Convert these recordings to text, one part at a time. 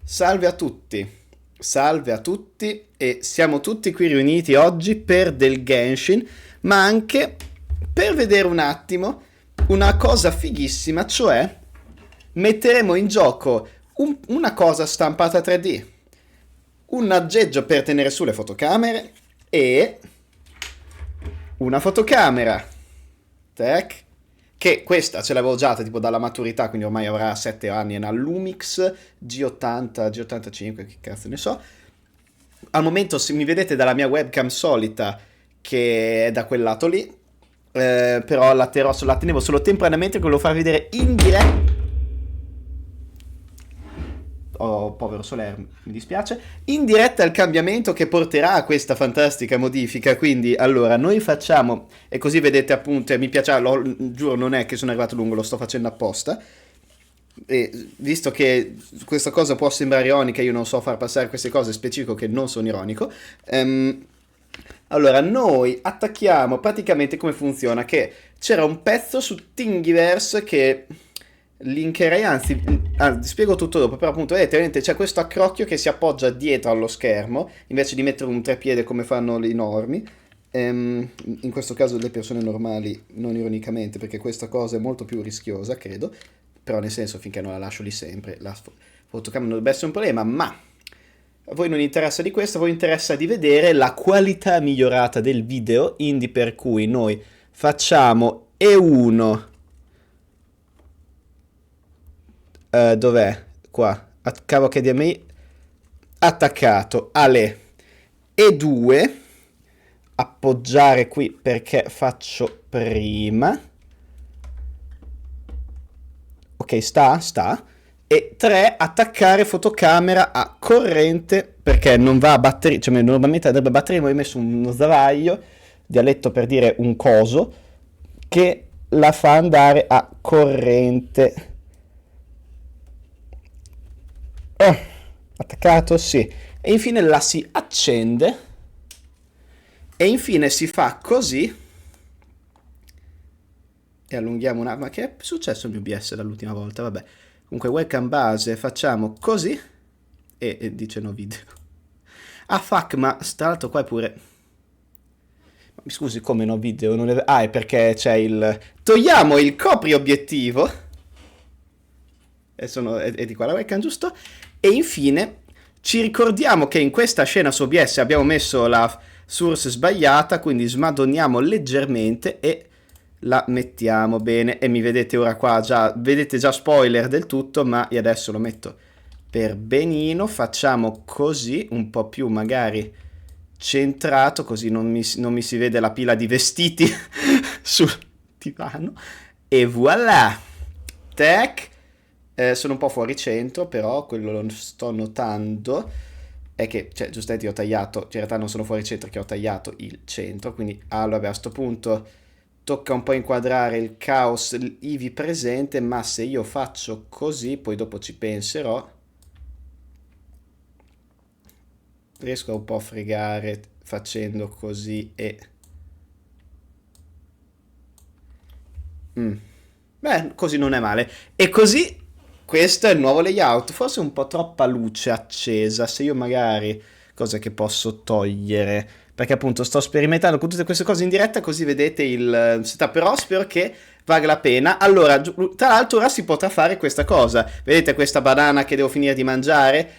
Salve a tutti e siamo tutti qui riuniti oggi per del Genshin, ma anche per vedere un attimo una cosa fighissima, cioè metteremo in gioco una cosa stampata 3D, un aggeggio per tenere su le fotocamere e una fotocamera. Tac. Che questa ce l'avevo già tipo dalla maturità, quindi ormai avrà 7 anni, è una Lumix G80, G85, che cazzo ne so. Al momento se mi vedete dalla mia webcam solita, che è da quel lato lì, però la tenevo solo temporaneamente, volevo far vedere in diretta. Oh, povero Soler, mi dispiace. In diretta il cambiamento che porterà a questa fantastica modifica. Quindi, allora, noi facciamo, e così vedete appunto, e mi piace, giuro, non è che sono arrivato lungo, lo sto facendo apposta. E visto che questa cosa può sembrare ironica, io non so far passare queste cose, specifico che non sono ironico. Allora, noi attacchiamo praticamente come funziona, che c'era un pezzo su Thingiverse che linkerei, anzi, spiego tutto dopo, però appunto vedete c'è questo accrocchio che si appoggia dietro allo schermo, invece di mettere un trepiede come fanno i normi. In questo caso le persone normali, non ironicamente, perché questa cosa è molto più rischiosa, credo, però nel senso finché non la lascio lì sempre, la fotocamera non dovrebbe essere un problema, ma a voi non interessa di questo, a voi interessa di vedere la qualità migliorata del video, quindi per cui noi facciamo E1, dov'è? Qua, cavo HDMI attaccato alle E2, appoggiare qui perché faccio prima. Ok, sta. E 3, attaccare fotocamera a corrente perché non va a batteria, cioè normalmente andrebbe a batteria, ma ho messo uno sdraio, dialetto per dire un coso, che la fa andare a corrente. Oh, attaccato, sì. E infine la si accende e infine si fa così e allunghiamo una... Ma che è successo al mio OBS dall'ultima volta? Vabbè. Comunque webcam base facciamo così e dice no video. Ah fuck, ma tra l'altro qua è pure... Mi scusi, come no video? Non è... Ah, è perché c'è il... Togliamo il copriobiettivo. È di qua la webcam, giusto? E infine ci ricordiamo che in questa scena su OBS abbiamo messo la source sbagliata, quindi smadonniamo leggermente e la mettiamo bene. E mi vedete ora qua già, vedete già spoiler del tutto, ma io adesso lo metto per benino. Facciamo così, un po' più magari centrato, così non mi si vede la pila di vestiti sul divano. E voilà! Tac! Sono un po' fuori centro, però quello lo sto notando. È che, cioè, giustamente io ho tagliato, cioè in realtà non sono fuori centro, che ho tagliato il centro, quindi allora a sto punto tocca un po' inquadrare il caos ivi presente, ma se io faccio così, poi dopo ci penserò, riesco un po' a fregare facendo così e... Beh, così non è male. E così questo è il nuovo layout. Forse un po' troppa luce accesa. Se io magari... Cose che posso togliere. Perché appunto sto sperimentando con tutte queste cose in diretta, così vedete il setup. Però spero che valga la pena. Allora, tra l'altro ora si potrà fare questa cosa. Vedete questa banana che devo finire di mangiare?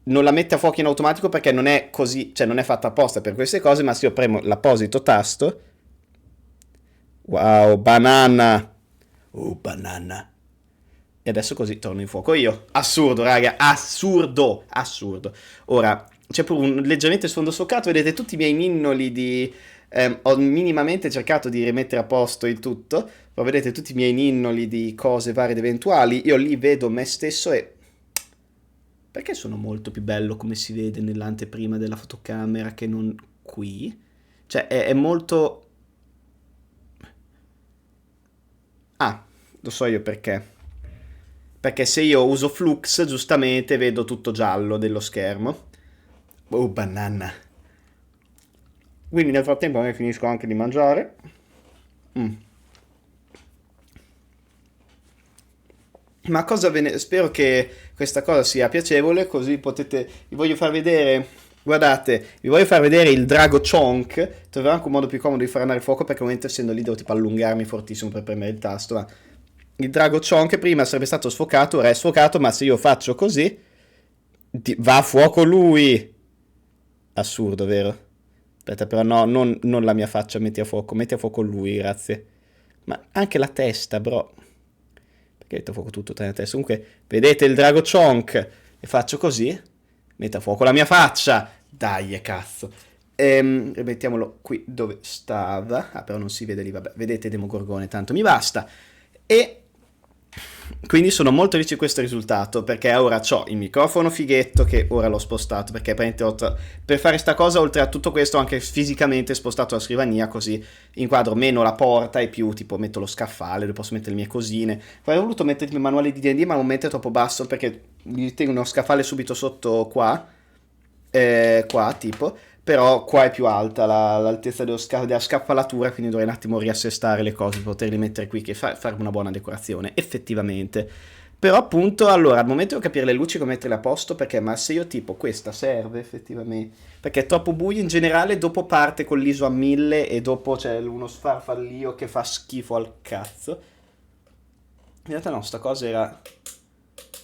Non la mette a fuoco in automatico perché non è così, cioè non è fatta apposta per queste cose, ma se io premo l'apposito tasto... Wow, banana! Banana. E adesso così torno in fuoco io. Assurdo, raga, assurdo, assurdo. Ora, c'è pure un leggermente sfondo sfocato, vedete tutti i miei ninnoli di... ho minimamente cercato di rimettere a posto il tutto, però vedete tutti i miei ninnoli di cose varie ed eventuali. Io lì vedo me stesso e... Perché sono molto più bello come si vede nell'anteprima della fotocamera che non qui? Cioè, è molto... Ah, lo so io perché. Perché se io uso Flux, giustamente vedo tutto giallo dello schermo. Oh, banana. Quindi nel frattempo a me finisco anche di mangiare. Ma cosa ve ne... Spero che questa cosa sia piacevole, così potete... Vi voglio far vedere... Guardate, vi voglio far vedere il drago Chonk. Troverò anche un modo più comodo di far andare il fuoco, perché al momento essendo lì devo tipo allungarmi fortissimo per premere il tasto. Ma il drago Chonk prima sarebbe stato sfocato, ora è sfocato, ma se io faccio così, va a fuoco lui. Assurdo, vero? Aspetta, però no, non la mia faccia metti a fuoco lui, grazie. Ma anche la testa, bro. Perché metto a fuoco tutto tranne la testa? Comunque, vedete il drago Chonk? E faccio così, metto a fuoco la mia faccia. Dai, cazzo. Rimettiamolo qui dove stava. Ah, però non si vede lì, vabbè. Vedete Demogorgone, tanto mi basta. E quindi sono molto felice di questo risultato, perché ora ho il microfono fighetto che ora l'ho spostato, perché per fare sta cosa, oltre a tutto questo, ho anche fisicamente spostato la scrivania, così inquadro meno la porta e più tipo metto lo scaffale dove posso mettere le mie cosine. Avrei voluto mettere il manuale di D&D, ma al momento è troppo basso, perché gli tengo uno scaffale subito sotto qua, qua tipo, però qua è più alta l'altezza della scaffalatura, quindi dovrei un attimo riassestare le cose per poterli mettere qui, che fare una buona decorazione, effettivamente. Però appunto, allora, al momento devo capire le luci come metterle a posto, perché ma se io tipo questa serve effettivamente, perché è troppo buio in generale, dopo parte con l'ISO a 1000 e dopo c'è uno sfarfallio che fa schifo al cazzo. In realtà no, sta cosa era,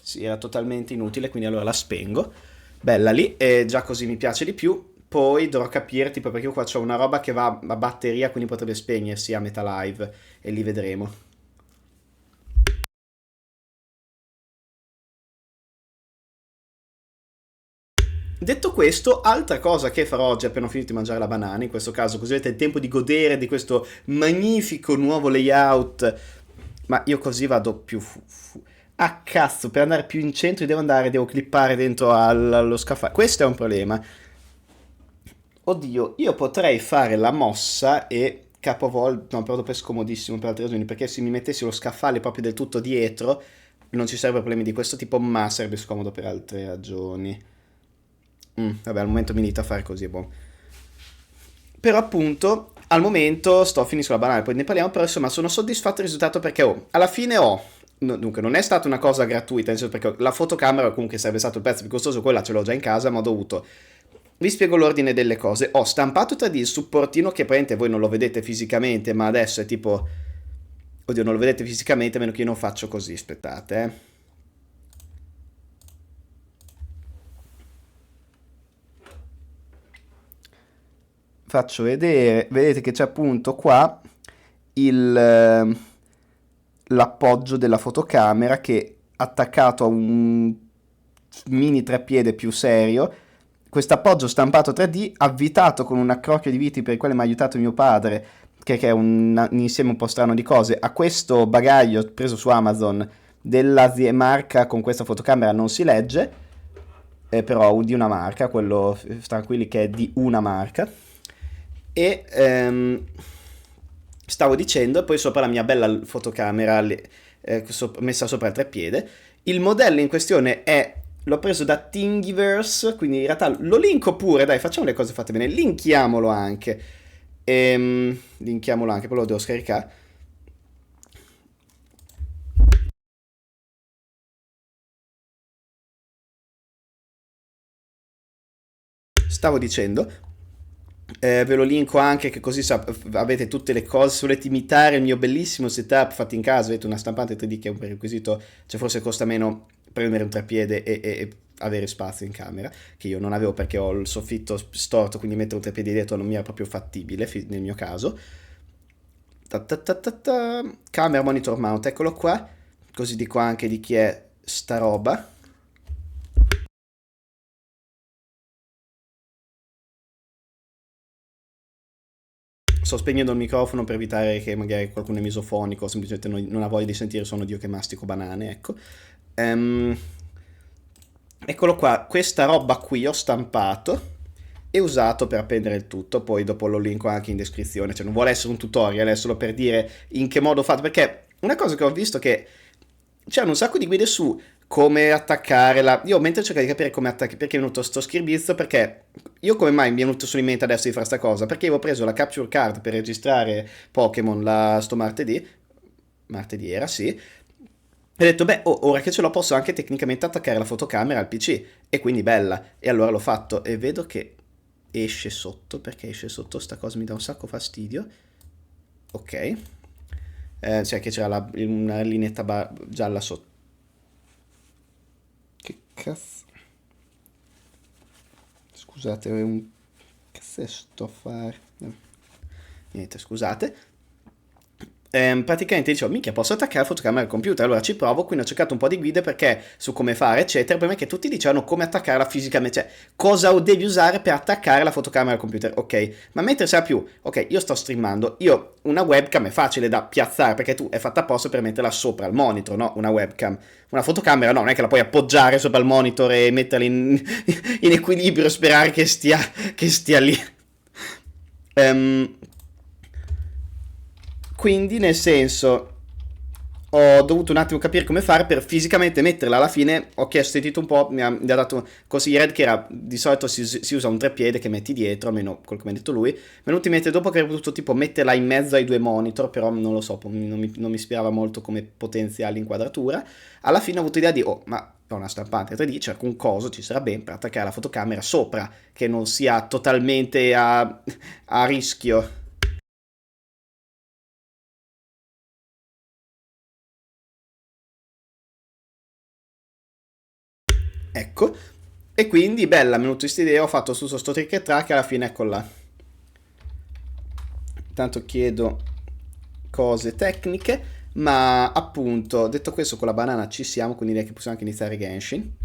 sì, era totalmente inutile, quindi allora la spengo. Bella lì, e già così mi piace di più. Poi dovrò capire, tipo, perché io qua c'ho una roba che va a batteria, quindi potrebbe spegnersi a metà live, e lì vedremo. Detto questo, altra cosa che farò oggi appena ho finito di mangiare la banana, in questo caso, così avete il tempo di godere di questo magnifico nuovo layout. Ma io così vado più... Ah cazzo, per andare più in centro devo clippare dentro allo scaffale. Questo è un problema. Oddio, io potrei fare la mossa e capovolgere... No, però dopo è scomodissimo per altre ragioni, perché se mi mettessi lo scaffale proprio del tutto dietro, non ci sarebbero problemi di questo tipo, ma sarebbe scomodo per altre ragioni. Vabbè, al momento mi inizio a fare così, è buono. Però appunto, al momento sto finendo la banana, poi ne parliamo, però insomma sono soddisfatto del risultato perché alla fine ho... Dunque, non è stata una cosa gratuita, nel senso perché la fotocamera comunque sarebbe stato il pezzo più costoso, quella ce l'ho già in casa, ma ho dovuto... Vi spiego l'ordine delle cose. Ho stampato 3D il supportino che praticamente voi non lo vedete fisicamente, ma adesso è tipo... Oddio, non lo vedete fisicamente, a meno che io non faccio così, aspettate, eh. Faccio vedere, vedete che c'è appunto qua il, l'appoggio della fotocamera che è attaccato a un mini treppiede più serio. Questo appoggio stampato 3D, avvitato con un accrocchio di viti per il quale mi ha aiutato mio padre, che è un insieme un po' strano di cose, a questo bagaglio preso su Amazon della marca con questa fotocamera non si legge, però di una marca, quello tranquilli che è di una marca. E stavo dicendo, poi sopra la mia bella fotocamera messa sopra il treppiede, il modello in questione è, l'ho preso da Thingiverse, quindi in realtà lo linko pure, dai, facciamo le cose fatte bene, linkiamolo anche, linkiamolo anche, poi lo devo scaricare. Stavo dicendo, ve lo linko anche che così avete tutte le cose. Se volete imitare il mio bellissimo setup fatto in casa, avete una stampante 3D che è un prerequisito, cioè forse costa meno premere un treppiede e avere spazio in camera, che io non avevo perché ho il soffitto storto, quindi mettere un treppiede dietro non mi era proprio fattibile nel mio caso. Camera monitor mount, eccolo qua, così dico anche di chi è sta roba. Sto spegnendo il microfono per evitare che magari qualcuno è misofonico o semplicemente non ha voglia di sentire il suono di io che mastico banane, ecco. Ehm, Eccolo qua, questa roba qui ho stampato e usato per appendere il tutto, poi dopo lo linko anche in descrizione, cioè non vuole essere un tutorial, è solo per dire in che modo ho fatto, perché una cosa che ho visto è che c'erano un sacco di guide su come attaccare la... Io mentre cercavo di capire come attaccare, perché è venuto sto schirbizzo, perché io come mai mi è venuto solo in mente adesso di fare sta cosa? Perché avevo preso la capture card per registrare Pokémon sto martedì, martedì era sì, ho detto, beh, ora che ce l'ho posso anche tecnicamente attaccare la fotocamera al PC, e quindi bella. E allora l'ho fatto, e vedo che esce sotto, perché esce sotto, sta cosa mi dà un sacco fastidio. Ok. Cioè che c'era una lineetta gialla sotto. Che cazzo? Scusate, è un... Che se sto a fare? Niente, scusate. Praticamente dicevo, minchia, posso attaccare la fotocamera al computer? Allora ci provo, quindi ho cercato un po' di guide perché su come fare, eccetera. Il problema è che tutti dicevano come attaccarla fisicamente, cioè cosa devi usare per attaccare la fotocamera al computer, ok? Ma mentre sa più, ok, io sto streamando, io una webcam è facile da piazzare perché tu è fatta apposta per metterla sopra il monitor, no? Una webcam. Una fotocamera no, non è che la puoi appoggiare sopra il monitor e metterla in equilibrio e sperare che stia lì. Ehm, quindi, nel senso, ho dovuto un attimo capire come fare per fisicamente metterla. Alla fine ho chiesto sentito un po', mi ha dato consigli Red che era di solito si usa un treppiede che metti dietro, almeno quello che mi ha detto lui. Mi è venuto in mente dopo che avrei potuto tipo metterla in mezzo ai due monitor, però non lo so, non mi ispirava molto come potenziale inquadratura. Alla fine ho avuto l'idea di, oh, ma ho una stampante 3D, cerco un coso, ci sarà ben per attaccare la fotocamera sopra, che non sia totalmente a rischio. Ecco, e quindi bella, mi è venuto questa idea, ho fatto su sto trick e track e alla fine ecco là. Intanto chiedo cose tecniche, ma appunto, detto questo con la banana ci siamo, quindi direi che possiamo anche iniziare Genshin.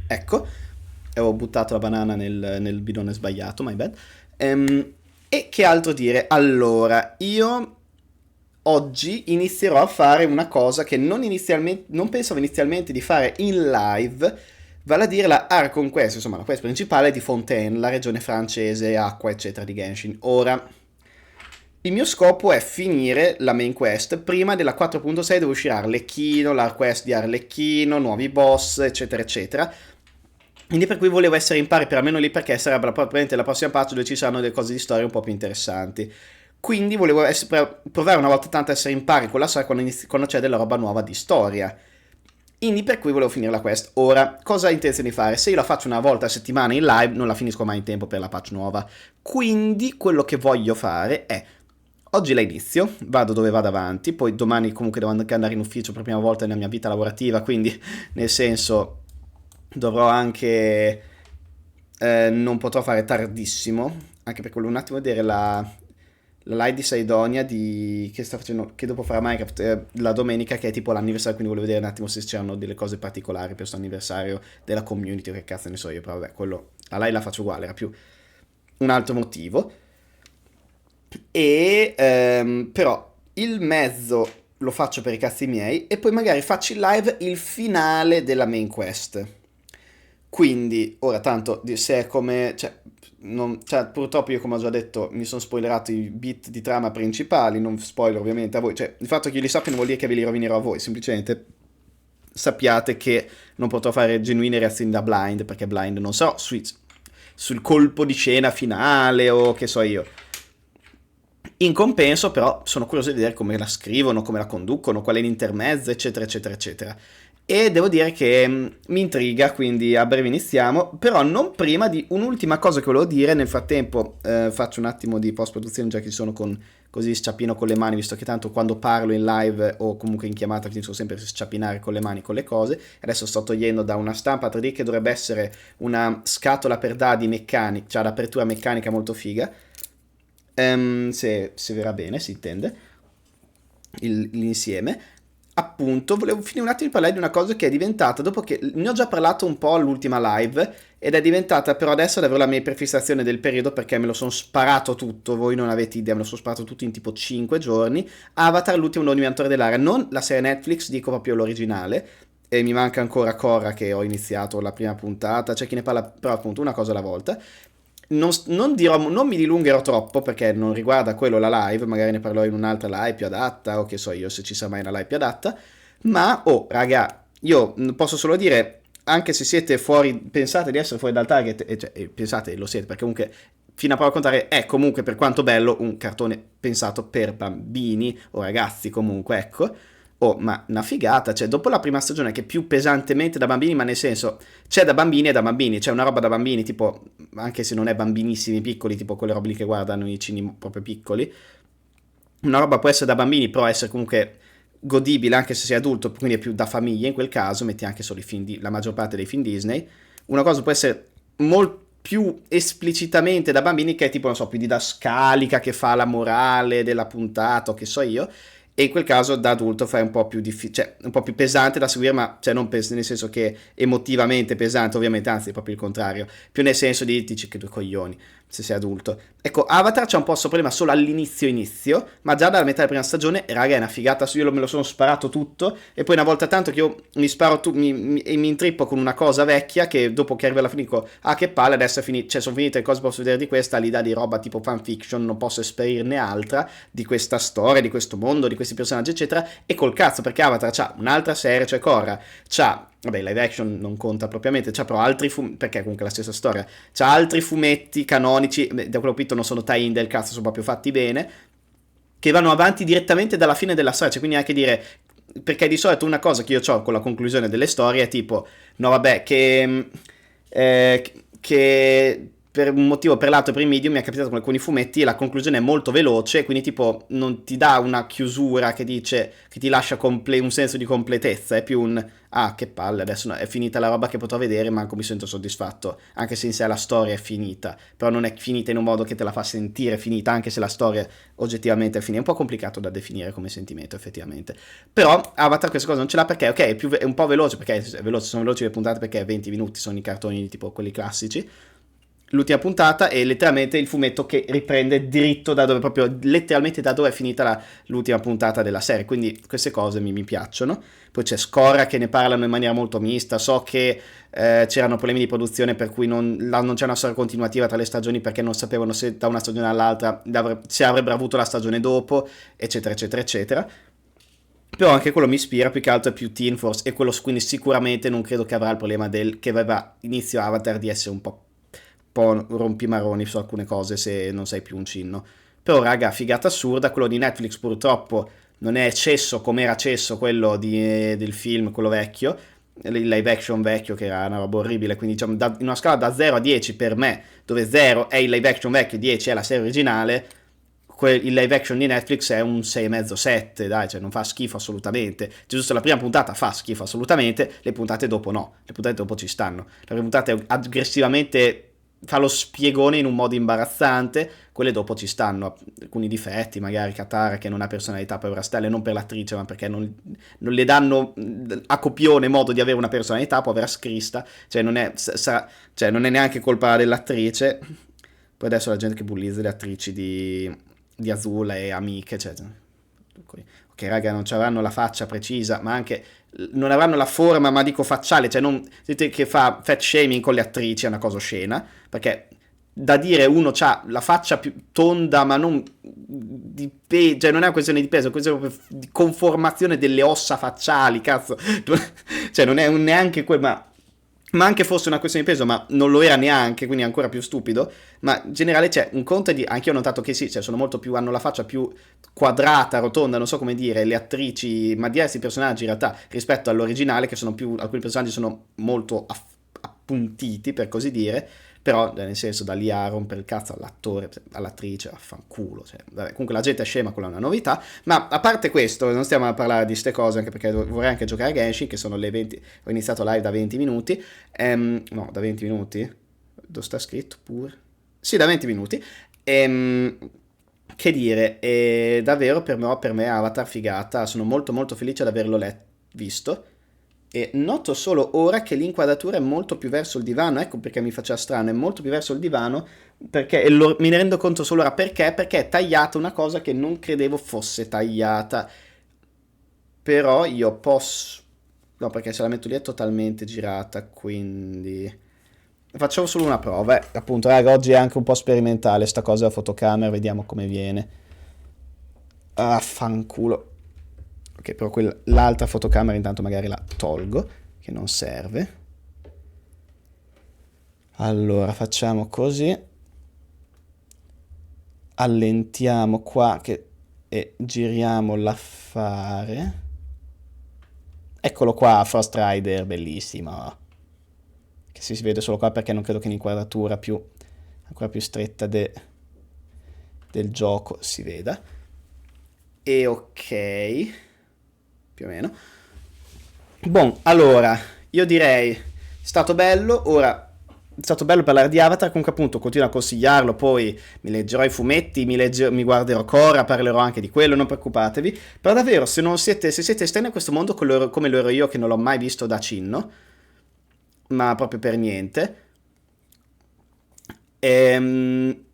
Ecco, avevo buttato la banana nel bidone sbagliato, my bad. E che altro dire? Allora, io oggi inizierò a fare una cosa che non pensavo inizialmente di fare in live, vale a dire la Archon Quest, insomma la quest principale di Fontaine, la regione francese, acqua eccetera di Genshin. Ora, il mio scopo è finire la main quest prima della 4.6 dove uscirà Arlecchino, la quest di Arlecchino, nuovi boss eccetera eccetera. Quindi per cui volevo essere in pari per almeno lì perché sarebbe probabilmente la prossima patch dove ci saranno delle cose di storia un po' più interessanti. Quindi volevo provare una volta tanto a essere in pari con la storia quando c'è della roba nuova di storia. Quindi per cui volevo finire la quest. Ora, cosa ho intenzione di fare? Se io la faccio una volta a settimana in live, non la finisco mai in tempo per la patch nuova. Quindi quello che voglio fare è... Oggi la inizio, vado dove vado avanti, poi domani comunque devo anche andare in ufficio per la prima volta nella mia vita lavorativa, quindi nel senso dovrò anche... non potrò fare tardissimo, anche perché volevo un attimo vedere la live di Saidonia che sta facendo, che dopo farà Minecraft la domenica, che è tipo l'anniversario, quindi volevo vedere un attimo se c'erano delle cose particolari per questo anniversario della community, o che cazzo ne so io, però vabbè, quello, la live la faccio uguale, era più un altro motivo. E però il mezzo lo faccio per i cazzi miei e poi magari faccio in live il finale della main quest. Quindi, ora tanto, se è come... Cioè, purtroppo io come ho già detto mi sono spoilerato i bit di trama principali, non spoiler ovviamente a voi, cioè il fatto che io li sappia non vuol dire che ve li rovinerò a voi, semplicemente sappiate che non potrò fare genuine reazioni da blind, perché blind non so sul colpo di scena finale o che so io. In compenso, però, sono curioso di vedere come la scrivono, come la conducono, qual è l'intermezzo, eccetera, eccetera, eccetera. E devo dire che mi intriga, quindi a breve iniziamo, però non prima di un'ultima cosa che volevo dire. Nel frattempo faccio un attimo di post-produzione, già che sono così sciappino con le mani, visto che tanto quando parlo in live o comunque in chiamata finisco sempre a sciappinare con le mani con le cose. Adesso sto togliendo da una stampa 3D che dovrebbe essere una scatola per dadi meccanica, cioè l'apertura meccanica molto figa. Se verrà bene, si intende, l'insieme. Appunto, volevo finire un attimo di parlare di una cosa che è diventata, dopo che ne ho già parlato un po' all'ultima live, ed è diventata però adesso davvero la mia prefissazione del periodo perché me lo sono sparato tutto, voi non avete idea, me lo sono sparato tutto in tipo 5 giorni. Avatar, l'ultimo dominatore dell'area, non la serie Netflix, dico proprio l'originale, e mi manca ancora Korra che ho iniziato la prima puntata, c'è chi ne parla però appunto una cosa alla volta. Non mi dilungherò troppo perché non riguarda quello la live, magari ne parlerò in un'altra live più adatta o che so io se ci sarà mai una live più adatta, ma oh raga, io posso solo dire anche se siete fuori, pensate di essere fuori dal target, e pensate lo siete, perché comunque fino a prova contraria è comunque, per quanto bello, un cartone pensato per bambini o ragazzi comunque, ecco. Oh, ma una figata, cioè dopo la prima stagione che è più pesantemente da bambini, ma nel senso c'è da bambini e da bambini, c'è una roba da bambini tipo, anche se non è bambinissimi piccoli, tipo quelle robe lì che guardano i cini proprio piccoli, una roba può essere da bambini, però essere comunque godibile anche se sei adulto, quindi è più da famiglia in quel caso, metti anche solo i film la maggior parte dei film Disney. Una cosa può essere molto più esplicitamente da bambini, che è tipo, non so, più didascalica, che fa la morale della puntata, o che so io, e in quel caso da adulto fai un po' più cioè un po' più pesante da seguire, ma cioè non nel senso che emotivamente pesante, ovviamente, anzi è proprio il contrario, più nel senso di dici che due coglioni se sei adulto. Ecco, Avatar c'è un po' questo problema solo all'inizio, ma già dalla metà della prima stagione, raga, è una figata, io me lo sono sparato tutto, e poi una volta tanto che io mi sparo e mi intrippo con una cosa vecchia, che dopo che arrivo alla fine dico, ah che palle, adesso è finito, cioè sono finite le cose, posso vedere di questa, l'idea di roba tipo fanfiction, non posso esperirne altra, di questa storia, di questo mondo, di questi personaggi, eccetera, e col cazzo, perché Avatar c'ha un'altra serie, cioè Korra, c'ha, vabbè, live action non conta propriamente, c'ha però altri fumetti, perché comunque è la stessa storia, c'ha altri fumetti canonici, da quello che ho capito non sono tie-in del cazzo, sono proprio fatti bene, che vanno avanti direttamente dalla fine della storia, cioè quindi anche dire, perché di solito una cosa che io ho con la conclusione delle storie è tipo, no vabbè, che per un motivo o per l'altro per i medium mi è capitato con alcuni fumetti e la conclusione è molto veloce, quindi tipo non ti dà una chiusura che dice, che ti lascia un senso di completezza, è più un ah che palle, adesso è finita la roba che potrò vedere, ma anche mi sento soddisfatto, anche se in sé la storia è finita, però non è finita in un modo che te la fa sentire finita, anche se la storia oggettivamente è finita. È un po' complicato da definire come sentimento effettivamente, però Avatar questa cosa non ce l'ha, perché ok, è un po' veloce, perché sono veloci le puntate, perché 20 minuti sono i cartoni tipo quelli classici, l'ultima puntata è letteralmente il fumetto che riprende diritto da dove, proprio letteralmente da dove è finita l'ultima puntata della serie, quindi queste cose mi piacciono. Poi c'è Scorra che ne parlano in maniera molto mista, so che c'erano problemi di produzione per cui non c'è una storia continuativa tra le stagioni, perché non sapevano se da una stagione all'altra se avrebbero avuto la stagione dopo, eccetera eccetera eccetera. Però anche quello mi ispira, più che altro è più Teen Force, e quello quindi sicuramente non credo che avrà il problema che aveva inizio Avatar di essere un po' rompimaroni su alcune cose se non sei più un cinno. Però raga, figata assurda, quello di Netflix purtroppo non è cesso come era cesso quello del film, quello vecchio, il live action vecchio, che era una roba orribile, quindi diciamo in una scala da 0 a 10 per me, dove 0 è il live action vecchio e 10 è la serie originale, il live action di Netflix è un 6,5-7, dai, cioè non fa schifo assolutamente. Giusto, la prima puntata fa schifo assolutamente, le puntate dopo no, le puntate dopo ci stanno. La prima puntata è aggressivamente, fa lo spiegone in un modo imbarazzante, quelle dopo ci stanno alcuni difetti, magari Katara che non ha personalità, povera stella, non per l'attrice ma perché non le danno a copione modo di avere una personalità, povera scrista, cioè non è neanche colpa dell'attrice. Poi adesso la gente che bullizza le attrici di Azula e amiche, cioè ok raga, non avranno la faccia precisa, ma anche non avranno la forma, ma dico facciale, cioè non dite che fa fat shaming con le attrici, è una cosa oscena, perché da dire uno ha la faccia più tonda, ma non cioè non è una questione di peso, è una questione proprio di conformazione delle ossa facciali, cazzo, cioè non è neanche ma anche fosse una questione di peso, ma non lo era neanche, quindi è ancora più stupido. Ma in generale c'è un conto di, anche io ho notato che sì, cioè sono molto più, hanno la faccia più quadrata, rotonda, non so come dire, le attrici, ma diversi personaggi in realtà rispetto all'originale, che sono più, alcuni personaggi sono molto appuntiti, per così dire, però nel senso da lì a rompere il cazzo all'attore, all'attrice, affanculo, cioè, vabbè, comunque la gente è scema, quella è una novità. Ma a parte questo, non stiamo a parlare di ste cose, anche perché vorrei anche giocare a Genshin, che sono le 20, ho iniziato live da 20 minuti, no, da 20 minuti? Dove sta scritto pure? Sì, da 20 minuti, che dire, davvero per me Avatar figata, sono molto molto felice di averlo visto. E noto solo ora che l'inquadratura è molto più verso il divano, ecco perché mi faceva strano, è molto più verso il divano, perché me ne rendo conto solo ora perché è tagliata una cosa che non credevo fosse tagliata, però io posso, no, perché se la metto lì è totalmente girata, quindi facciamo solo una prova, appunto raga, oggi è anche un po' sperimentale sta cosa della fotocamera, vediamo come viene. Ah, fanculo. Ok, però l'altra fotocamera intanto magari la tolgo, che non serve. Allora, facciamo così. Allentiamo qua e giriamo l'affare. Eccolo qua, Frost Rider, bellissimo. Che si vede solo qua perché non credo che l'inquadratura più ancora più stretta del gioco si veda. E ok, più o meno. Bon, allora, io direi, è stato bello, ora è stato bello parlare di Avatar, comunque appunto continuo a consigliarlo, poi mi leggerò i fumetti, mi guarderò Korra, parlerò anche di quello, non preoccupatevi, però davvero se siete esterni a questo mondo come lo ero io che non l'ho mai visto da Cinno, ma proprio per niente, ehm,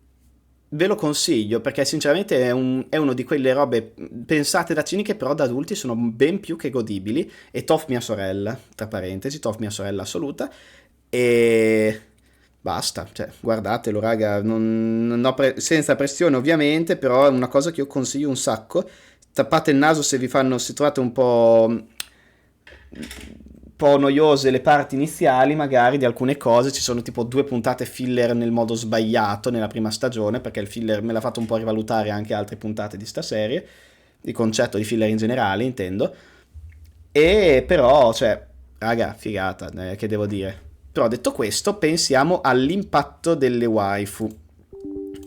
ve lo consiglio perché sinceramente è uno di quelle robe pensate da cini che però da adulti sono ben più che godibili e Toph mia sorella, tra parentesi, Toph mia sorella assoluta e basta, cioè guardatelo raga, non ho senza pressione ovviamente, però è una cosa che io consiglio un sacco. Tappate il naso se trovate un po' noiose le parti iniziali magari di alcune cose, ci sono tipo 2 puntate filler nel modo sbagliato nella prima stagione perché il filler me l'ha fatto un po' rivalutare anche altre puntate di sta serie, il concetto di filler in generale intendo, e però cioè raga figata, che devo dire. Però detto questo pensiamo all'impatto delle waifu.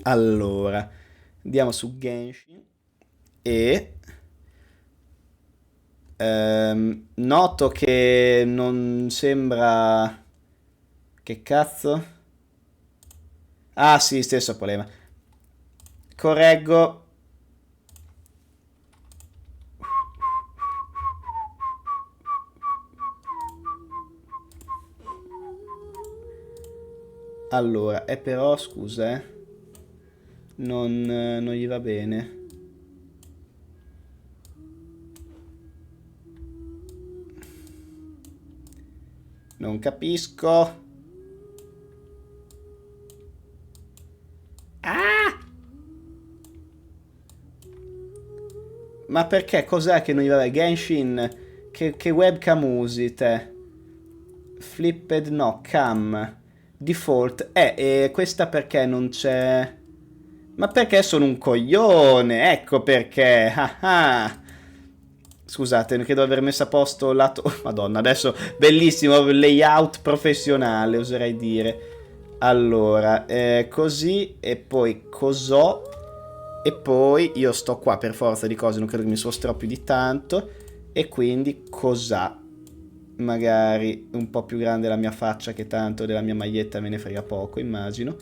Allora andiamo su Genshin e noto che non sembra. Che cazzo? Ah, sì, stesso problema. Correggo. Allora, però, scusa, non gli va bene. Non capisco. Ah! Ma perché? Cos'è che non gli va bene? Genshin, che webcam usi te? Flipped no, cam. Default. E questa perché non c'è. Ma perché sono un coglione? Ecco perché. Ah ah. Scusate, credo di aver messo a posto il lato. Madonna, adesso bellissimo layout professionale, oserei dire. Allora, così e poi cos'ho. E poi io sto qua per forza di cose, non credo che mi sposterò più di tanto. E quindi cos'ha? Magari un po' più grande la mia faccia che tanto della mia maglietta me ne frega poco, immagino.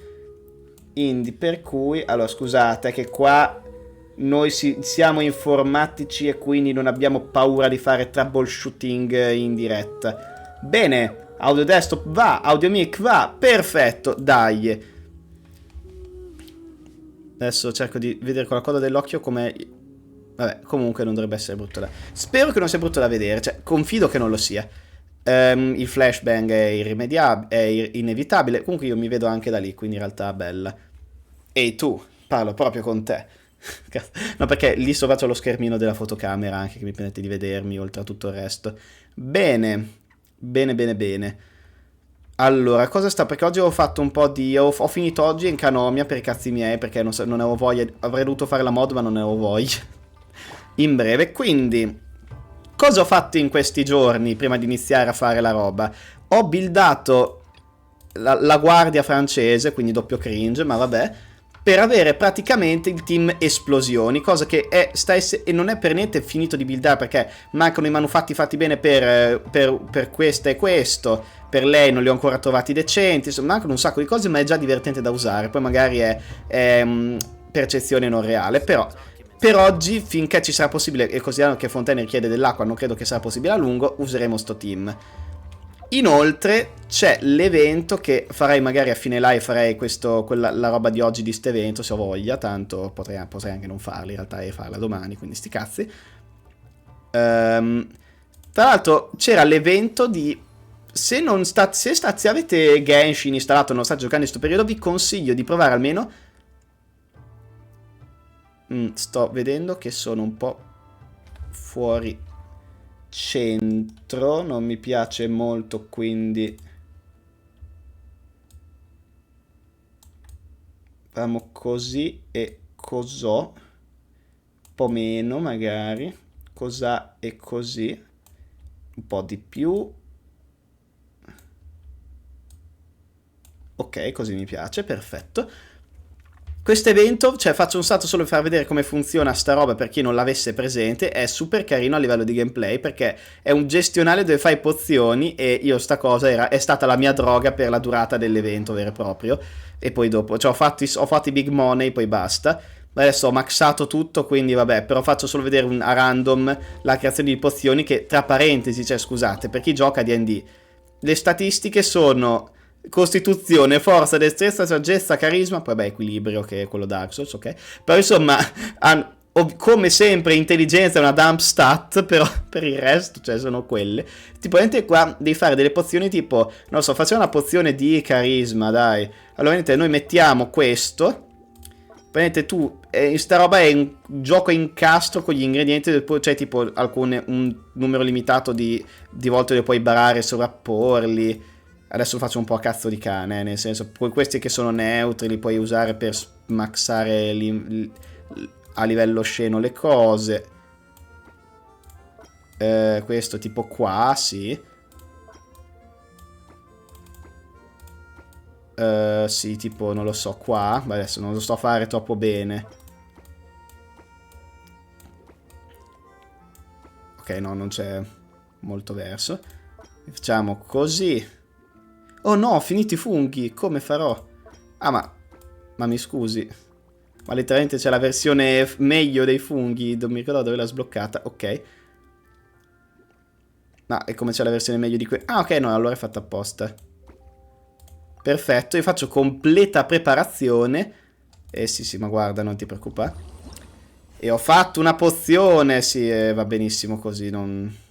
Indie, per cui, allora scusate che qua noi siamo informatici e quindi non abbiamo paura di fare troubleshooting in diretta. Bene, audio desktop va, audio mic va, perfetto, dai. Adesso cerco di vedere con la coda dell'occhio come. Vabbè, comunque non dovrebbe essere brutto da. Spero che non sia brutto da vedere, cioè confido che non lo sia. Il flashbang è irrimediabile, è inevitabile. Comunque io mi vedo anche da lì, quindi in realtà bella. Ehi tu, parlo proprio con te. No, perché lì sopra c'ho lo schermino della fotocamera anche che mi permette di vedermi oltre a tutto il resto. Bene, bene, bene, bene. Allora, cosa sta? Perché oggi ho fatto un po' di. Ho finito oggi in Canomia per i cazzi miei perché non avevo voglia. Avrei dovuto fare la mod, ma non ne avevo voglia. In breve, quindi. Cosa ho fatto in questi giorni prima di iniziare a fare la roba? Ho buildato la guardia francese, quindi doppio cringe, ma vabbè, per avere praticamente il team esplosioni, cosa che e non è per niente finito di buildare perché mancano i manufatti fatti bene per questo e questo, per lei non li ho ancora trovati decenti, insomma mancano un sacco di cose ma è già divertente da usare, poi magari è percezione non reale, però per oggi, finché ci sarà possibile, e così che Fontaine richiede dell'acqua, non credo che sarà possibile a lungo, useremo sto team. Inoltre c'è l'evento che farei magari a fine live, farei la roba di oggi di sto evento se ho voglia, tanto potrei anche non farla in realtà e farla domani, quindi sti cazzi. Tra l'altro c'era l'evento di. Se avete Genshin installato e non state giocando in questo periodo, vi consiglio di provare almeno. Sto vedendo che sono un po' fuori centro, non mi piace molto, quindi Facciamo così e cos'ho. Un po' meno magari. Cos'ha e così. Un po' di più. Ok, così mi piace, perfetto. Questo evento, cioè faccio un salto solo per far vedere come funziona sta roba per chi non l'avesse presente, è super carino a livello di gameplay perché è un gestionale dove fai pozioni e io sta cosa è stata la mia droga per la durata dell'evento vero e proprio. E poi dopo, cioè ho fatto i big money, poi basta. Adesso ho maxato tutto, quindi vabbè, però faccio solo vedere a random la creazione di pozioni che, tra parentesi, cioè scusate, per chi gioca a D&D, le statistiche sono costituzione, forza, destrezza, saggezza, carisma, poi beh, equilibrio che è quello Dark Souls, ok? Però insomma, come sempre intelligenza è una dump stat, però per il resto, cioè sono quelle. Tipo, qua devi fare delle pozioni tipo, non so, facciamo una pozione di carisma, dai. Allora, noi mettiamo questo. Praticamente tu, sta roba è un gioco a incastro con gli ingredienti, cioè tipo un numero limitato di volte dove puoi barare e sovrapporli. Adesso faccio un po' a cazzo di cane, nel senso, poi questi che sono neutri li puoi usare per maxare a livello sceno le cose. Questo tipo qua, sì. Sì, tipo, non lo so, qua. Ma adesso non lo sto a fare troppo bene. Ok, no, non c'è molto verso. Facciamo così. Oh no, ho finito i funghi, come farò? Ah, ma mi scusi. Ma letteralmente c'è la versione meglio dei funghi, non mi ricordo dove l'ha sbloccata, ok. Ma è come c'è la versione meglio di ah, ok, no, allora è fatta apposta. Perfetto, io faccio completa preparazione. Sì, ma guarda, non ti preoccupare. E ho fatto una pozione, sì, va benissimo così, non...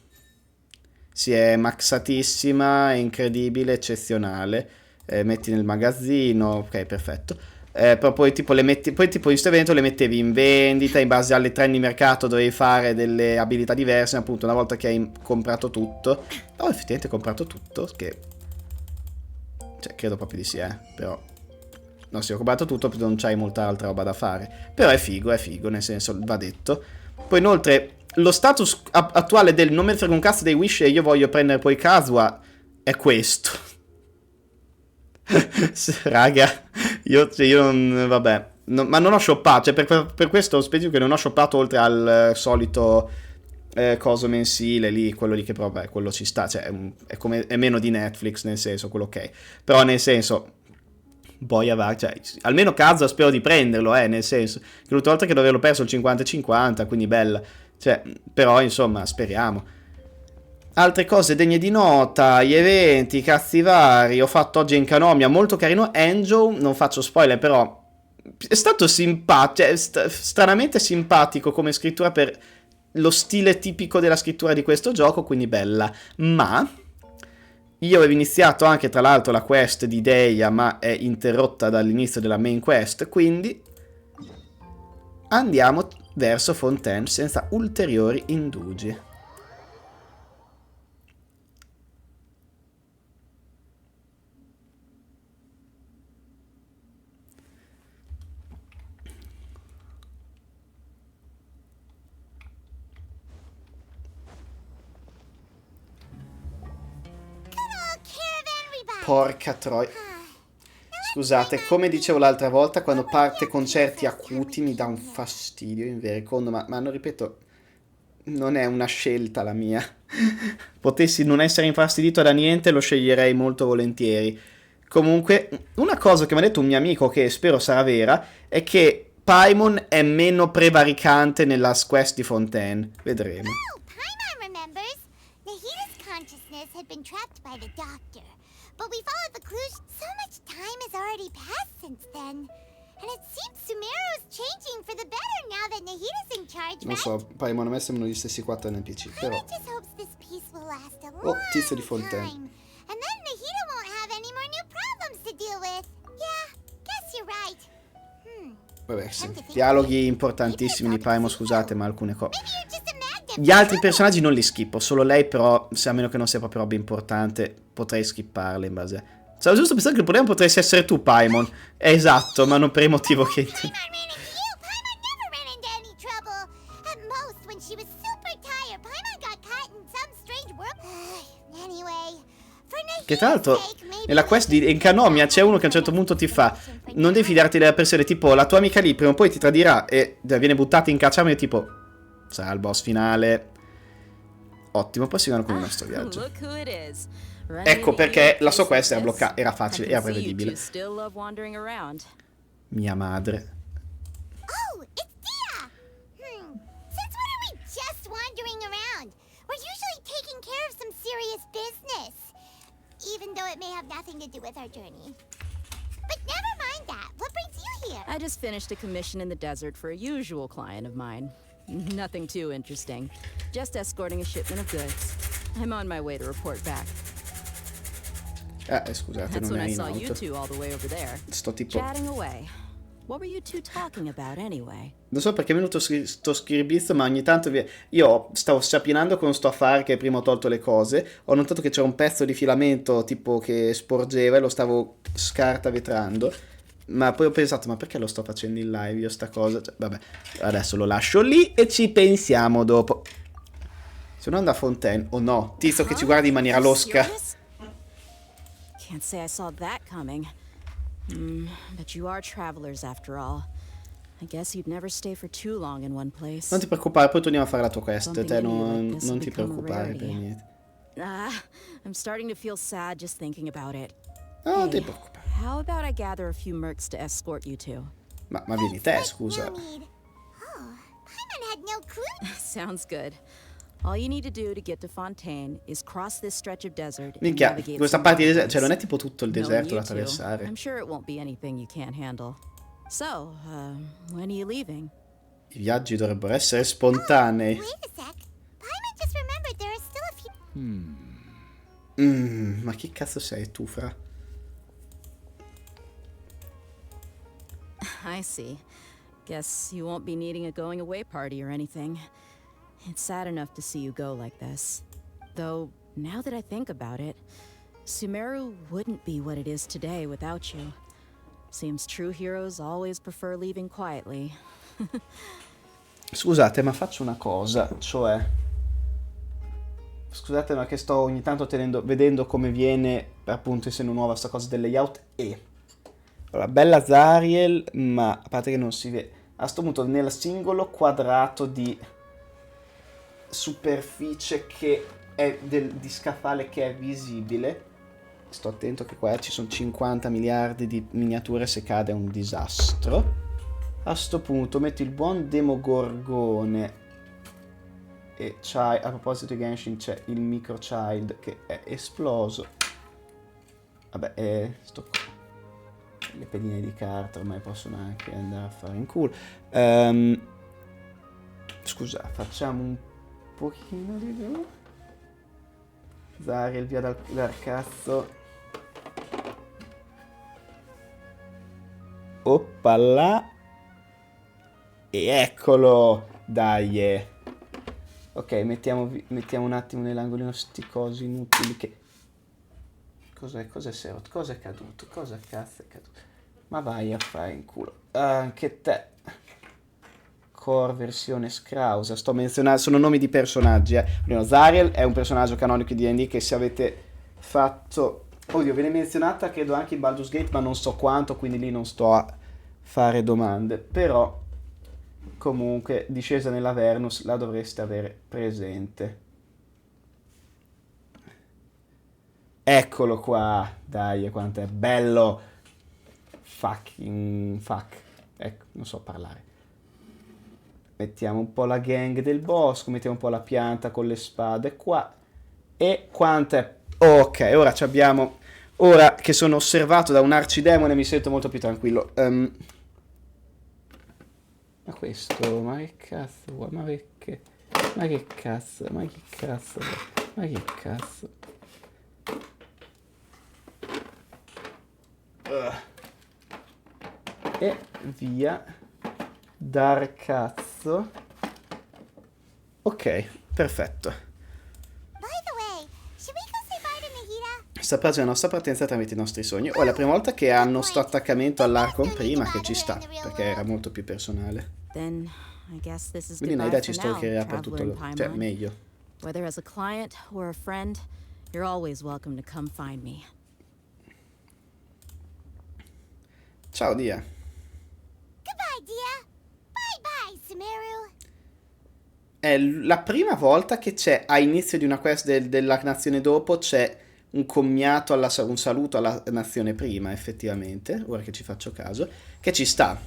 Sì, è maxatissima, è incredibile, eccezionale. Metti nel magazzino, ok, perfetto. Però poi tipo le metti, poi tipo in questo evento le mettevi in vendita in base alle trend di mercato, dovevi fare delle abilità diverse, appunto una volta che hai comprato tutto. Oh, effettivamente hai comprato tutto, che... Cioè, credo proprio di sì, però... No, sì, ho comprato tutto, non c'hai molta altra roba da fare. Però è figo, nel senso, va detto. Poi inoltre, lo status attuale del non me ne frega un cazzo dei wish e io voglio prendere poi Kasua è questo. Raga, io non... vabbè. Ma non ho shoppato, cioè per questo specifico che non ho shoppato oltre al solito coso mensile lì, quello lì che però, beh, quello ci sta, cioè è meno di Netflix, nel senso, quello ok. Però nel senso... Poi cioè, almeno Kazuha spero di prenderlo, nel senso che l'ultima volta che l'avevo perso il 50-50, quindi bella, cioè, però insomma speriamo. Altre cose degne di nota, gli eventi, cazzi vari, ho fatto oggi in Canomia, molto carino Angel, non faccio spoiler però è stato simpatico, cioè, stranamente simpatico come scrittura per lo stile tipico della scrittura di questo gioco, quindi bella, ma... Io avevo iniziato anche tra l'altro la quest di Deia, ma è interrotta dall'inizio della main quest, quindi andiamo verso Fontaine senza ulteriori indugi. Porca troia. Scusate, come dicevo l'altra volta, quando parte concerti acuti mi dà un fastidio in vericondo, ma non ripeto, non è una scelta la mia. Potessi non essere infastidito da niente, lo sceglierei molto volentieri. Comunque, una cosa che mi ha detto un mio amico, che spero sarà vera, è che Paimon è meno prevaricante nella quest di Fontaine. Vedremo. Oh, Paimon remembers. Nahita's consciousness had been trapped by the doctor. But we followed the clues. So much time has already passed since then. And it seems Sumeru's changing for the better now that Nahita's in charge, right? Non so, Paimon a me sembrano gli stessi 4 NPC, però... Paimon just hopes this peace will last a Oh, long tizio di Fontaine. time. And then Nahita won't have any more new problems to deal with. Yeah, guess you're right. Vabbè, sì. Dialoghi importantissimi di Paimon, scusate, ma alcune cose... Maybe you're just a magnet. Gli altri personaggi non li schippo, solo lei però, se a meno che non sia proprio roba importante, potrei skipparle in base... Stavo giusto pensando che il problema potresti essere tu, Paimon. Esatto, ma non per il motivo che... Paimon ran into you. Paimon never ran into any trouble. At most, when she was super tired, Paimon got caught in some strange world. Anyway, for Che tra Nahida's l'altro, sake, maybe nella quest di Enkanomia c'è uno che a un certo punto ti fa: non devi fidarti delle persone, tipo la tua amica lì prima o poi ti tradirà e viene buttata in cacciamone, tipo sarà il boss finale. Ottimo, proseguiamo con il nostro viaggio. Look who it is. Ecco perché la sua quest era bloccata, era facile, era prevedibile. Still love wandering around. Mia madre. Oh, it's Dia! Since when are we just wandering around? We're usually taking care of some serious business. Even though it may have nothing to do with our journey. But never mind that. What brings you here? I just finished a commission in the desert for a usual client of mine. Nothing too interesting. Just escorting a shipment of goods. I'm on my way to report back. Scusate, That's non when è I in saw you auto. two all the way over there. Sto tipo... Chatting away. What were you two talking about anyway? Non so perché è venuto sto scrirbizzo, ma ogni tanto io stavo sciapinando con sto affare che prima ho tolto le cose. Ho notato che c'era un pezzo di filamento tipo che sporgeva e lo stavo scartavetrando. Ma poi ho pensato, ma perché lo sto facendo in live io sta cosa? Cioè, vabbè, adesso lo lascio lì e ci pensiamo dopo. Sono andando a Fontaine, o no? Tizio che ci guarda in maniera losca. Can't say I saw that coming. But you are travelers after all. I guess you'd never stay for too long in one place. Non ti preoccupare, poi torniamo a fare la tua quest. Something Te in you like this non will ti become a preoccupare per rarity. niente. I'm starting to feel sad just thinking about it. Non ti Hey, preoccupare. how about I gather a few mercs to escort you two? Ma vieni te, scusa. No need. Oh, Paimon had no clue. Sounds good. All you need to do to get to Fontaine is cross this stretch of desert and Minchia, navigate questa some parte di deserto, mountains. cioè non è tipo tutto il Knowing deserto you da two, attraversare. I'm sure it won't be anything you can't handle. So, when are you leaving? I viaggi dovrebbero essere spontanei. Wait a sec. Paimon just remembered there are still a few. Ma che cazzo sei tu, Fra? I see. Guess you won't be needing a going away party or anything. It's sad enough to see you go like this. Though, now that I think about it, Sumeru wouldn't be what it is today without you. Seems true heroes always prefer leaving quietly. Scusate, ma faccio una cosa, cioè... Scusate, ma che sto ogni tanto vedendo come viene, appunto, essendo nuova sta cosa del layout e... Allora, bella Zariel, ma a parte che non si vede... A sto punto nel singolo quadrato di superficie che è di scaffale che è visibile. Sto attento che qua ci sono 50 miliardi di miniature, se cade è un disastro. A sto punto metto il buon Demogorgone e a proposito di Genshin c'è il Micro Child che è esploso. Vabbè, le pedine di carta ormai possono anche andare a fare in culo. Scusa, facciamo un pochino di giù. Zariel via dal cazzo. Oppala. E eccolo. Dai. Ok, mettiamo un attimo nell'angolino sti cosi inutili che... Cos'è Serot? Cos'è caduto? Cosa cazzo è caduto? Ma vai a fare in culo. Anche te. Core versione Scrausa. Sto menzionando, sono nomi di personaggi. Zariel è un personaggio canonico di D&D che se avete fatto... Oddio, viene menzionata credo anche in Baldur's Gate, ma non so quanto, quindi lì non sto a fare domande. Però, comunque, discesa nell'Avernus la dovreste avere presente. Eccolo qua. Dai, quanto è bello. Fuck. Ecco, non so parlare. Mettiamo un po' la gang del bosco, mettiamo un po' la pianta con le spade qua. E quanto è... Ok, ora ci abbiamo... Ora che sono osservato da un arcidemone mi sento molto più tranquillo. Ma questo... Ma che cazzo? Ma che cazzo? E via... Dar cazzo. Ok, perfetto. By the way, should we go say bye to Nahida? Saprà la nostra partenza tramite i nostri sogni. Oh, è la prima volta che hanno sto attaccamento all'arco prima, che ci sta, perché era molto più personale. Then I guess this is Quindi goodbye Naida for ci now, stalkerà per tutto traveler lo... in cioè, Paimon. meglio. Whether as a client or a friend, you're always welcome to come find me. Ciao, Dia. Goodbye, Dia. Bye-bye, Sumeru. È la prima volta che c'è, a inizio di una quest della nazione dopo, c'è un commiato, un saluto alla nazione prima, effettivamente, ora che ci faccio caso, che ci sta.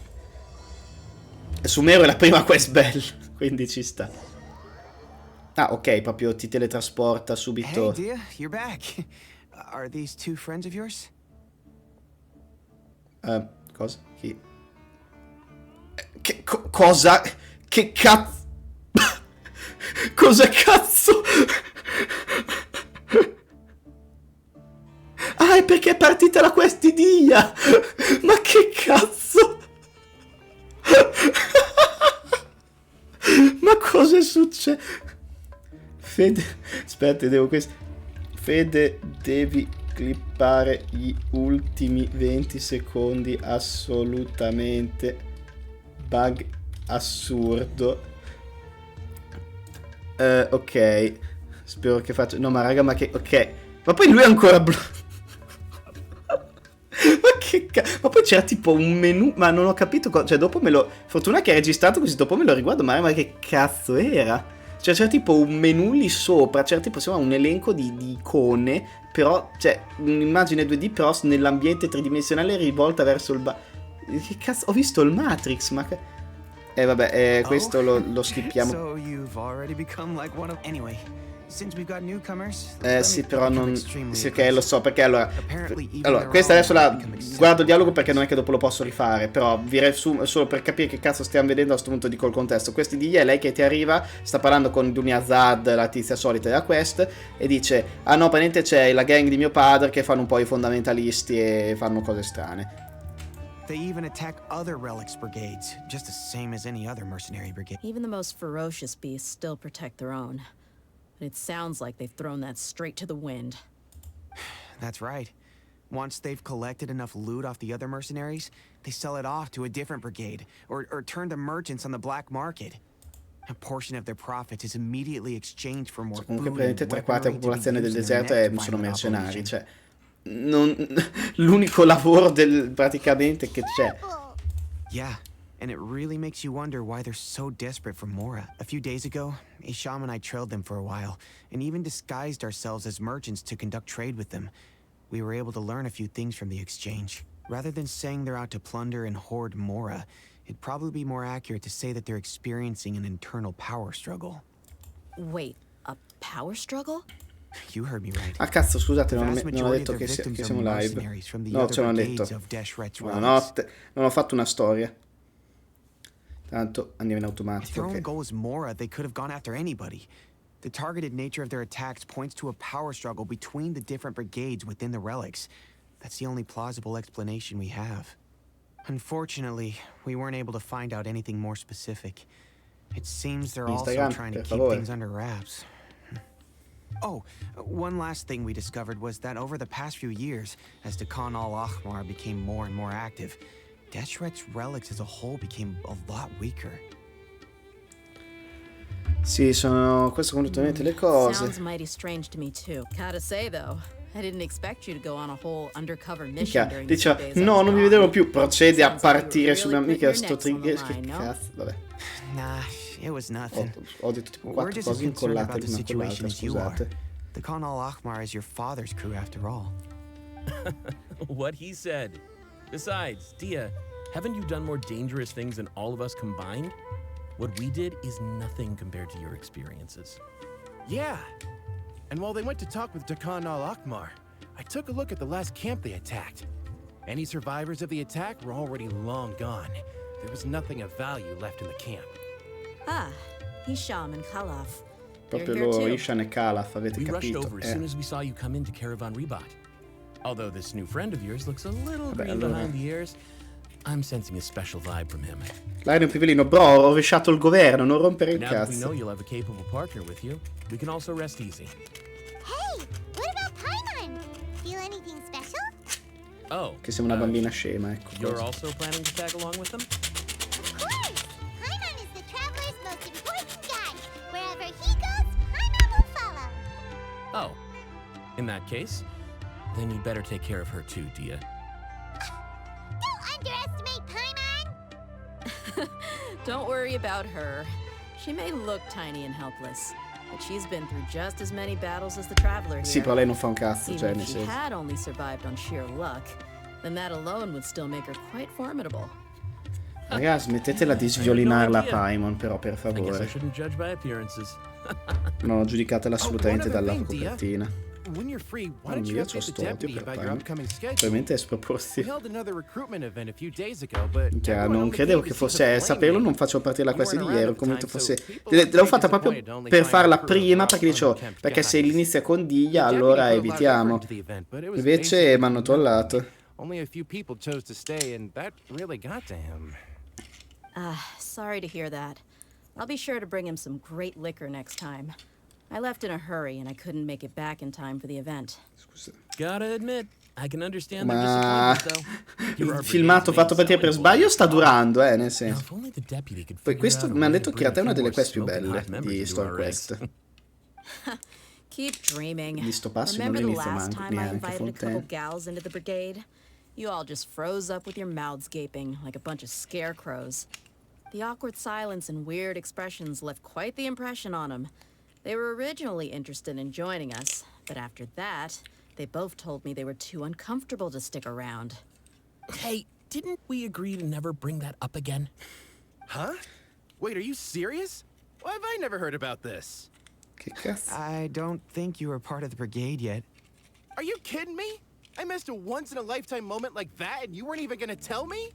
Sumeru è la prima quest bella, quindi ci sta. Ah, ok, proprio ti teletrasporta subito. Hey, Dia, you're back. Are these two friends of yours? Cosa? Chi? Cosa? Che cazzo? Cosa cazzo? Ah, è perché è partita la quest di Dia! Ma che cazzo? Ma cosa è successo? Fede, aspetta, devo questo. Fede, devi clippare gli ultimi 20 secondi, assolutamente bug assurdo. Ok, spero che faccia... No, ma raga, ma che... Ok, ma poi lui è ancora ma che cazzo? Ma poi c'era tipo un menu, ma non ho capito cioè dopo me lo... Fortuna che è registrato così dopo me lo riguardo, ma che cazzo era? Cioè c'era tipo un menu lì sopra, c'era tipo sembra un elenco di icone, però, cioè, un'immagine 2D però nell'ambiente tridimensionale rivolta verso il che cazzo? Ho visto il Matrix, ma che... vabbè, questo lo skippiamo. So you've already become like one of... Anyway, since we've got newcomers, Sì, però non... Sì, ok, lo so, perché allora... Allora, questa adesso la... Guardo il dialogo perché non è che dopo lo posso rifare, però vi riassumo solo per capire che cazzo stiamo vedendo a sto punto di col contesto. Questi di è lei che ti arriva, sta parlando con Dunia Zad, la tizia solita della quest, e dice: ah no, praticamente c'è la gang di mio padre che fanno un po' i fondamentalisti e fanno cose strane. They even attack other relics brigades, just the same as any other mercenary brigade. Even the most ferocious beasts still protect their own. But it sounds like they've thrown that straight to the wind. That's right. Once they've collected enough loot off the other mercenaries, they sell it off to a different brigade, or turn to merchants on the black market. A portion of their profits is immediately exchanged for more Comunque food praticamente and 3/4 weaponry della to be popolazione del used in their deserto next sono violent mercenari, operation. cioè l'unico lavoro praticamente che c'è. Yeah, and it really makes you wonder why they're so desperate for Mora. A few days ago, Isham and I trailed them for a while, and even disguised ourselves as merchants to conduct trade with them. We were able to learn a few things from the exchange. Rather than saying they're out to plunder and hoard Mora, it'd probably be more accurate to say that they're experiencing an internal power struggle. Wait, a power struggle? You heard me right. Ah cazzo, scusate, The non vast ho majority detto of their che victims are siamo live. mercenaries from the No, other ce l'ho brigades detto. of Deshret's relics. Buonanotte, non ho fatto una storia. Tanto andiamo in If automatico, their own ok. goal is Mora, they could have gone after anybody. The targeted nature of their attacks points to a power struggle between the different brigades within the relics. That's the only plausible explanation we have. Unfortunately, we weren't able to find out anything more specific. It seems they're also Instagram, trying to per keep favore. things under wraps. Oh, one last thing we discovered was that over the past few years, as Dakan al-Ahmar became more and more active, Deshret's relics as a whole became a lot weaker. Sì, queste sono completamente le Sounds cose. mighty strange to me too. Gotta say though, I didn't expect you to go on a whole undercover mission Mica, during the 2 diceva, days I no, was non mi gone. vedevo più, procede a Sounds like you partire were sulla really mica putting sto your necks on the trigger, che line, no? cazzo, vabbè. Nah, it was nothing. Ho detto tipo We're 4 just as cose concerned incollate about the l'una con situation l'altra, as you are. scusate. The Khan al-Ahmar is your father's crew after all. What he said. Besides, Dia, haven't you done more dangerous things than all of us combined? What we did is nothing compared to your experiences. Yeah. And while they went to talk with Dakan al-Akmar, I took a look at the last camp they attacked. Any survivors of the attack were already long gone. There was nothing of value left in the camp. Ah, Hisham and Khalaf. They're Proprio here loro, too. Ishan e Kalaf, avete We rushed capito? over as soon as we saw you come into Caravan Rebat. Although this new friend of yours looks a little Vabbè, green allora. behind the ears, I'm sensing a special vibe from him. L'aereo Pivellino, bro, ho rovesciato il governo, non rompere il Now that we cazzo. know you'll have a capable partner with you, we can also rest easy. Hey, what about Paimon? Feels Oh. Che sembra una bambina scema, ecco. You're also planning to tag along with them? Of course! Paimon is the traveler's most important guide. Wherever he goes, Paimon will follow. Oh. In that case, then you'd better take care of her too, Dia. Don't underestimate Paimon! Don't worry about her. She may look tiny and helpless, but she's been through just as many battles as the traveler here. Sì, però lei non fa un cazzo, cioè, Even nel if she senso. had only survived on sheer luck, then that alone would still make her quite formidable. Raga, smettetela di sviolinarla Paimon, però, per I guess I favore. shouldn't judge by appearances. Non ho giudicatela assolutamente Oh, one dalla other thing, Dia. copertina. When you're free, why Oh don't you mio, c'ho update the sto odio deputy per about your Paimon. upcoming schedule? Probabilmente è We sproporzionato. held another recruitment event a few days ago, but Minchia, everyone non only credevo came che to see fosse. the Saperlo flame non facevo partire la You quest di weren't ieri. around Ho convinto at the fosse. time, so people L'ho were fatta proprio disappointed to only per find a farla crew of prima, rough, perché dicevo, unkempt perché se guys. inizia con Diglia, The deputy allora put a lot of evitiamo. effort into the event, but it was Invece basically mi hanno tollato. Only a few people chose to stay, and that really got to him. Sorry to hear that. I'll be sure to bring him some great liquor next time. I left in a hurry and I couldn't make it back in time for the event. Scusa. Gotta admit, I can understand their Ma disappointment, though. You're our il filmato brigade's fatto partire per main sbaglio selling sta point. durando, nel Now, senso. if only the deputy could Poi figure questo out a mi hanno way detto to che in realtà è una bring a delle few quest più more smoking belle hot members di into Store our ranks. Quest. Keep dreaming. Di sto passo non Remember the inizio last manco time I neanche invited a couple Fontaine. gals into the brigade? You all just froze up with your mouths gaping like a bunch of scarecrows. The awkward silence and weird expressions left quite the impression on them. They were originally interested in joining us, but after that, they both told me they were too uncomfortable to stick around. Hey, didn't we agree to never bring that up again? Huh? Wait, are you serious? Why have I never heard about this? Che cazzo? I don't think you were part of the brigade yet. Are you kidding me? I missed a once-in-a-lifetime moment like that, and you weren't even gonna tell me?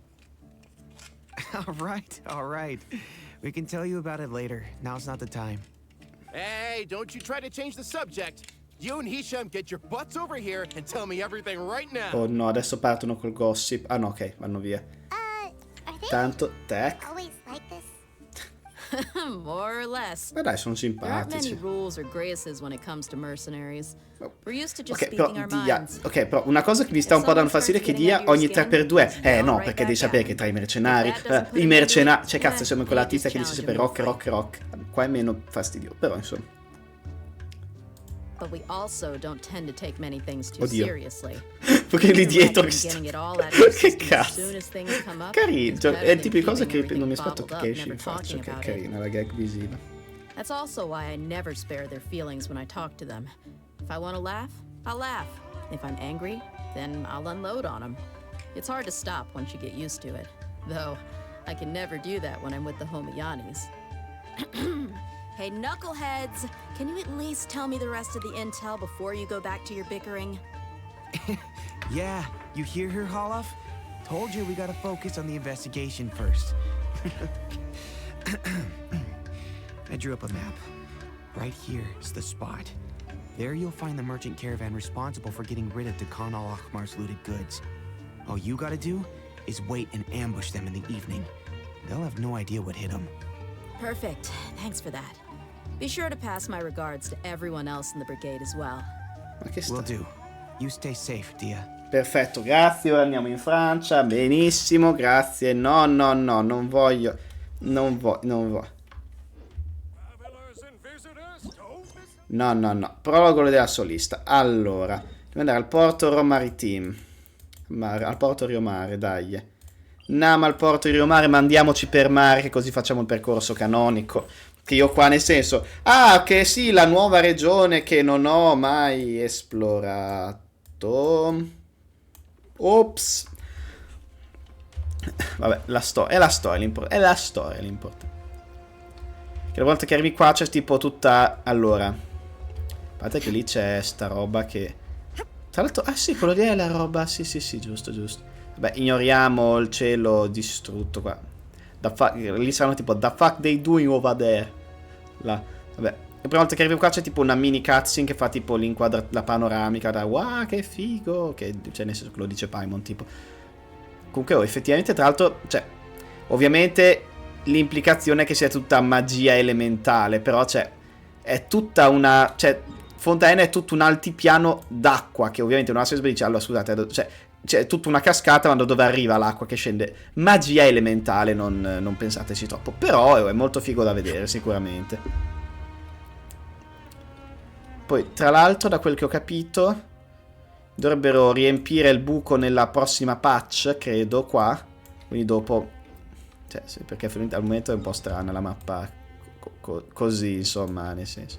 All right, all right. We can tell you about it later. Now's not the time. Hey, don't you try to change the subject. You and Hisham get your butts over here and tell me everything right now. Oh no, adesso partono col gossip. Ah no, ok, vanno via. Are they Tanto, tech. always like this? More or less. Ma dai, sono There aren't many simpatici. rules or graces when it comes to mercenaries. We're used to just Ok, però speaking our Dia, minds. ok, però una cosa che mi sta un po' dando fastidio è che Dia ogni 3x2. No, perché devi sapere che tra i mercenari. I mercenari. Cioè, cazzo, siamo quell'artista che dice sempre rock, rock, rock. Qua è meno fastidio, però insomma. But we also don't tend to take many things too Oddio. seriously. Perché lì You can dietro recommend che sta. getting it all out of your Che system as cazzo. soon as things come up. Carino, It's cioè, better è il than tipo di cosa keeping che non mi everything aspetto che bottled up, esci in never faccia. talking Che about it. carina la gag visiva. That's also why I never spare their feelings when I talk to them. If I want to laugh, I'll laugh. If I'm angry, then I'll unload on them. It's hard to stop once you get used to it. Though, I can never do that when I'm with the Homiyanis. Hey, knuckleheads! Can you at least tell me the rest of the intel before you go back to your bickering? Yeah, you hear her, Holof? Told you we gotta focus on the investigation first. I drew up a map. Right here is the spot. There you'll find the merchant caravan responsible for getting rid of Dakan al-Akhmar's looted goods. All you gotta do is wait and ambush them in the evening. They'll have no idea what hit them. Perfect. Thanks for that. Be sure to pass my regards to everyone else in the brigade as well. Ma che sta? Will do. You stay safe, Dia. Perfetto, grazie. Ora andiamo in Francia. Benissimo, grazie. No, no, no, non voglio. Non voglio. No, no, no. Prova quello della solista. Allora, devo andare al porto Romaritim. Al porto Riomare, dai. Andiamo al porto di Riomare, ma andiamoci per mare, che così facciamo il percorso canonico. Che io qua, nel senso... Ah, che sì, la nuova regione che non ho mai esplorato. Ops. Vabbè, è la storia l'importante. Che la volta che arrivi qua c'è tipo tutta... Allora, a parte che lì c'è sta roba che... Tra l'altro... Ah sì, quello lì è la roba... Sì, giusto. Vabbè, ignoriamo il cielo distrutto qua. Lì saranno tipo... The fuck they doing over there? Là. Vabbè. La prima volta che arrivi qua c'è tipo una mini cutscene che fa tipo la panoramica da... Wow, che figo! Che, cioè, nel senso che lo dice Paimon, tipo... Comunque, effettivamente, tra l'altro... Cioè, ovviamente... L'implicazione è che sia tutta magia elementale, però è tutta una... Cioè, Fontaine è tutto un altipiano d'acqua, che ovviamente una Sesba dice, allora scusate, cioè, c'è tutta una cascata, ma da dove arriva l'acqua che scende. Magia elementale, non pensateci troppo. Però è molto figo da vedere, sicuramente. Poi, tra l'altro, da quel che ho capito, dovrebbero riempire il buco nella prossima patch, credo, qua. Quindi dopo... Cioè, sì, perché al momento è un po' strana la mappa così, insomma, nel senso.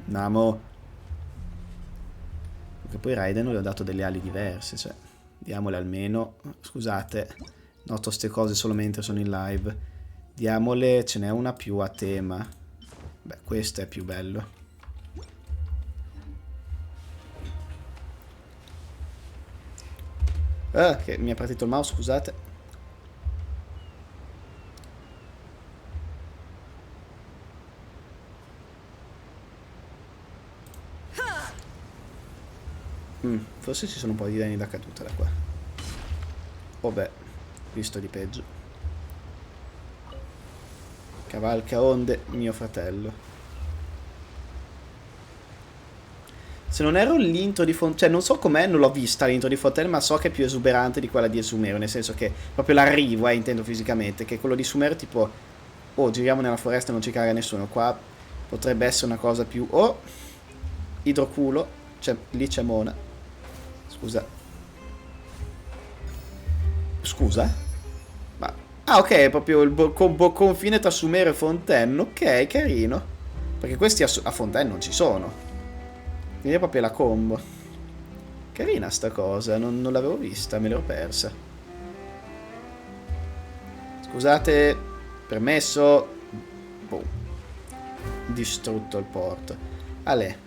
Andiamo. Perché poi Raiden gli ho dato delle ali diverse, cioè. Diamole almeno. Scusate, noto ste cose solo mentre sono in live. Diamole, ce n'è una più a tema. Beh, questo è più bello. Ah, che mi è partito il mouse, scusate. Forse ci sono un po' di danni da caduta da qua. Oh beh, visto di peggio. Cavalca onde, mio fratello. Se non ero l'intro di Fontaine, cioè non so com'è, non l'ho vista l'intro di Fontaine, ma so che è più esuberante di quella di Sumero, nel senso che proprio l'arrivo, intendo fisicamente, che quello di Sumero tipo, oh, giriamo nella foresta e non ci caga nessuno, qua potrebbe essere una cosa più, oh, idroculo, cioè, lì c'è Mona, scusa, ma, ah ok, è proprio il confine tra Sumero e Fontaine, ok, carino, perché questi a Fontaine non ci sono. Quindi è proprio la combo. Carina sta cosa, non l'avevo vista, me l'ero persa. Scusate, permesso. Boom. Distrutto il porto. Ale.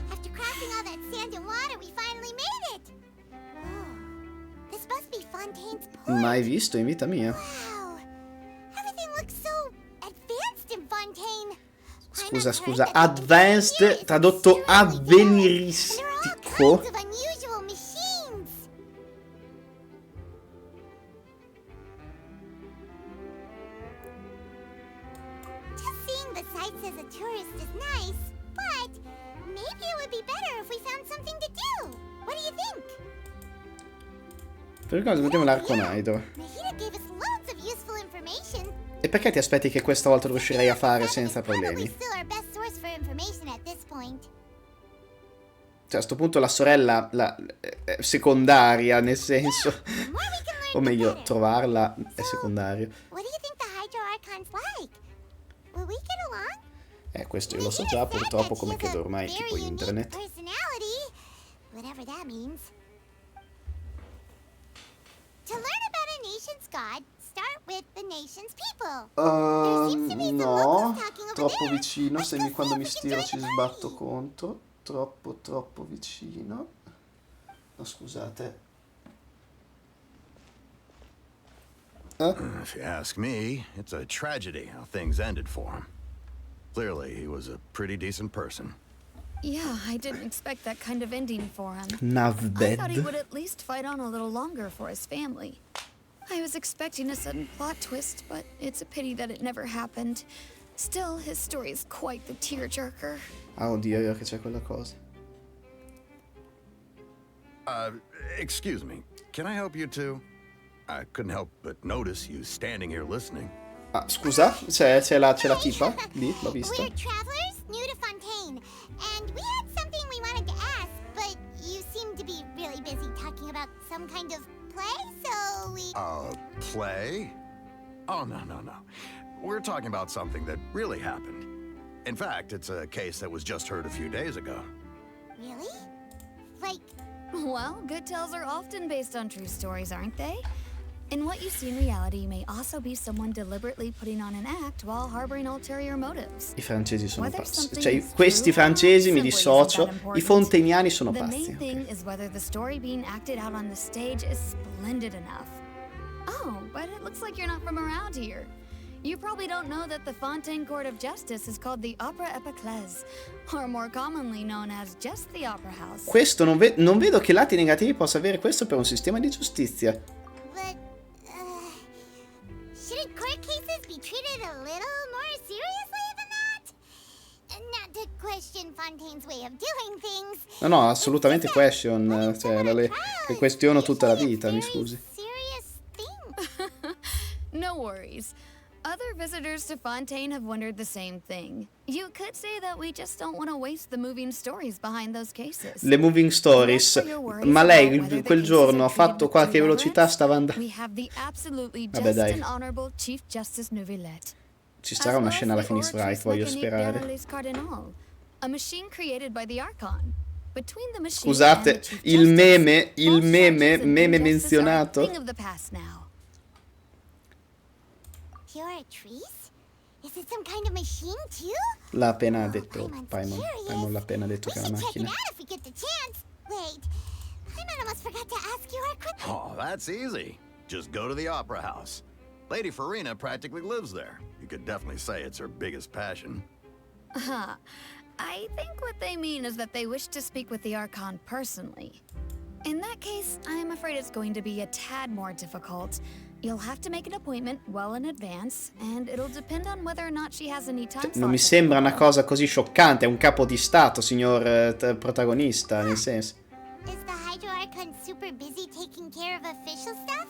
After crossing all that sand and water, we finally made it. Oh, this must be Fontaine's port. Mai visto in vita mia. Wow. Everything looks so advanced in Fontaine. Scusa, advanced, tradotto avveniristico. Per cosa mettiamo l'arconaido? E perché ti aspetti che questa volta lo riuscirei a fare senza problemi? Cioè, a sto punto la sorella è secondaria, nel senso... o meglio, trovarla è secondario. Questo io lo so già, purtroppo, come credo ormai tipo internet. To learn about a nation's god, start with the nation's people. No, troppo vicino, se quando mi stiro ci sbatto contro. Troppo vicino. No, scusate. If you ask me, it's a tragedy how things ended for him. Clearly, he was a pretty decent person. Yeah, I didn't expect that kind of ending for him. Navbed. I thought he would at least fight on a little longer for his family. I was expecting a sudden plot twist, but it's a pity that it never happened. Still, his story is quite the tearjerker. Ah, oddio, che c'è quella cosa. Excuse me. Can I help you two? I couldn't help but notice you standing here listening. Ah, scusa, c'è la tipa? Lì, l'ho vista. We're travelers new to Fontaine, and we had something we wanted to ask, but you seem to be really busy talking about some kind of play, so we... Play? Oh, no. We're talking about something that really happened. In fact, it's a case that was just heard a few days ago. Really? Like... Well, good tales are often based on true stories, aren't they? And what you see in reality may also be someone deliberately putting on an act while harboring ulterior motives. I francesi sono pazzi. Cioè, questi francesi mi dissocio. I fontainiani sono The pazzi. main thing is whether the story being acted out on the stage is splendid enough. Oh, but it looks like you're not from around here. You probably don't know that the Fontaine Court of Justice is called the Opera Epiclese, or more commonly known as just the Opera House. Questo non vedo che lati negativi possa avere questo per un sistema di giustizia. But, shouldn't court cases be treated a little more seriously than that? question Fontaine's way of doing things. No, no, assolutamente question. Cioè, le questiono tutta la vita, mi scusi. Serious thing. No worries. Other visitors to Fontaine have wondered the same thing. You could say that we just don't want to waste the moving stories behind those cases. Le moving stories. Ma lei quel giorno ha fatto qualche velocità, stava andando. We have the absolutely Vabbè, just dai. and honorable Chief Justice Neuvillette. Ci sarà una scena alla Phoenix Wright, voglio sperare. A machine created by the Archon. Between the machine Scusate, and Chief il Justice, meme both charges and injustice are a menzionato. thing of the past now. Pure trees? Is it some kind of machine too? L'ha appena detto Paimon's Paimon. curious. Paimon l'ha appena detto We che è una should check it macchina. out if we get the chance. Wait, Paimon almost forgot to ask you our quick. Oh, that's easy. Just go to the Opera House. Lady Farina practically lives there. You could definitely say it's her biggest passion. I think what they mean is that they wish to speak with the Archon personally. In that case, I'm afraid it's going to be a tad more difficult. You'll have to make an appointment well in advance, and it'll depend on whether or not she has any time Non mi slots sembra una available. cosa così scioccante, è un capo di stato, signor protagonista, nel senso. Is the Hydro Archon super busy taking care of official stuff?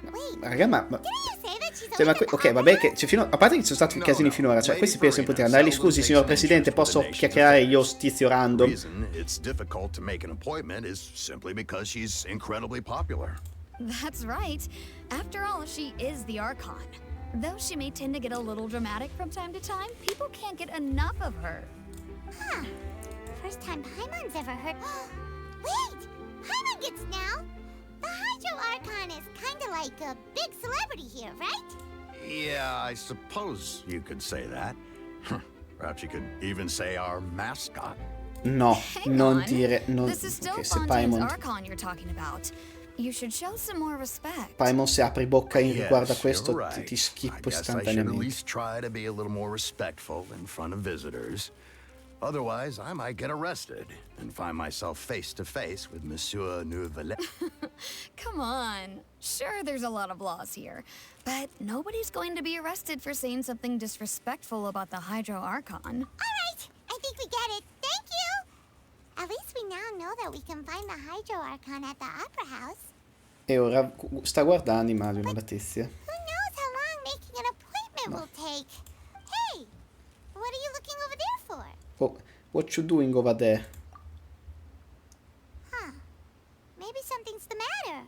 Wait, Raga, ma didn't you say that she's cioè, ma always at the ok, vabbè, opera? che cioè, a parte che ci sono stati casini finora, cioè, questi pensano di poter andare lì, scusi, signor Presidente, posso chiacchierare io stizio The random? reason it's difficult to make an appointment is simply because she's incredibly popular. That's right. After all, she is the Archon. Though she may tend to get a little dramatic from time to time, people can't get enough of her. Huh. First time Paimon's ever heard. Wait! Paimon gets now! The Hydro Archon is kinda like a big celebrity here, right? Yeah, I suppose you could say that. Perhaps you could even say our mascot. No, Hang non on. dire, non, This is still ok, se Fontaine's Paimon, Archon you're talking about. You should show some more respect. Paimon se apri bocca in riguardo a Yes, questo, you're ti right. I schippo guess I should at istantaneamente. least try to be a little more respectful in front of visitors. Otherwise, I might get arrested and find myself face to face with Monsieur Neuvillette. Come on. Sure, there's a lot of laws here, but nobody's going to be arrested for saying something disrespectful about the Hydro Archon. Alright, I think we get it. Thank you! At least we now know that we can find the Hydro Archon at the Opera House. E ora sta guardando, immagino, la tizia. Who knows how long making an appointment will take? Hey! What are you looking over there for? Oh, what you doing over there? Huh. Maybe something's the matter.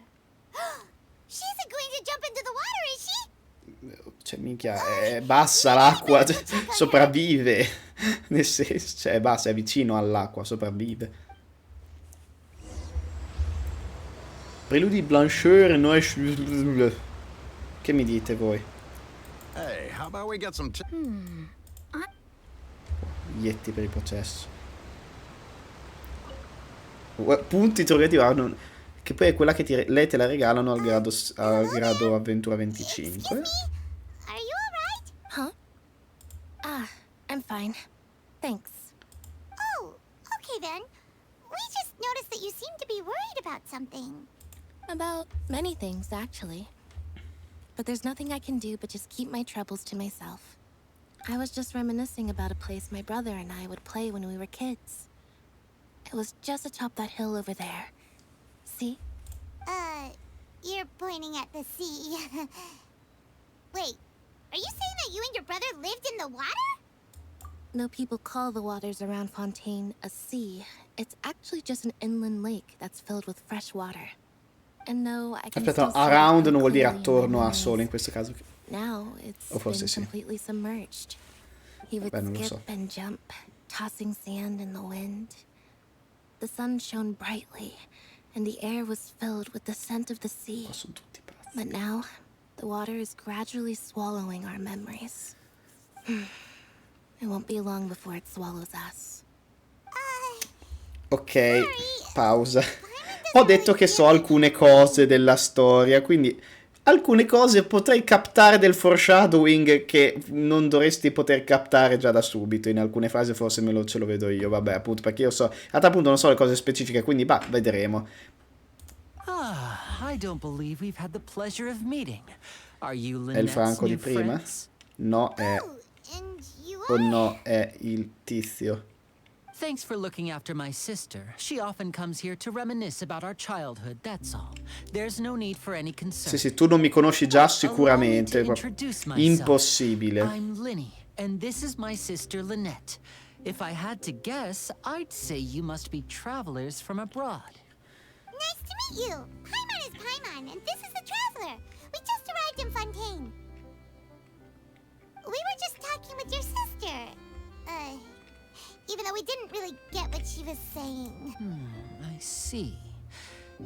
She isn't going to jump into the water, is she? Cioè, minchia, è bassa l'acqua, cioè, sopravvive. Nel senso, cioè, è bassa, è vicino all'acqua, sopravvive. Preludi Blancheur, Noël. Che mi dite voi? Hey, how about we get some Ietti per il processo. Punti interrogativi. Che poi è quella che lei te la regalano al grado avventura 25. Excuse me? Are you alright? Huh? I'm fine. Thanks. Oh, okay then. We just noticed that you seem to be worried about something. About many things, actually. But there's nothing I can do but just keep my troubles to myself. I was just reminiscing about a place my brother and I would play when we were kids. It was just atop that hill over there. See? You're pointing at the sea. Wait, are you saying that you and your brother lived in the water? No people call the waters around Fontaine a sea. It's actually just an inland lake that's filled with fresh water. And no, I can Aspetta, still see it around non vuol dire clearly in my attorno a memories. solo in questo caso. Now it's O forse been sì. completely submerged. He would Beh, non lo skip so. and jump, tossing sand in the wind. The sun shone brightly, and the air was filled with the scent of the sea. Sono tutti pazzi. But now, the water is gradually swallowing our memories. It won't be long before it swallows us. Ok, pausa. Ho detto che so alcune cose della storia, quindi alcune cose potrei captare del foreshadowing che non dovresti poter captare già da subito. In alcune frasi forse ce lo vedo io, vabbè, appunto, perché io so, a tal punto non so le cose specifiche, quindi vedremo. I don't believe we've had the pleasure of meeting. Are you È il Lynette's Franco di new prima? friends? No, è... Oh, and you O are... no, è il tizio. Thanks for looking after my sister. She often comes here to reminisce about our childhood, that's all. There's no need for any concern. Sì, tu non mi conosci già sicuramente. Impossibile. I'm Linny, and this is my sister Lynette. If I had to guess, I'd say you must be travelers from abroad. Nice to meet you. Paimon is Paimon, and this is the Traveler. We just arrived in Fontaine. We were just talking with your sister. Even though we didn't really get what she was saying. I see.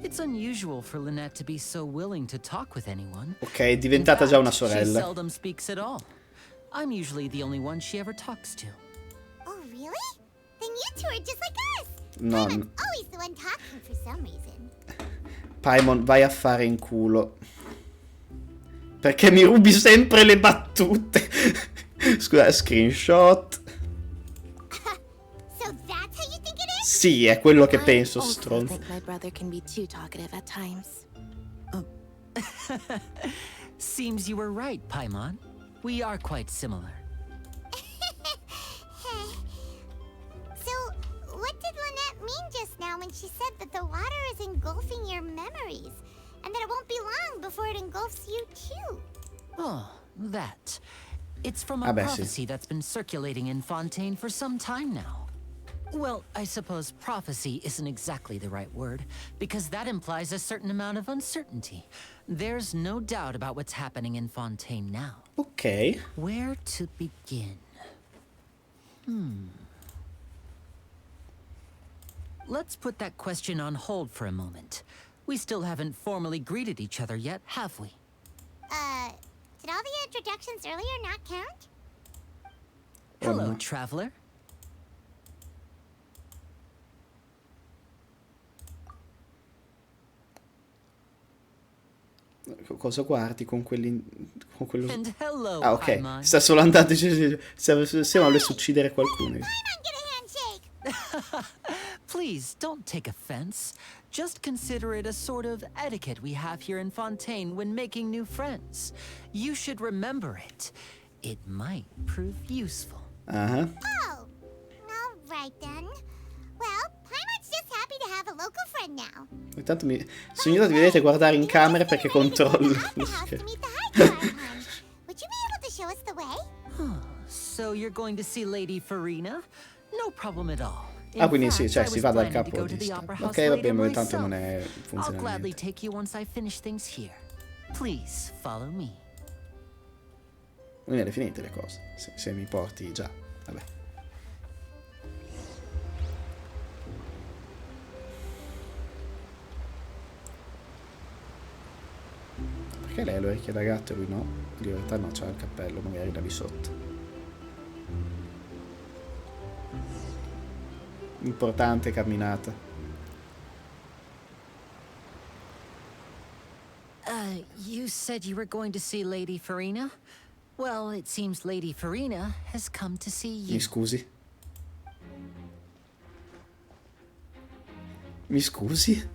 It's unusual for Lynette to be so willing to talk with anyone. Ok, è diventata già una She sorella. seldom speaks at all. I'm usually the only one she ever talks to. Oh, really? Then you two are just like us. No. Paimon's always the one talking for some reason. Paimon, vai a fare in culo. Perché mi rubi sempre le battute. Scusa, screenshot. So that's how you think it is? Sì, è quello che penso, I also stronzo. think my brother can be too talkative at times. Seems you were right, Paimon. We are quite similar. So, what did Lynette mean just now when she said that the water is engulfing your memories? And that it won't be long before it engulfs you too? Oh, that. It's from a Ah, beh, sì. prophecy that's been circulating in Fontaine for some time now. Well, I suppose prophecy isn't exactly the right word, because that implies a certain amount of uncertainty. There's no doubt about what's happening in Fontaine now. Ok. Where to begin? Let's put that question on hold for a moment. We still haven't formally greeted each other yet, have we? Did all the introductions earlier not count? Hello, no. traveler. Cosa guardi con quelli... con quello... And hello, Ah, ok. Paimon. Sta solo andando... Siamo volesse uccidere qualcuno. Paimon, get a handshake! Please, don't take offense. Just consider it a sort of etiquette we have here in Fontaine when making new friends. You should remember it. It might prove useful. Ah. Oh, all right then. Well, Paimon's just happy to have a local friend now. Intanto signora, vi vedete guardare in camera perché controllo lo Would schermo. you be able to show us the way? So you're going to see Lady Farina? No problem at all. Ah, quindi sì, In cioè fact, si I va was dal planning to go to the capodista. opera house Ok, va later bene, ma tanto myself. non è I'll gladly funzionalmente. take you once I finish things here. Please follow me. Non le finite le cose, se mi porti già. Vabbè. Perché lei ha le orecchie da gatto e lui no? In realtà no, c'ha il cappello, magari da lì sotto. Importante camminata. You said you were going to see Lady Farina? Well, it seems Lady Farina has come to see you. Mi scusi? Mi scusi?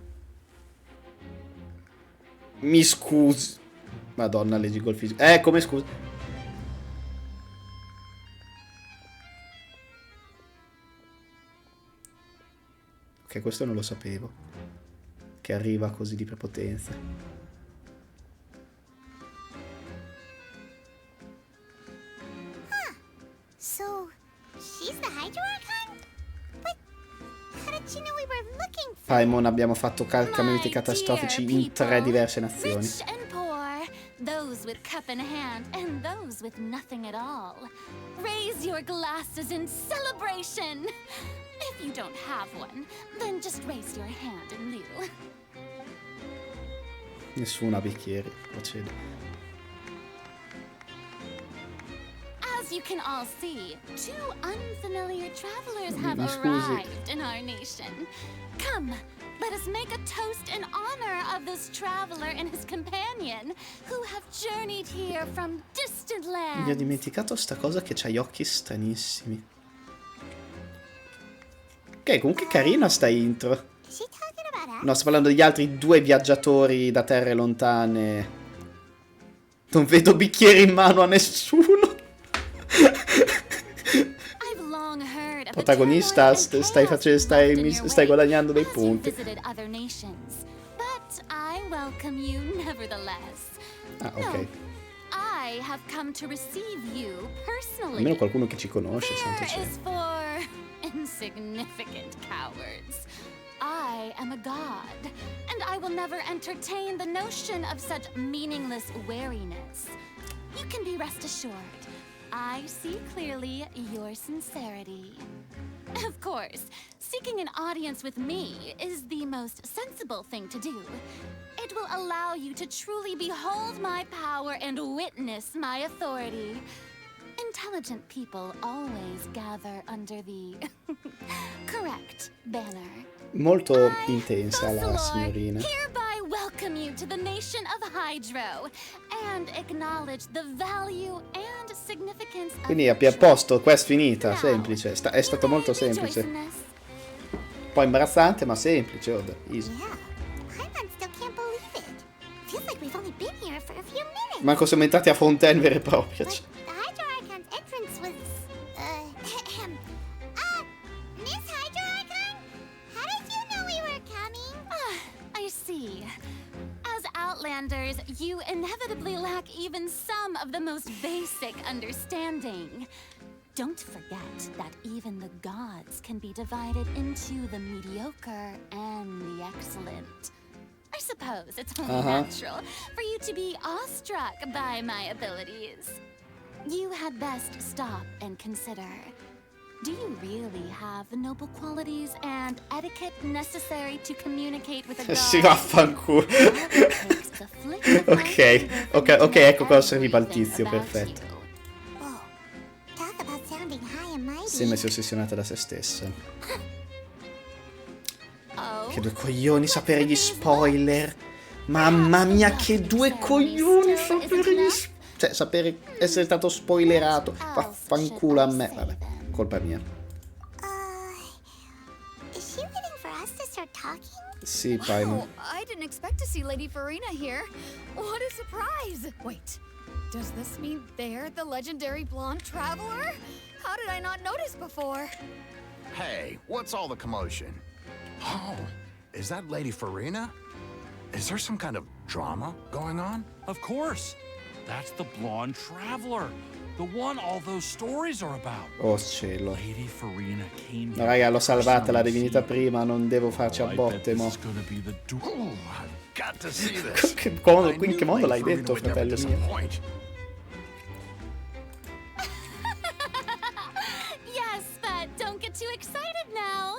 Mi scusi? Madonna, leggo il fisico. Come scusi? Ok, questo non lo sapevo. Che arriva così di prepotenza. So, she's the Hydro Archon? But how did she know we were looking for Paimon, abbiamo fatto cambiamenti catastrofici in 3 diverse nazioni. Rich and poor, those with cup in hand and those with nothing at all. Raise your glasses in celebration. If you don't have one, then just raise your hand in lieu. Nessuno ha bicchieri, procede. As you can all see, two unfamiliar travelers have Mi scusi. arrived in our nation. Come, let us make a toast in honor of this traveler and his companion, who have journeyed here from distant Mi ho lands. dimenticato sta cosa che c'ha gli occhi stranissimi. Ok, comunque carina sta intro. Is she talking about us? No, sto parlando degli altri 2 viaggiatori da terre lontane. Non vedo bicchieri in mano a nessuno. I've long heard about Protagonista, stai guadagnando dei punti. Ah, ok. I have come to receive you personally. Almeno qualcuno che ci conosce, santo cielo. Is for insignificant cowards. I am a god, and I will never entertain the notion of such meaningless wariness. You can be rest assured, I see clearly your sincerity. Of course, seeking an audience with me is the most sensible thing to do. It will allow you to truly behold my power and witness my authority. Intelligent people always gather under the correct banner. Molto intensa la signorina. Hereby welcome you to the nation of Hydro and acknowledge the value and significance of Quindi a posto, quest finita, semplice. È stato molto semplice. Un po' imbarazzante, ma semplice. Easy. Manco siamo entrati a Fontaine vera e propria. Outlanders, you inevitably lack even some of the most basic understanding. Don't forget that even the gods can be divided into the mediocre and the excellent. I suppose it's only natural for you to be awestruck by my abilities. You had best stop and consider. Do you really have the noble qualities and etiquette necessary to communicate with a god? Si vaffanculo. Ok, ecco cosa serviva al tizio, perfetto. Sembra sia ossessionata da se stessa. Che due coglioni sapere gli spoiler. Mamma mia, che due coglioni sapere gli spoiler. Cioè, sapere essere stato spoilerato. Vaffanculo a me. Vabbè, colpa mia. Is she waiting for us to start talking? Sì, Paimon. Wow, I didn't expect to see Lady Farina here. What a surprise! Wait, does this mean they're the legendary blonde traveler? How did I not notice before? Hey, what's all the commotion? Oh, is that Lady Farina? Is there some kind of drama going on? Of course. That's the blonde traveler. The one all those stories are about. Oh cielo. Lady Farina came. No, raga, l'ho salvata la divinità prima, non devo farci a botte, mo. Oh, I've got to see this. In che modo l'hai detto, fratello mio? Yes, but don't get too excited now.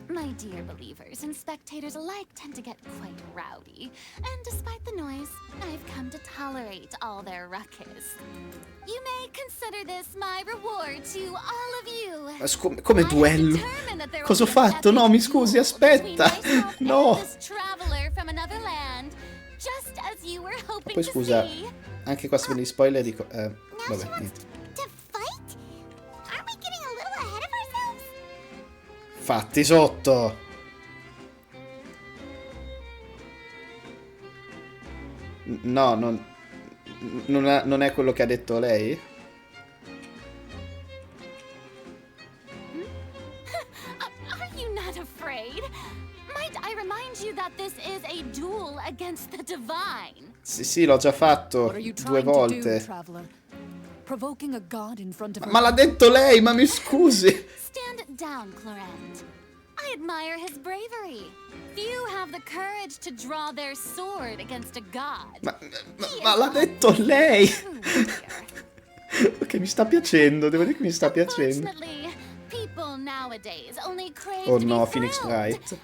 My dear believers and spectators alike tend to get quite rowdy, and despite the noise, I've come to tolerate all their ruckus. You may consider this my reward to all of you. Come duello? Cosa ho fatto? No, mi scusi, aspetta. No. Poi scusa, anche qua se vendi spoiler dico... vabbè, niente. Fatti sotto. No, non è quello che ha detto lei? Are you not afraid? Might I remind you that this is a duel against the divine? Sì, l'ho già fatto 2 volte. Ma l'ha detto lei, ma mi scusi. Stand down, Clorent. I admire his bravery. Few have the courage to draw their sword against a god. Ma l'ha detto lei. Ok, mi sta piacendo, devo dire che mi sta piacendo. Oh no, Phoenix Wright.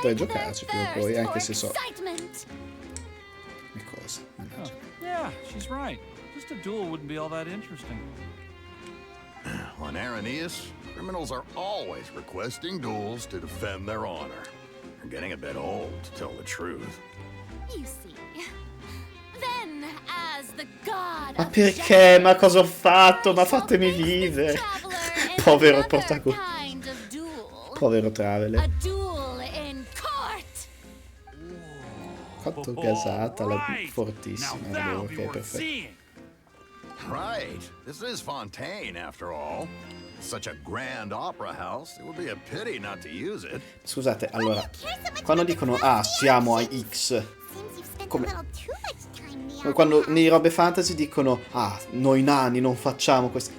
Devo giocarci prima o poi, anche se so. Le cose. Yeah, she's right. Just a duel wouldn't be all that interesting. On Arrhenius, criminals are always requesting duels to defend their honor. They're getting a bit old, to tell the truth. You see. Then, as the god Ma perché? Ma cosa ho fatto? Ma fatemi vivere. Povero protagonista. Povero traveler. Quanto gasata, fortissima. Ok, perfetto. Right. This is Fontaine, after all. Such a grand opera house, it would be a pity not to use it. Scusate, allora, quando dicono ah, siamo a X, come quando nei robe fantasy dicono ah, noi nani non facciamo questo.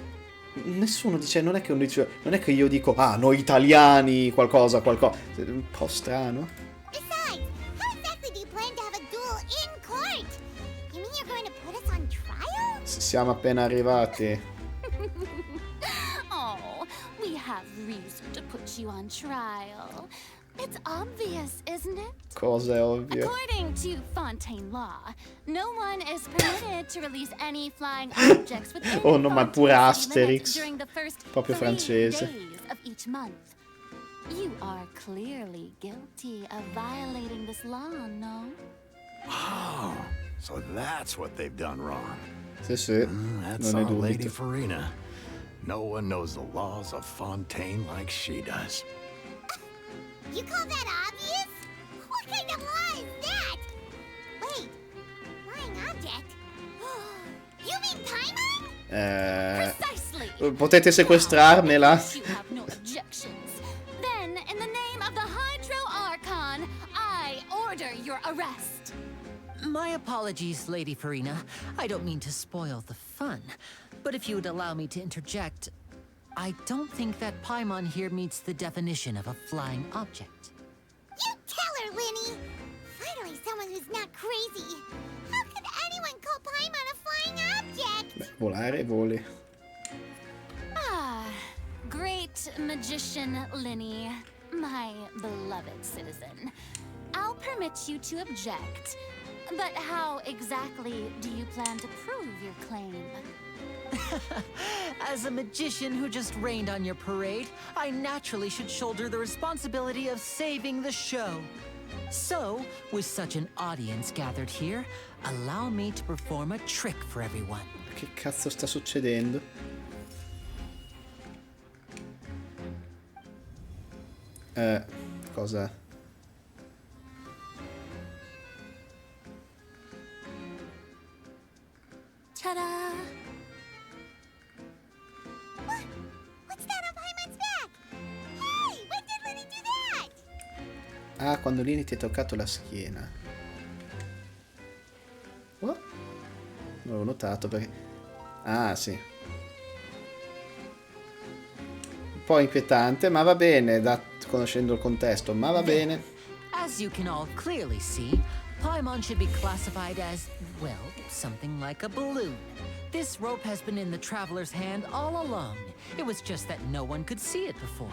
Nessuno dice, non è che io dico ah, noi italiani qualcosa. È un po' strano. Besides, how exactly do you plan to have a duel in court? You mean you're going to put us on trial? Siamo appena arrivati. Oh, we have reason to put you on trial. It's obvious, isn't it? Cosa è ovvio? According to Fontaine law, no one is permitted to release any flying objects within Oh no, ma pure Fontaine Asterix. during the first Proprio 3 francese. days of each month. You are clearly guilty of violating this law, no? Oh, so that's what they've done wrong. Sì, That's non è our Lady dubito. Farina. No one knows the laws of Fontaine like she does. You call that obvious? What kind of law is that? Wait, flying object? You mean Paimon? Precisely. Potete sequestrarmela? You have no objections. Then, in the name of the Hydro Archon, I order your arrest. My apologies, Lady Farina. I don't mean to spoil the fun. But if you would allow me to interject, I don't think that Paimon here meets the definition of a flying object. You tell her, Linny! Finally someone who's not crazy. How could anyone call Paimon a flying object? Beh, volare, voli. Ah, great magician Linny, my beloved citizen. I'll permit you to object. But how exactly do you plan to prove your claim? As a magician who just rained on your parade, I naturally should shoulder the responsibility of saving the show. So, with such an audience gathered here, allow me to perform a trick for everyone. Che cazzo sta succedendo? Cosa? Ta-da! What's that on Paimon's back? Hey, when did Linny do that? Ah, quando Lini ti ha toccato la schiena. Oh? Non l'avevo notato perché... Ah, sì. Un po' inquietante, ma va bene, conoscendo il contesto, ma va bene. As you can all clearly see, Paimon should be classified as, well, something like a balloon. This rope has been in the traveler's hand all along. It was just that no one could see it before.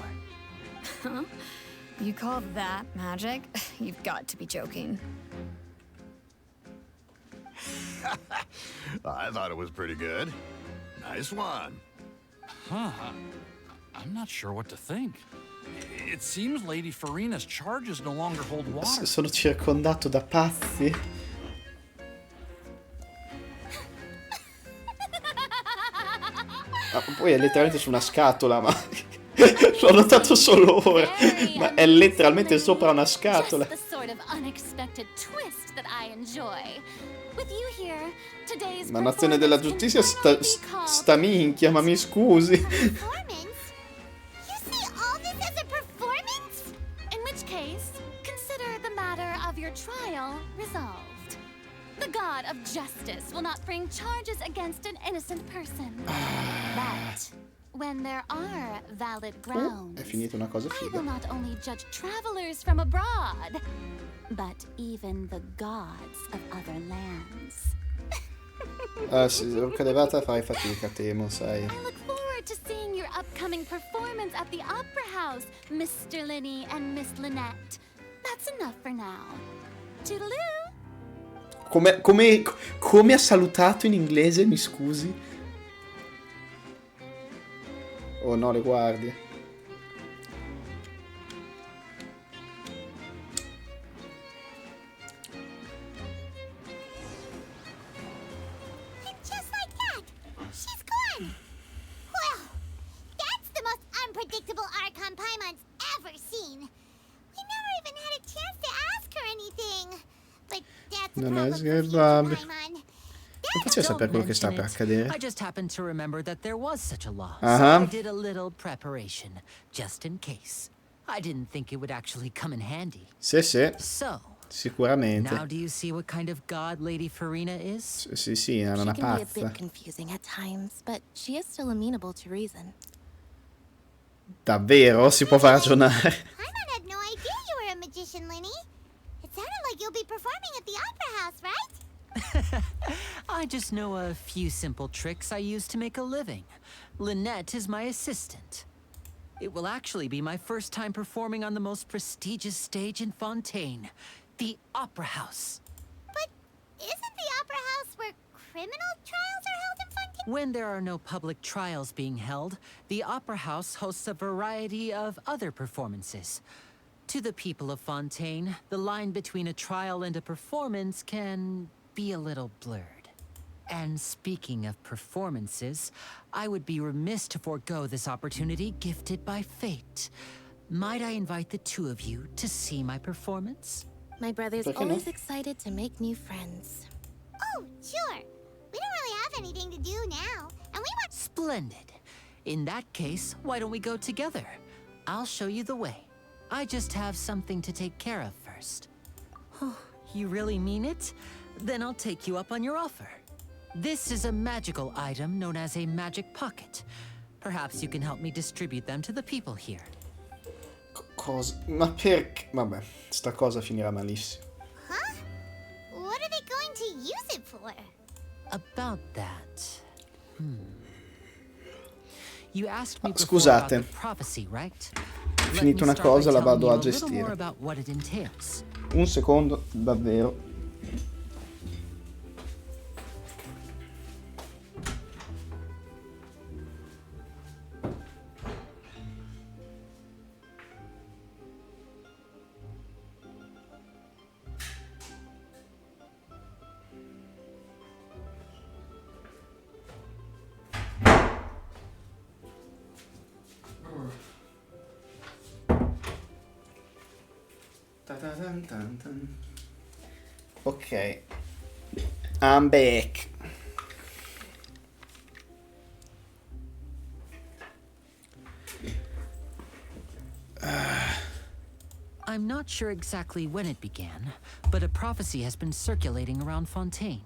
Huh? You call that magic? You've got to be joking. I thought it was pretty good. Nice one. Huh. I'm not sure what to think. It seems Lady Farina's charges no longer hold water. Sono circondato da pazzi. Ah, poi è letteralmente su una scatola, ma l'ho notato solo ora. Ma è letteralmente sopra una scatola. Just the sort of unexpected twist that I enjoy. With you here, today's Ma nazione della giustizia sta minchia, ma mi scusi. Performance? You see all this as a performance? In which case, consider the matter of your trial resolved. The god of justice will not bring charges against an innocent person. But when there are valid grounds, È finita una cosa I will figa. not only judge travelers from abroad, but even the gods of other lands. Ah, sì, cadevata fai fatica, temo, sai. I look forward to seeing your upcoming performance at the Opera House, Mr. Linny and Miss Lynette. That's enough for now. Toodaloo! Come ha salutato in inglese, mi scusi? Oh no, le guardie. And just like that, she's gone. Well, that's the most unpredictable Archon Paimon's ever seen. We never even had a chance to ask her anything. But that's a Non è problem for future scherzabile. Paimon. Non faceva sapere quello che sta per accadere. I just happened to remember that there was such a law, so Uh-huh. I did a little preparation, just in case. I didn't think it would actually come in handy. Sì, sì, So, sicuramente. now do you see what kind of god Lady Farina is? Sì, sì, era She una can be a pazza. bit confusing at times, but she is still amenable to reason. Davvero? Si può far ragionare. Paimon had no idea you were a magician, Linny. It sounded like you'll be performing at the Opera House, right? I just know a few simple tricks I use to make a living. Lynette is my assistant. It will actually be my first time performing on the most prestigious stage in Fontaine, the Opera House. But isn't the Opera House where criminal trials are held in Fontaine? When there are no public trials being held, the Opera House hosts a variety of other performances. To the people of Fontaine, the line between a trial and a performance can be a little blurred. And speaking of performances, I would be remiss to forego this opportunity gifted by fate. Might I invite the two of you to see my performance? My brother's Perché no? always excited to make new friends. Oh, sure. We don't really have anything to do now, and we want. Splendid. In that case, why don't we go together? I'll show you the way. I just have something to take care of first. Oh, you really mean it? Then I'll take you up on your offer. This is a magical item known as a magic pocket. Perhaps you can help me distribute them to the people here. Cosa? Ma perché? Vabbè, sta cosa finirà malissimo. Huh? What are they going to use it for? About that. You asked me before Scusate. about the prophecy, right? Finita una cosa, la vado a A little gestire. more about what it entails. Un secondo, davvero. Ok, I'm back. I'm not sure exactly when it began, but a prophecy has been circulating around Fontaine.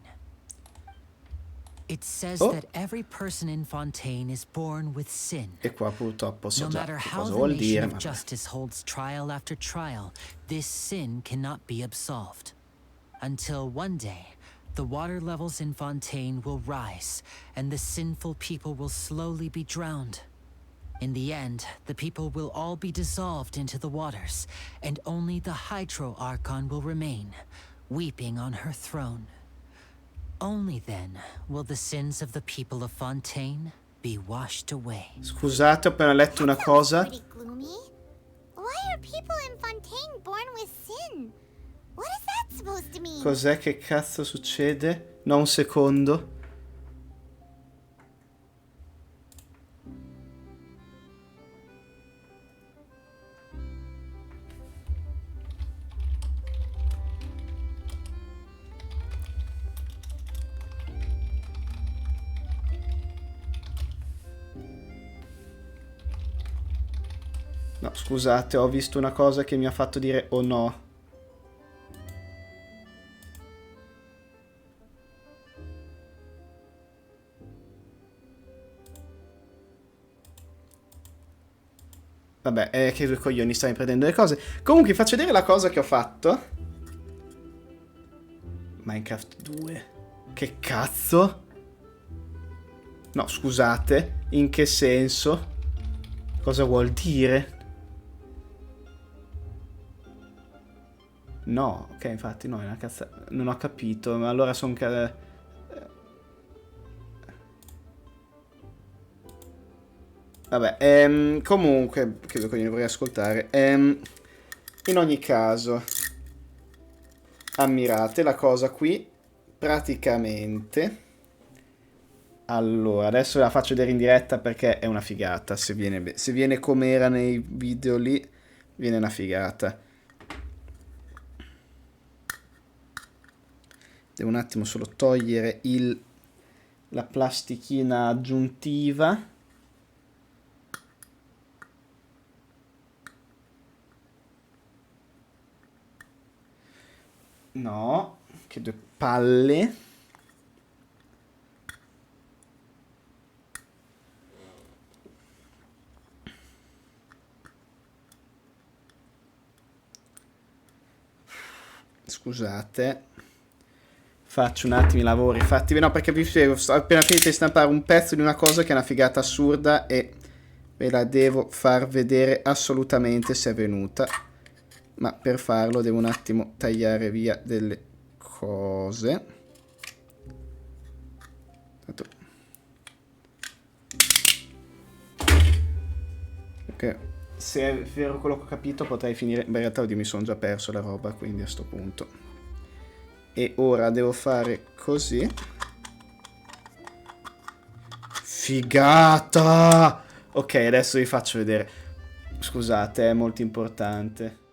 It says Oh. that every person in Fontaine is born with sin. E qua purtroppo so No già matter che how cosa the vuol nation dire, of ma justice holds trial after trial, this sin cannot be absolved. Until one day, the water levels in Fontaine will rise, and the sinful people will slowly be drowned. In the end, the people will all be dissolved into the waters, and only the Hydro Archon will remain, weeping on her throne. Only then will the sins of the people of Fontaine be washed away. scusate, ho appena letto una cosa. Pretty gloomy. Why are people in Fontaine born with sin? What is that supposed to mean? Cos'è? Che cazzo succede? No, un secondo. No, scusate, ho visto una cosa che mi ha fatto dire oh no. Vabbè, che due coglioni, stai prendendo le cose. Comunque, vi faccio vedere la cosa che ho fatto. Minecraft 2. Che cazzo? No, scusate. In che senso? Cosa vuol dire? No, ok, infatti no, è una cazzata. Non ho capito, ma allora sono... Vabbè, comunque, che coglione vorrei ascoltare. In ogni caso, ammirate la cosa qui, praticamente. Allora, adesso la faccio vedere in diretta perché è una figata, se viene come era nei video lì, viene una figata. Devo un attimo solo togliere il la plastichina aggiuntiva. No, che 2 palle. Scusate, faccio un attimo i lavori fatti. No, perché vi spiego, ho appena finito di stampare un pezzo di una cosa che è una figata assurda e ve la devo far vedere assolutamente se è venuta. Ma per farlo devo un attimo tagliare via delle cose. Ok, se è vero quello che ho capito potrei finire. Beh, in realtà oddio, mi sono già perso la roba, quindi a sto punto. E ora devo fare così. Figata! Ok, adesso vi faccio vedere. Scusate, è molto importante.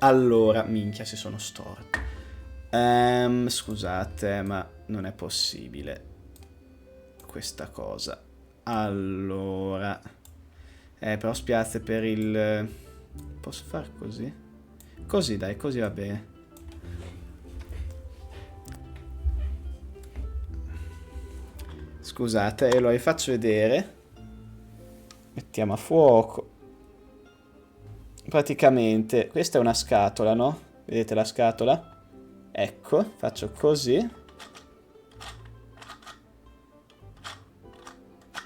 Allora, minchia, si sono storto. Scusate, ma non è possibile questa cosa. Allora, però spiace per il... Posso far così? Così, dai, così va bene. Scusate, lo vi faccio vedere. Mettiamo a fuoco. Praticamente, questa è una scatola, no? Vedete la scatola? Ecco, faccio così.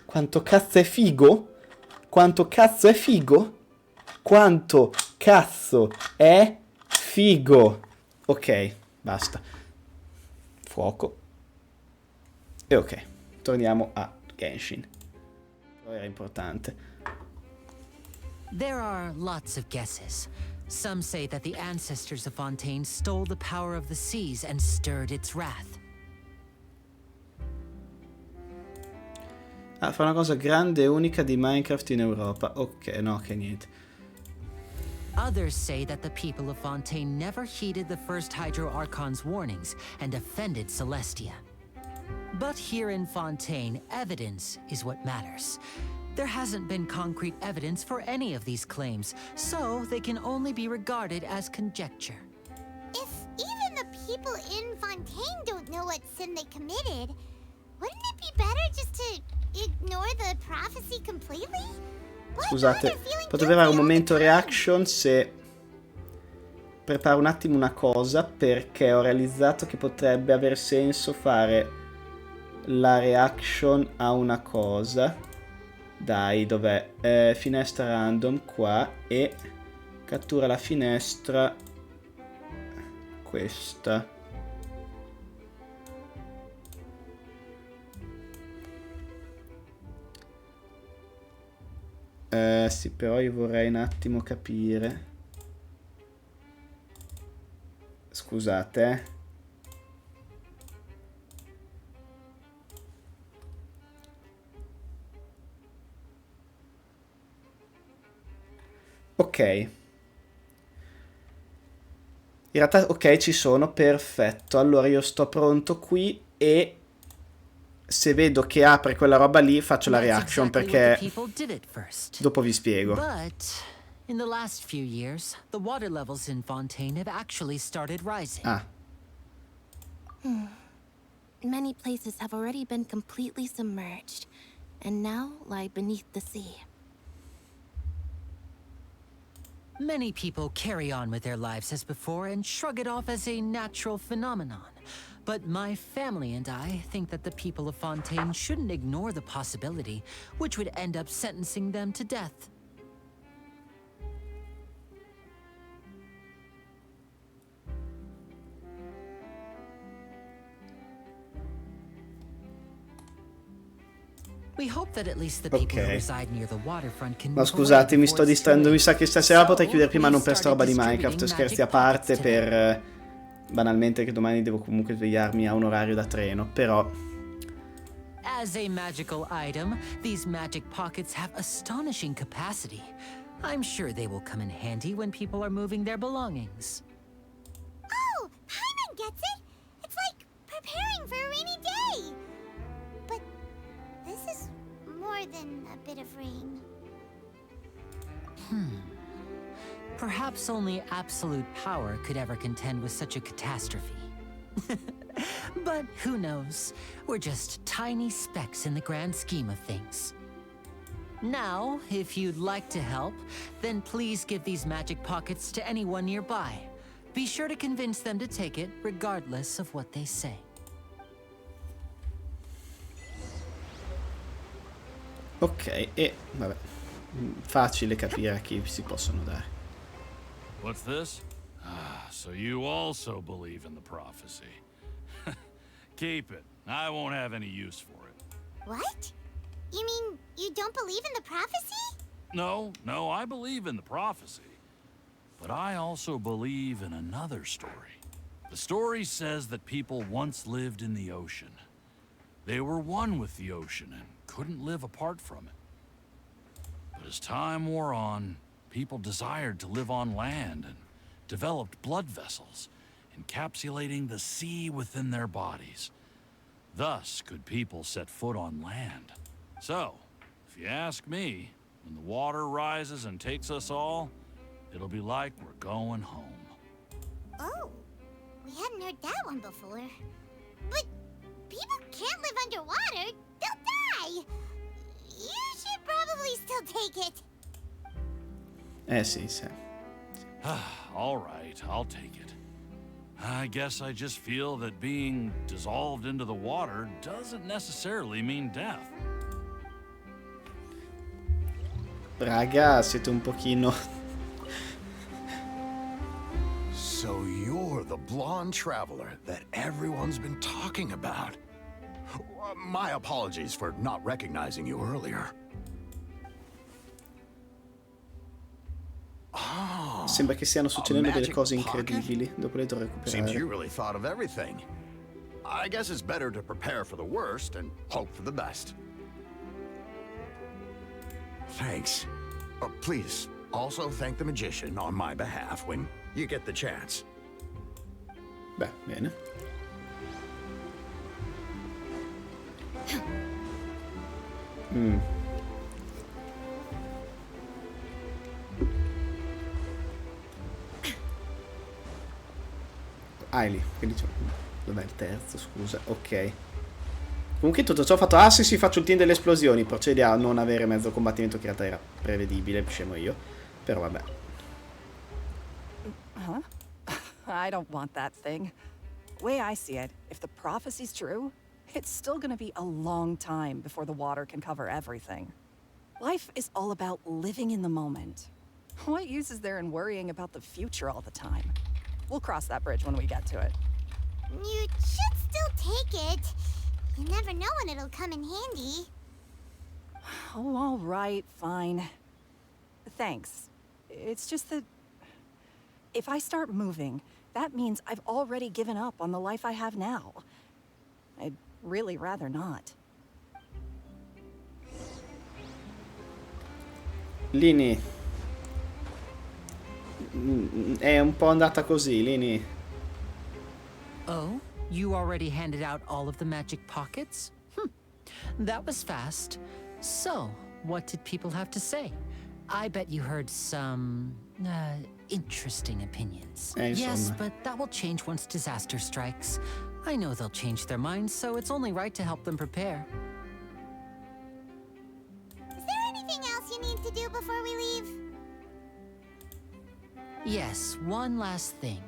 Quanto cazzo è figo? Quanto cazzo è figo? Quanto cazzo è figo? Ok, basta. Fuoco. E ok, torniamo a Genshin. Era importante. There are lots of guesses. Some say that the ancestors of Fontaine stole the power of the seas and stirred its wrath. Ah, fa una cosa grande e unica di Minecraft in Europa. Ok, no, che niente. Others say that the people of Fontaine never heeded the first Hydro Archon's warnings and offended Celestia. But here in Fontaine, evidence is what matters. There hasn't been concrete evidence for any of these claims, so they can only be regarded as conjecture. If even the people in Fontaine don't know what sin they committed, wouldn't it be better just to ignore the prophecy completely? Scusate, potevo avere un momento reaction se preparo un attimo una cosa, perché ho realizzato che potrebbe aver senso fare la reaction a una cosa. Dai, dov'è? Finestra random qua e cattura la finestra questa. Sì, però io vorrei un attimo capire. Scusate, Ok. In realtà, ok, ci sono, perfetto. Allora io sto pronto qui e se vedo che apre quella roba lì faccio la reaction, perché dopo vi spiego. But in the last few years, the water levels in Fontaine have actually started rising. Ah. Many places have already been completely submerged, and now lie beneath the sea. Many people carry on with their lives as before and shrug it off as a natural phenomenon. But my family and I think that the people of Fontaine shouldn't ignore the possibility, which would end up sentencing them to death. We hope that at least the people who reside near the waterfront can. Ma scusate, mi sto distraendo. Mi sa che stasera potrei chiudere prima, non per sta roba di Minecraft. Scherzi a parte, per banalmente che domani devo comunque svegliarmi a un orario da treno. Però as a magical item, these magic pockets have astonishing capacity. I'm sure they will come in handy when people are moving their belongings. Oh, Paimon gets it! It's like preparing for a rainy day! more than a bit of rain. Perhaps only absolute power could ever contend with such a catastrophe. But who knows? We're just tiny specks in the grand scheme of things. Now, if you'd like to help, then please give these magic pockets to anyone nearby. Be sure to convince them to take it, regardless of what they say. Ok, e vabbè, facile capire a chi si possono dare. What's this? So you also believe in the prophecy. Keep it. I won't have any use for it. What? You mean you don't believe in the prophecy? No, I believe in the prophecy. But I also believe in another story. The story says that people once lived in the ocean. They were one with the ocean and couldn't live apart from it. But as time wore on, people desired to live on land and developed blood vessels, encapsulating the sea within their bodies. Thus could people set foot on land. So, if you ask me, when the water rises and takes us all, it'll be like we're going home. Oh, we hadn't heard that one before. But people can't live underwater. They'll die. You should probably still take it. Sì, sì. All right, I'll take it. I guess I just feel that being dissolved into the water doesn't necessarily mean death. Raga, siete un pochino... So you're the blonde traveler that everyone's been talking about. My apologies for not recognizing you earlier. Sembra che stiano succedendo delle cose incredibili. Dopo le dovrò Seems you recuperare. really thought of everything. I guess it's better to prepare for the worst and hope for the best. Thanks. Please, also thank the magician on my behalf when you get the chance. Beh, bene. Ah, è lì. Quindi dov'è il terzo, scusa? Ok. Comunque in tutto ciò ho fatto... Ah, sì, faccio il team delle esplosioni. Procedi a non avere mezzo combattimento, che in realtà era prevedibile, scemo io. Però vabbè. Huh? I don't want that thing. Way I see it, if the prophecy's true, it's still gonna be a long time before the water can cover everything. Life is all about living in the moment. What use is there in worrying about the future all the time? We'll cross that bridge when we get to it. You should still take it. You never know when it'll come in handy. Oh, all right, fine. Thanks. It's just that if I start moving, that means I've already given up on the life I have now. I'd really rather not. Lini. È un po' andata così, Lini. Oh, you already handed out all of the magic pockets? That was fast. So, what did people have to say? I bet you heard some, interesting opinions. Yes, but that will change once disaster strikes. I know they'll change their minds, so it's only right to help them prepare. Is there anything else you need to do before we leave? Yes, one last thing.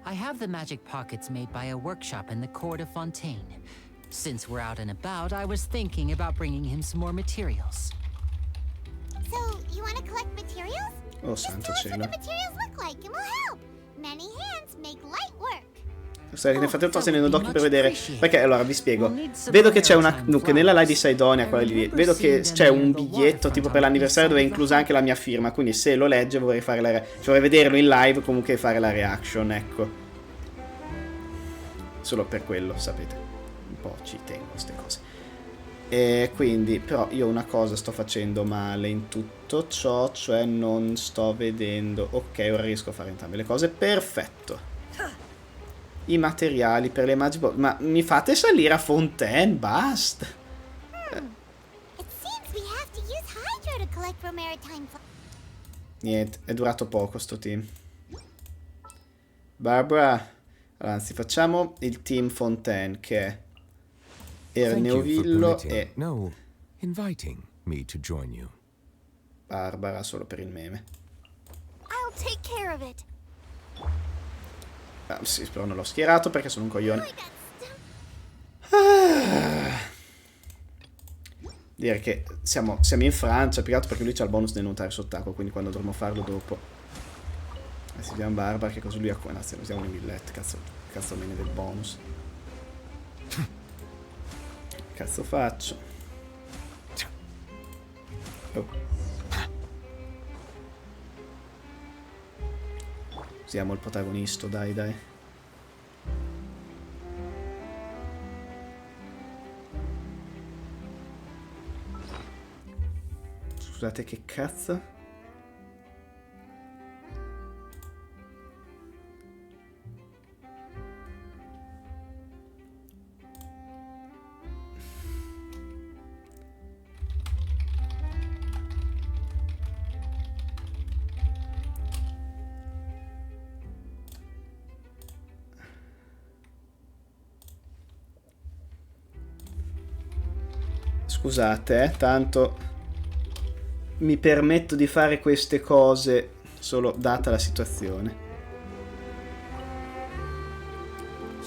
I have the magic pockets made by a workshop in the court of Fontaine. Since we're out and about, I was thinking about bringing him some more materials. So, you want to collect materials? Oh, Just santo tell us what cielo. the materials look like and we'll help. Many hands make light work. Nel frattempo sto tenendo d'occhio per vedere. Perché allora vi spiego. Vedo che c'è una. Dunque, nella live di Sidonia, quella lì, vedo che c'è un biglietto tipo per l'anniversario dove è inclusa anche la mia firma. Quindi se lo legge vorrei fare vorrei vederlo in live, comunque fare la reaction, ecco. Solo per quello, sapete. Un po' ci tengo a queste cose. E quindi, però io una cosa sto facendo male in tutto ciò, cioè non sto vedendo. Ok, ora riesco a fare entrambe le cose. Perfetto. I materiali per le magic box. Ma mi fate salire a Fontaine? Basta. It seems we for maritime Niente, è durato poco sto team. Barbara, anzi facciamo il team Fontaine che è Thank you for Neovillo permitting, e no, inviting me to join you. Barbara solo per il meme. I'll take care of it. Ah, sì, però non l'ho schierato perché sono un coglione. Dire che siamo in Francia, più che altro perché lui c'ha il bonus del nuotare sott'acqua, quindi quando dovremo farlo dopo. Si chiama Barbara, che cosa lui ha qua? No, siamo in villette, cazzo meno del bonus. Cazzo faccio? Oh. Usiamo il protagonista, dai. Scusate, che cazzo? Scusate, tanto mi permetto di fare queste cose solo data la situazione.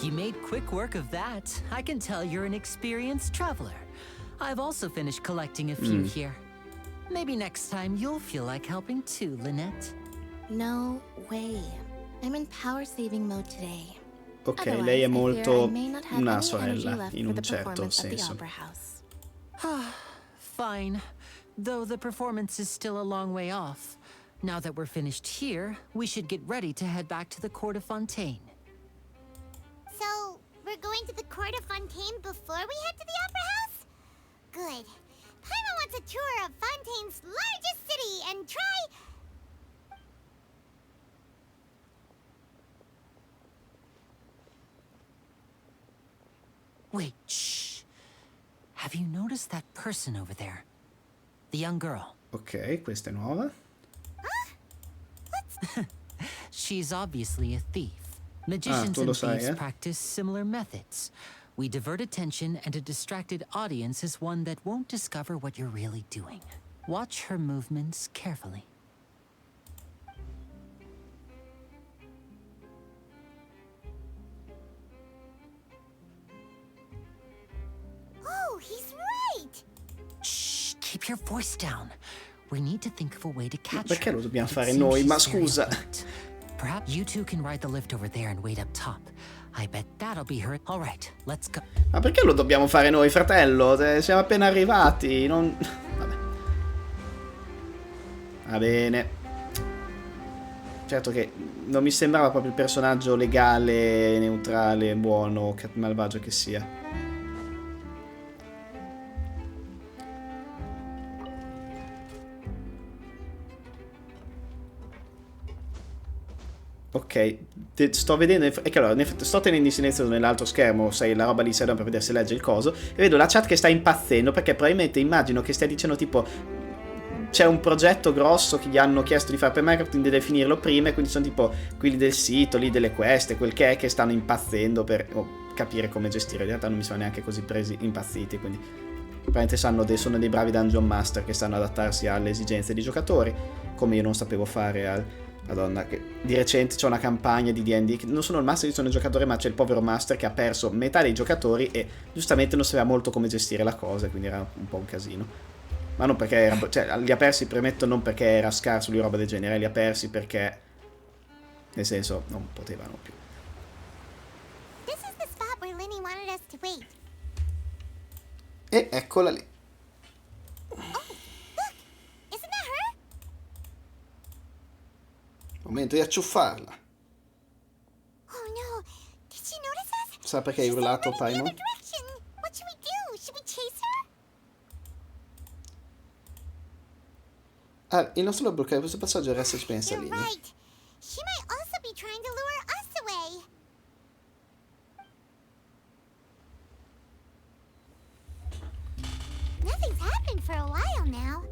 You made quick work of that. I can tell you're an experienced traveler. I've also finished collecting a few here. Maybe next time you'll feel like helping too, Lynette. No way. I'm in power saving mode today. Ok, Otherwise, lei è I fear molto I may not have una any sorella, energy left in for un the certo performance at the senso. Opera House. Fine. Though the performance is still a long way off. Now that we're finished here, we should get ready to head back to the court of Fontaine. So, we're going to the court of Fontaine before we head to the Opera House? Good. Paimon wants a tour of Fontaine's largest city and try... Wait, shh. Have you noticed that person over there? The young girl. Ok, questa è nuova. She's obviously a thief. Magicians tu lo and sai, thieves eh? practice similar methods. We divert attention, and a distracted audience is one that won't discover what you're really doing. Watch her movements carefully. Oh, he's right! Shh, keep your voice down. We need to think of a way to catch Perché her. lo dobbiamo It fare seems noi? she's Ma very scusa. alert. Perhaps you two can ride the lift over there and wait up top. I bet that'll be her. All right, let's go. Ma perché lo dobbiamo fare noi, fratello? Siamo appena arrivati, non... Vabbè. Va bene. Certo che non mi sembrava proprio il personaggio legale, neutrale, buono, malvagio che sia. Ok, sto vedendo, è che allora, sto tenendo in silenzio nell'altro schermo, sai, la roba lì serve per vedere se legge il coso, e vedo la chat che sta impazzendo, perché probabilmente immagino che stia dicendo tipo, c'è un progetto grosso che gli hanno chiesto di fare per Minecraft, quindi deve finirlo prima, e quindi sono tipo quelli del sito, lì delle quest, quel che è, che stanno impazzendo per capire come gestire, in realtà non mi sono neanche così impazziti, quindi probabilmente sono dei bravi dungeon master che stanno adattarsi alle esigenze dei giocatori, come io non sapevo fare al... Madonna, che di recente c'è una campagna di D&D che non sono il master, io sono il giocatore, ma c'è il povero master che ha perso metà dei giocatori e giustamente non sapeva molto come gestire la cosa, quindi era un po' un casino. Ma non perché era, cioè, li ha persi, premetto, non perché era scarso o roba del genere, li ha persi perché, nel senso, non potevano più. This is the spot where Linny wanted us to wait. E eccola lì. Momento di acciuffarla. Oh no, did she notice us? Sa perché hai urlato, Paimon? What should we do? Should we chase her? Ah, il nostro bloccare questo passaggio resta spensa lì. You're right. She might also be trying to lure us away. Nothing's happened for a while now.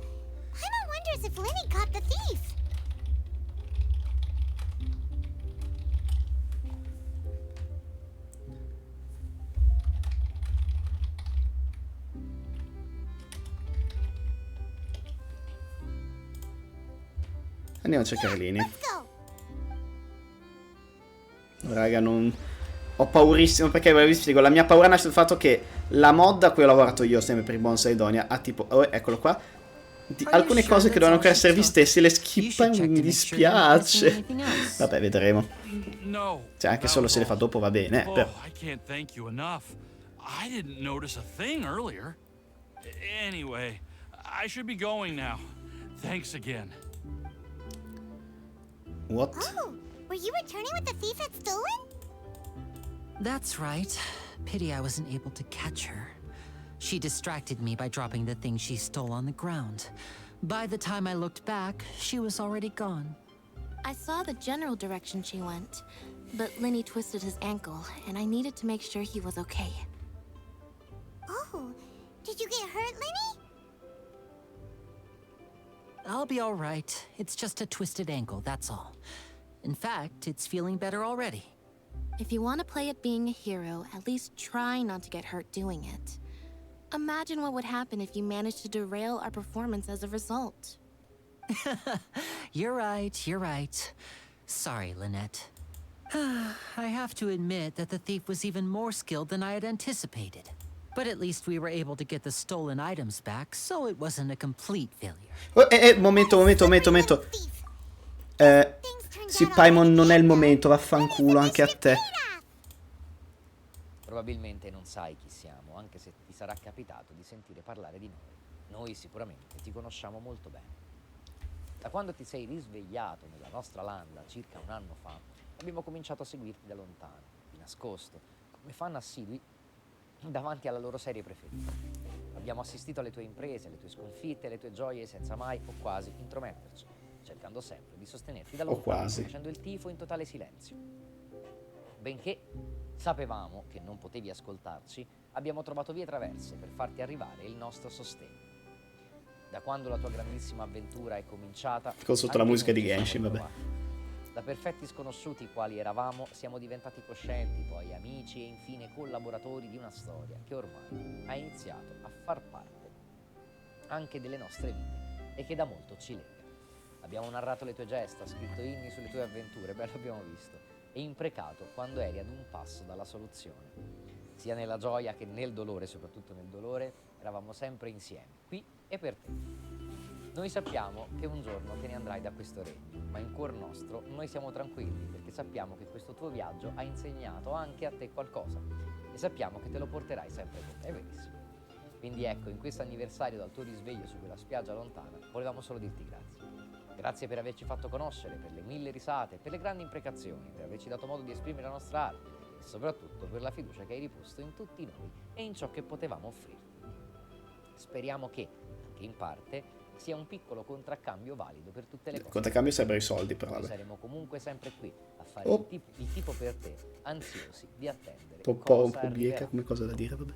Paimon wonders as if Lenny caught the thief. Andiamo a cercare Lini. Let's go. Raga, non... Ho paurissimo perché vi spiego, la mia paura nasce dal fatto che la mod a cui ho lavorato io sempre per i Bonsai Donia ha tipo, oh, eccolo qua, alcune cose che dovevano ancora essere viste se le skippa mi dispiace. Vabbè, vedremo. Cioè, anche solo se le fa dopo va bene, però. I can't thank you enough. I didn't notice a thing earlier. Anyway, I should be going now. Thanks again. What? Oh, were you returning what the thief had stolen? That's right. Pity I wasn't able to catch her. She distracted me by dropping the thing she stole on the ground. By the time I looked back, she was already gone. I saw the general direction she went, but Lenny twisted his ankle, and I needed to make sure he was okay. Oh, did you get hurt, Lenny? I'll be all right. It's just a twisted ankle, that's all. In fact, it's feeling better already. If you want to play at being a hero, at least try not to get hurt doing it. Imagine what would happen if you managed to derail our performance as a result. You're right. Sorry, Lynette. I have to admit that the thief was even more skilled than I had anticipated. But at least we were able to get the stolen items back, so it wasn't a complete failure. Momento. Sì, Paimon, non è il momento, vaffanculo anche a te. Probabilmente non sai chi siamo, anche se ti sarà capitato di sentire parlare di noi. Noi sicuramente ti conosciamo molto bene. Da quando ti sei risvegliato nella nostra landa circa un anno fa, abbiamo cominciato a seguirti da lontano, di nascosto, come fan assidui davanti alla loro serie preferita. Abbiamo assistito alle tue imprese, alle tue sconfitte, alle tue gioie senza mai o quasi intrometterci, cercando sempre di sostenerti da lontano, facendo il tifo in totale silenzio. Benché sapevamo che non potevi ascoltarci, abbiamo trovato vie traverse per farti arrivare il nostro sostegno. Da quando la tua grandissima avventura è cominciata, Con sotto la musica di Genshin, vabbè. Da perfetti sconosciuti quali eravamo, siamo diventati coscienti, poi amici e infine collaboratori di una storia che ormai ha iniziato a far parte anche delle nostre vite e che da molto ci lega. Abbiamo narrato le tue gesta, scritto inni sulle tue avventure, beh, l'abbiamo visto, e imprecato quando eri ad un passo dalla soluzione. Sia nella gioia che nel dolore, soprattutto nel dolore, eravamo sempre insieme, qui e per te. Noi sappiamo che un giorno te ne andrai da questo regno, ma in cuor nostro noi siamo tranquilli perché sappiamo che questo tuo viaggio ha insegnato anche a te qualcosa e sappiamo che te lo porterai sempre con te, è verissimo. Quindi ecco, in questo anniversario dal tuo risveglio su quella spiaggia lontana, volevamo solo dirti grazie. Grazie per averci fatto conoscere, per le 1000 risate, per le grandi imprecazioni, per averci dato modo di esprimere la nostra arte e soprattutto per la fiducia che hai riposto in tutti noi e in ciò che potevamo offrirti. Speriamo che, anche in parte, sia un piccolo contraccambio valido per tutte le cose. Il contraccambio sarebbero i soldi, però vabbè. Saremo comunque sempre qui a fare il tipo per te, ansiosi di attendere Un po' cosa bieca arriverà. come cosa da dire, vabbè.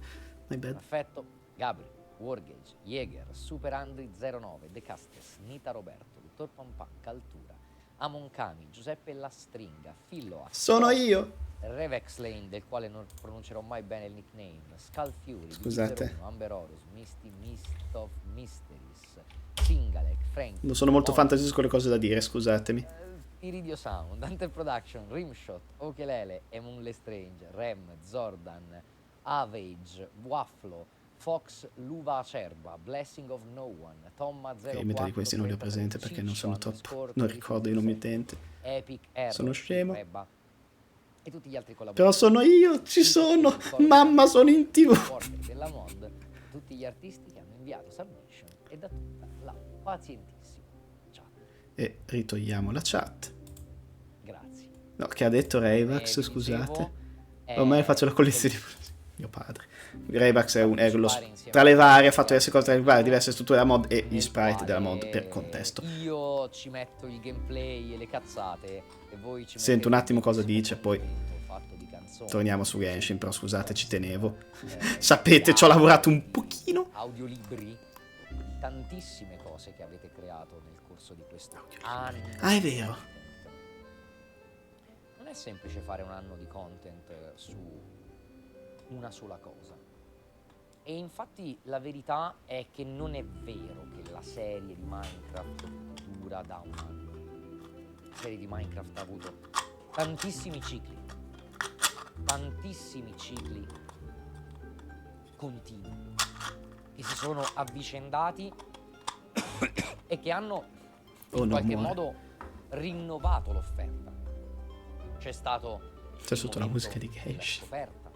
My bad. Affetto, Gabri, Wargage, Jäger, Super Android 09, De Castres, Nita Roberto, Dottor Pampan, Caltura, Amoncami, Giuseppe Lastringa, Fillo, Sono io! Revex Lane, del quale non pronuncerò mai bene il nickname, Skull Fury, Scusate. Zero, Amber Horus, Misty, Mist of Mysteries, Singalek, Frank, Non sono molto Mon- fantasioso con le cose da dire, scusatemi. Iridio Sound, Hunter Production, Rimshot, Okelele, Emun Lestrange, Rem, Zordan, Avage, Wafflo, Fox, Luva Acerba, Blessing of No One, Tomma 04, Ok, metà di questi non li ho presente perché non sono top. Non ricordo i nomi utenti. Epic Error, Sono scemo. Reba, e tutti gli altri Però collaboratori. sono io, ci sono! Mamma, sono in TV! Supporter della mod, tutti gli artisti che hanno inviato submission e da tutta la pazientissima chat. E ritogliamo la chat. Grazie. No, che ha detto Rayvax, scusate. Ormai faccio la collezione di mio padre. Rayvax tra le varie ha fatto diverse cose, tra le varie diverse strutture della mod e gli sprite della mod per contesto. Io ci metto il gameplay e le cazzate e voi ci Sento un attimo cosa dice, poi fatto di canzoni, torniamo su Genshin, però scusate, ci tenevo. Sapete, ci ho lavorato un pochino. audiolibri, tantissime cose che avete creato nel corso di questo anno. Ah, è vero. Non è semplice fare un anno di content su una sola cosa. E infatti la verità è che non è vero che la serie di Minecraft dura da un anno. La serie di Minecraft ha avuto tantissimi cicli continui che si sono avvicendati e che hanno in qualche modo rinnovato l'offerta. C'è sotto la musica di Genshin, la scoperta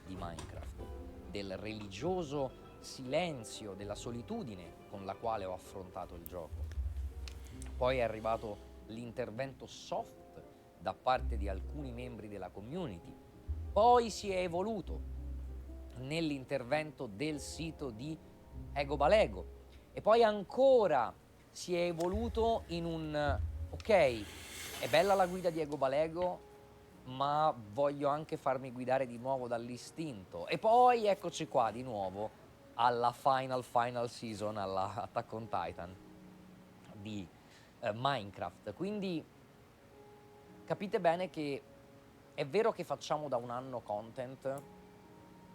di Minecraft, del religioso silenzio, della solitudine con la quale ho affrontato il gioco. Poi è arrivato l'intervento soft da parte di alcuni membri della community. Poi si è evoluto nell'intervento del sito di Ego Balego. E poi ancora si è evoluto in un ok, è bella la guida di Ego Balego, ma voglio anche farmi guidare di nuovo dall'istinto. E poi eccoci qua di nuovo alla final season, alla Attack on Titan di Minecraft. Quindi capite bene che è vero che facciamo da un anno content,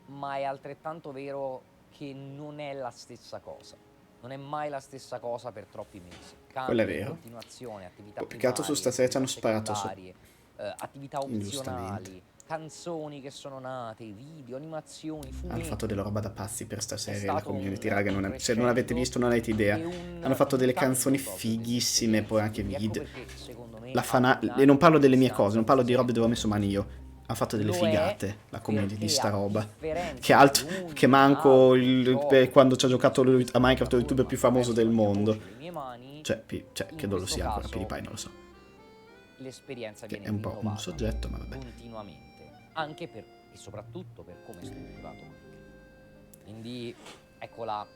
ma è altrettanto vero che non è la stessa cosa. Non è mai la stessa cosa per troppi mesi. Quello è vero. Continuazione, attività Peccato su sta serie ci hanno sparato su. Attività opzionali, canzoni che sono nate, video, animazioni, fumetti. Hanno fatto della roba da pazzi per sta serie, la community, raga, se non avete visto non avete idea. Hanno fatto delle canzoni fighissime, poi anche video. E non parlo delle mie cose, non parlo di robe dove ho messo mani io. Ha fatto delle figate la community di sta roba. Che manco quando ci ha giocato a Minecraft il youtuber più famoso del mondo. Cioè credo lo sia ancora, PewDiePie, non lo so. L'esperienza Che viene è un po' un soggetto, ma vabbè. continuamente, anche per e soprattutto per come è strutturato Minecraft. Quindi eccola.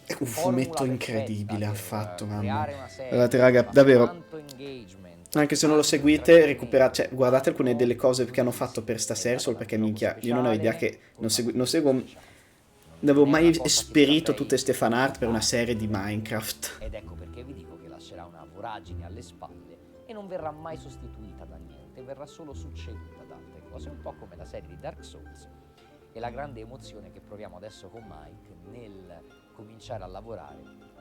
È un fumetto incredibile ha fatto, mamma. Guardate raga, davvero. Anche se non lo seguite, recuperate, cioè, guardate alcune delle cose che hanno fatto per sta serie, solo perché minchia, io non avevo idea che non seguo, non avevo mai esperito tutte ste fan art per una serie di Minecraft. Ed ecco perché vi dico che lascerà una voragine alle spalle e non verrà mai sostituita da niente, verrà solo succeduta da altre cose, un po' come la serie di Dark Souls e la grande emozione che proviamo adesso con Mike nel cominciare a lavorare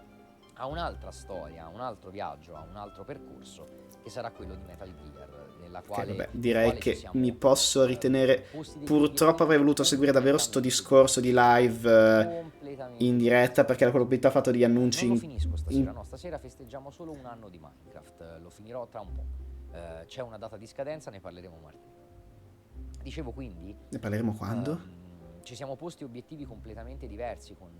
a un'altra storia, a un altro viaggio, a un altro percorso che sarà quello di Metal Gear, nella quale vabbè, direi che mi posso ritenere, purtroppo avrei voluto seguire davvero sto discorso di live in diretta, perché la probabilità ha fatto degli annunci non lo finisco stasera, no, stasera festeggiamo solo un anno di Minecraft, lo finirò tra un po', c'è una data di scadenza, ne parleremo martedì. Dicevo quindi, ne parleremo quando? Ci siamo posti obiettivi completamente diversi con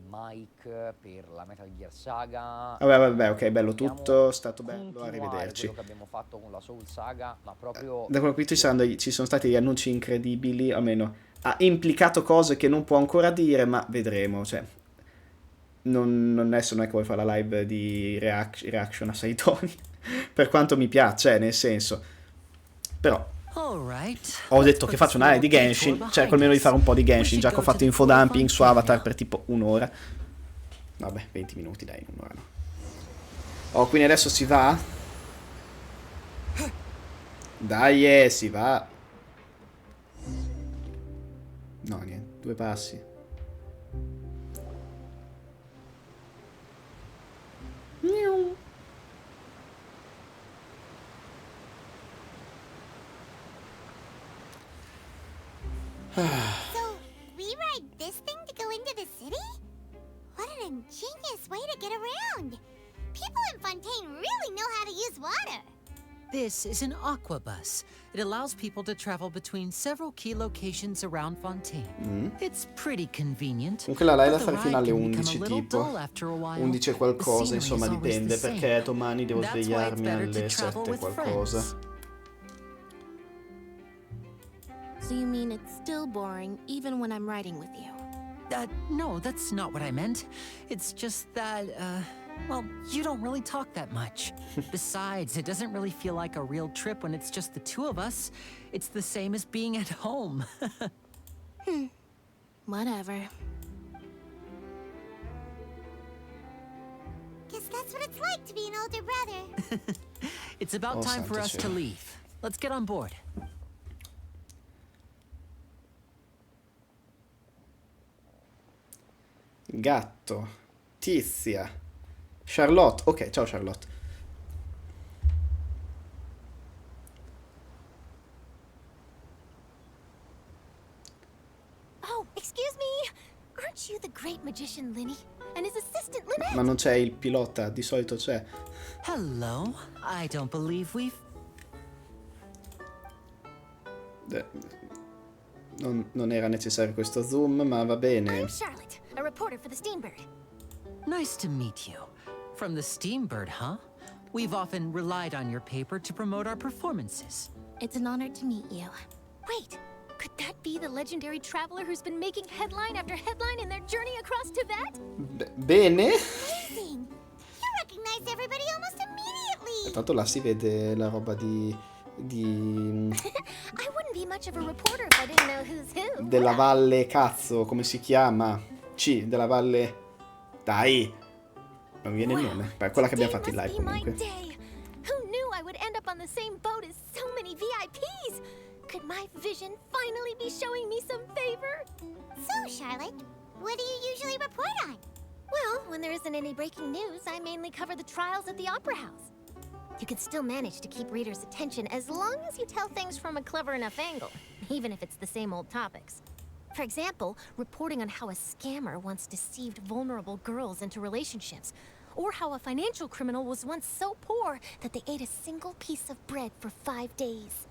Mike per la Metal Gear Saga. Vabbè, ok, bello tutto, è stato bello, arrivederci. Quello che abbiamo fatto con la Soul Saga, ma proprio da quello qui ci sono stati degli annunci incredibili, almeno ha implicato cose che non può ancora dire, ma vedremo, cioè adesso non è che vuoi fare la live di reaction a Saitoni per quanto mi piace, nel senso, però ho detto che faccio una live di Genshin, cerco almeno di fare un po' di Genshin, già che ho fatto infodumping su Avatar per tipo un'ora. Vabbè, 20 minuti, dai, un'ora no. Oh, quindi adesso si va? Dai, si va. No, niente, 2 passi. Miau. So, we ride this thing to go into the city? What an ingenious way to get around! People in Fontaine really know how to use water! This is an aquabus. It allows people to travel between several key locations around Fontaine. It's pretty convenient. Comunque la live la farei fino alle 11 tipo 11 e qualcosa, insomma dipende, perché domani devo svegliarmi alle 7 qualcosa. So you mean it's still boring even when I'm riding with you? No, that's not what I meant. It's just that, well, you don't really talk that much. Besides, it doesn't really feel like a real trip when it's just the two of us. It's the same as being at home. Whatever. That's what it's like to be an older brother. It's about time for us to leave. Let's get on board. Gatto. Tizia. Charlotte. Ok, ciao Charlotte. Oh, excuse me. Aren't you the great magician Linny? And his assistant Lynette? Ma non c'è il pilota, di solito c'è. Hello. I don't believe we've... Non era necessario questo zoom, ma va bene. I'm Charlotte, a reporter for the Steambird. Nice to meet you. From the Steambird, huh? We've often relied on your paper to promote our performances. It's an honor to meet you. Wait, could that be the legendary traveler who's been making headline after headline in their journey across Tibet? Bene. Amazing! You recognized everybody almost immediately! Tanto là si vede la roba di I wouldn't be much of a reporter if I didn't know who's who. della valle, cazzo, come si chiama? Della valle... Dai! Non mi viene il nome. Beh, quella che abbiamo fatto in live comunque. Who knew I would end up on the same boat as so many VIPs? Could my vision finally be showing me some favor? So, Charlotte, what do you usually report on? Well, when there isn't any breaking news, I mainly cover the trials at the Opera House. You can still manage to keep readers' attention as long as you tell things from a clever enough angle, even if it's the same old topics. For example, reporting on how a scammer once deceived vulnerable girls into relationships, or how a financial criminal was once so poor that they ate a single piece of bread for 5 days.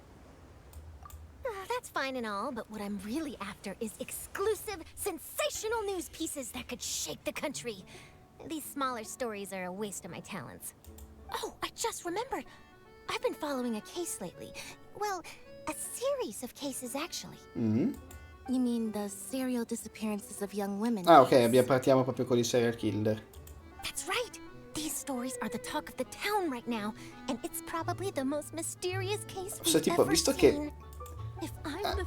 That's fine and all, but what I'm really after is exclusive, sensational news pieces that could shake the country. These smaller stories are a waste of my talents. Oh, I just remembered. I've been following a case lately. Well, a series of cases, actually. Mm-hmm. You mean the serial disappearances of young women? Ah, ok, partiamo proprio con i serial killer. That's right. These stories are the talk of the town right now, and it's probably the most mysterious case we've tipo, ever visto seen. che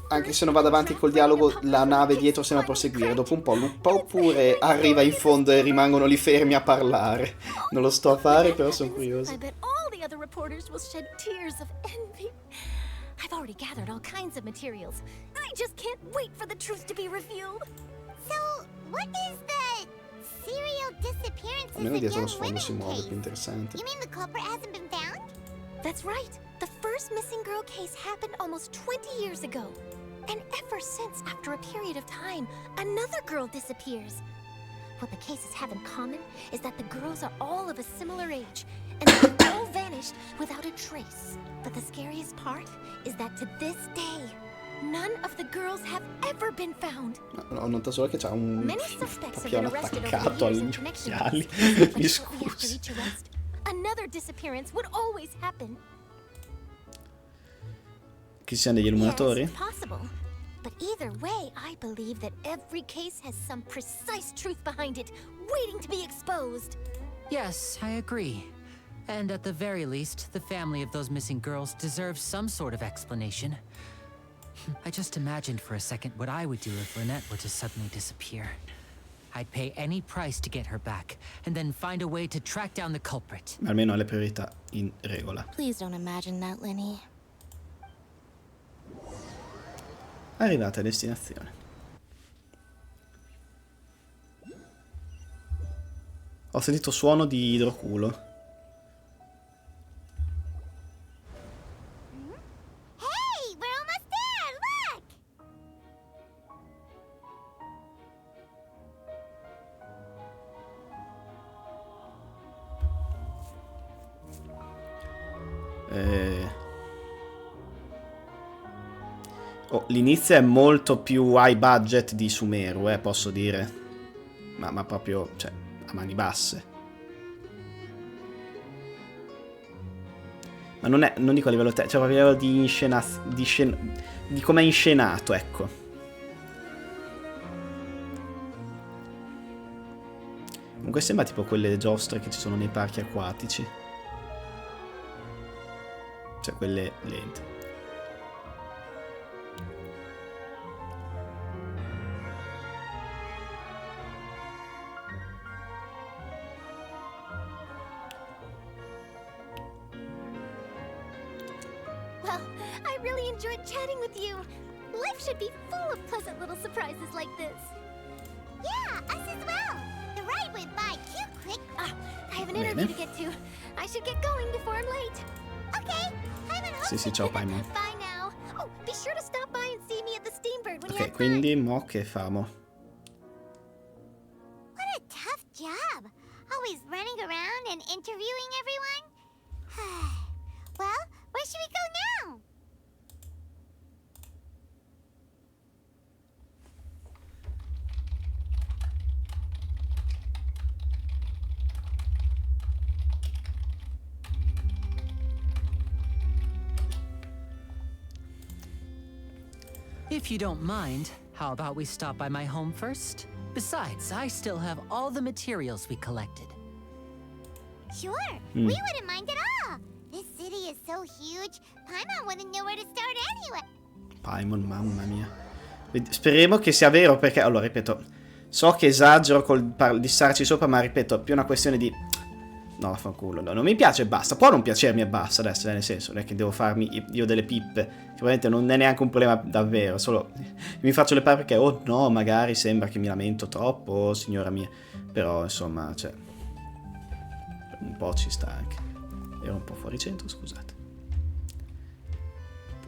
anche se non vado avanti col dialogo, la nave dietro sembra proseguire. Dopo un po' luppa oppure arriva in fondo e rimangono lì fermi a parlare. Non lo sto a fare, però sono curioso. I bet all the other reporters will shed tears of envy. I've already gathered all kinds of materials. I just can't wait for the truth to be revealed. So, what is the serial disappearances Almeno of dietro lo young sfondo women si muove, case? più interessante. You mean the culprit hasn't been found? That's right. The first missing girl case happened almost 20 years ago. And ever since, after a period of time, another girl disappears. What the cases have in common is that the girls are all of a similar age, and they've all vanished without a trace. But the scariest part is that to this day, none of the girls have ever been found. Ho notato solo che c'ha un Many suspects have papillon been arrested over attaccato the years in agli connection occhiali. with this. Mi But shortly after scusi. each arrest, another disappearance would always happen. Che ci siano degli illuminatori? Yes, it's possible. But either way, I believe that every case has some precise truth behind it, waiting to be exposed. Yes, I agree. And at the very least, the family of those missing girls deserves some sort of explanation. I just imagined for a second what I would do if Lynette were to suddenly disappear. I'd pay any price to get her back, and then find a way to track down the culprit. Almeno ha le priorità in regola. Please don't imagine that, Lenny. Arrivate a destinazione. Ho sentito suono di idroculo. Hey, we're almost there! Look! Oh, l'inizio è molto più high budget di Sumeru, posso dire. Ma proprio, cioè, a mani basse. Ma non dico a livello cioè a livello di di com'è inscenato, ecco. Comunque sembra tipo quelle giostre che ci sono nei parchi acquatici. Cioè quelle lente. I really enjoyed chatting with you. Life should be full of pleasant little surprises like this. Yeah, us as well. The ride went by too quick. I have an interview to get to. I should get going before I'm late. Okay, I'm at home. Sì, ciao Paimon. Bye now. Oh, be sure to stop by and see me at the Steambird when you Ok, have quindi mo che famo? What a tough job. Always running around and interviewing everyone. Well, where should we go now? If you don't mind, how about we stop by my home first? Besides, I still have all the materials we collected. Sure, we wouldn't mind at all. This city is so huge, Paimon wouldn't know where to start anyway. Paimon, mamma mia. Speriamo che sia vero, perché, allora, ripeto, so che esagero col dissarci sopra, ma ripeto, è più una questione di... No, vaffanculo, no, non mi piace e basta. Può non piacermi e basta adesso, nel senso, non è che devo farmi io delle pippe, che probabilmente non è neanche un problema davvero, solo mi faccio le palle perché, oh no, magari sembra che mi lamento troppo, oh, signora mia, però, insomma, cioè, un po' ci sta anche. Ero un po' fuori centro, scusate.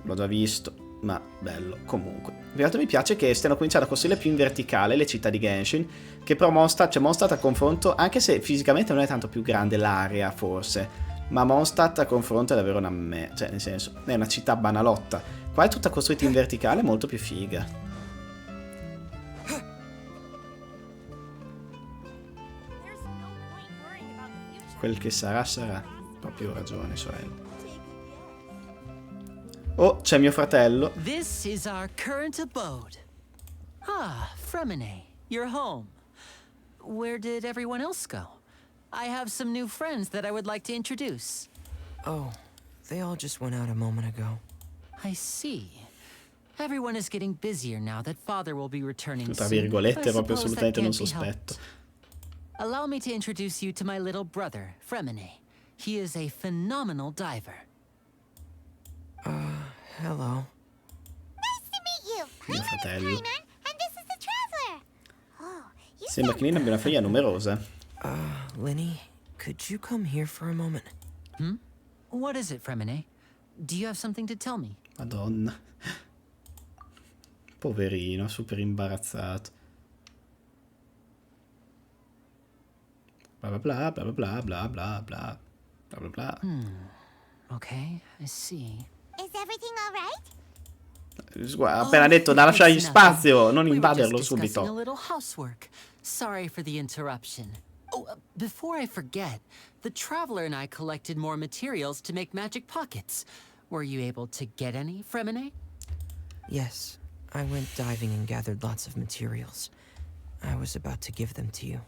L'ho già visto, ma bello, comunque. In realtà mi piace che stiano cominciando a costruire più in verticale le città di Genshin, che però Mondstadt a confronto, anche se fisicamente non è tanto più grande l'area, forse, ma Mondstadt a confronto è davvero una cioè, nel senso, è una città banalotta. Qua è tutta costruita in verticale, molto più figa. Quel che sarà, sarà. Proprio ragione, sorella. Oh, c'è mio fratello. This is our current abode. Ah, Fremine, you're home. Where did everyone else go? I have some new friends that I would like to introduce. Oh, they all just went out a moment ago. I see. Everyone is getting busier now that father will be returning Tra soon. virgolette, I proprio suppose assolutamente that non can't be sospetto. helped. Allow me to introduce you to my little brother, Fremine. He is a phenomenal diver. Hello. Nice to meet you. Mio fratello. Paimon, and this is the Traveler. Oh, you Sembra che Lina abbia una famiglia numerosa. Lenny, could you come here for a moment? What is it, Fremine? Do you have something to tell me? Madonna. Poverino, super imbarazzato. Bla bla bla bla bla bla bla bla bla bla. Okay, I see. Is everything all right? Guarda, ha appena detto da lasciargli spazio, non invaderlo We were just discussing a subito. little housework. Sorry for the interruption. Oh, before I forget, the Traveler and I collected more materials to make magic pockets. Were you able to get any, Fremine? Yes, I went diving and gathered lots of materials. I was about to give them to you.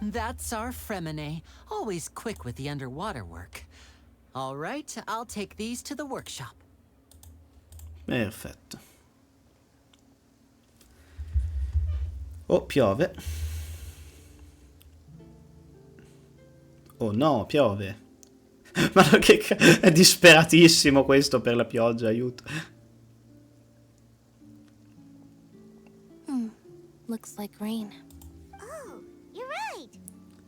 That's our Fremine, always quick with the underwater work. All right, I'll take these to the workshop. Perfetto. Oh, piove. Oh no, piove. Ma no, che è disperatissimo questo per la pioggia, aiuto. Looks like rain. Oh, you're right.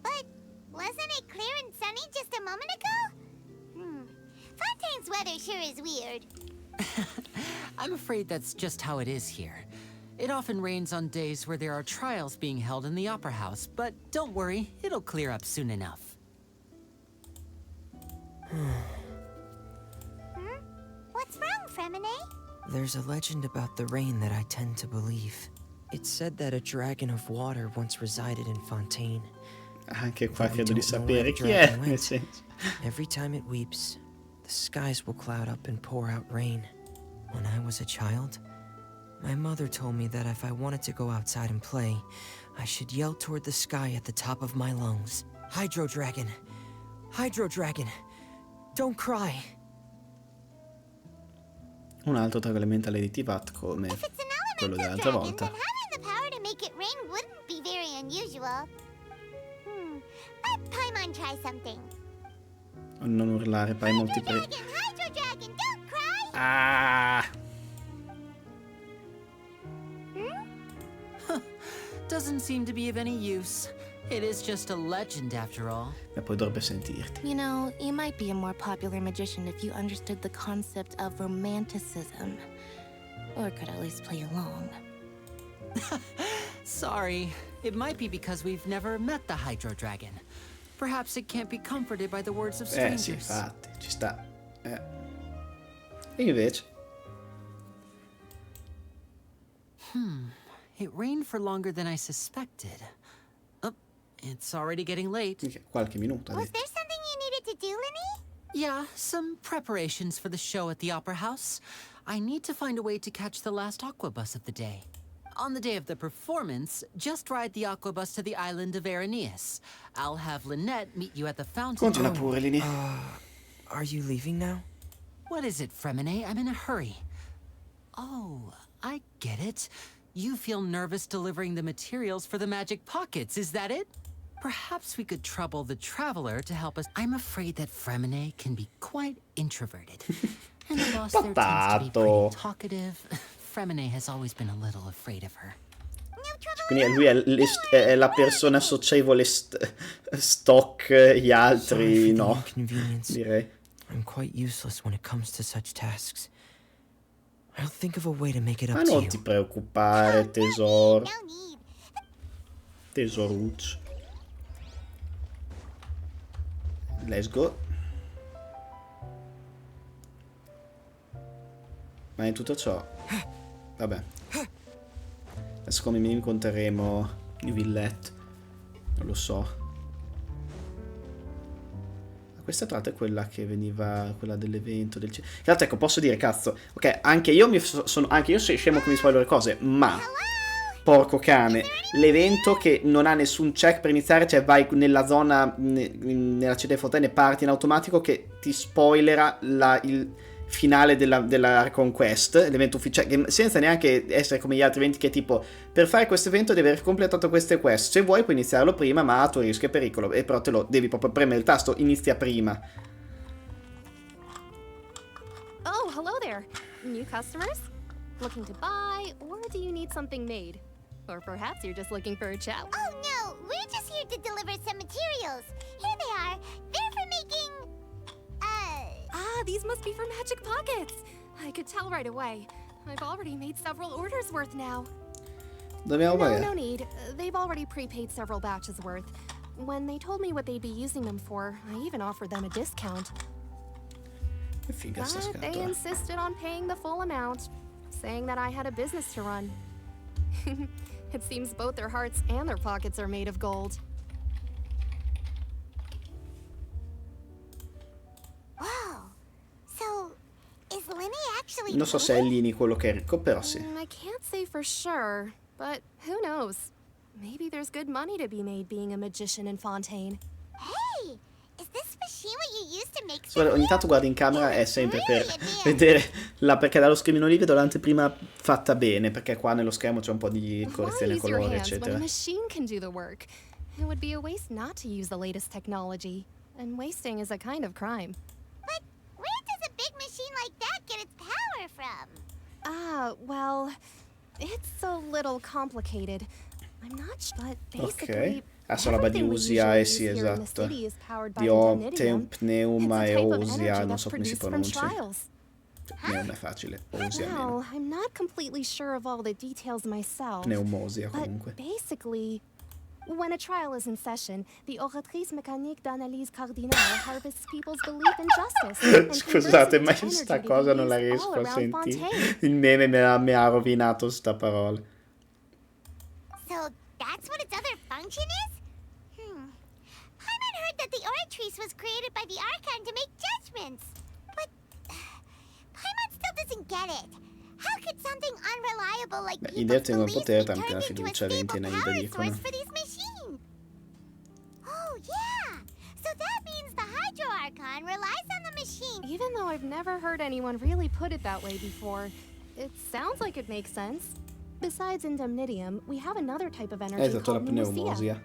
But wasn't it clear and sunny just a moment ago? Fontaine's weather sure is weird. I'm afraid that's just how it is here. It often rains on days where there are trials being held in the Opera House, but don't worry, it'll clear up soon enough. What's wrong, Fremine? There's a legend about the rain that I tend to believe. It's said that a dragon of water once resided in Fontaine. Anche qua We credo di don't know sapere where chi the è, dragon nel went. senso. Every time it weeps, the skies will cloud up and pour out rain. When I was a child, my mother told me that if I wanted to go outside and play, I should yell toward the sky at the top of my lungs. Hydro Dragon! Hydro Dragon! Don't cry! Un altro tra elementale di Tivat come quello dell'altra volta. Then having the power to make it rain wouldn't be very unusual. Paimon try something? Non urlare, Paimon ti prego. Hydro Dragon, don't cry! Ah! Doesn't seem to be of any use. It is just a legend after all. E poi dovrebbe sentirti. You know, you might be a more popular magician if you understood the concept of romanticism. Or could at least play along. Sorry. It might be because we've never met the Hydro Dragon. Perhaps it can't be comforted by the words of strangers. Sì, infatti, ci sta. E invece? It rained for longer than I suspected. Oh, it's already getting late. Qualche minuto. Was there something you needed to do, Linny? Yeah, some preparations for the show at the Opera House. I need to find a way to catch the last aqua bus of the day. On the day of the performance, just ride the aqua bus to the island of Araneus. I'll have Lynette meet you at the fountain. Continua pure, Lini. Are you leaving now? What is it, Fremine? I'm in a hurry. Oh, I get it. You feel nervous delivering the materials for the magic pockets, is that it? Perhaps we could trouble the traveler to help us. I'm afraid that Fremine can be quite introverted. And the boss there tends to be pretty talkative. Fremine has always been a little afraid of her. Quindi lui è la persona socievole stock, gli altri no. Direi. I'm quite useless when it comes to such tasks. I'll think of a way to make it up Ma to non you. ti preoccupare, tesoro. Tesoruccio. Let's go. Ma in tutto ciò, vabbè, adesso come minimo incontreremo i Villet, non lo so. Questa tra l'altro è quella che veniva, quella dell'evento del... Tra l'altro, ecco, posso dire, cazzo, ok, anche io sono scemo che mi spoiler le cose, ma porco cane, l'evento che non ha nessun check per iniziare, cioè vai nella zona, nella città di Fontaine e parti in automatico, che ti spoilera il finale della Conquest, l'evento ufficiale, senza neanche essere come gli altri eventi che tipo, per fare questo evento devi aver completato queste quest, se vuoi puoi iniziarlo prima, ma a tuo rischio e pericolo, e però te lo devi proprio premere il tasto, inizia prima. Oh, hello there. New customers? Looking to buy, or do you need something made? Or perhaps you're just looking for a chat. Oh no, we're just here to deliver some materials. Here they are. They're for making... these must be for magic pockets. I could tell right away. I've already made several orders worth now. No need. They've already prepaid several batches worth. When they told me what they'd be using them for, I even offered them a discount. But they insisted on paying the full amount, saying that I had a business to run. It seems both their hearts and their pockets are made of gold. Non so se è Lini quello che è ricco, però sì. I can't say for sure, but who knows? Maybe there's good money to be made being a magician in Fontaine. Hey, is this machine what you used to make? Guarda, ogni tanto guardi in camera è sempre per vedere perché dallo schermino lì vedo l'anteprima fatta bene, perché qua nello schermo c'è un po' di correzione colore, eccetera. When a machine can do the work. It would be a waste not to use the latest technology, and wasting is a kind of crime. But where does a big machine like that get its power from? Well, it's a little complicated. I'm not sure, but basically... Adesso roba di Usia, sì, esatto. Di Pneuma e Usia, non so come si pronuncia. Pneuma è facile, Usia meno. Well, I'm not completely sure of all the details myself. Pneumosia comunque. But basically, when a trial is in session, the oratrice mécanique d'analyse cardinale harvests people's belief in justice. Scusate, ma sta cosa non la riesco a sentire. Il meme mi ha rovinato sta parola. So that's what its other function is? Paimon heard that the oratrice was created by the Archon to make judgments. But Paimon still doesn't get it. How could something unreliable like people's beliefs be turned into a stable power source for these machines? Oh, yeah! So that means the Hydro Archon relies on the machine. Even though I've never heard anyone really put it that way before, it sounds like it makes sense. Besides indemnitium, we have another type of energy called pneumosia.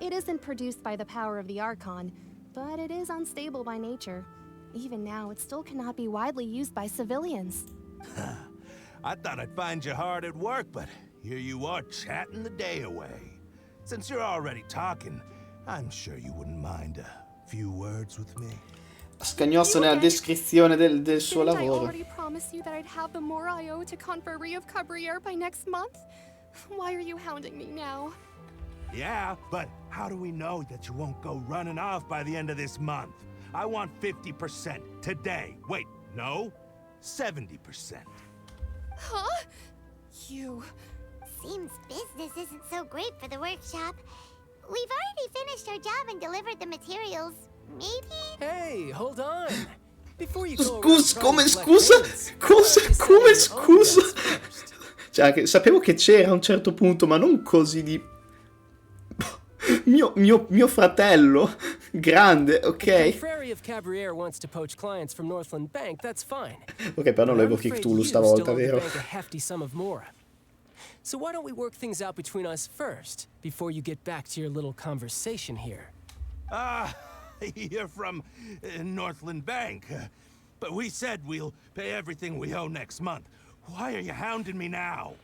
It isn't produced by the power of the Archon, but it is unstable by nature. Even now, it still cannot be widely used by civilians. I thought I'd find you hard at work, but here you are chatting the day away. Since you're already talking, I'm sure you wouldn't mind a few words with me. Scagnosso nella descrizione del suo Didn't I lavoro. already promise you that I'd have the more I owe to Conferee of Cabriere by next month? Why are you hounding me now? Yeah, but how do we know that you won't go running off by the end of this month? I want 50% today. Wait, no? 70%. Huh? You... Seems business isn't so great for the workshop. We've already finished our job and delivered the materials. Maybe? Hey, hold on. Before you go Come scusa? Come scusa? Cioè, sapevo che c'era a un certo punto, ma non così di... Mio fratello, grande, ok? If Cabriere wants to poach clients from Northland Bank, that's fine. Ok, però non lo evochi Cthulhu stavolta, vero? A hefty sum of Mora. So why don't we work things out between us first, before you get back to your little conversation here? You're from Northland Bank. But we said we'll pay everything we owe next month. Why are you hounding me now?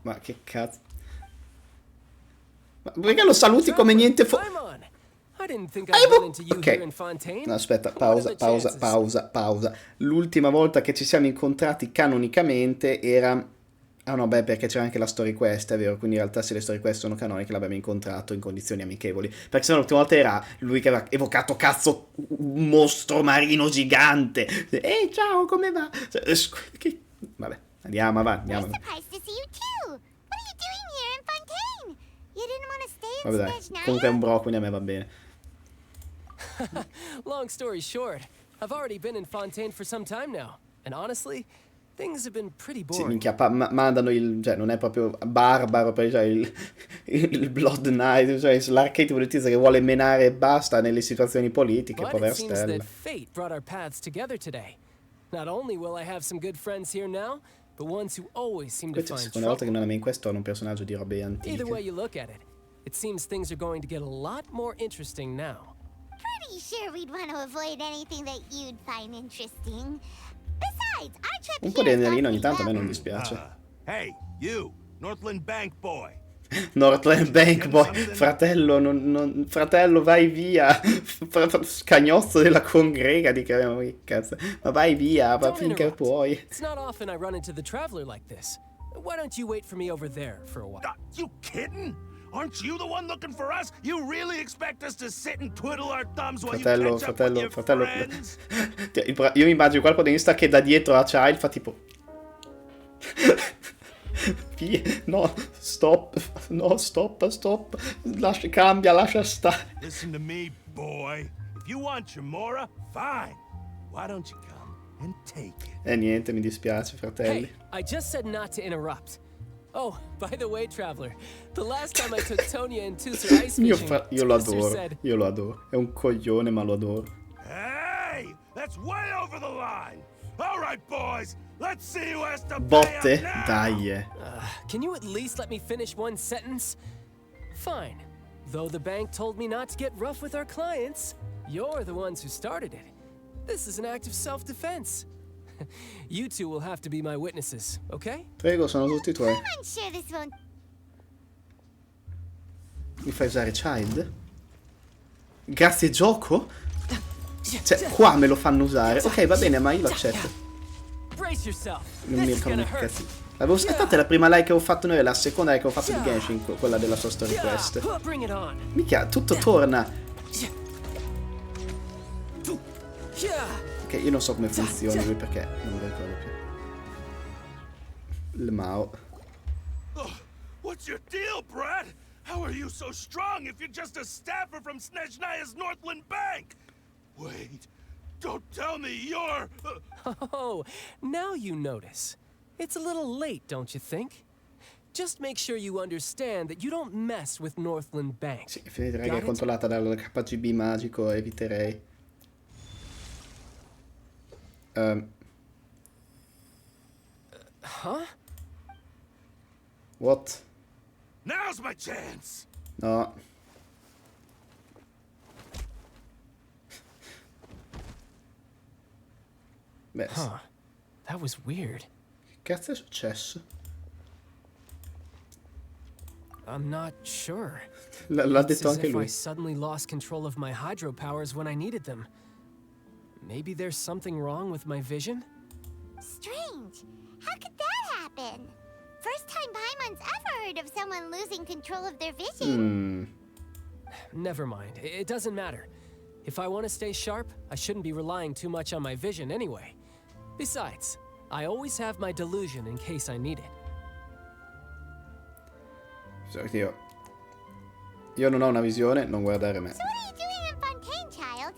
Ma che cazzo? Ma perché lo saluti come niente Ok. No, aspetta, pausa. L'ultima volta che ci siamo incontrati canonicamente era... Ah no, beh, perché c'era anche la story quest, è vero, quindi in realtà se le story quest sono canoniche l'abbiamo incontrato in condizioni amichevoli, perché se no l'ultima volta era lui che aveva evocato, cazzo, un mostro marino gigante. Ehi, ciao, come va? Vabbè, andiamo avanti. Vabbè dai, comunque è un bro, quindi a me va bene. Long story short, I've already been in Fontaine for some time now, and honestly... Things have been pretty boring. Sì, minchia, mandano il... Cioè, non è proprio barbaro, cioè il Blood Knight, cioè l'archetipo del tizio che vuole menare e basta nelle situazioni politiche, povera stella. That fate brought our paths together today. Not only will I have some good friends here now, but ones who always seem to Questa è la find seconda volta che non in questo un personaggio di robe antiche. Either way you look at it, it seems things are going to get a lot more interesting now. Pretty sure we'd want to avoid anything that you'd find interesting. Besides, our trip Un po' di adrenalina ogni tanto a me non dispiace. Hey, you, Northland Bank boy. Northland Bank boy, fratello, vai via. Scagnozzo della congrega di che cazzo. Ma vai via, va finché puoi. It's not often I run into the traveler like this. Why don't you wait for me over there for a while? You kidding? Aren't you the one looking for us? You really expect us to sit and twiddle our thumbs while you catch up with your friends? Io mi immagino quel protagonista che da dietro a Child fa tipo... No, stop. Lascia stare. Listen to me, boy. If you want your Mora, fine. Why don't you come and take it? Niente, mi dispiace, fratelli. Hey, I just said not to interrupt. Oh, by the way, traveler, the last time I took Tonya and Tooser ice fishing, Io lo adoro. È un coglione, ma lo adoro. Hey, that's way over the line. All right, boys, let's see who has to Botte, pay up now. dai. Can you at least let me finish one sentence? Fine. Though the bank told me not to get rough with our clients, you're the ones who started it. This is an act of self-defense. You two will have to be my witnesses, okay? Prego, sono tutti tuoi. I'm sure this won't... Mi fai usare Child? Grazie gioco? Cioè, qua me lo fanno usare. Ok, va bene, ma io lo accetto. Non mi ricordo che cazzo. L'avevo aspettata, la prima like che ho fatto noi, la seconda like che ho fatto di Genshin, quella della sua story quest. Minchia, tutto torna. Ok, io non so come funziona lui perché non mi ricordo più. Il Mao. What's your deal, Brad? How are you so strong if you're just a staffer from Snezhnaya's Northland Bank? Wait, don't tell me you're... Oh, now you notice. It's a little late, don't you think? Just make sure you understand that you don't mess with Northland Bank. Sì, finita raga è controllata dal KGB magico, eviterei. Huh? What? Now's my chance. No. Beh, sì. Huh. That was weird. Che cazzo è successo? I'm not sure. L'ha It's detto as anche if I lui. suddenly lost control of my hydro powers when I needed them. Maybe there's something wrong with my vision? Strange. How could that happen? First time Paimon's ever heard of someone losing control of their vision. Never mind. It doesn't matter. If I want to stay sharp, I shouldn't be relying too much on my vision anyway. Besides, I always have my delusion in case I need it. Io non ho una visione, non guardare me. So what are you doing in Fontaine, child?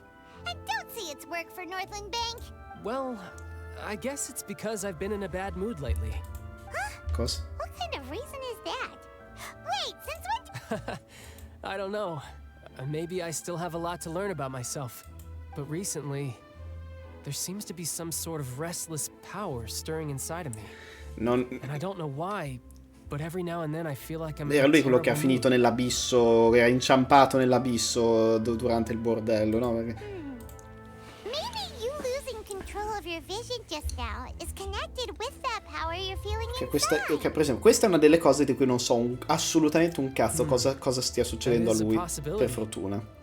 I don't see it's work for Northland Bank. Well, I guess it's because I've been in a bad mood lately. Cosa? What kind of reason is that? Wait, since when? I don't know. Maybe I still have a lot to learn about myself. But recently, there seems to be some sort of restless power stirring inside of me. And I don't know why, but every now and then I feel like I'm Era lui quello che ha finito nell'abisso, era inciampato nell'abisso durante il bordello, no? Perché... Maybe you losing control of your vision just now is connected with that power you're feeling inside. Che per esempio, questa è una delle cose di cui non so assolutamente un cazzo cosa stia succedendo a lui, per fortuna.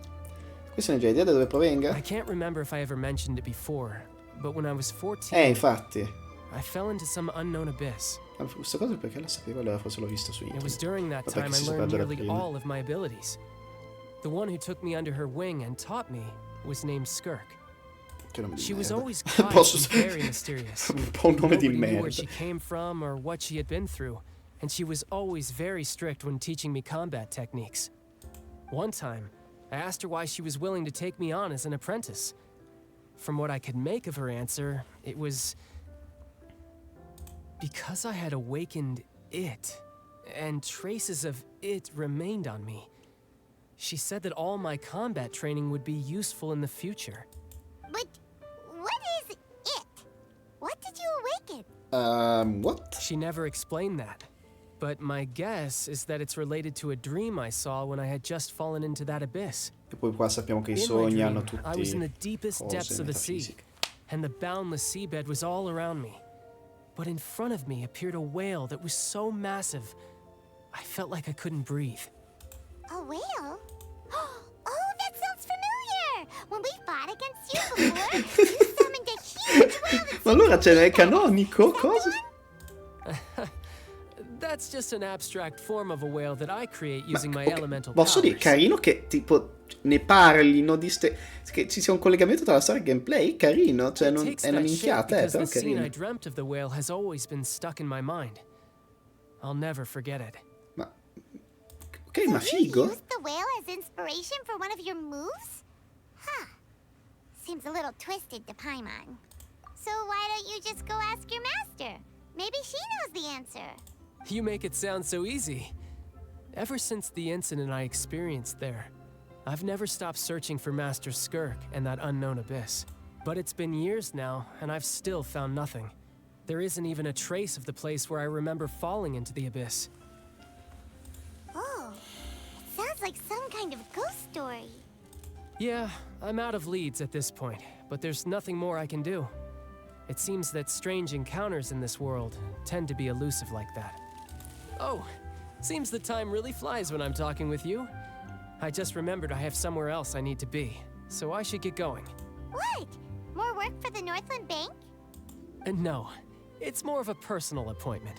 Questa è una idea da dove provenga? I can't remember if I ever mentioned it before, but when I was 14, infatti. I fell into some unknown abyss. Questa cosa perché la sapevo, allora forse l'ho vista su It was internet. during that time I learned nearly all of my abilities. The one who took me under her wing and taught me was named Skirk. She was always quiet and very mysterious. Un po' un nome di Nobody knew where merda. she came from or what she had been through, and she was always very strict when teaching me combat techniques. One time, I asked her why she was willing to take me on as an apprentice. From what I could make of her answer, it was because I had awakened it, and traces of it remained on me. She said that all my combat training would be useful in the future. But what is it? What did you awaken? What? She never explained that. But my guess is that it's related to a dream I saw when I had just fallen into that abyss. E poi qua sappiamo che i In my sogni hanno dream, tutti I was in the deepest cose depths of the sea, metafisiche. and the boundless seabed was all around me. But in front of me appeared a whale that was so massive, I felt like I couldn't breathe. A whale? Oh, that sounds familiar! When we fought against you before, you summoned a huge whale that Ma allora ce n'è canonico? Cosa? That's just an abstract form of a whale that I create using my elemental Posso dire, powers. carino che tipo ne parlino che ci sia un collegamento tra la storia e il gameplay, carino, cioè non Takes è una that minchiata, shape because però the scene carino. I dreamt of the whale has always been stuck in my mind. I'll never forget it. Ok, ma figo. used the whale as inspiration for one of your moves? Huh. Seems a little twisted to Paimon. So why don't you just go ask your master? Maybe she knows the answer. You make it sound so easy. Ever since the incident I experienced there, I've never stopped searching for Master Skirk and that unknown abyss. But it's been years now, and I've still found nothing. There isn't even a trace of the place where I remember falling into the abyss. Oh, it sounds like some kind of ghost story. Yeah, I'm out of leads at this point, but there's nothing more I can do. It seems that strange encounters in this world tend to be elusive like that. Oh, seems the time really flies when I'm talking with you. I just remembered I have somewhere else I need to be, so I should get going. What? More work for the Northland Bank? No, it's more of a personal appointment.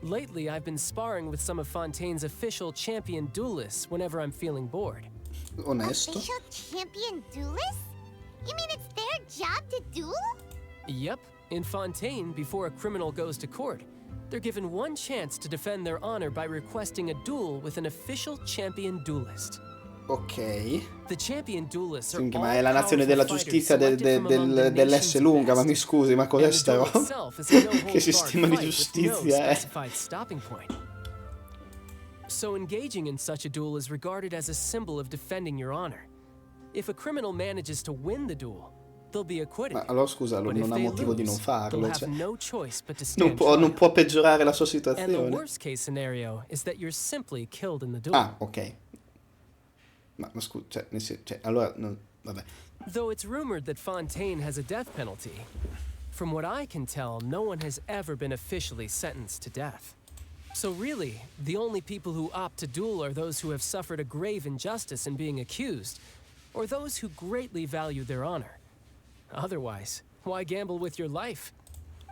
Lately, I've been sparring with some of Fontaine's official champion duelists whenever I'm feeling bored. Onesto. Official champion duelists? You mean it's their job to duel? Yep, in Fontaine, before a criminal goes to court, they're given one chance to defend their honor by requesting a duel with an official champion duelist. Ok. The champion duelists are Ma è la nazione della giustizia dell'S lunga, ma mi scusi, ma cos'è sta roba? Che sistema di giustizia è? So engaging in such a duel is regarded as a symbol of defending your honor. If a criminal manages to win the duel, they'll be acquitted. Ma allora scusa, But non if ha they motivo di non lose, farlo, they'll cioè. have no choice but to stand Non può peggiorare la sua And the situazione. worst case scenario is that you're simply killed in the duel. Ah, ok. Ma scusa, allora, vabbè. Though it's rumored that Fontaine has a death penalty, From what I can tell, no one has ever been officially sentenced to death. So really, the only people who opt to duel are those who have suffered a grave injustice in being accused, or those who greatly value their honor. Otherwise, why gamble with your life?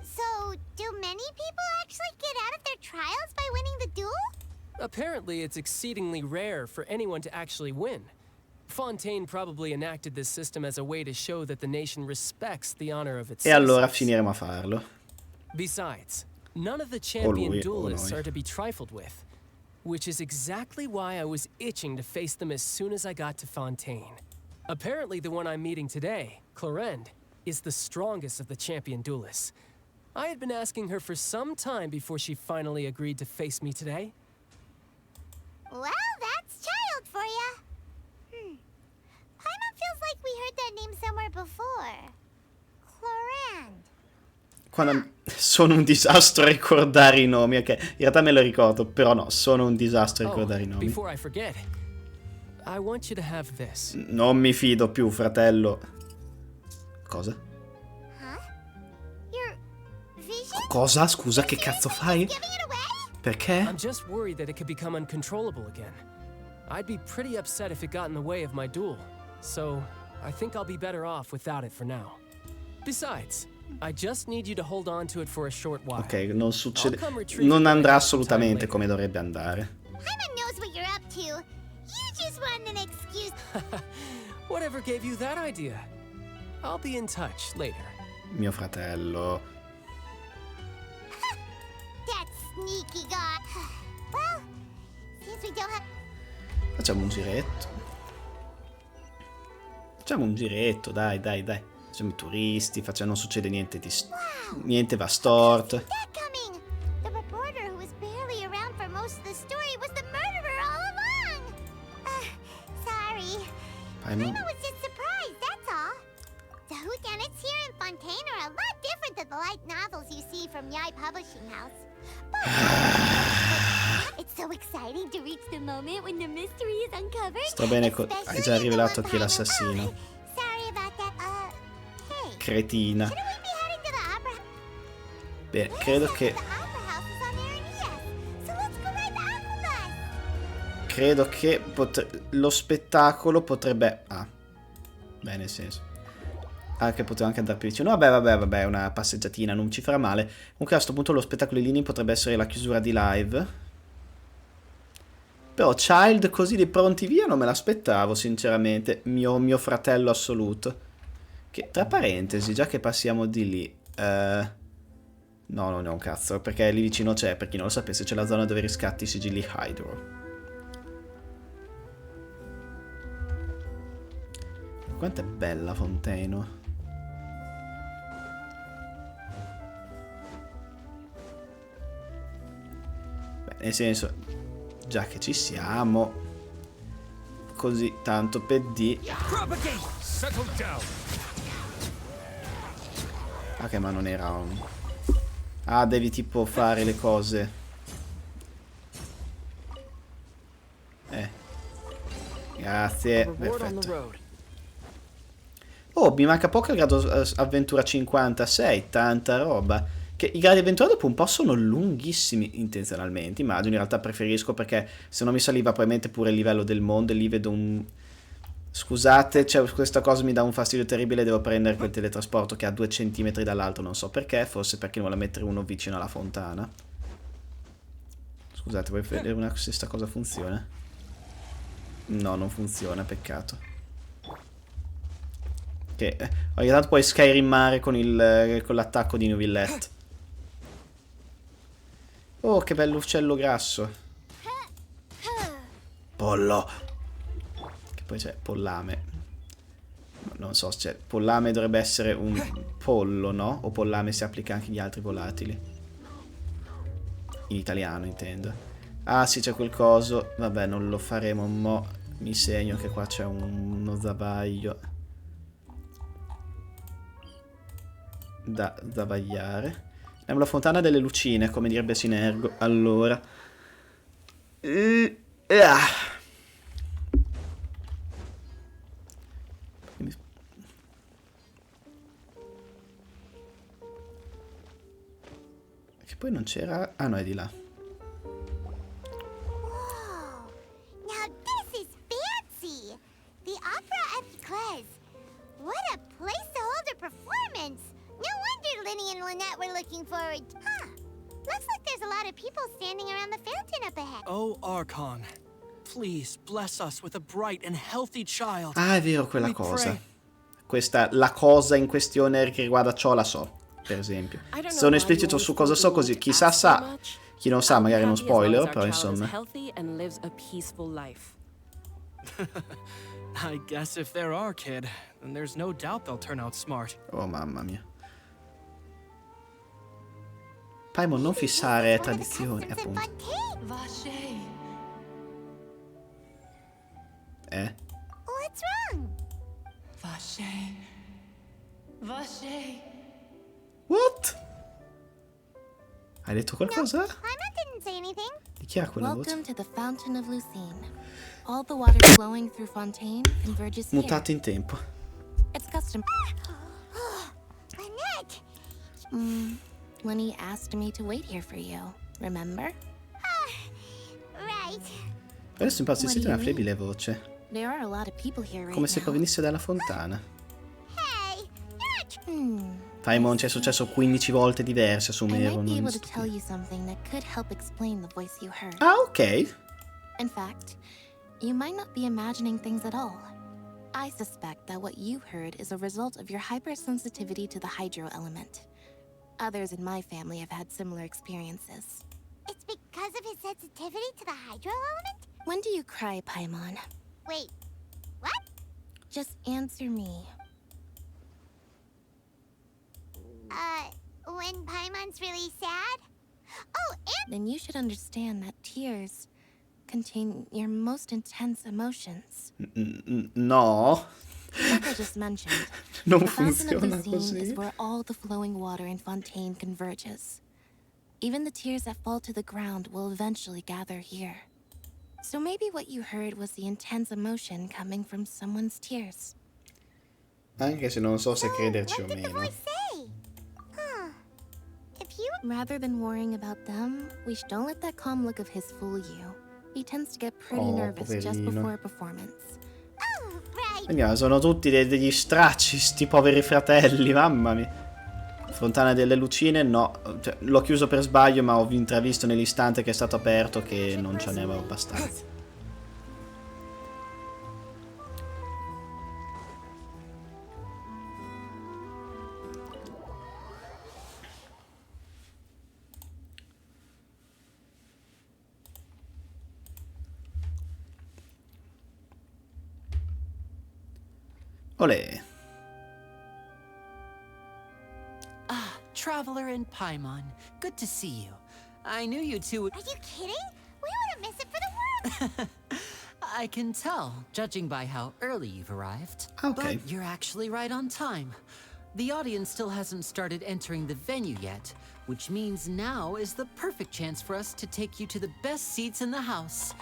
So, do many people actually get out of their trials by winning the duel? Apparently, it's exceedingly rare for anyone to actually win. Fontaine probably enacted this system as a way to show that the nation respects the honor of its E allora citizens. finiremo a farlo. Besides, none of the champion lui, o duelists noi. are to be trifled with, which is exactly why I was itching to face them as soon as I got to Fontaine. Apparently, the one I'm meeting today, Clorinde, is the strongest of the champion duelists. I had been asking her for some time before she finally agreed to face me today. Well, that's Child for ya. Paimon feels like we heard that name somewhere before. Clorinde. Sono un disastro a ricordare i nomi, ok? In realtà me lo ricordo, però no, sono un disastro a ricordare i nomi. Before I forget, I want you to have this. Non mi fido più, fratello. Cosa? Cosa? Scusa, che cazzo fai? Perché? I'm just worried that it could become uncontrollable again. I'd be pretty upset if it got in the way of my duel. So, I think I'll be better off without it for now. Besides, I just need you to hold on to it for a short while. Ok, non succede. Non andrà assolutamente come dovrebbe andare. Paimon knows what you're up to. You just want an excuse. Whatever gave you that idea? I'll be in touch later. Mio fratello. That sneaky guy. Well, since we don't have... Facciamo un giretto. Facciamo un giretto, dai, dai, dai. Facciamo i turisti, non succede niente di... Niente va storto. The reporter who was barely around for most of the story was the murderer all along. Sorry. Paimon was just surprised, that's all. The whodunits here in Fontaine are a lot different than the light novels you see from Yai Publishing House. But it's so exciting to reach the moment when the mystery is uncovered. Sta bene, hai già rivelato chi è l'assassino. Sorry about that. Hey. Cretina. Shouldn't we be heading to the opera? Bene, credo che... Credo che lo spettacolo potrebbe... Ah, beh, nel senso... Ah, che poteva anche andare più vicino. Vabbè, una passeggiatina, non ci farà male. Comunque a questo punto lo spettacolo in linea potrebbe essere la chiusura di live. Però Child così di pronti via non me l'aspettavo, sinceramente. Mio fratello assoluto. Che, tra parentesi, già che passiamo di lì... No, non è un cazzo, perché lì vicino c'è, per chi non lo sapesse, c'è la zona dove riscatti i sigilli Hydro. Quanto è bella Fontaine. Beh, nel senso, già che ci siamo, così tanto per di... Ah, che ma non era un... Ah, devi tipo fare le cose. Grazie, perfetto. Oh, mi manca poco il grado avventura 56, tanta roba. Che i gradi avventura dopo un po' sono lunghissimi, intenzionalmente, immagino. In realtà preferisco perché se non mi saliva probabilmente pure il livello del mondo e lì vedo un... Scusate, cioè, questa cosa mi dà un fastidio terribile, devo prendere quel teletrasporto che ha 2 centimetri dall'alto, non so perché, forse perché ne vuole mettere uno vicino alla fontana. Scusate, vuoi vedere se sta cosa funziona? No, non funziona, peccato. Che ogni tanto puoi skyrimmare con l'attacco di Nuvillet. Oh, che bell'uccello grasso. Pollo. Che poi c'è pollame. Non so, cioè, pollame dovrebbe essere un pollo, no? O pollame si applica anche agli altri volatili. In italiano, intendo. Ah, sì, c'è quel coso. Vabbè, non lo faremo, mo. Mi segno che qua c'è uno zavaglio da zavagliare. Abbiamo la fontana delle lucine, come direbbe Sinergo. Allora, c'era... Ah no, è di là. Whoa! Now this is fancy! The Opera at Clays. What a place to hold a performance! No wonder Linny and Lynette were looking forward. Huh. Looks like there's a lot of people standing around the fountain up ahead. Oh, Archon, please bless us with a bright and healthy child. Ah, è vero, quella cosa. Questa, la cosa in questione che riguarda ciò la so, per esempio. Sono esplicito su cosa so, così chissà sa. Chi non sa, magari non spoiler, però insomma. I guess if they're our kid, then there's no doubt they'll turn out smart. Oh, mamma mia. Paimon, non fissare tradizioni, appunto. What's wrong? What? Hai detto qualcosa? Paimon didn't say anything. Di chi ha quella voce? Welcome to the Fountain of Lucine. All the water flowing through Fontaine converges here. Mutato in tempo. It's custom. Lynette! Lenny asked me to wait here for you. Remember? Right. Adesso impazzisce una flebile voce. There are a lot of people here right Come se now. provenisse dalla fontana. Hey, Paimon, ci è successo 15 volte diverse su I might Mero. be able to tell you something that could help explain the voice you heard. Ah, ok. In fact, you might not be imagining things at all. I suspect that what you heard is a result of your hypersensitivity to the hydro element. Others in my family have had similar experiences. it's because of his sensitivity to the hydro element? When do you cry, Paimon? Wait, what? Just answer me. When Paimon's really sad? Oh, and Then you should understand that tears contain your most intense emotions. No. Like I just mentioned, Non the Fountain of funziona Lucine così. is where all the flowing water in Fontaine converges. Even the tears that fall to the ground will eventually gather here. So maybe what you heard was the intense emotion coming from someone's tears. Anche se non so se crederci o meno. say? Huh. If you... Rather than worrying about them, don't let that calm look of his fool you. He tends to get pretty Oh, nervous just poverino. before a performance. Oh, right. Vediamo, sono tutti degli stracci, sti poveri fratelli, mamma mia. Fontana delle Lucine, no. Cioè, l'ho chiuso per sbaglio, ma ho intravisto nell'istante che è stato aperto che non ce n'era abbastanza. Olè. Ah, Traveler and Paimon. Good to see you. I knew you two would... Are you kidding? We wouldn't miss it for the world. I can tell, judging by how early you've arrived. Okay. But you're actually right on time. The audience still hasn't started entering the venue yet, which means now is the perfect chance for us to take you to the best seats in the house.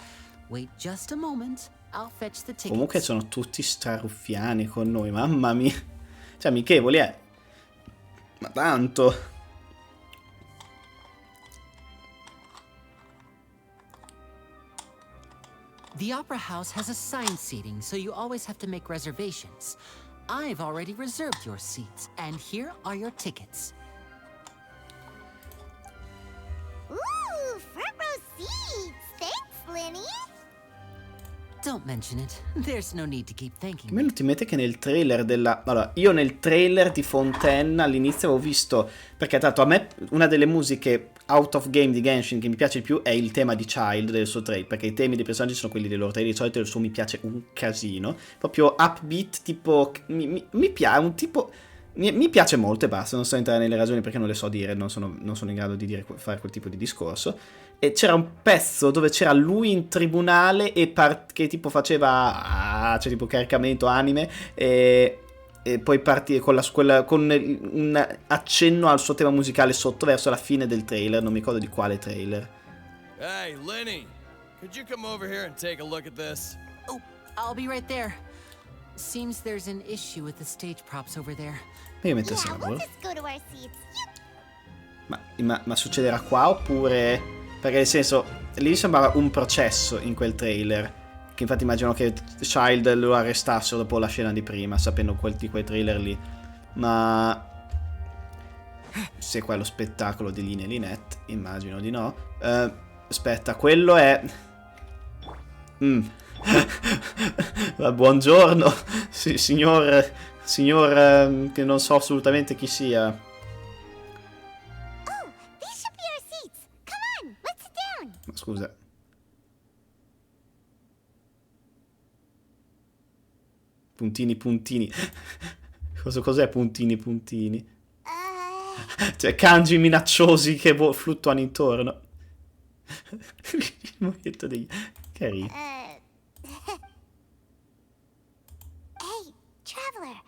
Wait just a moment. I'll fetch the tickets. Comunque sono tutti straruffiani con noi, mamma mia. Cioè, amichevoli, Ma tanto. The Opera House has assigned seating, so you always have to make reservations. I've already reserved your seats, and here are your tickets. Ooh, front row seats. Thanks, Linny. Don't mention it. There's no need to keep thanking A me ti mette che nel trailer della... Allora, io nel trailer di Fontaine all'inizio avevo visto... Perché tanto a me una delle musiche out of game di Genshin che mi piace di più è il tema di Child del suo trailer. Perché i temi dei personaggi sono quelli dei loro trailer. Di solito il suo mi piace un casino. Proprio upbeat, tipo... Mi piace, un tipo... Mi piace molto e basta, non sto entrare nelle ragioni perché non le so dire, non sono in grado di fare quel tipo di discorso. E c'era un pezzo dove c'era lui in tribunale e che tipo faceva cioè tipo caricamento anime e poi partire con un accenno al suo tema musicale sotto verso la fine del trailer, non mi ricordo di quale trailer. Hey, Lenny, could you come over here and take a look at this? Oh, I'll be right there. Seems there's an issue with the stage props over there. Io metto Yeah, we'll just go to our seats. Ma succederà qua oppure... Perché nel senso, lì sembrava un processo in quel trailer. Che infatti immagino che Child lo arrestassero dopo la scena di prima, sapendo di quei trailer lì. Ma... se qua è lo spettacolo di linee linette, immagino di no. Aspetta, quello è... Buongiorno, signor che non so assolutamente chi sia. Oh, these should be our seats. Come on, let's sit down. Ma scusa. Puntini puntini. Cos'è puntini puntini? Cioè kanji minacciosi che fluttuano intorno. Il momento dei... Carino. Hey, traveler.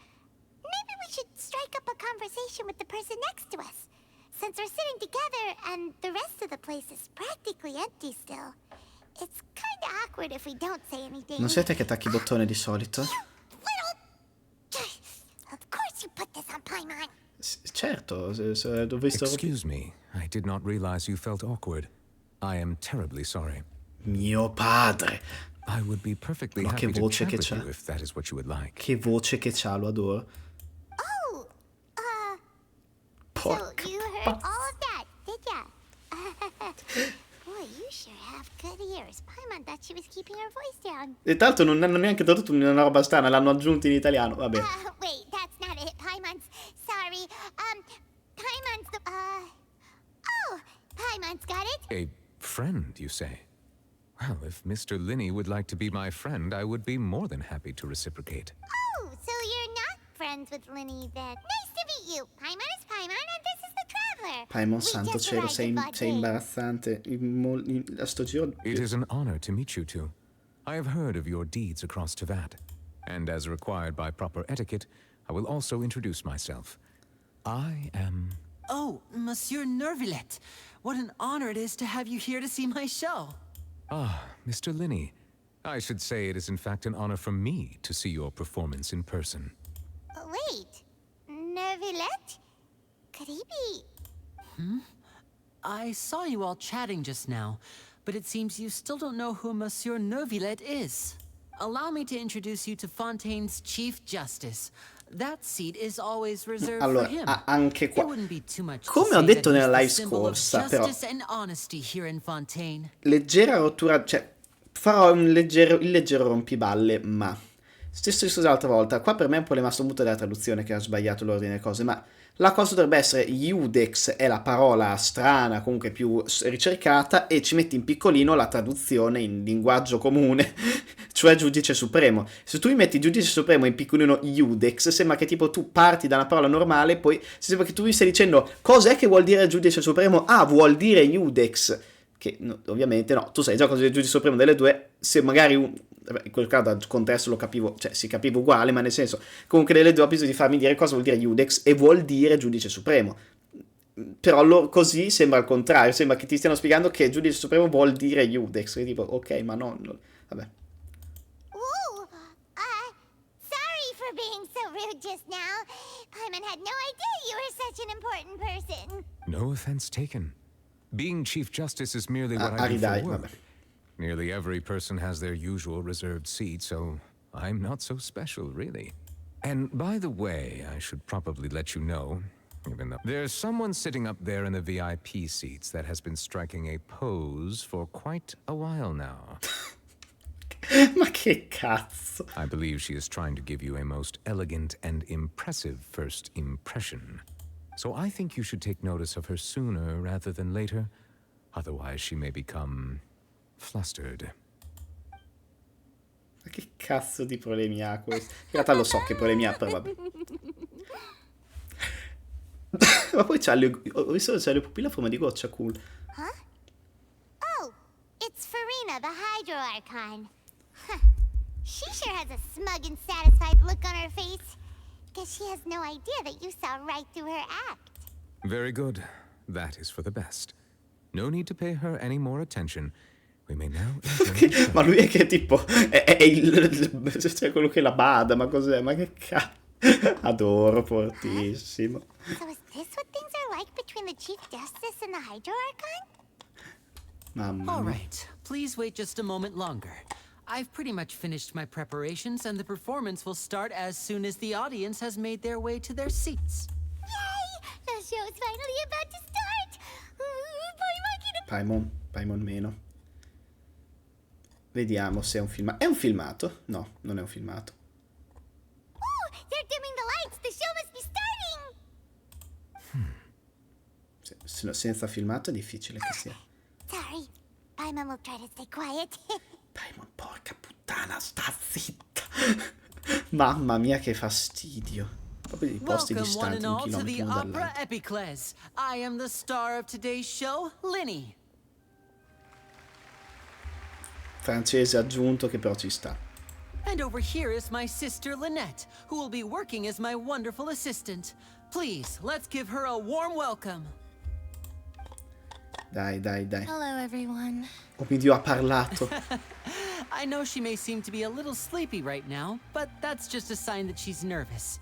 Maybe we should strike up a conversation with the person next to us. Since we're sitting together and the rest of the place is practically empty still. It's kind of awkward if we don't say anything. Non siete che attacchi bottone di solito? Of course you put this on Paimon. Certo, ho visto... Excuse me, I did not realize you felt awkward. I am terribly sorry. Mio padre. I would be perfectly Ma happy che to voce chat che with c'ha. you if that is what you would like. Che voce che c'ha, lo adoro. Oh, Porca so you heard all of that, did ya? Boy, you sure have good ears. Paimon thought she was keeping her voice down. E tanto non hanno neanche tradotto una roba strana, l'hanno aggiunto in italiano, vabbè. Wait, that's not it. Paimon's sorry. Paimon's the oh, Paimon's got it. A friend, you say? Well, if Mr. Linney would like to be my friend, I would be more than happy to reciprocate. Oh, so you're not friends with Linny then. Nice to meet you. Paimon is Paimon and this is the Traveler. Paimon santo cielo, sei imbarazzante. A sto giro... It is an honor to meet you two. I have heard of your deeds across Tevat. And as required by proper etiquette, I will also introduce myself. I am... Oh, Monsieur Nervillet. What an honor it is to have you here to see my show. Ah, Mr. Linney. I should say it is in fact an honor for me to see your performance in person. Wait, Nervillet? Could he be... I saw you all chatting just now, but it seems you still don't know who Monsieur Nervillet is. Allow me to introduce you to Fontaine's Chief Justice. That seat is always reserved Allora, for him. anche qua. It wouldn't be too much to Come ho say detto that nella he's live the symbol of scorsa, però, justice and honesty here in Fontaine. leggera rottura, cioè, farò il leggero rompiballe, ma... Stesso discorso l'altra volta, qua per me è un po' rimasto muto della traduzione che ha sbagliato l'ordine delle cose, ma la cosa dovrebbe essere Iudex è la parola strana, comunque più ricercata, e ci metti in piccolino la traduzione in linguaggio comune, cioè giudice supremo. Se tu mi metti giudice supremo in piccolino Iudex, sembra che tipo tu parti da una parola normale, poi sembra che tu mi stai dicendo cos'è che vuol dire giudice supremo? Ah, vuol dire Iudex. Che no, ovviamente no, tu sai già cosa è il giudice supremo delle due, se magari in quel caso dal contesto lo capivo, cioè si capiva uguale, ma nel senso, comunque delle due ho bisogno di farmi dire cosa vuol dire Iudex e vuol dire giudice supremo. Però così sembra il contrario, sembra che ti stiano spiegando che giudice supremo vuol dire Iudex, e tipo, ok, ma no, vabbè. Sorry for being so rude just now. Paimon had no idea you were such an important person. No offense taken. Being Chief Justice is merely what I do for work. Vabbè. Nearly every person has their usual reserved seat, so I'm not so special, really. And by the way, I should probably let you know, even though there's someone sitting up there in the VIP seats that has been striking a pose for quite a while now. Ma che cazzo? I believe she is trying to give you a most elegant and impressive first impression. So I think you should take notice of her sooner rather than later. Otherwise she may become flustered. Ma che cazzo di problemi ha questo? In realtà lo so che problemi ha, però vabbè. Ma poi ho visto che c'ha le pupille a forma di goccia, cool. Oh, it's Farina, the Hydro Archon. Huh. She sure has a smug and satisfied look on her face. Guess she has no idea that you saw right through her act. Very good. That is for the best. No need to pay her any more attention. We may now Ma lui è che tipo cioè quello che la bada, ma cos'è? Ma che cazzo? Adoro, fortissimo. So is this what things are like between the Chief Justice and the Hydro Archon? Mamma All mia. right, please wait just a moment longer. I've pretty much finished my preparations, and the performance will start as soon as the audience has made their way to their seats. Yay! The show's finally about to start! Paimon meno. Vediamo se è un filmato. È un filmato? No, non è un filmato. Oh, they're dimming the lights! The show must be starting! Senza filmato è difficile che sia. Sorry. Paimon will try to stay quiet. Paimon, porca puttana, sta zitta. Mamma mia, che fastidio. Proprio di posti Welcome, one distanti and un all, to chilometro the uno Opera dall'altro. Epicles. I am the star of today's show, Linny. Francese aggiunto che però ci sta. And over here is my sister Lynette, who will be working as my wonderful assistant. Please, let's give her a warm welcome. Dai. Hello, everyone. Oh mio Dio, ha parlato. I know she may seem to be a little sleepy right now, but that's just a sign that she's nervous.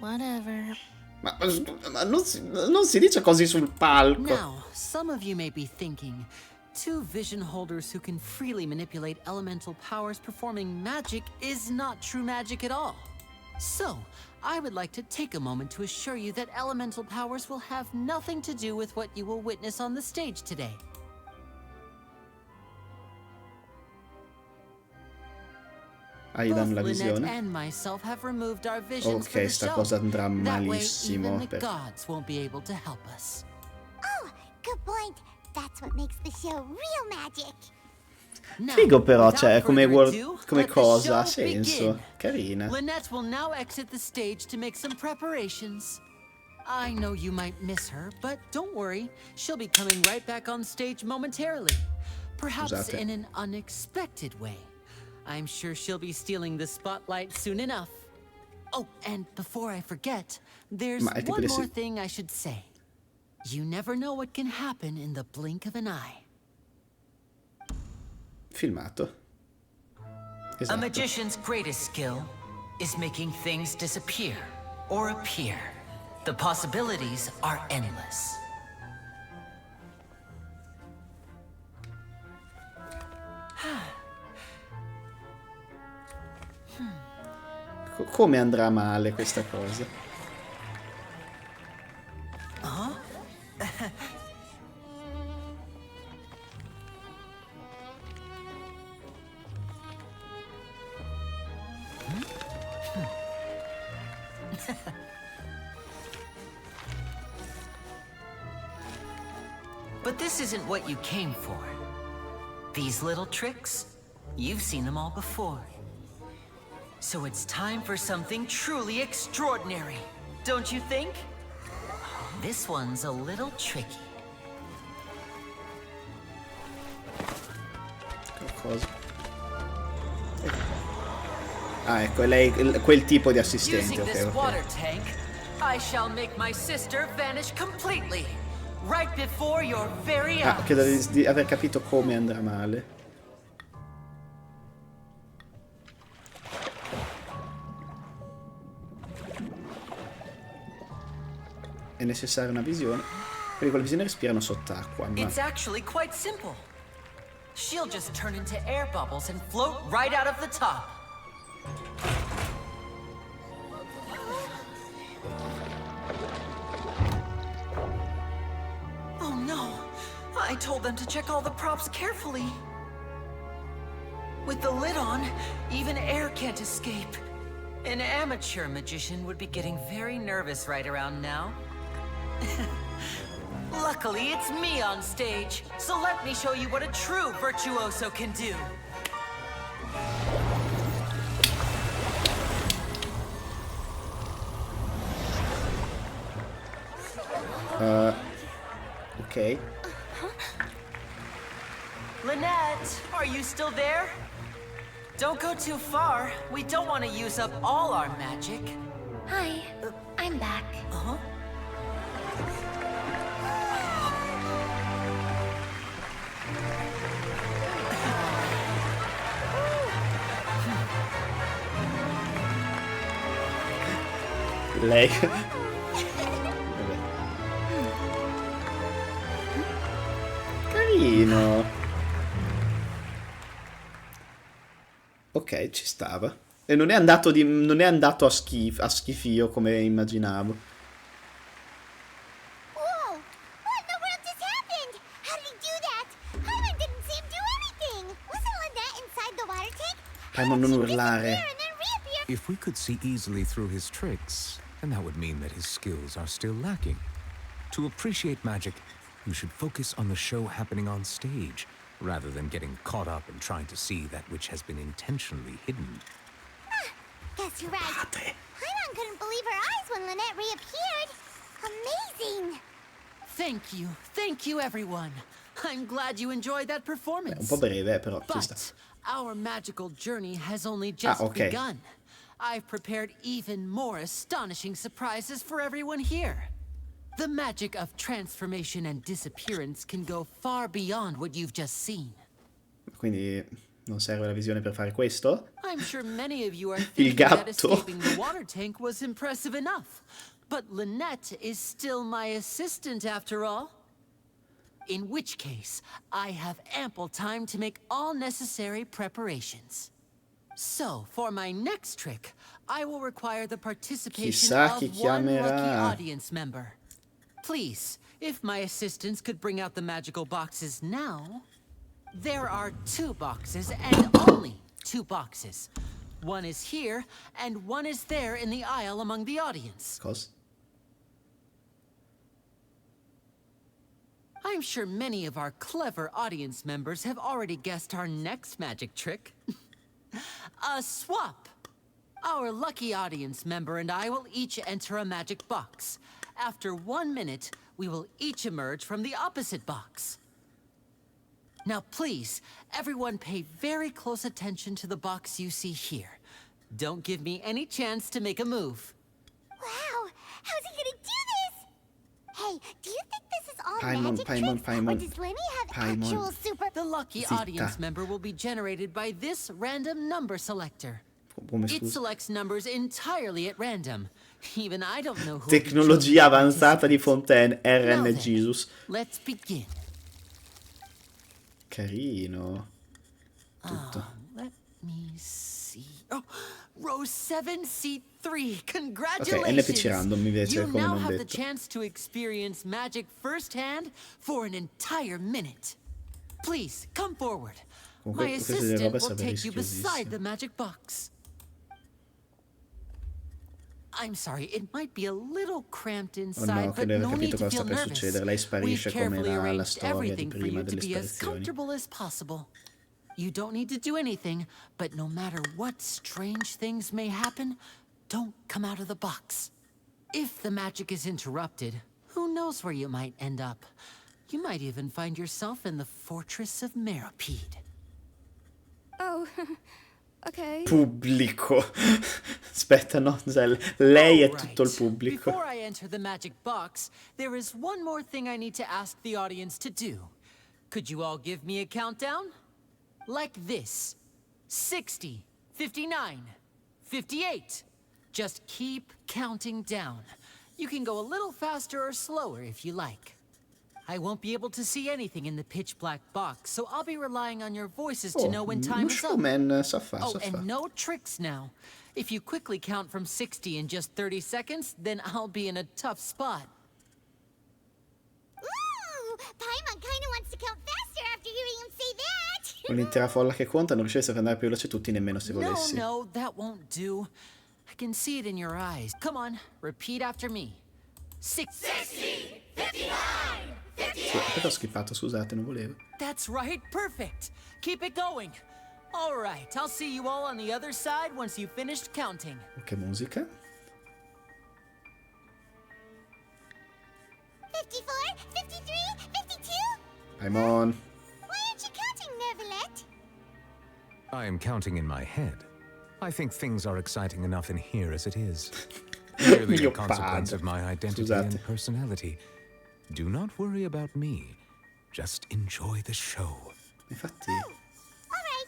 Whatever. Ma non si dice così sul palco. Now, some of you may be thinking, two vision holders who can freely manipulate elemental powers performing magic is not true magic at all. So, I would like to take a moment to assure you that elemental powers will have nothing to do with what you will witness on the stage today. Gli danno la Both Lynette visione. and myself have removed our visions for Ok, the sta show. cosa andrà That way, malissimo. even the gods won't be able to help us. Oh, good point. That's what makes the show real magic. Figo però, cioè, without come, further ado, come let the cosa, ha show senso. begin. Carina. Lynette will now exit the stage to make some preparations. I know you might miss her, but don't worry. She'll be coming right back on stage momentarily. Perhaps Scusate. in an unexpected way. I'm sure she'll be stealing the spotlight soon enough. Oh, and before I forget, there's Ma è tipo one di more sì. thing I should say. You never know what can happen in the blink of an eye. Filmato. A Esatto. magician's greatest skill is making things disappear or appear. The possibilities are endless. Come andrà male questa cosa? But this isn't what you came for. These little tricks, you've seen them all before. So it's time for something truly extraordinary, don't you think? This one's a little tricky. Cosa? Ah, ecco, è lei quel tipo di assistente, Using this ok. water tank, I shall make my sister vanish completely, right before your very Ah, credo eyes. di aver capito come andrà male. È necessaria una visione. Perché con la visione respirano sott'acqua, ma... It's actually quite simple. She'll just turn into air bubbles and float right out of the top. Oh no! I told them to check all the props carefully. With the lid on, even air can't escape. An amateur magician would be getting very nervous right around now. Luckily, it's me on stage, so let me show you what a true virtuoso can do. Ok. Lynette, are you still there? Don't go too far. We don't want to use up all our magic. Hi, I'm back. Uh-huh. Lei... carino. Ok, ci stava. E non è andato, non è andato a schifio come immaginavo. Whoa! What in the world just happened? How did he do that? Paimon didn't see him do anything. Wasn't Lynette inside the water tank? Paimon, non urlare. If we could see easily through his tricks, then that would mean that his skills are still lacking. To appreciate magic, you should focus on the show happening on stage, rather than getting caught up in trying to see that which has been intentionally hidden. Guess you're right. Paimon couldn't believe her eyes when Lynette reappeared. Amazing! Thank you everyone. I'm glad you enjoyed that performance. Un po' breve, però ci sta. But our magical journey has only just begun. I've prepared even more astonishing surprises for everyone here. The magic of transformation and disappearance can go far beyond what you've just seen. Quindi non serve la visione per fare questo? I'm sure many of you are thinking that escaping the water tank was impressive enough. But Lynette is still my assistant after all. In which case, I have ample time to make all necessary preparations. So, for my next trick, I will require the participation of one lucky audience member. Please, if my assistants could bring out the magical boxes now. There are 2 boxes, and only 2 boxes. One is here, and one is there in the aisle among the audience. I'm sure many of our clever audience members have already guessed our next magic trick. A swap! Our lucky audience member and I will each enter a magic box. After 1 minute, we will each emerge from the opposite box. Now please, everyone pay very close attention to the box you see here. Don't give me any chance to make a move. Wow! How's he gonna do this? Hey, do you think this is all Paimon, magic tricks? Or does Lemmy have actual super... The lucky audience member will be generated by this random number selector. It selects numbers entirely at random. Even I don't know who... Tecnologia avanzata di Fontaine, RN Jesus. Let's begin. Carino. Tutto. Let me see. Oh, row 7, seat 3. Congratulations. Ok, NPC random invece, you come now non have detto. the chance to experience magic firsthand for an entire minute. Please, come forward. My assistant will take you beside the magic box. I'm sorry, it might be a little cramped inside, but no need to feel nervous. We've carefully arranged everything for you to be as comfortable as possible. You don't need to do anything, but no matter what strange things may happen, don't come out of the box. If the magic is interrupted, who knows where you might end up? You might even find yourself in the fortress of Meropide. Oh, ok. Pubblico. Aspetta, no, lei è tutto il pubblico. Before I enter the magic box, there is one more thing I need to ask the audience to do. Could you all give me a countdown? Like this. 60, 59, 58. Just keep counting down. You can go a little faster or slower if you like. I won't be able to see anything in the pitch black box, so I'll be relying on your voices to know when time is up. And no tricks now. If you quickly count from 60 in just 30 seconds, then I'll be in a tough spot. Ooh, Paimon kinda wants to count faster after hearing him say that. Con l'intera folla che conta non riusciresti a andare più veloce tutti nemmeno se volessi. No, that won't do. I can see it in your eyes. Come on, repeat after me. 60, 59, 58. Sì, perché ho skippato, scusate, non volevo. That's right, perfect. Keep it going. All right, I'll see you all on the other side once you've finished counting. Che musica? 54, 53, 52? Paimon. Why aren't you counting, Neuvillette? I am counting in my head. I think things are exciting enough in here as it is. Merely a consequence of my identity and personality. Do not worry about me. Just enjoy the show. Infatti.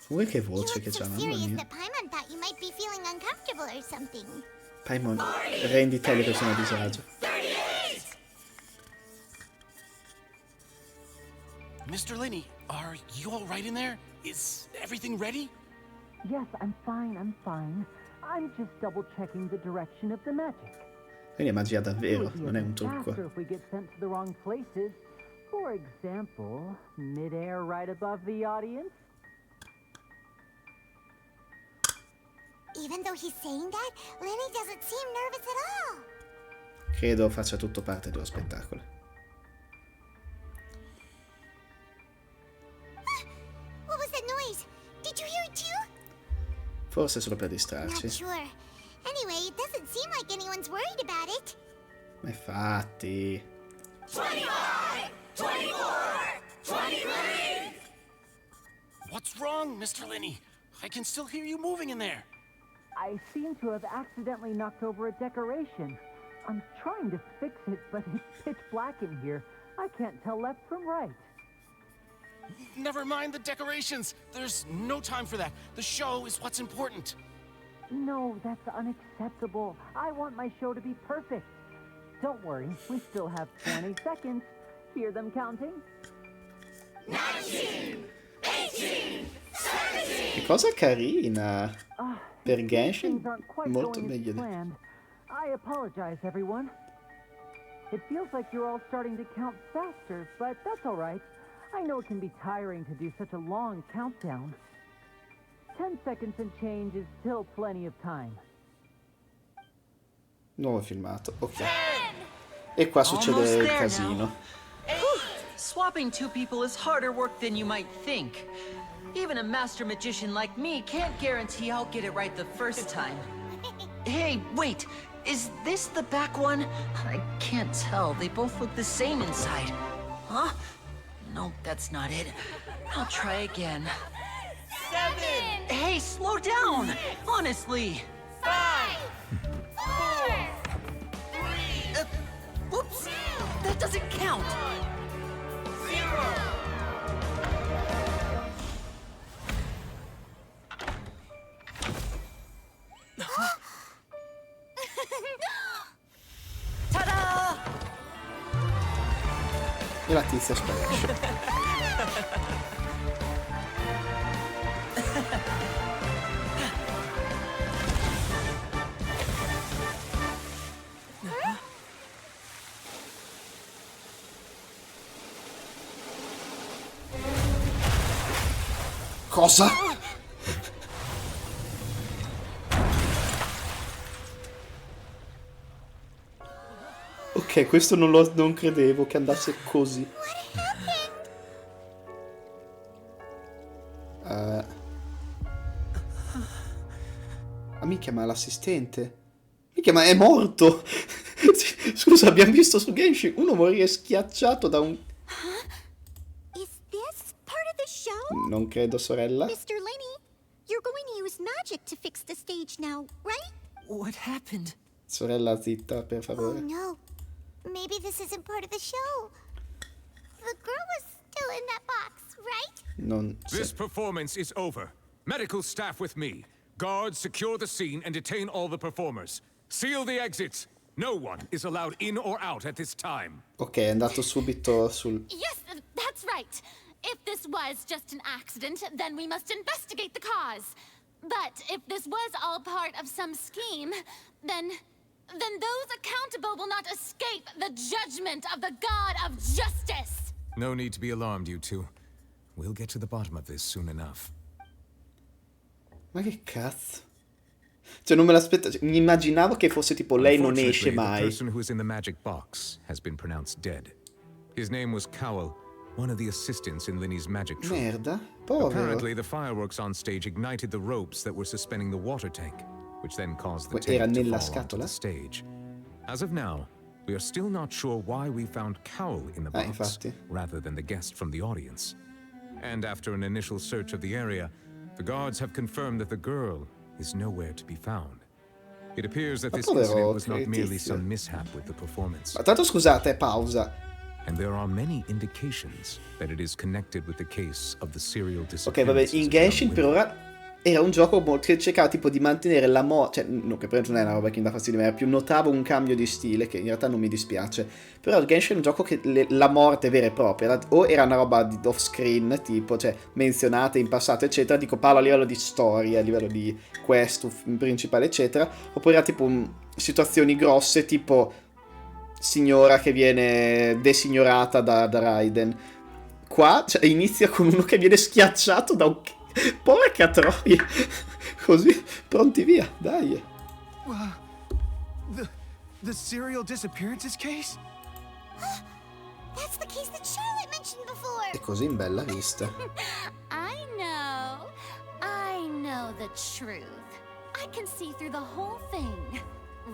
Vuoi che voce che c'ha, mamma mia. That Paimon thought you might be feeling uncomfortable or something. Paimon, rendi te le persone a disagio. Mr. Lenny, are you all right in there? Is everything ready? Yes, I'm fine, I'm fine. I'm just double checking the direction of the magic. Quindi è magia davvero, non è un trucco. If we get sent to the wrong places, for example, midair right above the audience. Even though he's saying that, Lenny doesn't seem nervous at all. Credo faccia tutto parte dello spettacolo. What was that noise? Did you hear it too? Forse solo per Not distrarci. sure. Anyway, it doesn't seem like anyone's worried about it. Ma infatti... 25! 24! 23! What's wrong, Mr. Lenny? I can still hear you moving in there. I seem to have accidentally knocked over a decoration. I'm trying to fix it, but it's pitch black in here. I can't tell left from right. Never mind the decorations. There's no time for that. The show is what's important. No, that's unacceptable. I want my show to be perfect. Don't worry, we still have 20 seconds. Hear them counting? 19! 18! 17! Che cosa carina! Per Genshin, Things aren't quite molto going as meglio di... planned. I apologize, everyone. It feels like you're all starting to count faster, but that's all right. I know it can be tiring to do such a long countdown. 10 seconds and change is still plenty of time. Nuovo filmato, ok. E qua succede il casino. Swapping two people is harder work than you might think. Even a master magician like me can't guarantee I'll get it right the first time. Hey, wait! Is this the back one? I can't tell. They both look the same inside. Huh? No, that's not it. I'll try again. 7! Hey, slow down! Honestly! 5! 4! 3! Whoops! That doesn't count! 0! Ta-da! E la tizia sparisce. Cosa? Ok, questo non credevo che andasse così. Minchia, ma l'assistente? Minchia, ma è morto! Scusa, abbiamo visto su Genshin uno morire schiacciato da un... Is this part of the show? Non credo, sorella. Mr. Lenny, you're going to use magic to fix the stage now, right? What happened? Sorella, zitta, per Oh favore. no. Maybe this isn't part of the show. The girl was still in that box, right? Non... This performance is over. Medical staff with me. Guards, secure the scene and detain all the performers. Seal the exits. No one is allowed in or out at this time. Ok, è andato subito sul... Yes, that's right. If this was just an accident, then we must investigate the cause. But if this was all part of some scheme, then those accountable will not escape the judgment of the God of Justice. No need to be alarmed, you two. We'll get to the bottom of this soon enough. Ma che cazzo? Cioè, non me l'aspettavo. Mi immaginavo che fosse tipo lei non esce The mai. person who is in the magic box has been pronounced dead. His name was Cowell, one of the assistants in Linny's magic troupe. Merda, povero. Apparently, the fireworks on stage ignited the ropes that were suspending the water tank, which then caused the Era tank to nella fall onto scatola? the stage. As of now, we are still not sure why we found Cowell in the box, infatti. rather than the guest from the audience. And after an initial search of the area, the guards have confirmed that the girl is nowhere to be found. It appears that Ma this povero incident was not merely Tizio. some mishap with the performance. Ma tanto scusate, pausa. And there are many indications that it is connected with the case of the serial Ok, vabbè, disappearances in of Genshin young per women. ora era un gioco che cercava tipo di mantenere la morte, cioè no, che per non è una roba che mi dà fastidio, ma era più notavo un cambio di stile che in realtà non mi dispiace. Però Genshin è un gioco che la morte vera e propria o era una roba di off screen tipo, cioè menzionate in passato eccetera, dico parlo a livello di storia, a livello di quest principale eccetera, oppure era tipo situazioni grosse tipo signora che viene designorata da Raiden. Qua cioè, inizia con uno che viene schiacciato da un... Porca troia! Così, pronti via, dai. The serial disappearances case? That's the case that Charlotte mentioned before. E così in bella vista. I know the truth. I can see through the whole thing.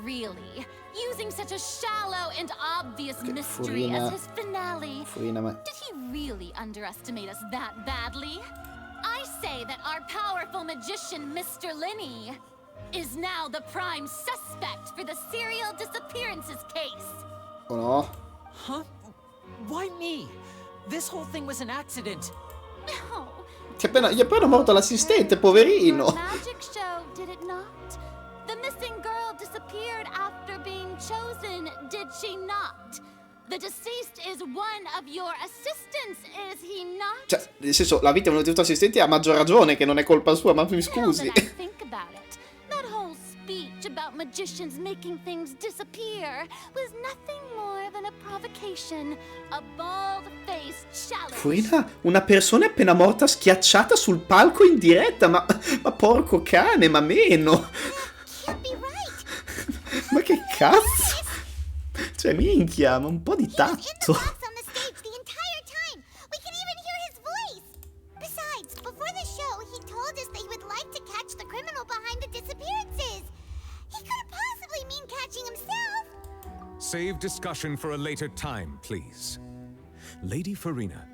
Really, using such a shallow and obvious mystery as his finale. Did he really underestimate us that badly? I say that our powerful magician, Mr. Linney, is now the prime suspect for the serial disappearances case. Oh no? Huh? Why me? This whole thing was an accident. No. Gli è appena morto l'assistente, poverino. Magic show, did it not? The missing girl disappeared after being chosen, did she not? The deceased is one of your assistants, is he not? Cioè, nel senso, la vittima di tutti assistenti ha maggior ragione che non è colpa sua, ma mi scusi. Think about it. That whole speech about magicians making things disappear was nothing more than a provocation, a bald-faced challenge. Furina, una persona è appena morta schiacciata sul palco in diretta, ma porco cane, ma meno. Ma che cazzo? Cioè, minchia, ma un po' di tatto. Save discussion for a later time, please. Lady Farina,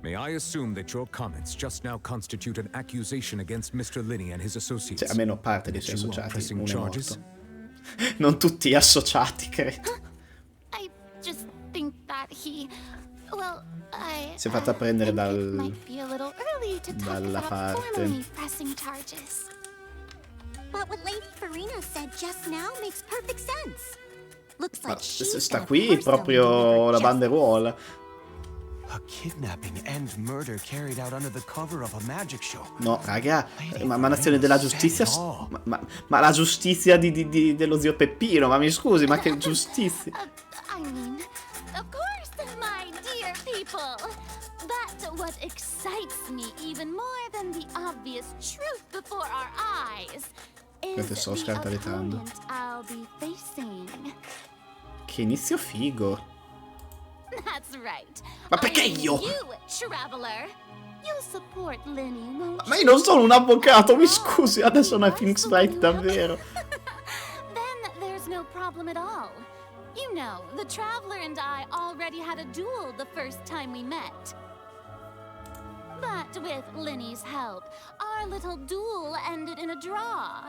may I assume that your comments just now constitute an accusation against Mr. Linney and his associates? Cioè, almeno parte dei suoi You are associati, pressing uno è charges? morto. Non tutti associati, credo. I just think that well, Si è fatta prendere might be a little early to talk dalla about formally parte. pressing charges. But what Lady Farina said just now makes perfect sense. Looks Ma like she's sta gonna qui personally proprio deliver la justice. banderuola. A kidnapping and murder carried out under the cover of a magic show. No, raga, ma nazione della giustizia... Ma la giustizia dello zio Peppino, ma mi scusi, ma che giustizia? I mean, of course, my dear people. But what excites me even more than the obvious truth before our eyes is Sto the scartaletando. opponent I'll be facing. Che inizio figo. That's right. Ma perché I mean io? You, traveler. You'll support Linny, won't Ma you? io non sono un avvocato, mi scusi, adesso è Phoenix Wright davvero. Then there's no problem at all. You know, the traveler and I already had a duel the first time we met. But with Linny's help, our little duel ended in a draw.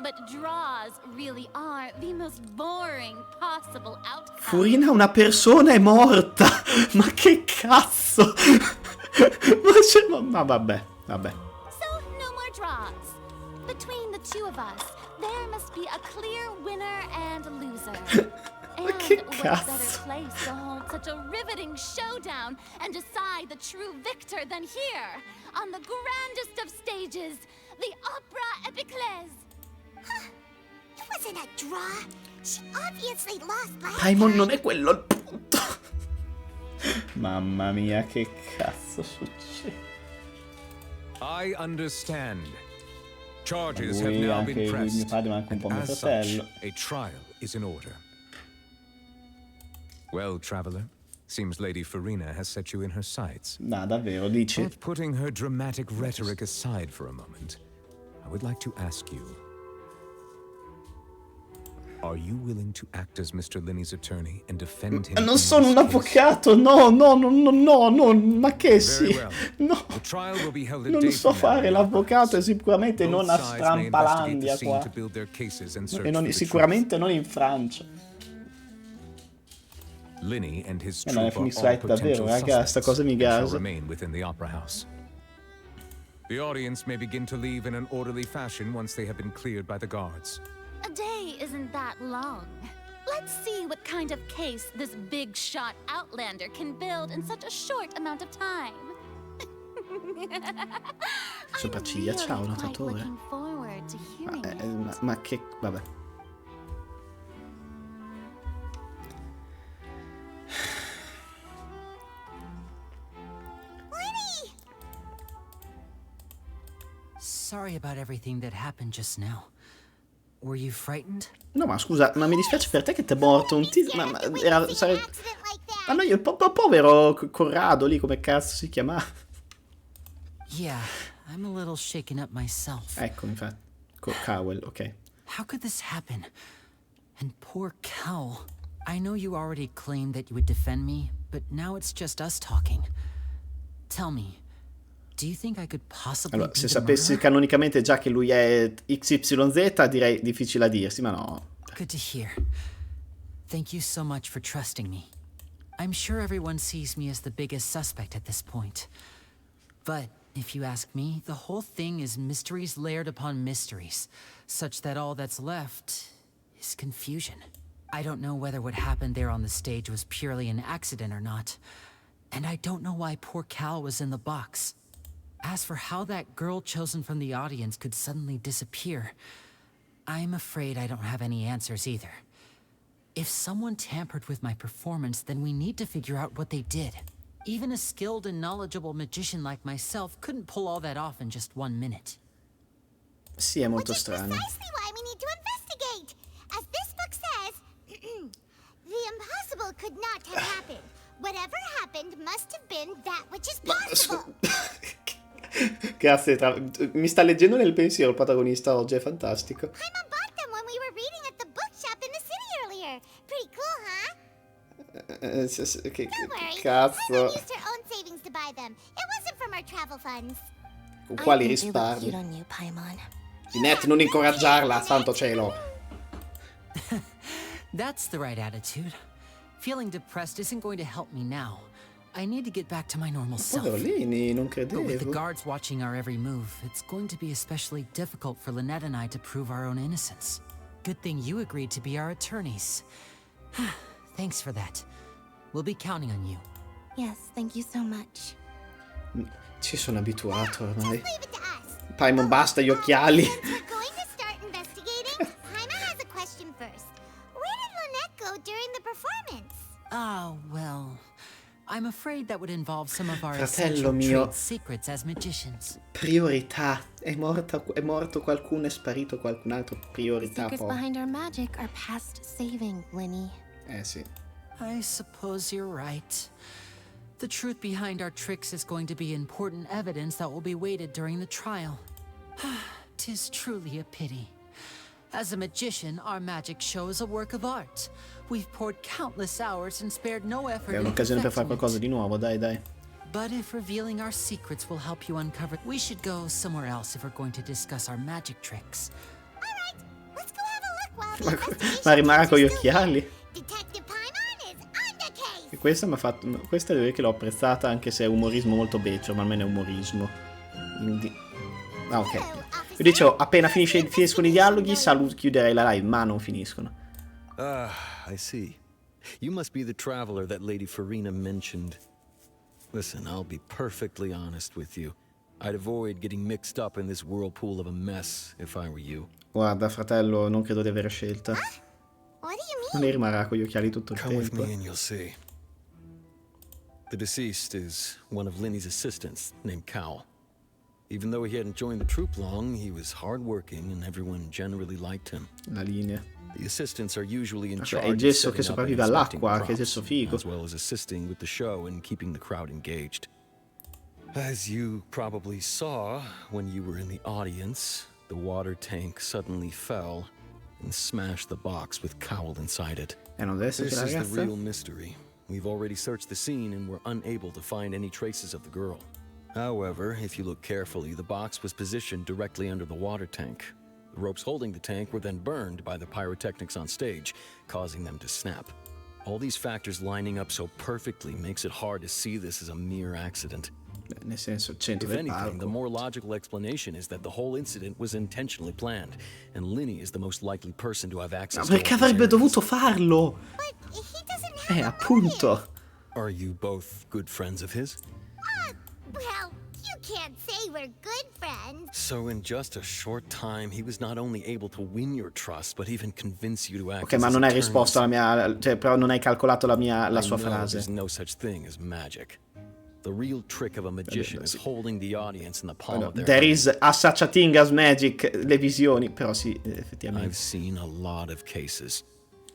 But draws really are the most boring possible outcome. Furina, una persona è morta. Ma che cazzo? Ma vabbè. So, no more draws. Between the two of us, there must be a clear winner and loser. And che what cazzo? better place to hold such a riveting showdown and decide the true victor than here, on the grandest of stages, the Opera Epiclese. It wasn't a draw. She obviously lost last Paimon non è quello il punto. Mamma mia, che cazzo succede? I understand. Charges have Lui, now anche been lui, mio pressed. padre, ma anche un po' mio As such, fratello. a trial is in order. Well, traveler, seems Lady Farina has set you in her sights. No, davvero, dici? But putting her dramatic rhetoric aside for a moment, I would like to ask you, are you willing to act as Mr. Linney's attorney and defend him? Non sono un avvocato, no, ma che sì? No, The trial will be held a non day so from now. fare l'avvocato e sicuramente Both non a sides may investigate Strampalandia the scene qua. to build their cases and search E for the sicuramente non in Francia. truth. Linney and his Non è troop are Phoenix all Wright davvero, potential raga, sta suspects cosa mi and shall gasa. remain within the opera house. The audience may begin to leave in an orderly fashion once they have been cleared by the guards. A day isn't that long. Let's see what kind of case this big shot outlander can build in such a short amount of time. Sopracciglia, ciao nuotatore. Ma che... vabbè. Sorry about everything that happened just now. Were you frightened? No, ma scusa, ma mi dispiace per te che ti è morto un tizio. Ma era. Ma no, il povero Corrado lì, come cazzo si chiamava? Yeah, I'm a little shaken up myself. Ecco, infatti. Cowell, ok. How could this happen? And poor Cal. I know you already claimed that you would defend me, but now it's just us talking. Tell me, do you think I could possibly allora, se sapessi canonicamente già che lui è XYZ, direi difficile a dirsi, ma no. Good to hear. Thank you so much for trusting me. I'm sure everyone sees me as the biggest suspect at this point. But if you ask me, the whole thing is mysteries layered upon mysteries, such that all that's left is confusion. I don't know whether what happened there on the stage was purely an accident or not. And I don't know why poor Cal was in the box. As for how that girl chosen from the audience could suddenly disappear, I'm afraid I don't have any answers either. If someone tampered with my performance, then we need to figure out what they did. Even a skilled and knowledgeable magician like myself couldn't pull all that off in just 1 minute. Sì, è molto strano. Which is precisely why we need to investigate. As this book says, the impossible could not have happened. Whatever happened must have been that which is possible. Grazie, mi sta leggendo nel pensiero il protagonista oggi, è fantastico. Paimon bought them when we were reading at the bookshop in the city earlier. Pretty cool, huh? Che Don't worry, cazzo. Paimon used her own savings to buy them. It wasn't from our travel funds. Con quali risparmi? Net, non incoraggiarla, santo cielo. That's the right attitude. Feeling depressed isn't going to help me now. I need to get back to my normal self. Poverolini, non But with the credevo. guards watching our every move, it's going to be especially difficult for Lynette and I to prove our own innocence. Good thing you agreed to be our attorneys. Thanks for that. We'll be counting on you. Yes, thank you so much. Ci sono abituato ormai. Paimon, basta gli occhiali. We're going to start investigating. Paimon has a question first. Where did Lynette go during the performance? Oh, well, I'm afraid that would involve some of our Fratello essential mio. trade secrets as magicians. Priorità. È morto qualcuno, è sparito qualcun altro. The Priorità secrets poi. behind our magic are past saving, Linny. Sì. I suppose you're right. The truth behind our tricks is going to be important evidence that will be weighted during the trial. 'Tis truly a pity. As a magician, our magic show is a work of art. We've poured countless hours and spared no effort È in un'occasione per fare perfecting it. qualcosa di nuovo, dai. But if revealing our secrets will help you uncover, we should go somewhere else if we're going to discuss our magic tricks. Let's go have a look while the investigation Ma rimarrà con gli occhiali. Detective Paimon is on the case. E questa mi ha fatto. Questa devo dire che l'ho apprezzata, anche se è umorismo molto beccio, ma almeno è umorismo. Quindi. Ah, ok. Io dicevo, appena finiscono i dialoghi, chiuderei la live, ma non finiscono. Ah, I see. You must be the traveler that Lady Farina mentioned. Listen, I'll be perfectly honest with you. I'd avoid getting mixed up in this whirlpool of a mess if I were you. Guarda, fratello, non credo di avere scelta. What do you mean? Non ne rimarrà con gli occhiali tutto il Come with tempo. me and you'll see. The deceased is one of Linny's assistants named Cal. Even though he hadn't joined the troupe long, he was hardworking and everyone generally liked him. La linea. The assistants are usually in È charge il of gesso che setting up and sopravvive inspecting all'acqua, che props, gesso figo. as well as assisting with the show and keeping the crowd engaged. As you probably saw when you were in the audience, the water tank suddenly fell and smashed the box with Cowell inside it. E non deve essere This la is the ragazza? real mystery. We've already searched the scene and were unable to find any traces of the girl. However, if you look carefully, the box was positioned directly under the water tank. The ropes holding the tank were then burned by the pyrotechnics on stage, causing them to snap. All these factors lining up so perfectly makes it hard to see this as a mere accident. Nel senso, il centro If del anything, the parco. more logical explanation is that the whole incident was intentionally planned, and Linny is the most likely person to have Ma access to perché all these avrebbe areas. dovuto farlo? Appunto. Are you both good friends of his? Well, you can't say we're good friends. So in just a short time, he was not only able to win your trust, but even convince you to act Ok, as ma his non hai attorneys. risposto alla mia... Cioè, però non hai calcolato la sua I know frase. there's no such thing as magic. The real trick of a magician is holding the audience in the palm of their There hand. is a such a thing as magic, le visioni, però sì, effettivamente. I've seen a lot of cases,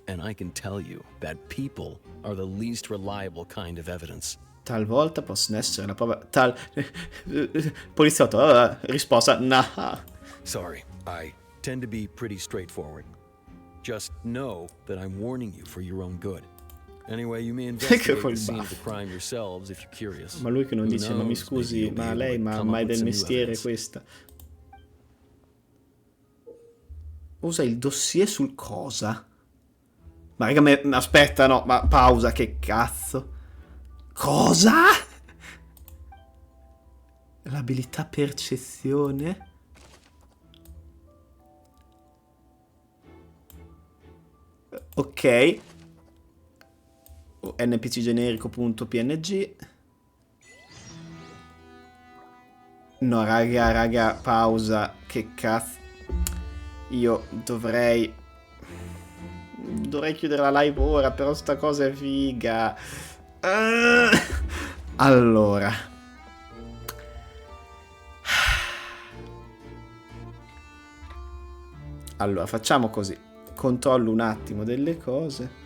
and I can tell you that people are the least reliable kind of evidence. Talvolta possono essere la prova... Poliziotto, risposta, nah. Sorry, I tend to be pretty straightforward. Just know that I'm warning you for your own good. Anyway, you may investigate the scene of the crime yourselves if you're curious. Ma lui che non Who dice, ma mi knows, scusi, maybe you'll be ma able lei, to ma come mai up with del some new mestiere evidence. questa? Usa il dossier sul cosa? Ma raga, aspetta, no, ma pausa, che cazzo? Cosa? L'abilità percezione? Ok. NPC generico.png. No, raga, pausa. Che cazzo. Io dovrei chiudere la live ora, però sta cosa è figa. Allora. Allora, facciamo così. Controllo un attimo delle cose.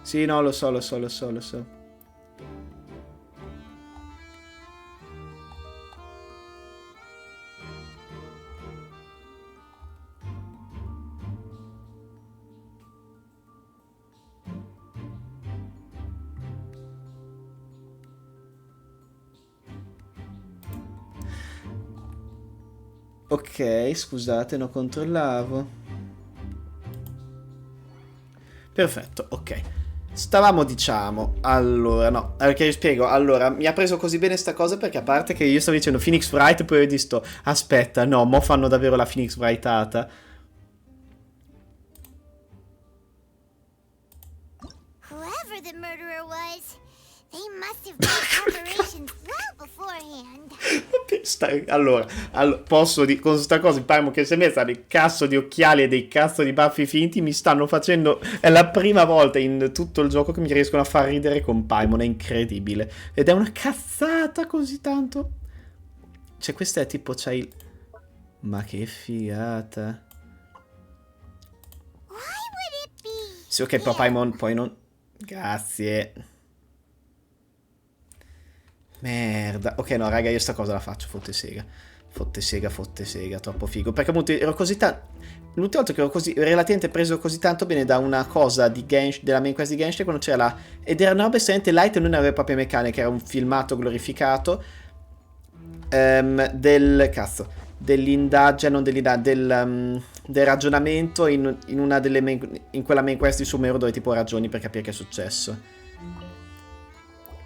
Sì, no, lo so. Ok, scusate, non controllavo. Perfetto, ok. Stavamo, diciamo, allora, no, perché vi spiego, allora, mi ha preso così bene sta cosa perché a parte che io stavo dicendo Phoenix Wright, poi ho visto, aspetta, no, mo fanno davvero la Phoenix Wrightata. Whoever the murderer was, they must have made preparations well beforehand. Allora, posso dire, con sta cosa, Paimon che si è messa dei cazzo di occhiali e dei cazzo di baffi finti, mi stanno facendo, è la prima volta in tutto il gioco che mi riescono a far ridere con Paimon, è incredibile, ed è una cazzata così tanto, cioè questa è tipo, c'hai il... ma che figata. Sì, ok, però Paimon poi non... Grazie. Merda. Ok, no, raga, io sta cosa la faccio. Fotte sega. Troppo figo. Perché appunto ero così tanto... L'ultima volta che ero così... relativamente preso così tanto bene da una cosa di Genshin, della main quest di Genshin, quando c'era la... Ed era una roba estremamente light e non aveva proprio meccanica. Era un filmato glorificato. Dell'indagine, non dell'indagine, del ragionamento in una delle in quella main quest di Sumeru dove tipo ragioni per capire che è successo.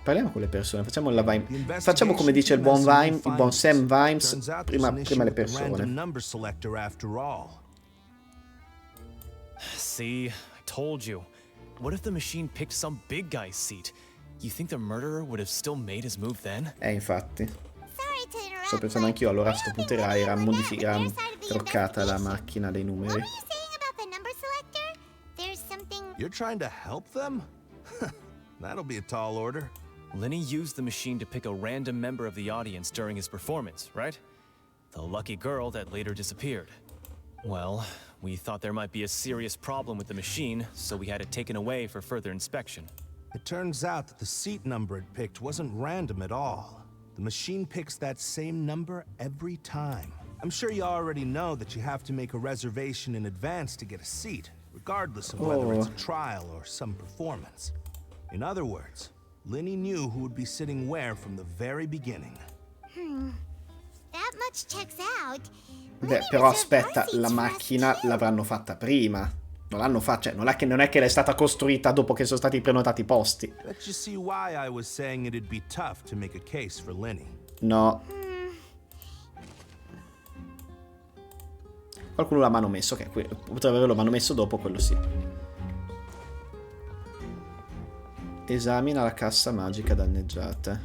Parliamo con le persone, facciamo la Vime. Facciamo come dice il buon Vime, il buon Sam Vimes, prima le persone. See, I told you. What if the machine picked some big guy's seat? You think the murderer would have still made his move then? Infatti. Sto pensando anch'io, allora a sto punto era troccata la macchina dei numeri. You're trying to help them? That'll be a tall order. Lenny used the machine to pick a random member of the audience during his performance, right? The lucky girl that later disappeared. Well, we thought there might be a serious problem with the machine, so we had it taken away for further inspection. It turns out that the seat number it picked wasn't random at all. The machine picks that same number every time. I'm sure you already know that you have to make a reservation in advance to get a seat, regardless of whether it's a trial or some performance. In other words, Linny knew who would be sitting where from the very beginning. That much checks out. Beh, però aspetta, la macchina l'avranno fatta prima. Non l'hanno fatta, cioè, non è che è stata costruita dopo che sono stati prenotati i posti. Let's just see why I was saying it'd be tough to make a case for Lenny. No. Qualcuno l'ha manomesso, ok, potrebbe averlo manomesso dopo, quello sì. Esamina la cassa magica danneggiata.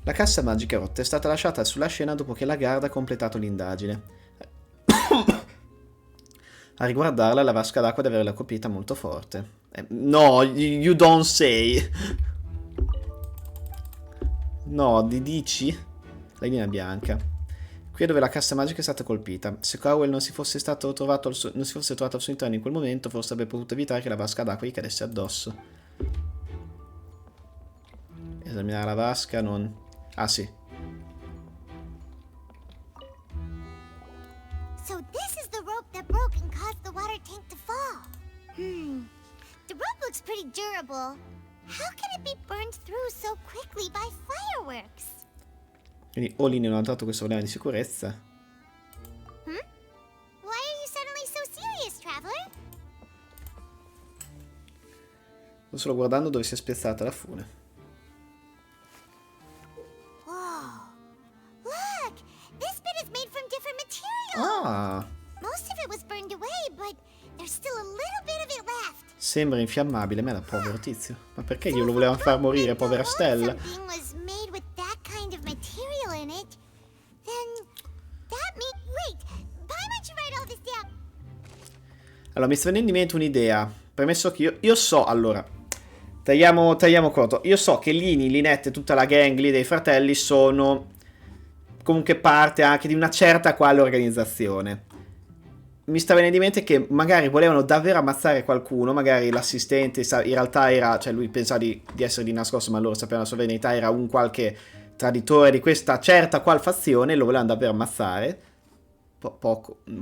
La cassa magica rotta è stata lasciata sulla scena dopo che la guardia ha completato l'indagine. A riguardarla, la vasca d'acqua deve averla colpita molto forte. No, you don't say. No, dici? La linea bianca. Qui è dove la cassa magica è stata colpita. Se Cowell non si fosse trovato al suo interno in quel momento, forse avrebbe potuto evitare che la vasca d'acqua gli cadesse addosso. Esaminare la vasca, non... Ah, sì. So this is the rope that broke and caused the water tank to fall. The rope looks pretty durable. How can it be burned through so quickly by fireworks? Quindi Olin non ha notato questo problema di sicurezza. Why are you suddenly so serious, traveler? Sto solo guardando dove si è spezzata la fune. Whoa. Look! This bit is made from different material. Ah! Most of it was burned away, but there's still a little bit of it left. Sembra infiammabile, ma era povero tizio. Ma perché glielo volevano far morire, povera Stella? Something was made with that kind of material in it. Then that means... Wait, why might you write all this down? Allora, mi sta venendo in mente un'idea. Premesso che io so, allora, tagliamo corto. Io so che Lini, Linette e tutta la gang lì dei fratelli sono comunque parte anche di una certa quale organizzazione. Mi sta venendo in mente che magari volevano davvero ammazzare qualcuno, magari l'assistente in realtà era, cioè lui pensava di essere di nascosto, ma loro sapevano la sua verità, era un qualche traditore di questa certa qual fazione, e lo volevano davvero ammazzare. Un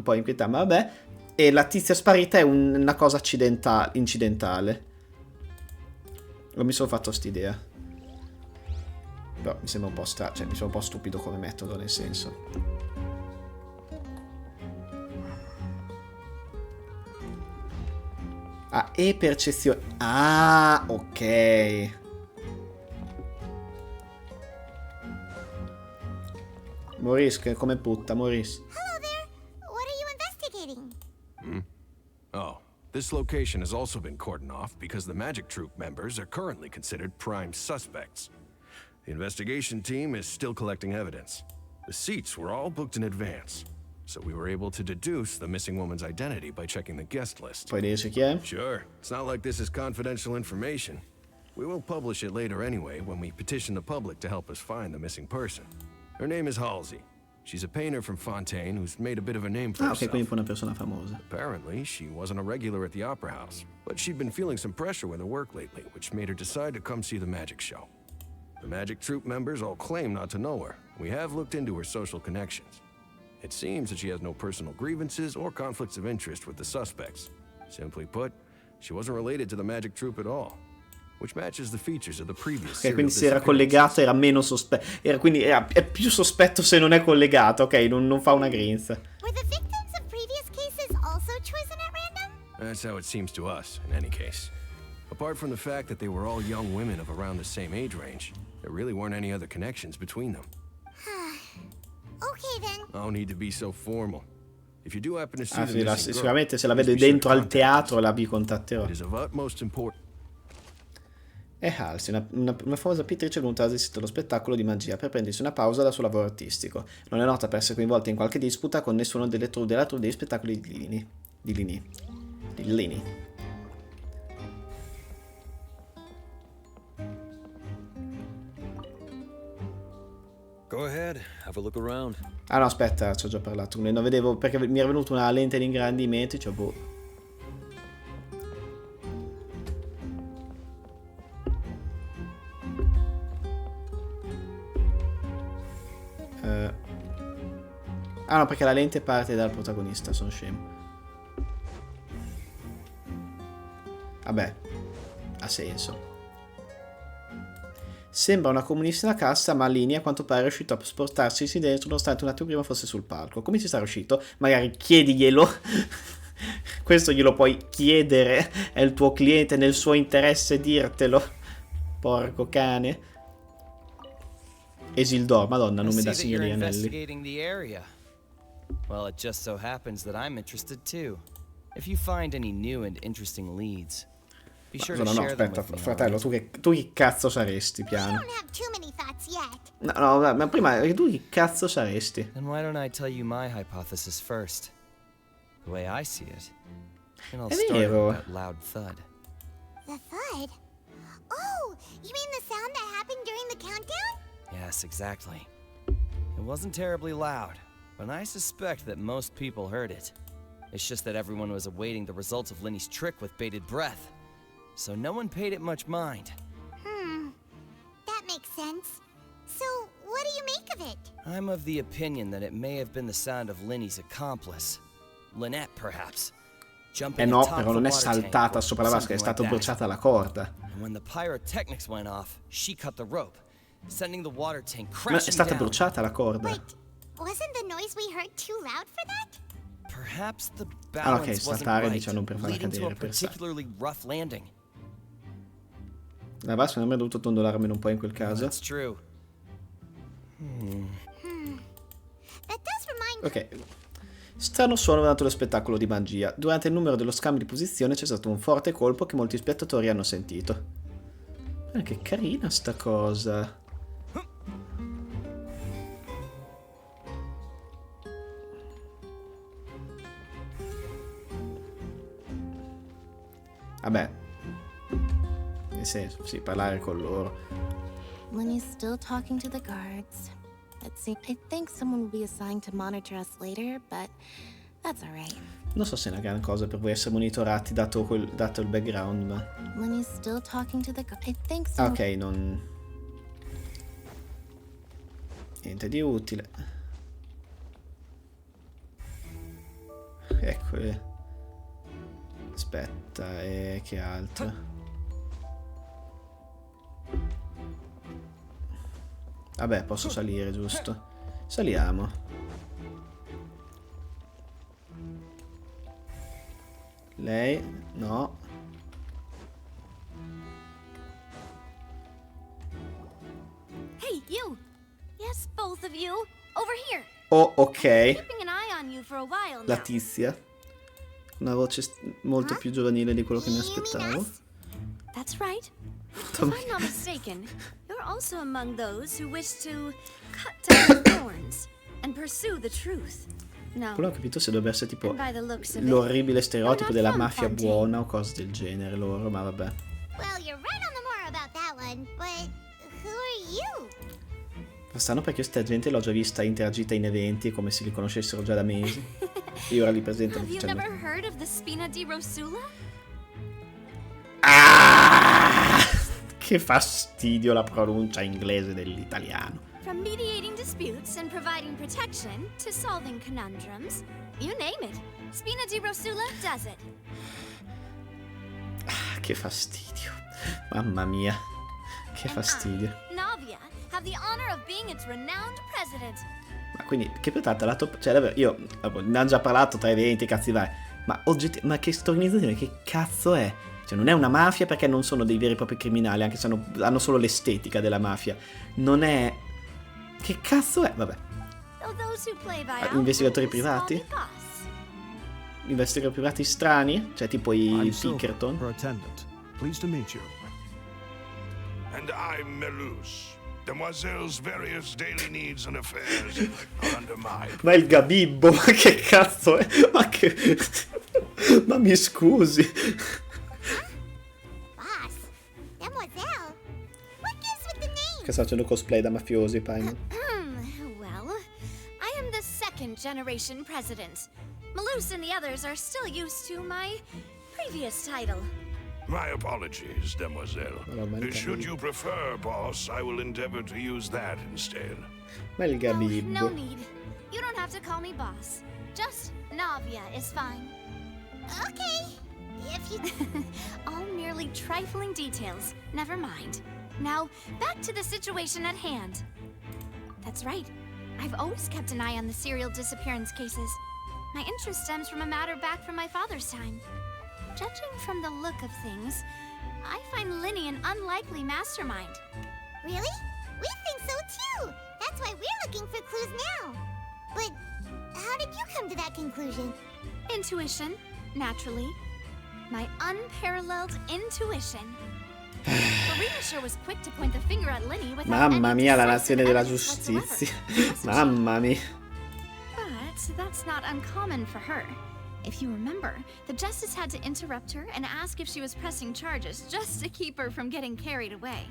po' inquietante, ma vabbè. E la tizia sparita è una cosa incidentale. Non mi sono fatto st'idea. Però mi sembra un po' mi sembra un po' stupido come metodo, nel senso. Ah, e percezione. Ah, ok. Maurice, come putta, Maurice. Hello there. What are you investigating? Oh, this location has also been cordoned off because the Magic Troop members are currently considered prime suspects. The investigation team is still collecting evidence. The seats were all booked in advance, so we were able to deduce the missing woman's identity by checking the guest list. Puoi dirci chi è? Sure, it's not like this is confidential information. We will publish it later anyway when we petition the public to help us find the missing person. Her name is Halsey. She's a painter from Fontaine who's made a bit of a name for herself. Ok, quindi una persona famosa. Apparently, she wasn't a regular at the Opera House, but she'd been feeling some pressure with her work lately, which made her decide to come see the magic show. The Magic Troop members all claim not to know her. We have looked into her social connections. It seems that she has no personal grievances or conflicts of interest with the suspects. Simply put, she wasn't related to the Magic Troop at all, which matches the features of the previous Ok, serial quindi se era disappearances. collegato era meno sospetto. Quindi è più sospetto se non è collegato, ok? Non fa una grinza. Were the victims of previous cases also chosen at random? That's how it seems to us, in any case. Apart from the fact that they were all young women of around the same age range, there really weren't any other connections between them. Okay then. No need to be so formal. If you do happen to see Ah, the sì, missing girl, sicuramente se la vedo please be sure dentro to al contact teatro us. la vi contatterò. It is of utmost importance. È Halsey, una famosa pittrice venuta all'esito dello spettacolo di magia per prendersi una pausa dal suo lavoro artistico. Non è nota per essere coinvolta in qualche disputa con nessuno della troupe degli spettacoli di Lini. Go ahead, have a look around. Ah no, aspetta, ci ho già parlato. Non vedevo perché mi era venuta una lente di ingrandimento, cioè boh. Ah no, perché la lente parte dal protagonista, sono scemo. Vabbè, ha senso. Sembra una comunissima cassa, ma Lini a quanto pare è riuscito a sportarsi dentro nonostante un attimo prima fosse sul palco. Come ci sta riuscito? Magari chiediglielo. Questo glielo puoi chiedere, è il tuo cliente, nel suo interesse dirtelo. Porco cane. Esildor, madonna, nome da signori anelli. Well, it just so happens that I'm interested too. If you find any new and interesting leads, be sure to share them with me. Fratello, tu che cazzo saresti, piano? No, ma prima tu che cazzo saresti? Then why don't I tell you my hypothesis first? The way I see it. And I'll start with that loud thud. The thud? Oh, you mean the sound that happened during the countdown? Yes, exactly. It wasn't terribly loud, but I suspect that most people heard it. It's just that everyone was awaiting the results of Lenny's trick with bated breath, so no one paid it much mind. That makes sense. So, what do you make of it? I'm of the opinion that it may have been the sound of Lenny's accomplice. Lynette, perhaps. No, però non è saltata sopra la vasca, è stata bruciata la corda. And when the pyrotechnics went off, she cut the rope, sending the water tank crashing down. Ma è stata bruciata la corda. Wait, wasn't the noise we heard too loud for that? Perhaps the balance wasn't right, leading to a particularly rough landing. La vasca non avrebbe dovuto tondolare almeno un po' in quel caso. That's true. That does remind Ok. Strano suono durante lo spettacolo di magia. Durante il numero dello scambio di posizione c'è stato un forte colpo che molti spettatori hanno sentito. Che carina sta cosa. Vabbè. Nel senso, sì, parlare con loro. Lenny's still talking to the guards. I think someone will be assigned to monitor us later, but that's alright. Non so se è una gran cosa per voi essere monitorati dato il background, ma... Lenny's still talking to the guards. I think ok, non... niente di utile. Ecco. Aspetta, che altro? Vabbè, posso salire, giusto? Saliamo. Lei? No. Hey, you! Yes, both of you! Over here! Oh, ok. Keeping an eye on you for a while La now. tizia. Una voce molto più giovanile di quello che mi aspettavo. That's right. If I'm not mistaken, you're also among those who wish to cut down the thorns and pursue the truth. No. Quello ho capito se dovrebbe essere tipo And by the looks of it, l'orribile stereotipo you're not della from mafia Fontaine. buona o cose del genere loro, ma vabbè. Well, you're right on the more about that one, but who are you? Strano perché questa gente l'ho già vista interagita in eventi come se li conoscessero già da mesi. E ora li presentano Have you ufficialmente. never heard of the Spina di Rosula? Che fastidio la pronuncia inglese dell'italiano. From mediating disputes and providing protection to solving conundrums, you name it. Spina di Rosula does it. Che fastidio. Mamma mia. Che fastidio. Navia have the honor of being its renowned president. Ma quindi, che poi tanto lato... Cioè, davvero, io... ne hanno già parlato tra eventi, cazzi vai. Ma ma che sta organizzazione, che cazzo è? Cioè, non è una mafia perché non sono dei veri e propri criminali, anche se hanno solo l'estetica della mafia. Non è... Che cazzo è? Vabbè. Investigatori privati? Investigatori privati strani? Cioè, tipo i Pinkerton? Pleased to meet you. And I'm Melus. Demoiselle's various daily needs and affairs are under my... Ma il Gabibbo, ma che cazzo è? Ma che... Ma mi scusi. Boss, Demoiselle, what gives with the name? Che sta facendo cosplay da mafiosi, Paimon. Well, I am the second generation president. Malus and the others are still used to my previous title. My apologies, Demoiselle. Should you prefer, boss, I will endeavor to use that instead. Ma il Gabibbo. No need. You don't have to call me boss. Just Navia is fine. Okay, if you... All merely trifling details. Never mind. Now, back to the situation at hand. That's right. I've always kept an eye on the serial disappearance cases. My interest stems from a matter back from my father's time. Judging from the look of things, I find Linny an unlikely mastermind. Really? We think so too. That's why we're looking for clues now. But how did you come to that conclusion? Intuition, naturally. My unparalleled intuition. Farina sure was quick to point the finger at Linny without Mamma mia, la any nazione della decisive evidence giustizia. Mamma mia. But that's not uncommon for her. If you remember, the justice had to interrupt her and ask if she was pressing charges just to keep her from getting carried away.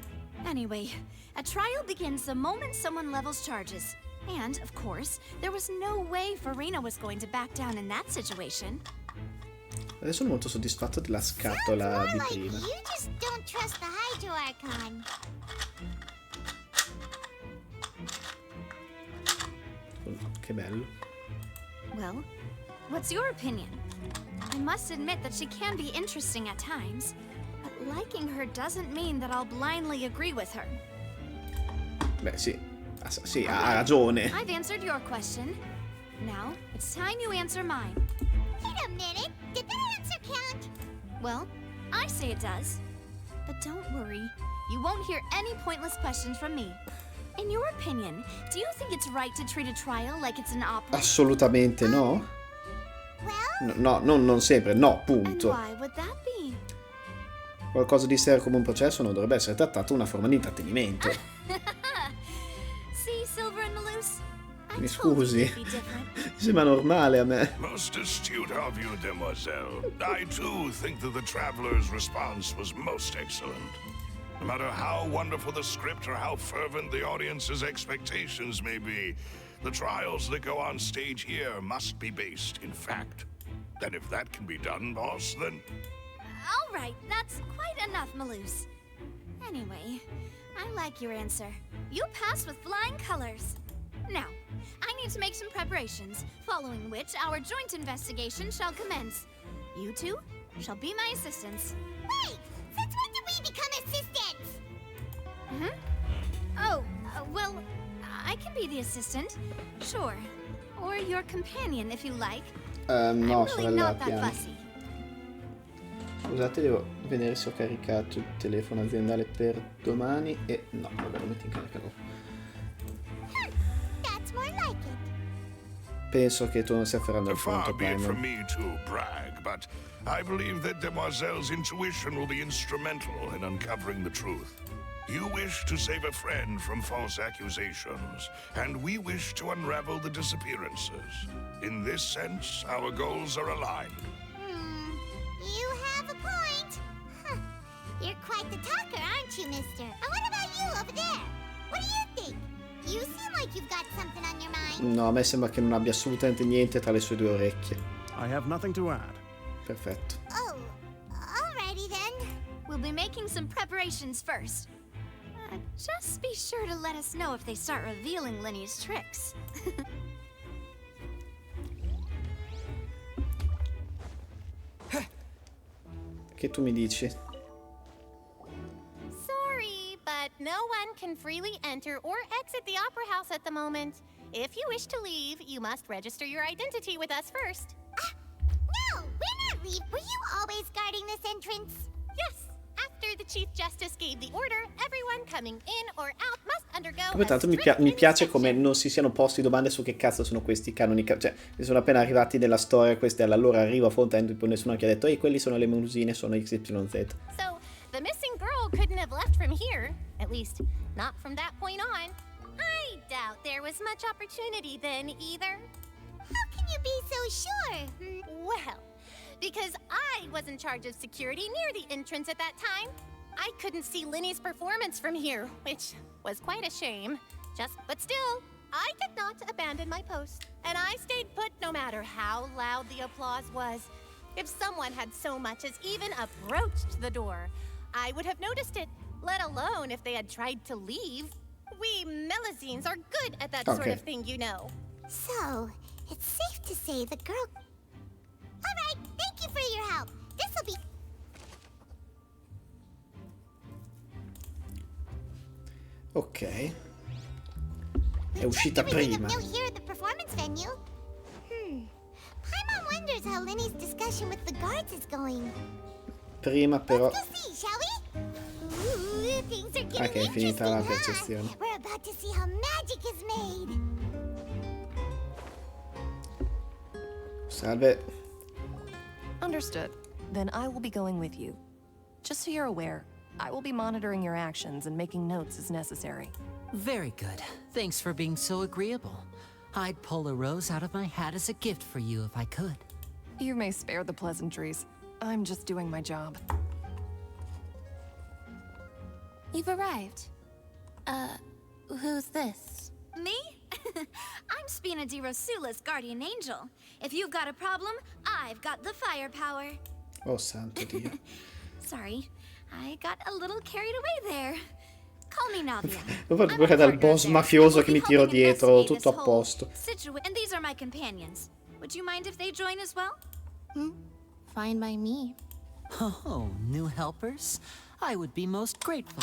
Anyway, a trial begins the moment someone levels charges. And, of course, there was no way Farina was going to back down in that situation. Adesso sono molto soddisfatto della scatola di prima. You just don't trust the Hydro Archon. Che bello. Well, what's your opinion? I must admit that she can be interesting at times, but liking her doesn't mean that I'll blindly agree with her. Beh, sì. Sì, ha ragione. I've answered your question. Now, it's time you answer mine. Wait a minute. Did that answer count? Well, I say it does. But don't worry. You won't hear any pointless questions from me. In your opinion, do you think it's right to treat a trial like it's an opera? Assolutamente no. No, non sempre, no, punto. And why would that be? Qualcosa di serio come un processo non dovrebbe essere trattato una forma di intrattenimento. See, Silver and Malus? Mi scusi, mi sembra normale a me. Most astute of you, demoiselle. I too think that the traveler's response was most excellent. No matter how wonderful the script or how fervent the audience's expectations may be, the trials that go on stage here must be based in fact. And if that can be done, boss, then... All right, that's quite enough, Malus. Anyway, I like your answer. You passed with flying colors. Now, I need to make some preparations, following which our joint investigation shall commence. You two shall be my assistants. Wait! Since when did we become assistants? Oh, well, I can be the assistant. Sure. Or your companion, if you like. No, I'm really sorella, not that piano. fussy. Scusate, devo vedere se ho caricato il telefono aziendale per domani e no, vabbè, lo metto in carica dopo. That's more like it. Penso che tu non stia afferrando il Far conto, be it from Paimon. me to brag, but I believe that Demoiselle's intuition will be instrumental in uncovering the truth. You wish to save a friend from false accusations, and we wish to unravel the disappearances. In this sense, our goals are aligned. You have a point. Huh. You're quite the talker, aren't you, mister? And what about you over there? What do you think? You seem like you've got something on your mind. No, a me sembra che non abbia assolutamente niente tra le sue due orecchie. I have nothing to add. Perfetto. Oh, alrighty then. We'll be making some preparations first. Just be sure to let us know if they start revealing Linny's tricks. Che tu mi dici? Sorry, but no one can freely enter or exit the Opera House at the moment. If you wish to leave, you must register your identity with us first. No, we're not leave. Were you always guarding this entrance? Yes. After the Chief Justice gave the order, everyone coming in or out must undergo Come tanto mi piace come non si siano posti domande su che cazzo sono questi canoni. Cioè, sono appena arrivati nella storia questi allora arriva a Fontaine, poi nessuno che ha detto quelli sono le musine, sono XYZ. So, the missing girl couldn't have left from here. At least, not from that point on. I doubt there was much opportunity then, either. How can you be so sure? Well, because I was in charge of security near the entrance at that time. I couldn't see Linny's performance from here, which was quite a shame. But still, I did not abandon my post. And I stayed put no matter how loud the applause was. If someone had so much as even approached the door, I would have noticed it, let alone if they had tried to leave. We Melazines are good at that sort of thing, you know. So, it's safe to say the girl... Alright, thank you for your help. This'll be... Ok. È uscita prima. No here at the performance venue. wonders how Lenny's discussion with the guards is going. Prima però... Let's go see, shall we? Ooh, things are getting che è finita la interesting, percezione. huh? We're about to see how magic is made. Salve. Understood. Then I will be going with you. Just so you're aware, I will be monitoring your actions and making notes as necessary. Very good. Thanks for being so agreeable. I'd pull a rose out of my hat as a gift for you if I could. You may spare the pleasantries. I'm just doing my job. You've arrived. Who's this? Me? I'm Spina di Rosula's guardian angel. If you've got a problem, I've got the firepower. Oh santo Dio. Sorry, I got a little carried away there. Call me Navia. Dopo quella dal boss mafioso che mi tiro dietro, tutto a posto. And these are my companions. Would you mind if they join as well? Fine by me. Oh, new helpers? I would be most grateful.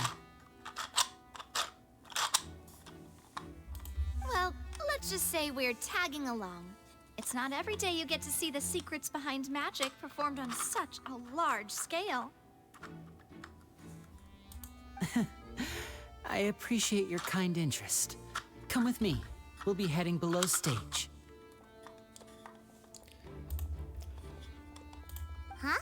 Well, let's just say we're tagging along. It's not every day you get to see the secrets behind magic performed on such a large scale. I appreciate your kind interest. Come with me. We'll be heading below stage. Huh?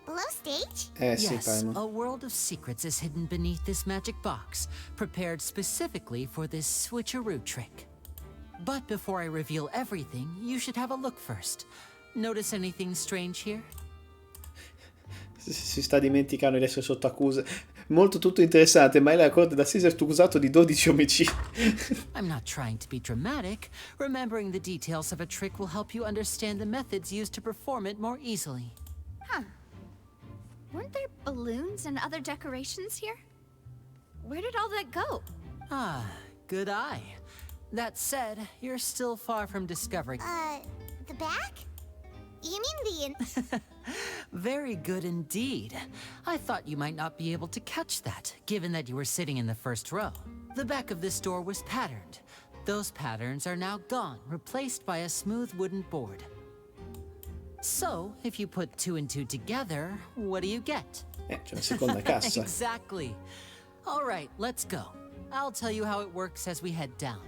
Below stage? Yes, a world of secrets is hidden beneath this magic box, prepared specifically for this switcheroo trick. But before I reveal everything, you should have a look first. Notice anything strange here? Si sta dimenticando di essere sotto accusa. Molto tutto interessante, ma è la corte d'assise è accusato di 12 omicidi. I'm not trying to be dramatic. Remembering the details of a trick will help you understand the methods used to perform it more easily. Huh. Weren't there balloons and other decorations here? Where did all that go? Ah, good eye. That said, you're still far from discovering... The back? You mean the... Very good indeed. I thought you might not be able to catch that, given that you were sitting in the first row. The back of this door was patterned. Those patterns are now gone, replaced by a smooth wooden board. So, if you put 2 and 2 together, what do you get? C'è una seconda cassa. Exactly. All right, let's go. I'll tell you how it works as we head down.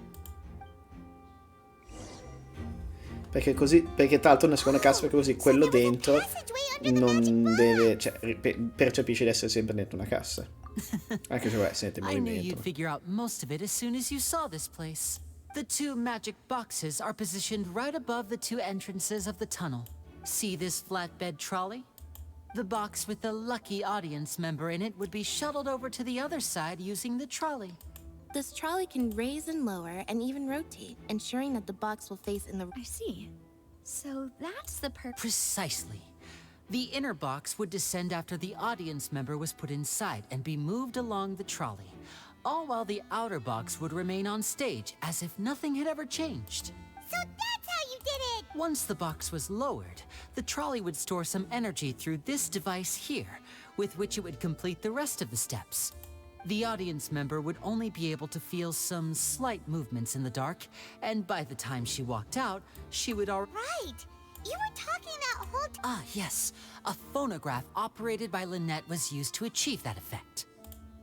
Perché tra l'altro una seconda cassa, perché così quello dentro non deve, cioè, percepisce di essere sempre dentro una cassa. Anche se sente il I knew you'd movimento. figure out most of it as soon as you saw this place. The 2 magic boxes are positioned right above the 2 entrances of the tunnel. See this flatbed trolley? The box with the lucky audience member in it would be shuttled over to the other side using the trolley. This trolley can raise and lower and even rotate, ensuring that the box will face in the... I see. So that's the purpose. Precisely. The inner box would descend after the audience member was put inside and be moved along the trolley, all while the outer box would remain on stage as if nothing had ever changed. So that's how you did it! Once the box was lowered, the trolley would store some energy through this device here, with which it would complete the rest of the steps. The audience member would only be able to feel some slight movements in the dark, and by the time she walked out, she would already... Right! You were talking that whole time. Ah, yes. A phonograph operated by Lynette was used to achieve that effect.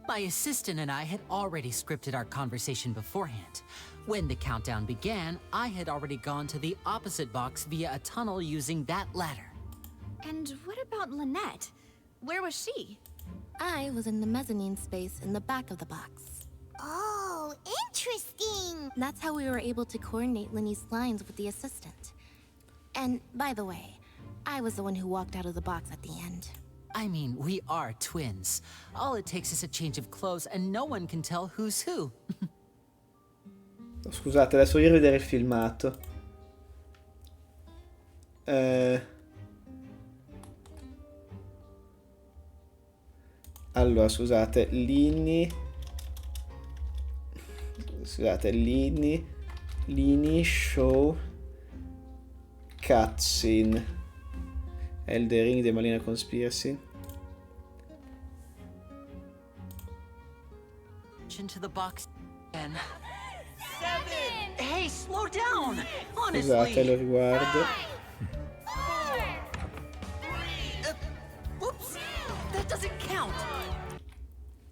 My assistant and I had already scripted our conversation beforehand. When the countdown began, I had already gone to the opposite box via a tunnel using that ladder. And what about Lynette? Where was she? I was in the mezzanine space in the back of the box. Oh, interesting! That's how we were able to coordinate Linny's lines with the assistant. And, by the way, I was the one who walked out of the box at the end. I mean, we are twins. All it takes is a change of clothes and no one can tell who's who. Scusate, adesso voglio rivedere il filmato. Allora, scusate, Lini show cutscene. Eldering The Malina Conspiracy. Into the box and... 7! Hey, slow down! Honestly! Scusate, lo riguardo. doesn't count.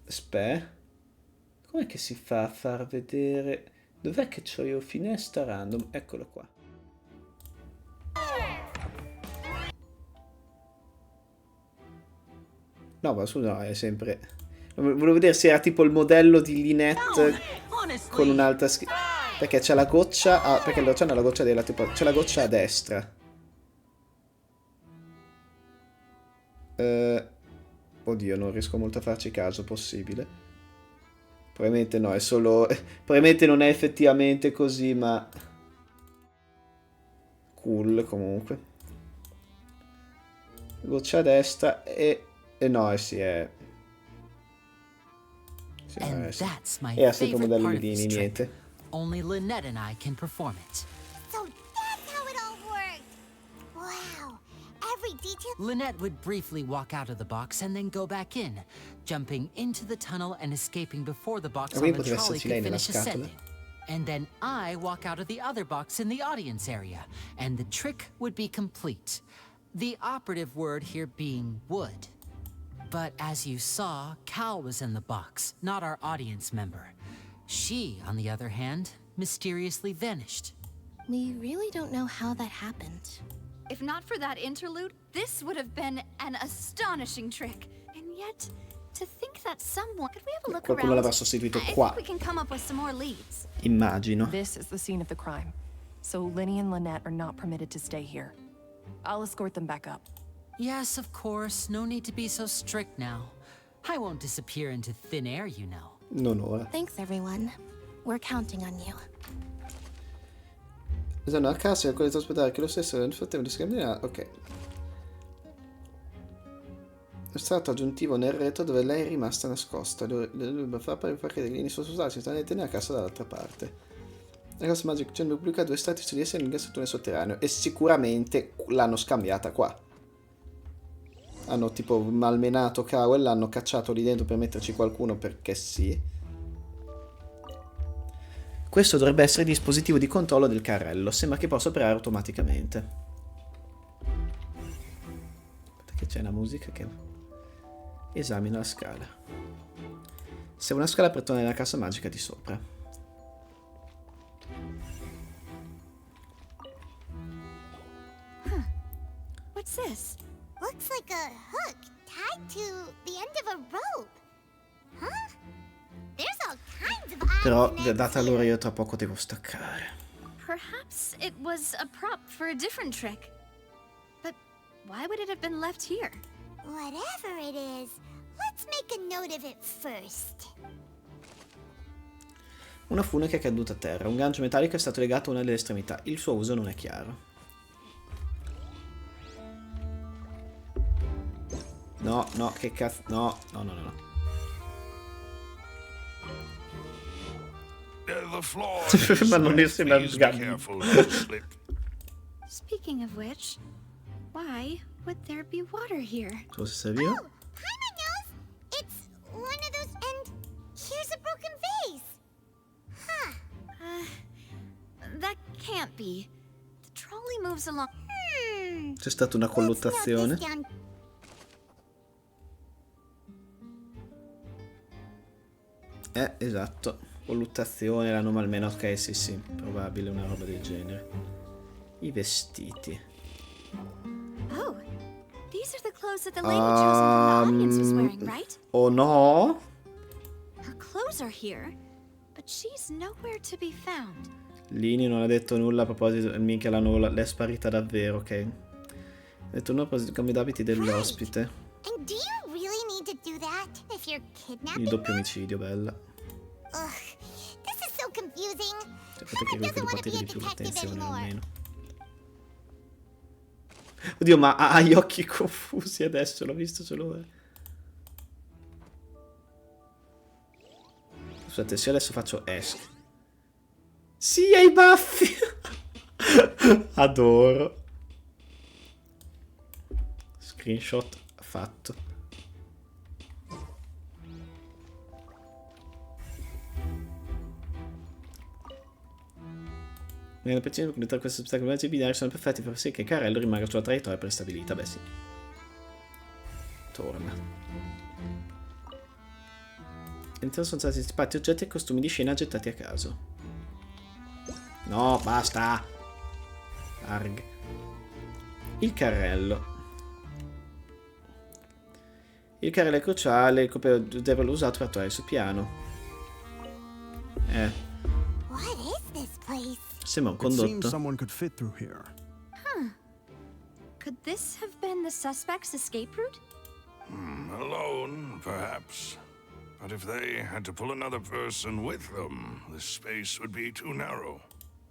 Aspetta. Com'è che si fa a far vedere? Dov'è che c'ho io finestra random? Eccolo qua. No, ma scusa, no, è sempre... Volevo vedere se era tipo il modello di Lynette con un'altra perché c'è la goccia... perché c'è la goccia della tipo... C'è la goccia a destra. Oddio, non riesco molto a farci caso, possibile. Probabilmente no, è solo... Probabilmente non è effettivamente così, ma... Cool, comunque. Goccia a destra e no, sì, è... Sì, And sì. that's my Era sempre favorite modello part of di this trick. niente. Only Lynette and I can perform it. So that's how it all worked. Wow. Every detail. Lynette would briefly walk out of the box and then go back in, jumping into the tunnel and escaping before the box on Quindi the poteva trolley esserci could lei nella finish scatola. ascending. And then I walk out of the other box in the audience area, and the trick would be complete. The operative word here being would. But as you saw, Cal was in the box, not our audience member. She, on the other hand, mysteriously vanished. We really don't know how that happened. If not for that interlude, this would have been an astonishing trick. And yet, to think that someone... Could we have a look Qualcuno around? l'avrà sostituito I qua. think we can come up with some more leads. Immagino. This is the scene of the crime. So Lenny and Lynette are not permitted to stay here. I'll escort them back up. Yes, of course. No need to be so strict now. I won't disappear into thin air, you know. Non ora. Thanks, everyone. We're counting on you. Esatto, a casa è quello da aspettare che lo stesso nel frattempo scambierà. Ok. È stato aggiuntivo nel retro dove lei è rimasta nascosta. Dovrebbe far che degli linee sottostati si nella casa dall'altra parte. La casa magica c'è pubblica due strati su di essa nel gassatore sotterraneo. E sicuramente l'hanno scambiata qua. Hanno tipo malmenato Cowell, l'hanno cacciato lì dentro per metterci qualcuno perché sì. Questo dovrebbe essere il dispositivo di controllo del carrello. Sembra che possa operare automaticamente. Aspetta che c'è una musica che esamina la scala. Serve una scala per tornare nella cassa magica di sopra. What's this? Looks like a hook tied to the end of a rope. Huh? There's all kinds of odds Però, in that data l'ora, io tra poco devo staccare. Perhaps it was a prop for a different trick. But why would it have been left here? Whatever it is, let's make a note of it first. Una fune che è caduta a terra. Un gancio metallico è stato legato a una delle estremità. Il suo uso non è chiaro. No, no, che cazzo... No, no, no, no. The floor Ma non è sembra Please be careful not to slip. Speaking of which, why would there be water here? Cosa serviva? Paimon knows! It's one of those, and here's a broken vase. Huh. That can't be. The trolley moves along. C'è stata una colluttazione. Down. Esatto. Colluttazione, l'hanno malmeno. Ok, sì, sì. Probabile una roba del genere. I vestiti. Oh, these are the clothes that the lady chosen from the audience was wearing, right? Oh no? Her clothes are here, but she's nowhere to be found. Lini non ha detto nulla a proposito. Minchia, l'è sparita davvero, ok. Ha detto nulla a proposito del cambio d'abiti dell'ospite. And do you really need to do that if you're kidnapping Il doppio them? omicidio, bella. Ugh, this is so confusing. Aspetta che Doesn't devo want to partire be a di più detective l'attenzione anymore. almeno. Oddio, ma ha gli occhi confusi adesso, l'ho visto solo ora. Scusate, se io adesso faccio esca. Sì, hai i baffi! Adoro. Screenshot fatto. Nella precisione per questi ostacoli magici binari sono perfetti per far sì che il carrello rimanga sulla traiettoria prestabilita. Beh sì. Torna. All'interno sono stati stipati oggetti e costumi di scena gettati a caso. No, basta. Arg. Il carrello. Il carrello è cruciale, il copione deve averlo usato per attuare il suo piano. What is this place? Sembra un It seems condotto. someone could fit through here. Huh. Could this have been the suspect's escape route? Alone, perhaps. But if they had to pull another person with them, the space would be too narrow.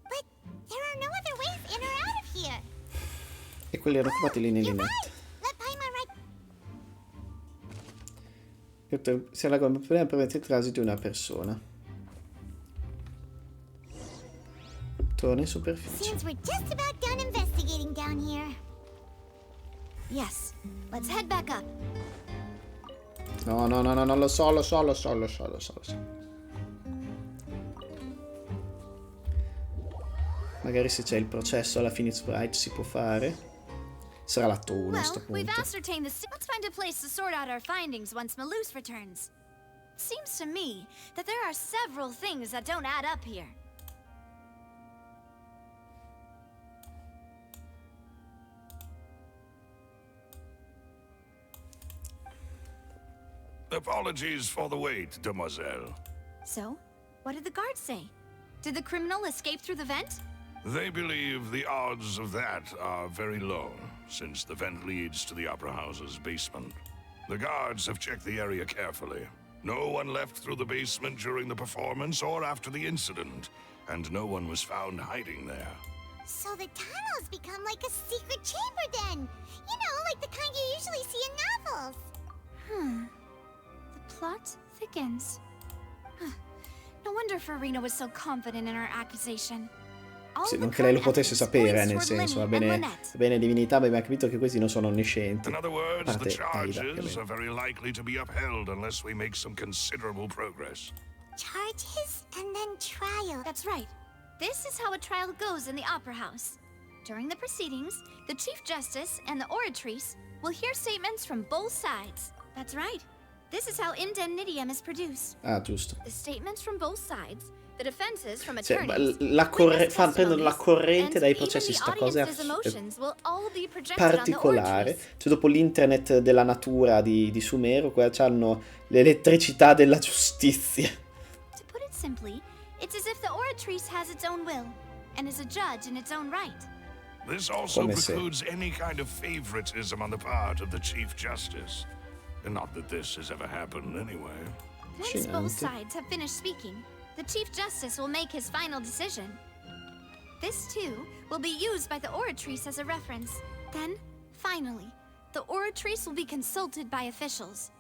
But there are no other ways in or out of here. E quelli erano occupati lì nelle linette. Let Paimon ride. Si alla gomma per permettere il transito di una persona. Torna in superficie. Seems we're just about done investigating down here. Yes. Let's head back up. No, lo so. Magari se c'è il processo alla fine Sprite si può fare. Sarà l'atto 1 a sto Well, we've punto. ascertained this. Let's find a place to sort out our findings once Malus returns. Seems to me that there are several things that don't add up here. Apologies for the wait, demoiselle. So, what did the guards say? Did the criminal escape through the vent? They believe the odds of that are very low, since the vent leads to the Opera House's basement. The guards have checked the area carefully. No one left through the basement during the performance or after the incident, and no one was found hiding there. So the tunnels become like a secret chamber then. You know, like the kind you usually see in novels. The plot thickens. No wonder Farina was so confident in her accusation. Sì, non che lei lo potesse sapere, nel senso, va bene divinità, ma abbiamo capito che questi non sono onniscienti. In other words, the Parte Aida, charges are very likely to be upheld unless we make some considerable progress. Charges and then trial. That's right. This is how a trial goes in the Opera House. During the proceedings, the Chief Justice and the Oratrice will hear statements from both sides. That's right. This is how indemnitium is produced. Ah, giusto. The statements from both sides, the defenses from Cioè, attorneys, prendono la corrente dai processi, sta cosa è particolare. Cioè, dopo l'internet della natura di Sumero, qua c'hanno l'elettricità della giustizia. To put it simply, it's as if the Oratrice has its own will and is a judge in its own right. This also precludes any kind of favoritism on the part of the Chief Justice. And not that this has ever happened anyway. Once both sides have finished speaking, the Chief Justice will make his final decision. This, too, will be used by the Oratrice as a reference. Then, finally, the Oratrice will be consulted by officials.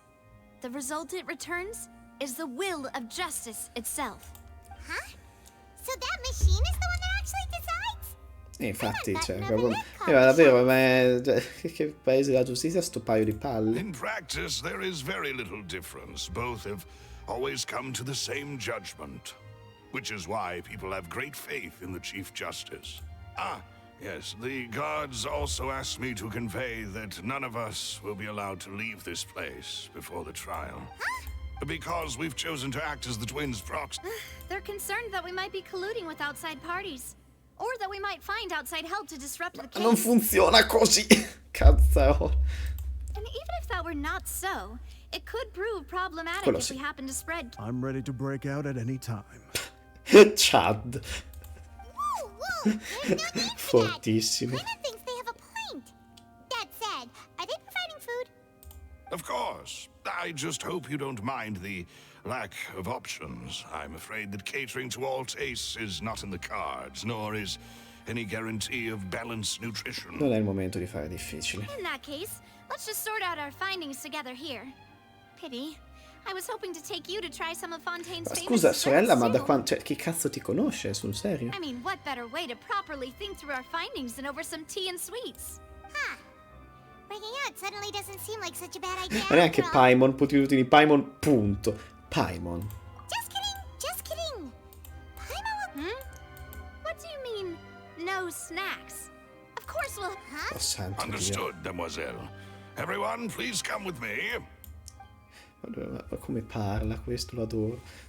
The result it returns is the will of justice itself. Huh? So that machine is the one that actually decides? Infatti, cioè, davvero, ma che paese della giustizia sto paio di palle. In practice, there is very little difference. Both have always come to the same judgment, which is why people have great faith in the Chief Justice. Ah, yes, the guards also asked me to convey that none of us will be allowed to leave this place before the trial. Because we've chosen to act as the twins' proxy. They're concerned that we might be colluding with outside parties. Or that we might find outside help to disrupt the case. Non funziona così, cazzo. And even if that were not so, it could prove problematic if we happen to spread. I'm ready to break out at any time. Chad. Whoa, there's no need Fortissimo. Paimon thinks they have a point. That said, are they providing food? Of course. I just hope you don't mind the lack of options. I'm afraid that catering to all tastes is not in the cards, nor is any guarantee of balanced nutrition. Non è il momento di fare difficile. In that case, let's just sort out our findings together here. Pity. I was hoping to take you to try some of Fontaine's famous Scusa, sorella, ma da soup. quando... Cioè, chi cazzo ti conosce, sul serio? I mean, what better way to properly think through our findings than over some tea and sweets? Huh. Breaking out suddenly doesn't seem like such a bad idea. Ma neanche Paimon, tutti di Paimon, punto. Paimon. Just kidding. Paimon will... What do you mean, no snacks? Of course we'll... Oh, santo Understood, demoiselle. Everyone, please come with me. Ma come parla, questo lo adoro.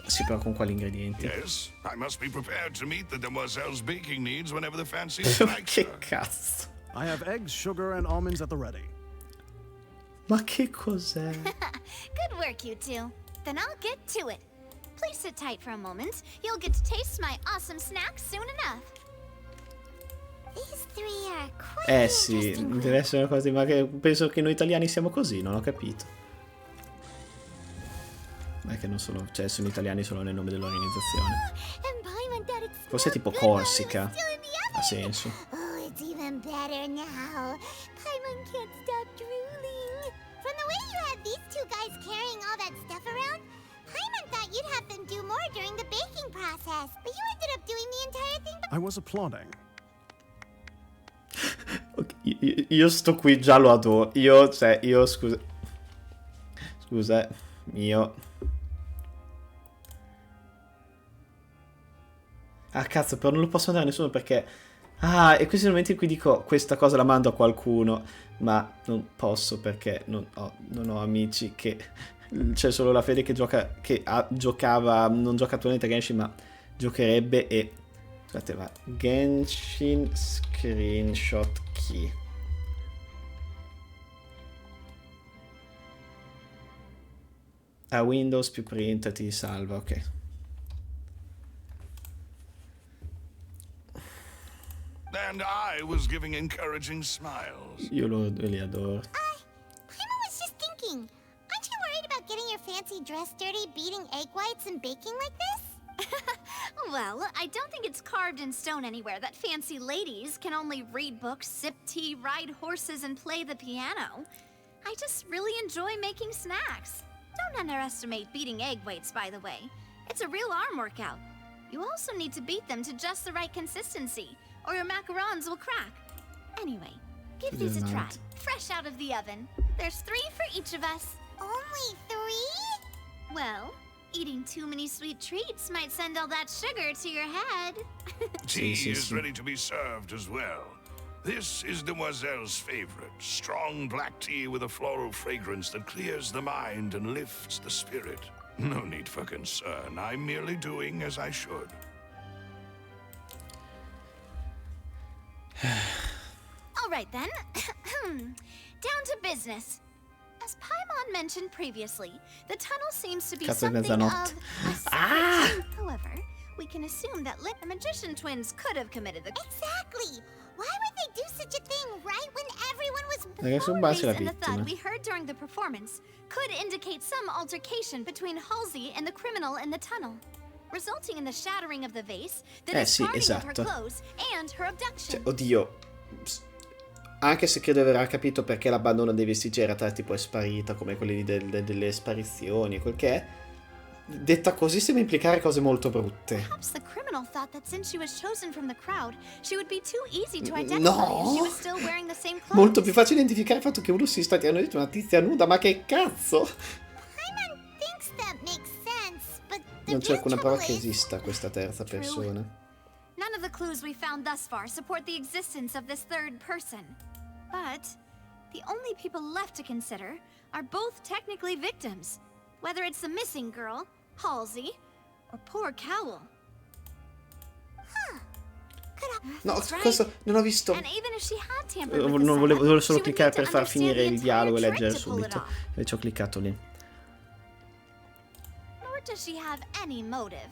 Sì, però con quali ingredienti? Yes, I must be prepared to meet the demoiselle's baking needs whenever the fancy strikes her. Che cazzo? I have eggs, sugar, and almonds at the ready. Ma che cos'è? Good work, you two. Then I'll get to it. Please sit tight for a moment. You'll get to taste my awesome snacks soon enough. These three are quite Sì, deve essere una cosa, ma che penso che noi italiani siamo così, non ho capito. Ma è che non sono, cioè sono italiani solo nel nome dell'organizzazione. Forse tipo Corsica. Ha senso. Oh, it's even better now. Paimon can't stop drooling. From the way you had these two guys carrying all that stuff around, Paimon thought you'd have them do more during the baking process, but you ended up doing the entire thing. I was applauding. Okay, io sto qui già lo adoro. Io scusa. Scusa, io. Ah, cazzo, però non lo posso andare a nessuno perché... Ah, e questi momenti in cui dico questa cosa la mando a qualcuno, ma non posso perché non ho amici che... C'è solo la Fede che gioca, giocava, non gioca attualmente a Genshin, ma giocherebbe e... Scusate, va. Genshin screenshot key. A Windows più print ti salva, ok. And I was giving encouraging smiles. Io li adoro. Paimon was just thinking, aren't you worried about getting your fancy dress dirty beating egg whites and baking like this? Well, I don't think it's carved in stone anywhere that fancy ladies can only read books, sip tea, ride horses, and play the piano. I just really enjoy making snacks. Don't underestimate beating egg whites, by the way. It's a real arm workout. You also need to beat them to just the right consistency, or your macarons will crack. Anyway, give these a try. Fresh out of the oven. There's 3 for each of us. Only 3? Well, eating too many sweet treats might send all that sugar to your head. Tea is ready to be served as well. This is Demoiselle's favorite, strong black tea with a floral fragrance that clears the mind and lifts the spirit. No need for concern. I'm merely doing as I should. All right then. Down to business. As Paimon mentioned previously, the tunnel seems to be something of a secret. However, we can assume that the magician twins could have committed the... Exactly! Why would they do such a thing right when everyone was... And the thud we heard during the performance could indicate some altercation between Halsey and the criminal in the tunnel, resulting in the shattering of the vase, the discarding of her clothes, and her abduction. Cioè, oddio. Anche se credo aver capito perché l'abbandono dei vestiti era tipo è sparita, come quelli delle sparizioni e quel che è. Detta così sembra implicare cose molto brutte. Perhaps the criminal thought that since she was chosen from the crowd, she would be too easy to identify if she was still wearing the same clothes. Molto più facile identificare il fatto che uno si sta tirando dietro una tizia nuda, ma che cazzo? Paimon thinks that makes sense, but Non c'è alcuna prova che esista questa terza persona. None of the clues we found thus far support the existence of this third person. But the only people left to consider are both technically victims, whether it's the missing girl, Halsey, or poor Cowell. No, questo non ho visto. And even if she had tampered with the Non volevo solo she would cliccare need to per far understand finire the il dialogo e entire leggere trick to pull it subito. off. E ci ho cliccato lì. Nor does she have any motive.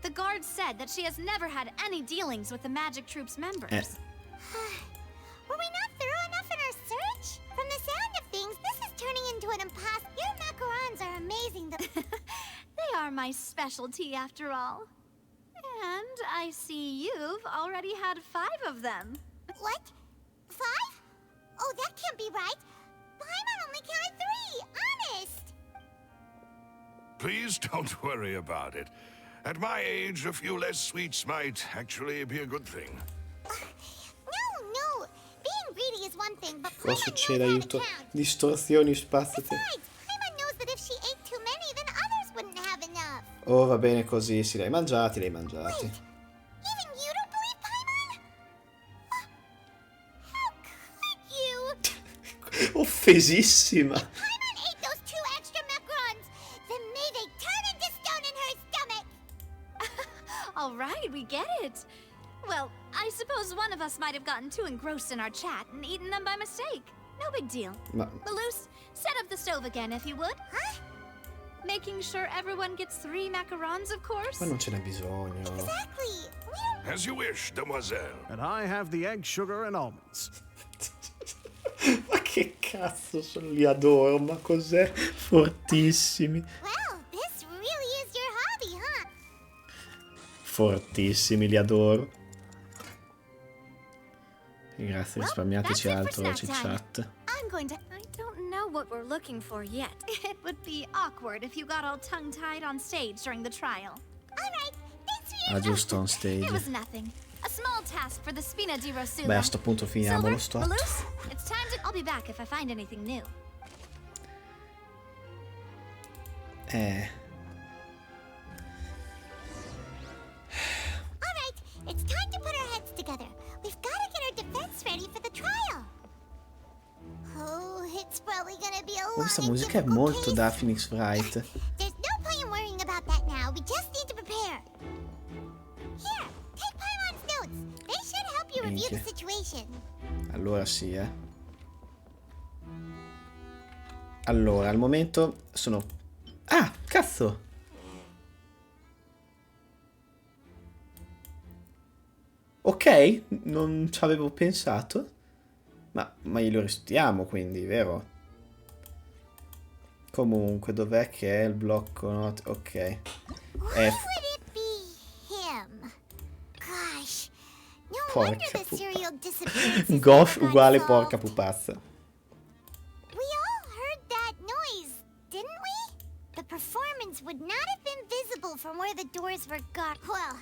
The guard said that she has never had any dealings with the Magic Troop's members. Were we not thorough enough in our search? From the sound of things, this is turning into an impasse. Your macarons are amazing. They are my specialty, after all. And I see you've already had 5 of them. What? 5? Oh, that can't be right. Paimon only counted 3. Honest. Please don't worry about it. At my age, a few less sweets might actually be a good thing. No. Being greedy is one thing, but Cosa succede? Aiuto. Distorsioni spaziate. Paimon knows that if she ate too many, then others wouldn't have enough. Oh, va bene così. Sì, li hai mangiati. Even you don't believe Paimon? offesissima. Paimon ate those 2 extra macarons. Then may they turn into stone in her stomach. All right, we get it. Well, I suppose one of us might have gotten too engrossed in our chat and eaten them by mistake. No big deal. Malus, set up the stove again if you would. Huh? Making sure everyone gets 3 macarons, of course. Ma non ce n'è bisogno. Exactly. As you wish, demoiselle. And I have the egg, sugar, and almonds. Ma che cazzo, li adoro, ma cos'è? Fortissimi. Well, this really is your hobby, huh? Fortissimi, li adoro. Grazie, risparmiateci altro chat. I'm going to... I don't know what we're looking for yet. It would be awkward if you got all tongue-tied on stage during the trial. All right, thanks for your... Ah, giusto, on stage. It was nothing. A small task for the Spina di Rosula. Beh, a sto punto finiamo lo Silver, stop. Malus, it's time to... I'll be back if I find anything new. All right, it's time to put our heads together. We've got to get our defense ready for the trial. Oh, it's probably gonna be a long Questa and musica è difficult molto case. da Phoenix Wright. There's no point in worrying about that now. We just need to prepare. Here, take Paimon's notes. They should help you review the Minchia. situation. Allora sì, Allora, al momento sono... Ah, cazzo! Ok, non ci avevo pensato. Ma glielo restituiamo, quindi, vero? Comunque, dov'è che è il blocco note? Ok. Why would it be him? Gosh, no wonder Porca the serial disappearances Gosh never got uguale solved. porca pupazza. We all heard that noise, didn't we? The performance would not have been visible from where the doors were guarded. Well,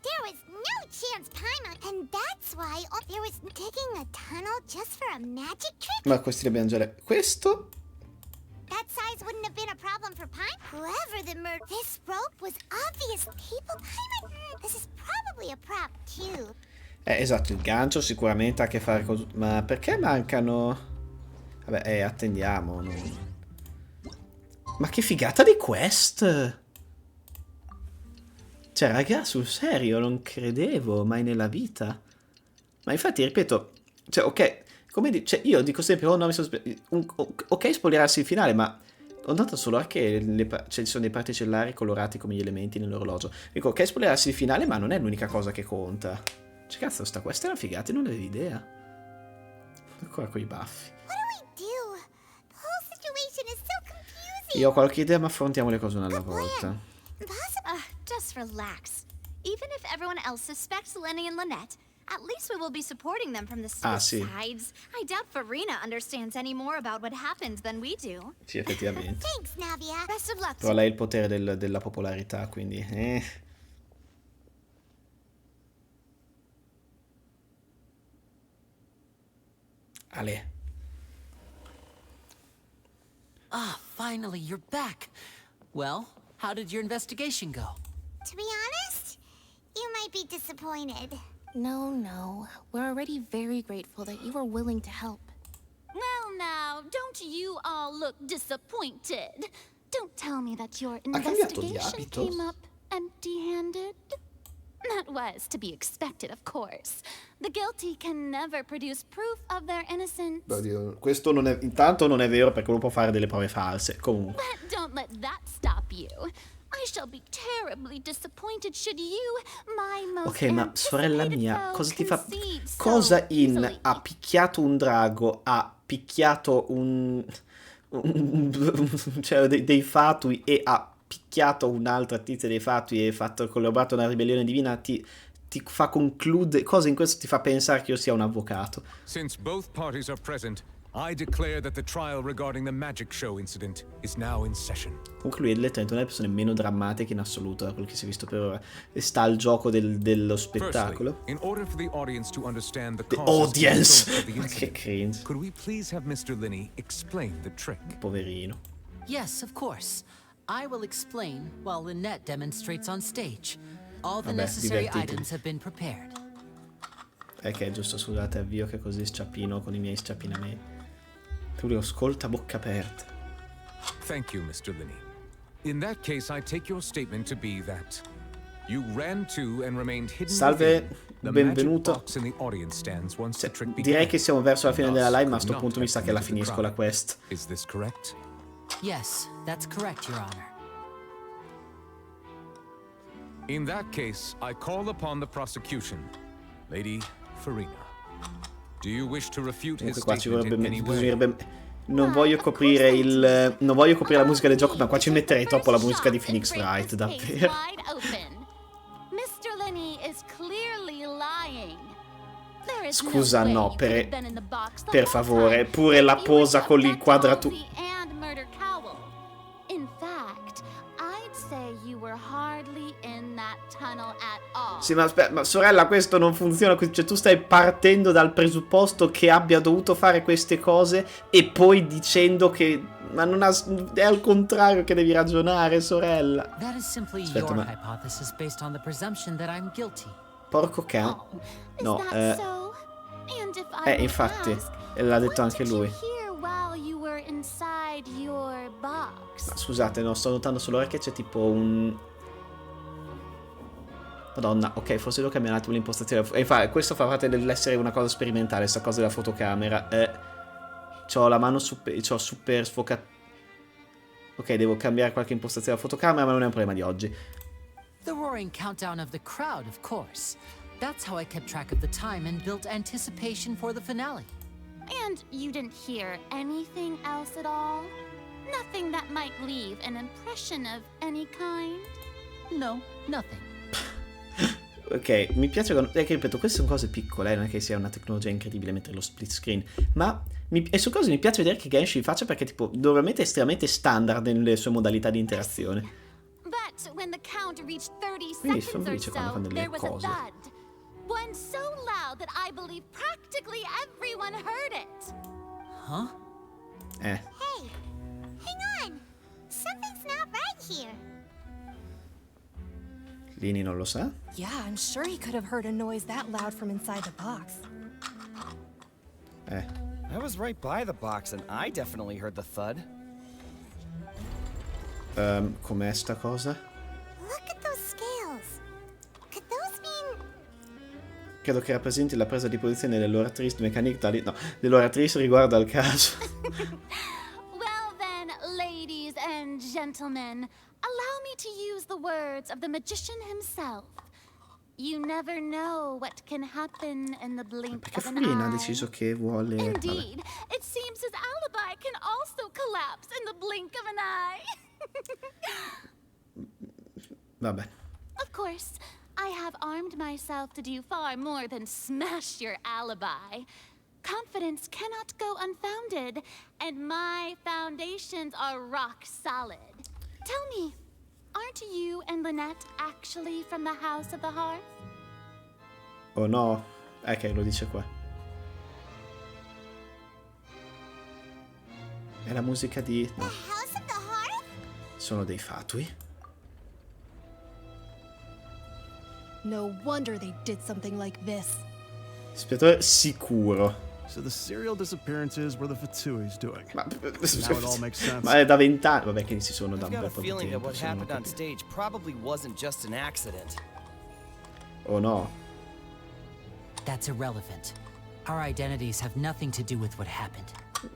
there was no chance Paimon, and that's why there was digging a tunnel just for a magic trick. Ma questi dobbiamo già... Questo? That size wouldn't have been a problem for Paimon. Whoever the murder, this rope was obvious. People, Paimon, this is probably a prop too. Esatto, il gancio sicuramente ha a che fare con... Ma perché mancano... Vabbè, attendiamo. Ma che figata di quest! Cioè, raga, sul serio, non credevo mai nella vita. Ma infatti, ripeto, cioè, ok, come cioè, io dico sempre, oh no, mi sono ok spoilerarsi il finale, ma ho notato solo che ci sono dei particellari colorati come gli elementi nell'orologio. Dico, ok spoilerarsi il finale, ma non è l'unica cosa che conta. Cioè, cazzo, questa è una figata, non avevo idea. Ancora con i baffi. Io ho qualche idea, ma affrontiamo le cose una alla volta. Just relax. Even if everyone else suspects Lenny and Lynette, at least we will be supporting them from the sì. sides. I doubt Farina understands any more about what happened than we do. Sì, effettivamente. Thanks, Navia. Best of luck. Però lei ha il potere della popolarità, quindi... Ale. Ah, finally, you're back. Well, how did your investigation go? To be honest, you might be disappointed. No. We're already very grateful that you were willing to help. Well, now, don't you all look disappointed. Don't tell me that your cambiato di investigation abito? came up empty-handed. That was to be expected, of course. The guilty can never produce proof of their innocence. Oddio, questo non è, intanto non è vero perché uno può fare delle prove false. Comunque. But don't let that stop you. I shall be terribly disappointed should you, my most Ok, ma sorella mia, cosa ti fa... concede so Cosa in easily. ha picchiato un drago, ha picchiato cioè dei fatui e ha picchiato un'altra tizia dei fatui e collaborato una ribellione divina, ti fa concludere... Cosa in questo ti fa pensare che io sia un avvocato? Since both parties are present, I declare that the trial regarding the magic show incident is now in session. Comunque lui è letteralmente una delle persone meno drammatiche in assoluto da quello che si è visto per ora. E sta al gioco dello spettacolo. Firstly, in order for the audience to understand the The causes audience! of the Ma che incident, cringe. could we please have Mr. Linney explain the trick? Poverino. Yes, of course. I will explain while Lynette demonstrates on stage. All the Vabbè, necessary divertitevi. items have been prepared. Che è giusto, scusate, avvio che così sciappino con i miei sciappinamenti. Tu li ascolta a bocca aperta. Thank you, Mr. Linney. In that case, I take your statement to be that you ran to and remained hidden Salve, the benvenuto. magic box in the audience stands once the trick Direi began. che siamo verso la fine della Thus, live, ma a could sto not punto mi have sa che la committed the finisco la crime. quest. Is this correct? Yes, that's correct, Your Honor. In that case, I call upon the prosecution. Lady Farina, do you wish to refute his Comunque qua ci statement in any way? bisognerebbe... Non voglio coprire il... Non voglio coprire la musica del gioco, ma qua ci metterei troppo la musica di Phoenix Wright, davvero. Mr. Linney is clearly lying. There is Scusa, no no, way per, you could have been in the box the per whole favore, time. pure la You posa were con the l'inquadratura. and murder cowl. In fact, I'd say you were hardly in that tunnel at all. Sì, ma aspetta, ma sorella, questo non funziona così. Cioè, tu stai partendo dal presupposto che abbia dovuto fare queste cose e poi dicendo che... Ma non ha... È al contrario che devi ragionare, sorella. That is simply Aspetta, your ma... hypothesis based on the presumption that I'm guilty. Porco cane. No, infatti, l'ha detto anche lui. Ma scusate, no, sto notando solo che c'è tipo un... Madonna, ok, forse devo cambiare un attimo l'impostazione. E infatti, questo fa parte dell'essere una cosa sperimentale, sta cosa della fotocamera. C'ho la mano c'ho super sfocato. Ok, devo cambiare qualche impostazione della fotocamera, ma non è un problema di oggi. The roaring countdown of the crowd, of course. That's how I kept track of the time and built anticipation for the finale. And you didn't hear anything else at all? Nothing that might leave an impression of any kind? No, nothing. Ok, mi piace quando... che ripeto, queste sono cose piccole, non è che sia una tecnologia incredibile mentre lo split screen, ma... E su cose mi piace vedere che Genshin faccia perché tipo normalmente è estremamente standard nelle sue modalità di interazione. But when the count reached 30 Quindi sono seconds or felice quando so, fanno delle there was a cose. thud. One so loud that I believe practically everyone heard it. Huh? Hey, hang on. Something's not right here. Lini non lo sa? Yeah, I'm sure he could have heard a noise that loud from inside the box. I was right by the box and I definitely heard the thud. Com'è sta cosa? Look at those scales. Could those mean... Credo che rappresenti la presa di posizione dell'oratrice meccanica, no, dell'oratrice riguardo al caso. Well then, ladies and gentlemen, allow me to use the words of the magician himself. You never know what can happen in the blink Perché of an Farina ha eye. deciso che vuole... Indeed, it seems his alibi can also collapse in the blink of an eye. Vabbè. Of course, I have armed myself to do far more than smash your alibi. Confidence cannot go unfounded, and my foundations are rock solid. Tell me, aren't you and Lynette actually from the House of the Hearth? Oh no. Ok, lo dice qua. È la musica di... No. House of the Hearth? Sono dei fatui? No wonder they did something like this. Ispettore sicuro. So the serial disappearances were the Fatsui's doing. Ma... Now it all makes sense. Ma è da 20 anni. Vabbè che si sono da I've un got bel a po' di feeling that tempo. what se non ho happened on capito. stage probably wasn't just an accident. Oh no. That's irrelevant. Our identities have nothing to do with what happened.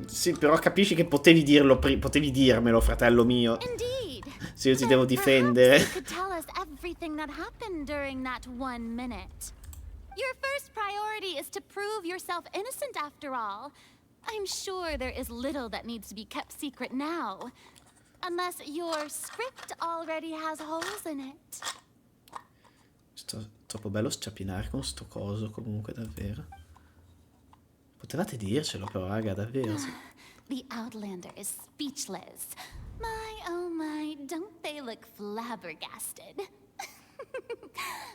Sì, però capisci che potevi dirlo potevi dirmelo, fratello mio. Indeed. Se io ti devo difendere. You could tell us everything that happened during that 1 minute. Your first priority is to prove yourself innocent after all. I'm sure there is little that needs to be kept secret now. Unless your script already has holes in it. Troppo bello sciappinare con sto coso, comunque, davvero. Potevate dircelo però, raga, davvero. The Outlander is speechless. My, oh my, don't they look flabbergasted?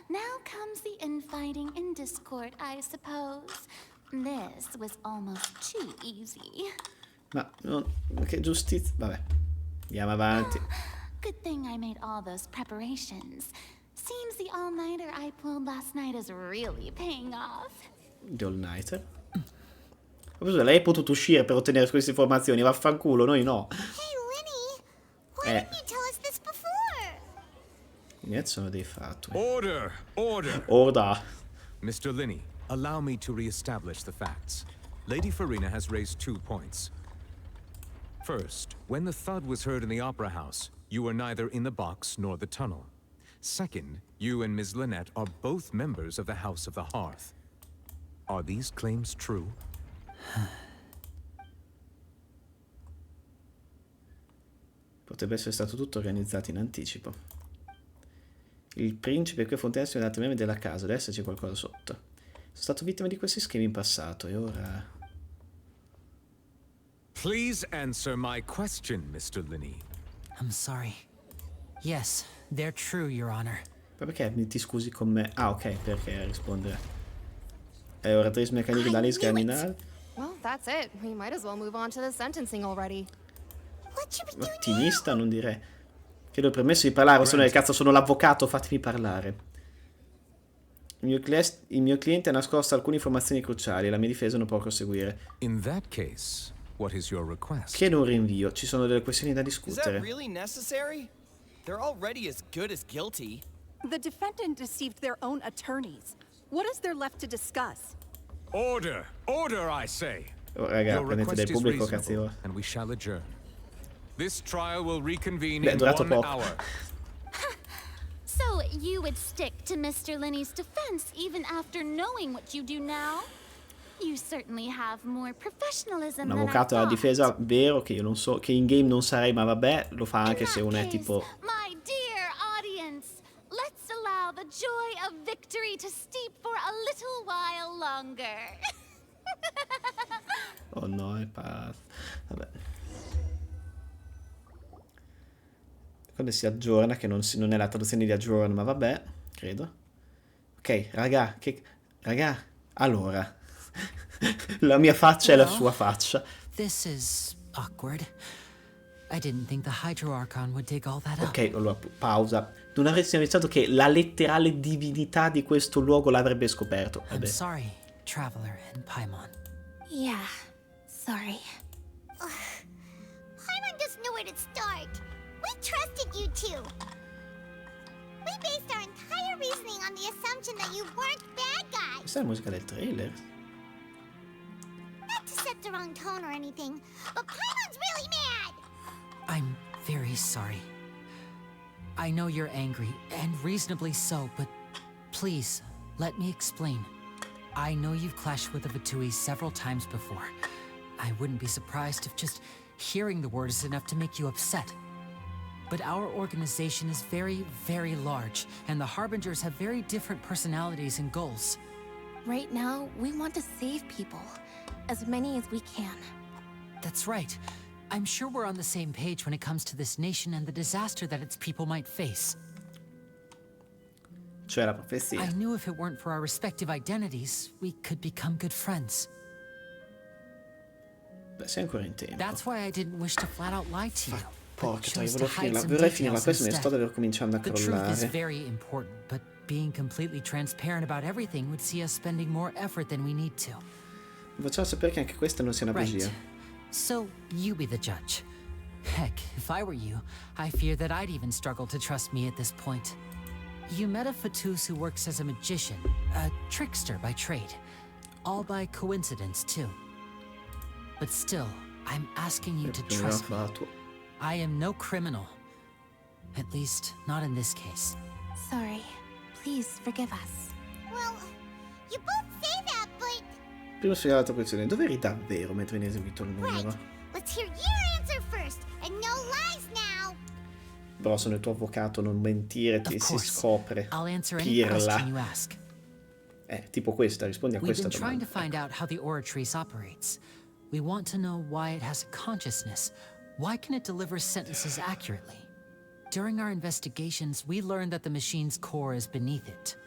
Now comes the infighting in Discord, I suppose. This was almost too easy. Ma, che giustizia. Vabbè, andiamo avanti. Good thing I made all those preparations. Seems the all-nighter I pulled last night is really paying off. The All-Nighter. Lei è potuto uscire per ottenere queste informazioni, vaffanculo, noi no. Hey, Lenny, why didn't you tell us this before? Quindi sono dei fatti. Order! Order! Order. Mr. Linney, allow me to re-establish the facts. Lady Farina has raised 2 points. First, when the thud was heard in the Opera House, you were neither in the box nor the tunnel. Second, you and Ms. Lynette are both members of the House of the Hearth. Are these claims true? Potrebbe essere stato tutto organizzato in anticipo. Il principe qui a Fontaine è andato membri della casa, deve esserci qualcosa sotto. Sono stato vittima di questi schemi in passato e ora... Please answer my question, Mr. Linney. I'm sorry. Yes, they're true, Your Honor. Ma perché ti scusi con me? Ah, ok, perché rispondere. È ora tres meccaniche da criminale. Well, that's it. We might as well move on to the sentencing already. What should we do Ottimista, non direi. Chiedo il permesso di parlare, sono del cazzo, sono l'avvocato, fatemi parlare. Il mio cliente ha nascosto alcune informazioni cruciali e la mia difesa non può proseguire. In that case, what is your request? Chiedo un rinvio, ci sono delle questioni da Is that discutere. really necessary? They're already as good as guilty. The defendant deceived their own attorneys. What is there left to discuss? Order! Order, I say! Oh, raga, Your prendete del request is pubblico, reasonable, cazzo. and we shall adjourn. This trial will reconvene Beh, è in durato 1 poco. hour. So you would stick to Mr. Linney's defense even after knowing what you do now? You certainly have more professionalism Un than I avvocato alla thought. difesa, vero, che io non so, che in game non sarei, ma vabbè, lo fa anche se uno è tipo... My dear audience, let's allow the joy of victory to steep for a little while longer. Oh no, è pazzo. Vabbè. Quando si aggiorna, che non è la traduzione di aggiorna, ma vabbè, credo. Ok, raga, allora. La mia faccia è la sua faccia. This is awkward. I didn't think the Hydro Archon would dig all that up. Ok, allora, pausa. Non avresti pensato che la letterale divinità di questo luogo l'avrebbe scoperto. I'm Vabbè. sorry, Traveler and Paimon. Yeah, sorry. Paimon doesn't know where to start. We trusted you two. We based our entire reasoning on the assumption that you weren't bad guys. Questa è la musica del trailer. Not to set the wrong tone or anything, but Paimon's really mad. I'm very sorry. I know you're angry, and reasonably so, but please, let me explain. I know you've clashed with the Vatuis several times before. I wouldn't be surprised if just hearing the word is enough to make you upset. But our organization is very, very large, and the Harbingers have very different personalities and goals. Right now, we want to save people. As many as we can. That's right. I'm sure we're on the same page when it comes to this nation and the disaster that its people might face. Cioè la profezia. I knew if it weren't for our respective identities, we could become good friends. Beh, sei ancora in tempo. That's why I didn't wish to flat out lie to you. Porca troia, vorrei finirla questa, me ne sto davvero cominciando a The truth is crollare. very important, but being completely transparent about everything would see us spending more effort than we need to. Facciamo sapere che anche questa non sia una bugia. Right. So, you be the judge. Heck, if I were you, I fear that I'd even struggle to trust me at this point. You met a Fatus who works as a magician, a trickster by trade. All by coincidence, too. But still, I'm asking you to trust me. I am no criminal. At least, not in this case. Sorry. Please forgive us. Well, you both say that, but... Prima spiegare la tua posizione. Dove eri davvero mentre viene eseguito il numero? Let's hear your answer first, and no lies now. Però sono il tuo avvocato, non mentire, ti si scopre. I'll answer any question you ask. Tipo questa, rispondi a We've questa been trying domanda. to find out how the Oratrice operates. We want to know why it has a consciousness. Why can it deliver sentences accurately? During our investigations, we learned that the machine's core is beneath it.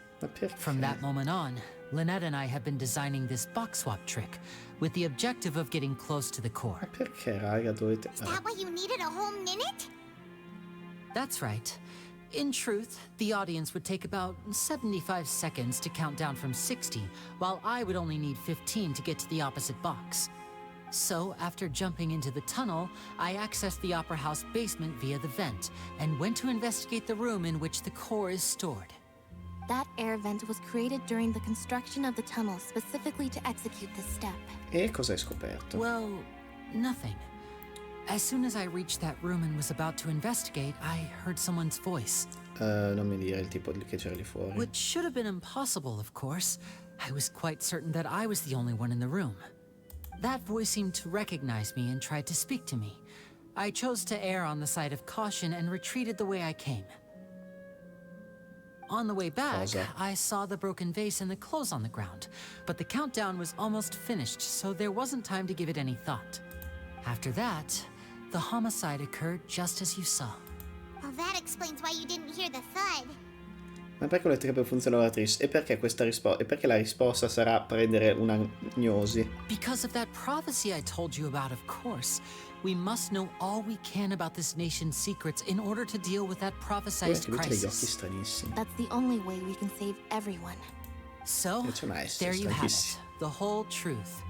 From that moment on, Lynette and I have been designing this box swap trick with the objective of getting close to the core. Perché, raga, dovete... Is that why you needed a whole minute? That's right. In truth, the audience would take about 75 seconds to count down from 60, while I would only need 15 to get to the opposite box. So, after jumping into the tunnel, I accessed the Opera House basement via the vent, and went to investigate the room in which the core is stored. That air vent was created during the construction of the tunnel specifically to execute this step. E cosa hai scoperto? Well, nothing. As soon as I reached that room and was about to investigate, I heard someone's voice. Non mi dire il tipo che c'era lì fuori. Which should have been impossible, of course. I was quite certain that I was the only one in the room. That voice seemed to recognize me and tried to speak to me. I chose to err on the side of caution and retreated the way I came. On the way back, I saw the broken vase and the clothes on the ground, but the countdown was almost finished, so there wasn't time to give it any thought. After that, the homicide occurred just as you saw. Well, that explains why you didn't hear the thud. Ma perché ho letto che funziona la tris? E perché questa risposta? E perché la risposta sarà prendere una gnosi? Because of that prophecy I told you about, of course. We must know all we can about this nation's secrets in order to deal with that prophesized crisis. That's the only way we can save everyone. So, there you have it. The whole truth.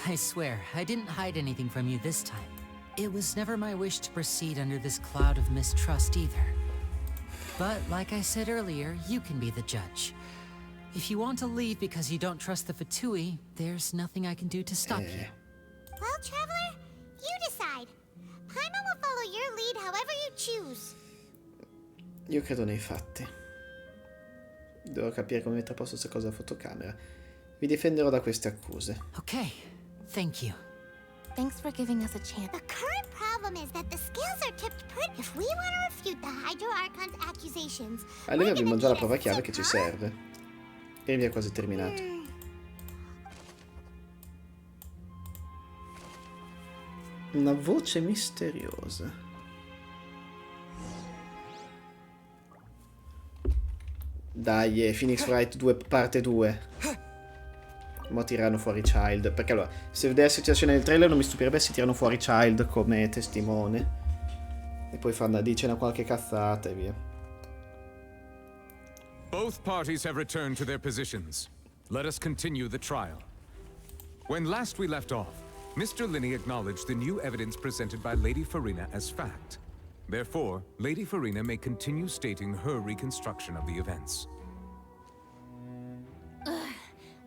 I swear, I didn't hide anything from you this time. It was never my wish to proceed under this cloud of mistrust either. But, like I said earlier, you can be the judge. If you want to leave because you don't trust the Fatui, there's nothing I can do to stop you. Well, Traveler, you decide. Paimon will follow your lead however you choose. Io credo nei fatti. Devo capire come mettere a posto questa cosa a fotocamera. Vi difenderò da queste accuse. Ok, thank you. Thanks for giving us a chance. The current problem is that the scales are tipped pretty. If we want to refute the Hydro Archon's accusations, Allora abbiamo già la prova chiave che ci serve. E via, quasi terminato. Una voce misteriosa. Dai, Phoenix Wright 2 parte 2. Mo tirano fuori Child. Perché allora, se vedessi la scena del trailer non mi stupirebbe se tirano fuori Child come testimone. E poi dice una qualche cazzata e via. Both parties have returned to their positions. Let us continue the trial. When last we left off, Mr. Linney acknowledged the new evidence presented by Lady Farina as fact. Therefore, Lady Farina may continue stating her reconstruction of the events.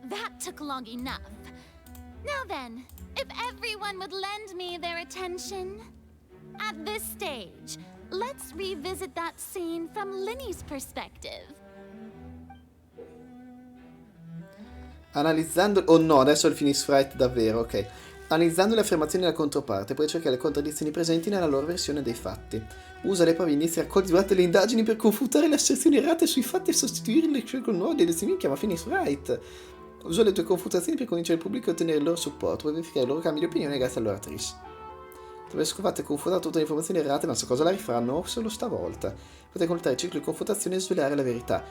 That took long enough. Now then, if everyone would lend me their attention. At this stage, let's revisit that scene from Linney's perspective. Analizzando... Oh no, adesso il Phoenix Wright davvero, ok. Analizzando le affermazioni della controparte, puoi cercare le contraddizioni presenti nella loro versione dei fatti. Usa le prove inizi raccolti durante le indagini per confutare le asserzioni errate sui fatti e sostituirle con nuove deduzioni. Chiama Phoenix Wright. Usa le tue confutazioni per convincere il pubblico e ottenere il loro supporto. Puoi verificare i loro cambi di opinione grazie all'oratrice. Dove scovate e confutato tutte le informazioni errate, ma so cosa la rifaranno solo stavolta. Potete completare il ciclo di confutazione e svelare la verità.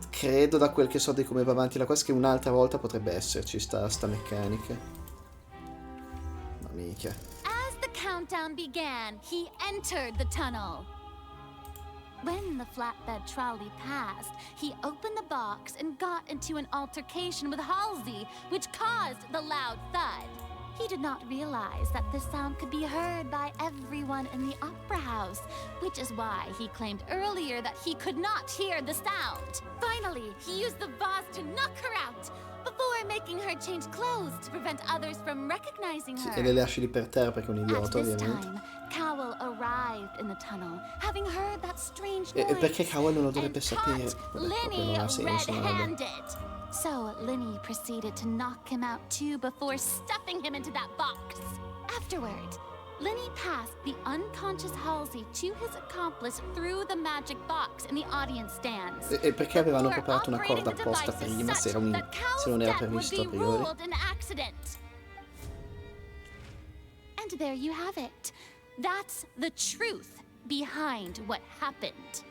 Credo, da quel che so di come va avanti la quest, che un'altra volta potrebbe esserci sta meccanica. Ma mica. As the countdown began, he entered the tunnel. When the flatbed trolley passed, he opened the box and got into an altercation with Halsey, which caused the loud thud. He did not realize that this sound could be heard by everyone in the opera house, which is why he claimed earlier that he could not hear the sound. Finally, he used the vase to knock her out, before making her change clothes to prevent others from recognizing her. E le lasci lì per terra perché è un idiota, At this ovviamente. time, Cowell arrived in the tunnel, having heard that strange noise. E perché Cowell non lo dovrebbe sapere? Lenny Non ha senso, non ha- red-handed. So Lenny proceeded to knock him out too before stuffing him into that box. Afterward, Lenny passed the unconscious Halsey to his accomplice through the magic box in the audience stands. E perché avevano preparato una corda apposta prima se non era previsto a priori? An accident. And there you have it. That's the truth behind what happened.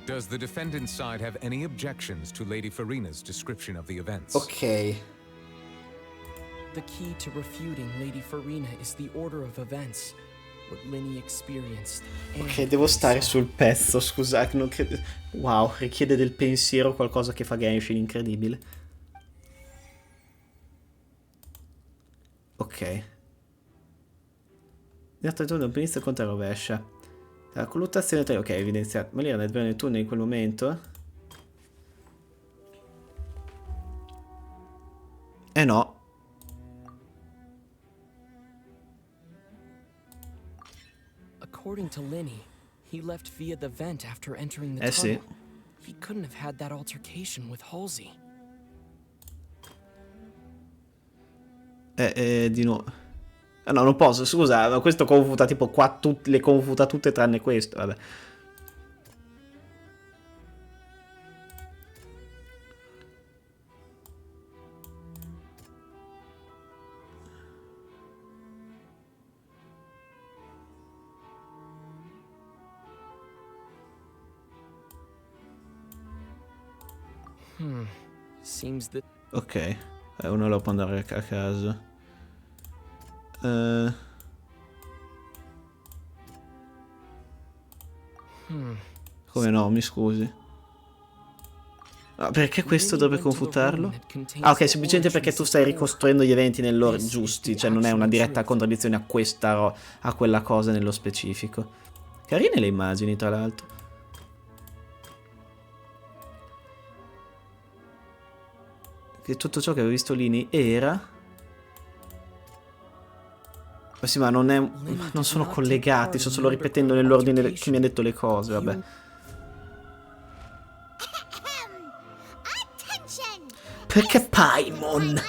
Does the defendant's side have any objections to Lady Farina's description of the events? Ok. The key to refuting Lady Farina is the order of events. What Lenny experienced. Ok, devo stare sul pezzo, scusate, non credo... Wow, richiede del pensiero, qualcosa che fa Genshin, incredibile. Ok, In altro turno l'alpinista conta rovescia. La colluttazione tra... Ok, evidenziato. Ma lì era nel vero nel turno in quel momento? No. According to Lenny, he left via the vent after entering the tunnel. Sì. He couldn't have had that altercation with Halsey. Di nuovo. Ah, no, non posso, scusa, ma questo confuta tipo qua, le confuta tutte tranne questo, vabbè. Seems that... Ok, uno lo può andare a caso. Come no, mi scusi. Perché questo dovrebbe confutarlo? Ah, ok, semplicemente perché tu stai ricostruendo gli eventi nell'ordine giusti, cioè non è una diretta contraddizione a questa a quella cosa nello specifico. Carine le immagini, tra l'altro. Che tutto ciò che avevo visto lì era... Ma sì, ma non sono collegati, sto solo ripetendo nell'ordine che mi ha detto le cose, vabbè. Perché Paimon?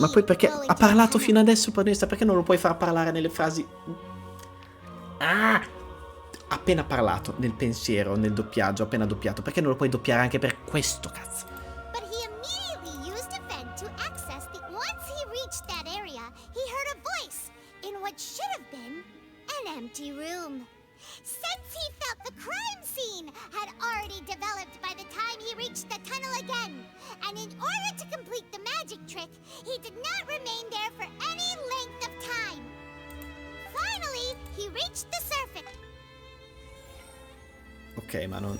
Ma poi perché ha parlato fino adesso, protagonista? Perché non lo puoi far parlare nelle frasi... Appena parlato, nel pensiero, nel doppiaggio, appena doppiato. Perché non lo puoi doppiare anche per questo, cazzo? But he immediately used a vent to access the... Once he reached that area, he heard a voice in what should have been an empty room. Since he felt the crime scene had already developed by the time he reached the tunnel again. And in order to complete the magic trick, he did not remain there for any length of time. Finally, he reached the surface. Ok, ma non...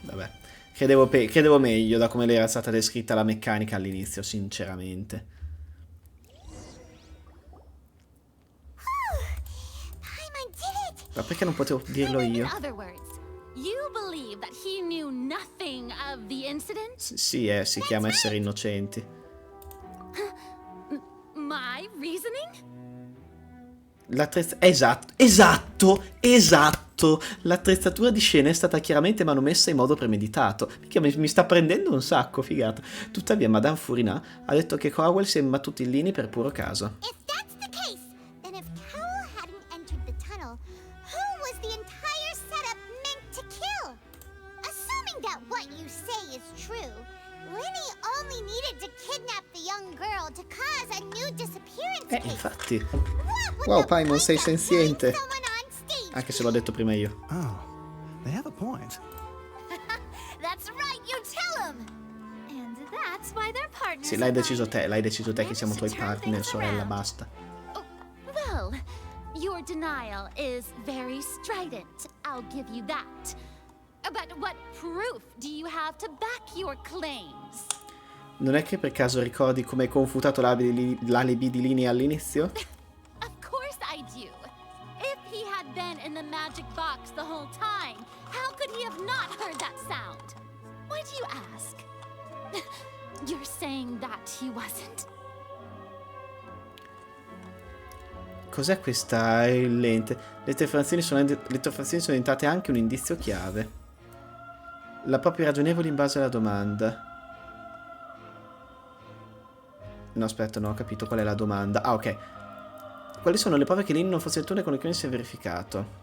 Vabbè. Credevo meglio da come le era stata descritta la meccanica all'inizio, sinceramente. Ma perché non potevo dirlo io? Sì, si chiama essere innocenti. My reasoning? Esatto. L'attrezzatura di scena è stata chiaramente manomessa in modo premeditato. Perché mi sta prendendo un sacco, figata. Tuttavia, Madame Furina ha detto che Cowell si è imbattuto in Lini per puro caso. If that's the case, then if Cowell hadn't entered the tunnel, who was the entire setup meant to kill? Assuming that what you say is true, Lenny only needed to kidnap the young girl to cause a new disappearance case. Infatti. Wow, Paimon, sei senziente. Anche se l'ho detto prima io. Oh, they have a point. That's right, you tell him. And that's why they're partners. Sì, l'hai deciso te che siamo tuoi partner, sorella, basta. Well, your denial is very strident. I'll give you that. But what proof do you have to back your claims? Non è che per caso ricordi come hai confutato l'alibi di Lini all'inizio? Of course I do. If he had been in the magic box the whole time, how could he have not heard that sound? Why do you ask? You're saying that he wasn't? Cos'è questa lente? Le interferenzioni sono diventate anche un indizio chiave. La propria ragionevoli in base alla domanda. No, aspetta, non ho capito qual è la domanda. Ah, ok. Quali sono le prove che Lini non fosse il turno con il quale si è verificato?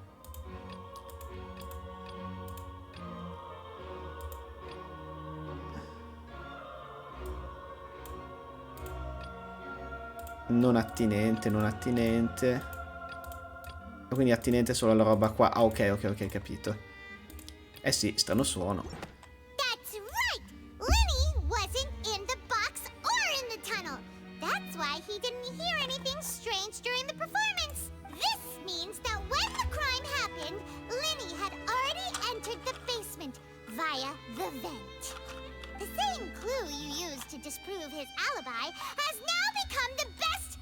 Non attinente. Quindi attinente solo alla roba qua. Ah, ok, capito. Eh sì, strano suono. That's right! Lenny wasn't in the box or in the tunnel. That's why he didn't hear anything strange during the performance. This means that when the crime happened, Lenny had already entered the basement via the vent. The same clue you used to disprove his alibi has now become the best...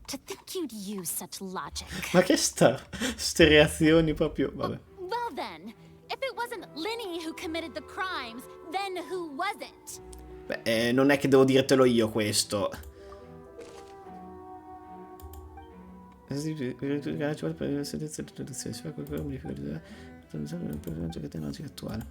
To think you'd use such logic. Ma che ste reazioni proprio, vabbè. Well then, if it wasn't Linny who committed the crimes, then who was it? Beh, non è che devo dirtelo io questo. Attuale.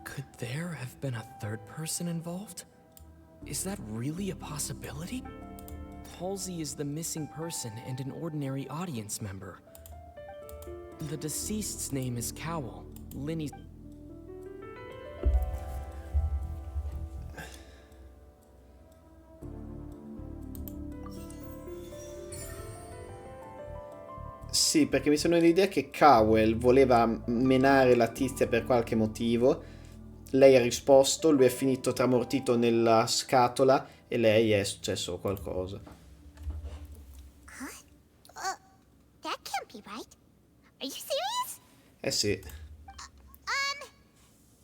Could there have been a third person involved? Is that really a possibility? Halsey is the missing person and an ordinary audience member. The deceased's name is Cowell. Linny's... Sì, perché mi sono l'idea che Cowell voleva menare la tizia per qualche motivo. Lei ha risposto, lui è finito tramortito nella scatola e lei è successo qualcosa. That can't be right. Are you serious? Eh sì.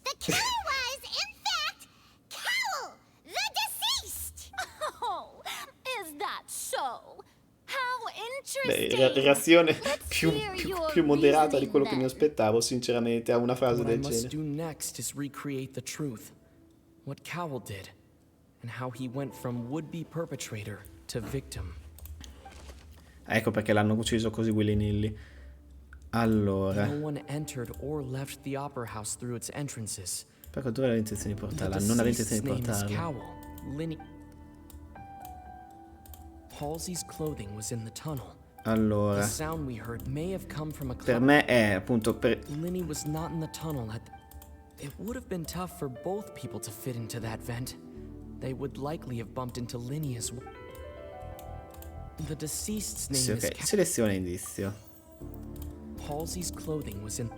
The killer was, in fact, Cowell, the deceased! Oh, is that so? How Beh, interesting! reazione più moderata di quello che mi aspettavo, sinceramente, a una frase What I del must genere. do next is recreate the truth. What Cowell did, and how he went from would-be perpetrator to victim. Ecco perché l'hanno ucciso così willy-nilly. Allora, No one entered or left the opera house through its entrances. però dove aveva l'intenzione di The portarla? Non aveva intenzione di deceased's name is portarla. Cowell. Linny... Halsey's clothing was in the tunnel. Allora, The sound we heard may have come from a per me è appunto Linny was not in the tunnel at It would have been tough for both people to fit into that vent. They would likely have bumped into Linny as well. The deceased's name sì, is ok, seleziona indizio. Halsey's clothing was in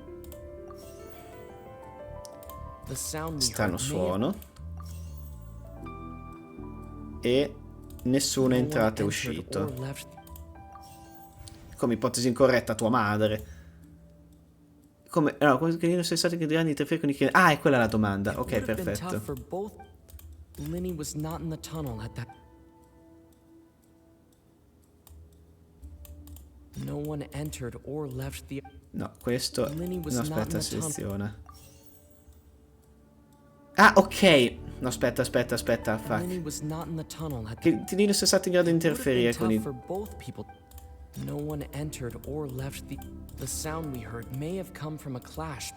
The sound we Strano heard may have... suono. E nessuno è No one entrato e entered uscito. or left. Come ipotesi incorretta, tua madre. Come? No, come che non sei stati grandi interferire con i criminali. Ah, è quella la domanda. Ok, Would have been perfetto. tough for both. Linny was not in the tunnel at that. No one entered or left the. No, questo. Linny was No, not in aspetta, the tunnel. seleziona. Ah, ok. No, aspetta, fuck. Linny was not in the tunnel at Che ti dicono se stati in grado di interferire con i... for both people. No one entered or left the. The sound we heard may have come from a clash.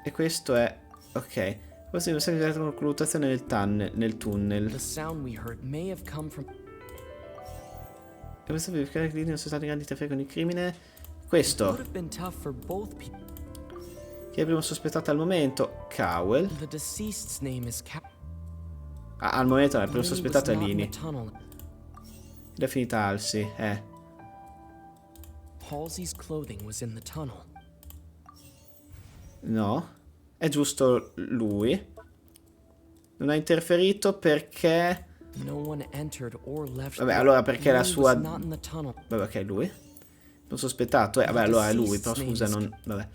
E questo è... Ok. Questo è una colluttazione nel tunnel. The sound we heard may have come from. E questo per verificare che non sono stati in grado di interferire con il crimine. It Questo. would have been tough for both people. Chi è il primo sospettato al momento? Cowell. The deceased's name is Ah, al momento no, il primo Linny sospettato è was not in Lini. the tunnel. Ed è finita Halsey, Halsey's clothing was in the tunnel. No. È giusto lui. Non ha interferito perché... No one entered or left. Vabbè, allora perché la Linny sua... was not in the tunnel. Vabbè, ok, lui. Non sospettato, vabbè, allora è lui, però scusa, non... Vabbè.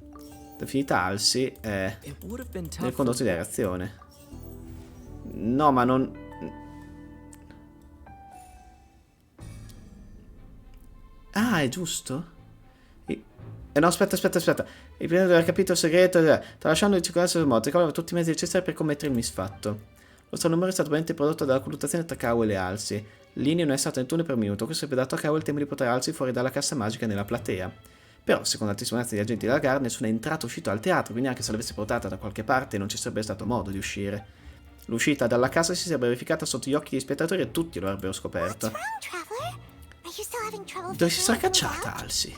È finita Halsey, It would have been nel tough condotto for di reazione. No, ma non... Ah, è giusto? No, aspetta. Il primo di aver capito il segreto, tralasciando di circolare sul moto, aveva tutti i mezzi necessari per commettere il misfatto. Lo strano numero è stato probabilmente prodotto dalla colluttazione tra Cowell e Halsey. Linea non è stato nel tunnel per un minuto, questo avrebbe dato a Cowell il tempo di portare Halsey fuori dalla cassa magica nella platea. Però, secondo la testimonianza degli agenti della gara, nessuno è entrato o uscito al teatro, quindi anche se l'avesse portata da qualche parte non ci sarebbe stato modo di uscire. L'uscita dalla casa si sarebbe verificata sotto gli occhi degli spettatori e tutti lo avrebbero scoperto. Dove si sarà cacciata Halsey?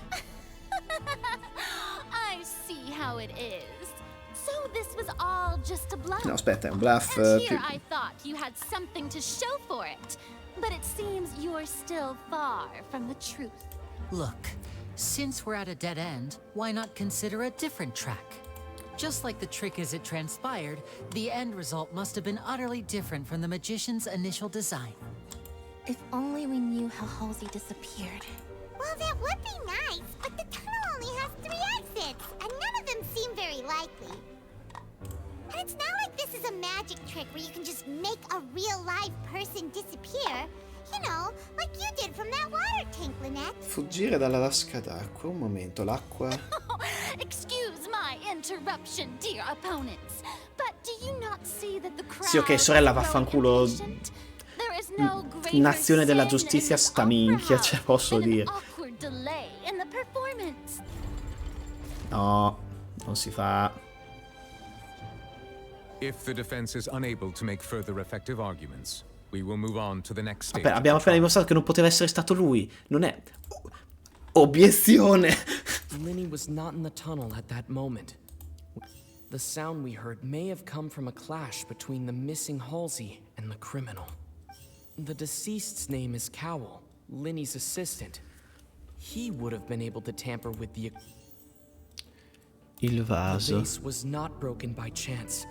I see how it is. So this was all just a bluff. No, aspetta, è un bluff And più... here I thought you had something to show for it. But it seems you're still far from the truth. Look, since we're at a dead end, why not consider a different track? Just like the trick as it transpired, the end result must have been utterly different from the magician's initial design. If only we knew how Halsey disappeared. Well, that would be nice, but the tunnel only has 3 exits, and none of them seem very likely. And it's not like this is a magic trick where you can just make a real live person disappear. You know, like you did from that water tank, Lynette. Fuggire dalla vasca d'acqua. Un momento, l'acqua. Excuse my interruption, dear opponents. But do you not see that the crowd Sì, ok, sorella, vaffanculo. There is no greater Nazione della sin giustizia in an sta opera minchia, house cioè, posso than an dire. awkward delay in the performance. No, non si fa. If the defense is unable to make further effective arguments, we will move on to the next stage. Vabbè, abbiamo appena dimostrato che non poteva essere stato lui. Non è... Obiezione. Linny was not in the tunnel at that moment. The sound we heard may have come from a clash between the missing Halsey and the criminal. The deceased's name is Cowell, Linny's assistant. He would have been able to tamper with the... Il The vaso. vase was not broken by chance.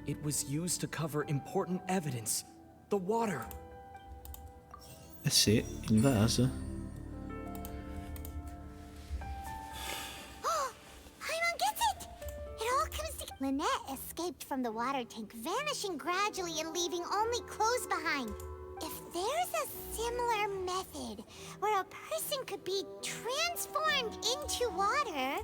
It was used to cover important evidence. The water. Eh sì, il vaso. Paimon gets it! It all comes together. Lynette escaped from the water tank, vanishing gradually and leaving only clothes behind. If there's a similar method where a person could be transformed into water...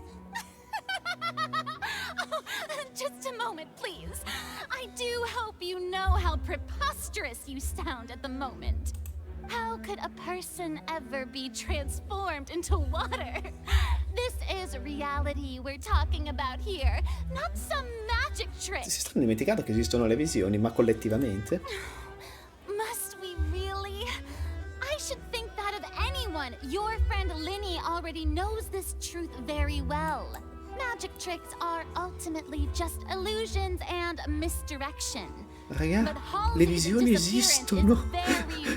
Oh, just a moment, please. I do hope you know how preposterous you sound at the moment. How could a person ever be transformed into water? This is reality we're talking about here, not some magic trick. Si stanno dimenticando che esistono le visioni, ma collettivamente. Must we really? I should think that of anyone. Your friend Linny already knows this truth very well. Magic tricks are ultimately just illusions and misdirection. Raga, le visioni esistono.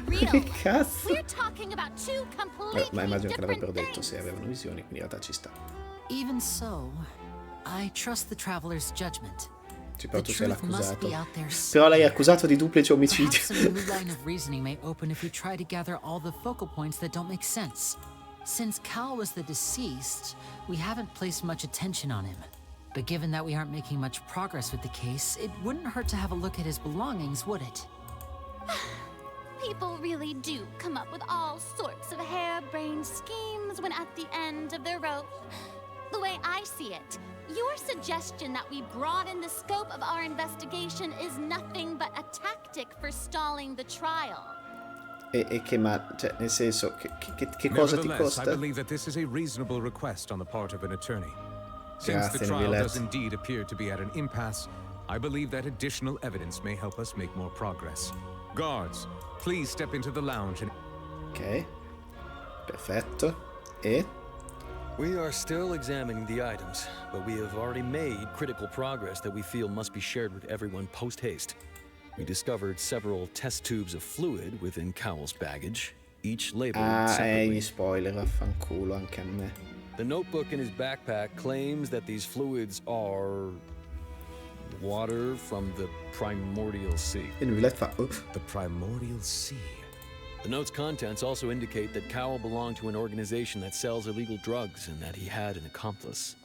Che cazzo? We're talking about two completely Ma immagino che different l'avrebbero detto things. se avevano visioni, quindi in realtà ci sta. Even so, I trust the traveler's judgment. Sì, però tu sei truth must l'accusato. be out there Però lei è somewhere. accusato di duplice omicidio. Perhaps a new line of reasoning may open if we try to gather all the focal points that don't make sense. Since Cal was the deceased, we haven't placed much attention on him. But given that we aren't making much progress with the case, it wouldn't hurt to have a look at his belongings, would it? People really do come up with all sorts of harebrained schemes when at the end of their rope. The way I see it, your suggestion that we broaden the scope of our investigation is nothing but a tactic for stalling the trial. E che cioè, nel senso, che cosa ti Nevertheless, I costa? believe that this is a reasonable request on the part of an attorney. Since the Grazie, trial Nicolette. does indeed appear to be at an impasse, I believe that additional evidence may help us make more progress. Guards, please step into the lounge and... Ok, perfetto. E? We are still examining the items, but we have already made critical progress that we feel must be shared with everyone post-haste. We discovered several test tubes of fluid within Cowell's baggage, each labeled Ah, separately. gli spoiler, vaffanculo anche a me. The notebook in his backpack claims that these fluids are water from the primordial sea. E Nicolette fa... The primordial sea. The note's contents also indicate that Cowell belonged to an organization that sells illegal drugs and that he had an accomplice.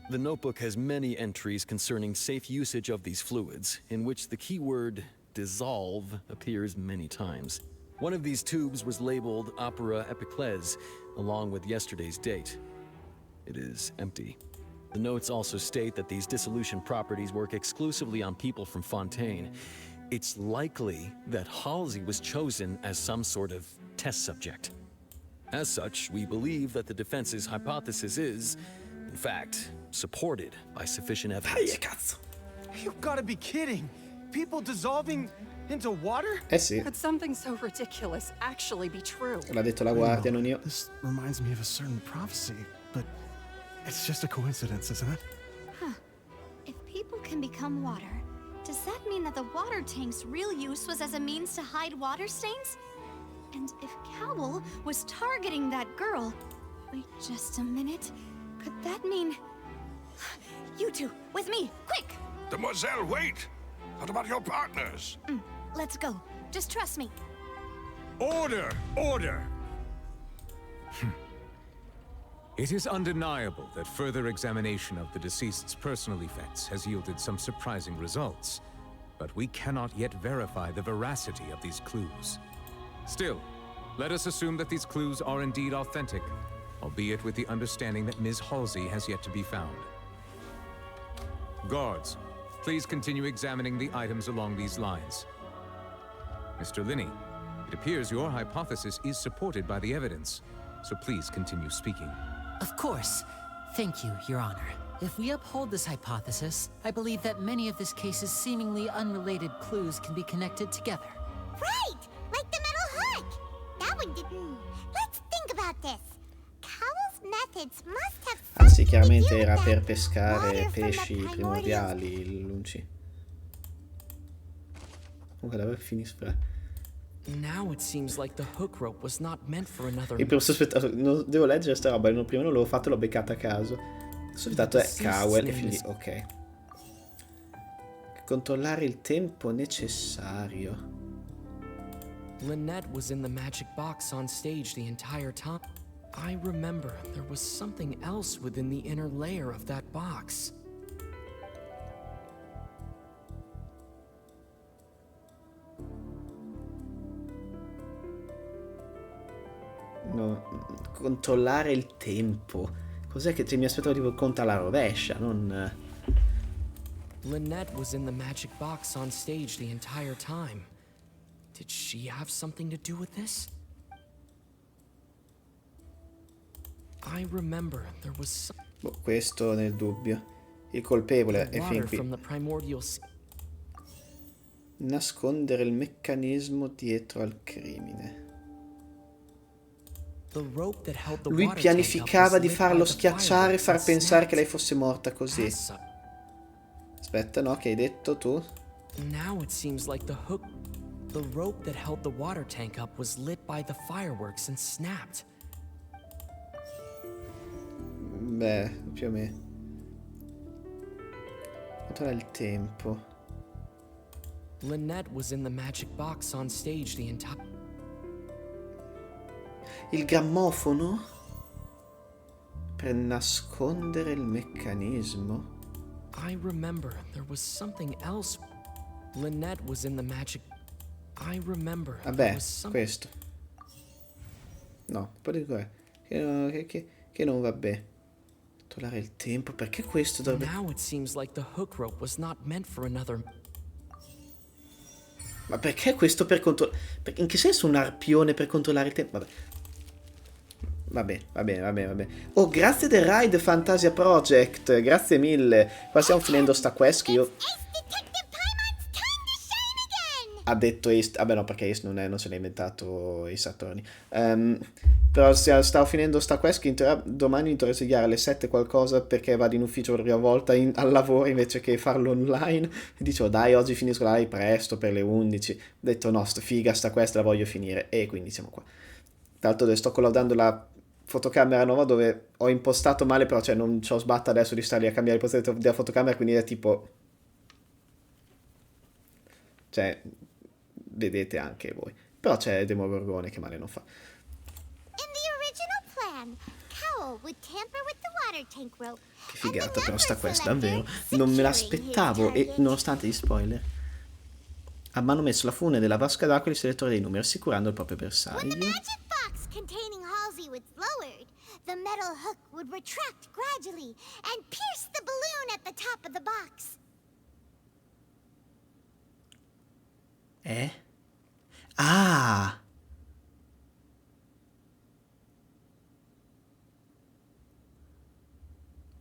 The notebook has many entries concerning safe usage of these fluids, in which the keyword dissolve appears many times. One of these tubes was labeled Opera Epiclese, along with yesterday's date. It is empty. The notes also state that these dissolution properties work exclusively on people from Fontaine. It's likely that Halsey was chosen as some sort of test subject. As such, we believe that the defense's hypothesis is, in fact, supported by sufficient evidence. You've got to be kidding! People dissolving into water? Eh sì, Could something so ridiculous actually be true? l'ha detto la guardia, non io. This reminds me of a certain prophecy, but it's just a coincidence, isn't it? Huh. If people can become water, does that mean that the water tank's real use was as a means to hide water stains? And if Cowell was targeting that girl... Wait just a minute. Could that mean... You two, with me, quick! Demoiselle, wait! What about your partners? Let's go. Just trust me. Order! Order! It is undeniable that further examination of the deceased's personal effects has yielded some surprising results, but we cannot yet verify the veracity of these clues. Still, let us assume that these clues are indeed authentic, albeit with the understanding that Ms. Halsey has yet to be found. Guards, please continue examining the items along these lines. Mr. Linney, it appears your hypothesis is supported by the evidence, so please continue speaking. Of course. Thank you, Your Honor. If we uphold this hypothesis, I believe that many of this case's seemingly unrelated clues can be connected together. Right! Like the metal hook! That one didn't... Let's think about this. Cowell's methods must have Ah sì, something to chiaramente do era with per that pescare water from the pesci primordial primordiali, l'unci. Comunque dove finisce? Now it seems like the hook rope was not meant for another. Io prima ho sospettato, devo leggere sta roba, prima non l'avevo fatto e l'ho beccata a caso. Ho sospettato è Cowell e quindi ok. Controllare il tempo necessario. Lynette was in the magic box on stage the entire time. I remember there was something else within the inner layer of that box. No, controllare il tempo. Cos'è che mi aspettavo tipo conta alla rovescia, non... Lynette was in the magic box on stage the entire time. Did she have something to do with this? I remember there was Boh, questo nel dubbio. Il colpevole è fin qui. from the primordial Nascondere il meccanismo dietro al crimine. Lui pianificava di farlo schiacciare e far pensare che lei fosse morta così. Aspetta, no, che hai detto tu? Now it seems like the rope that held the water tank up was lit by the fireworks and snapped. Beh, più o meno. Quanto il tempo? Lynette was in the magic box on stage the entire... Il grammofono? Per nascondere il meccanismo? I remember there was something else. Lynette was in the magic... I remember Vabbè, questo. No, poi dico che non va bene. Controllare il tempo, perché questo dovrebbe... Now it seems like the hook rope was not meant for another... Ma perché questo per controllare... In che senso un arpione per controllare il tempo? Vabbè. Va bene. Oh, grazie del Ride Fantasia Project. Grazie mille. Qua stiamo finendo sta quest che io... Ha detto Ace... Vabbè no, perché Ace non se l'ha inventato Ace Attorney. Però stavo finendo sta quest che domani mi dovrei svegliare alle 7 qualcosa perché vado in ufficio per la prima volta al lavoro invece che farlo online. E dicevo dai, oggi finisco live presto per le 11. Ho detto no, figa sta quest la voglio finire. E quindi siamo qua. Tra l'altro sto collaudando la fotocamera nuova dove ho impostato male, però cioè non c'ho sbatta adesso di stare lì a cambiare il posto della fotocamera, quindi è tipo... Cioè... Vedete anche voi. Però c'è Demogorgone che male non fa. Che figata però sta questa, davvero. Non me l'aspettavo e nonostante gli spoiler hanno messo la fune della vasca d'acqua e il selettore dei numeri assicurando il proprio bersaglio. The metal hook would retract gradually and pierce the balloon at the top of the box. Ah!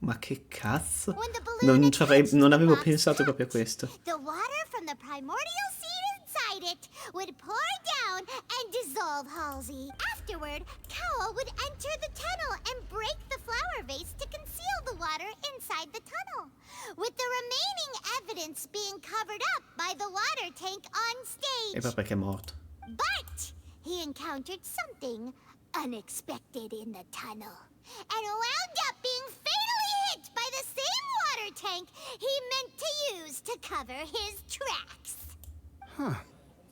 Ma che cazzo? Non avevo pensato proprio a questo. The water from the primordial seed inside it would pour down and dissolve Halsey. Afterward, Cowell would enter the tunnel and break the flower vase to conceal the water inside the tunnel, with the remaining evidence being covered up by the water tank on stage. E poi perché è morto? But he encountered something unexpected in the tunnel and wound up being fatally hit by the same water tank he meant to use to cover his tracks. Huh.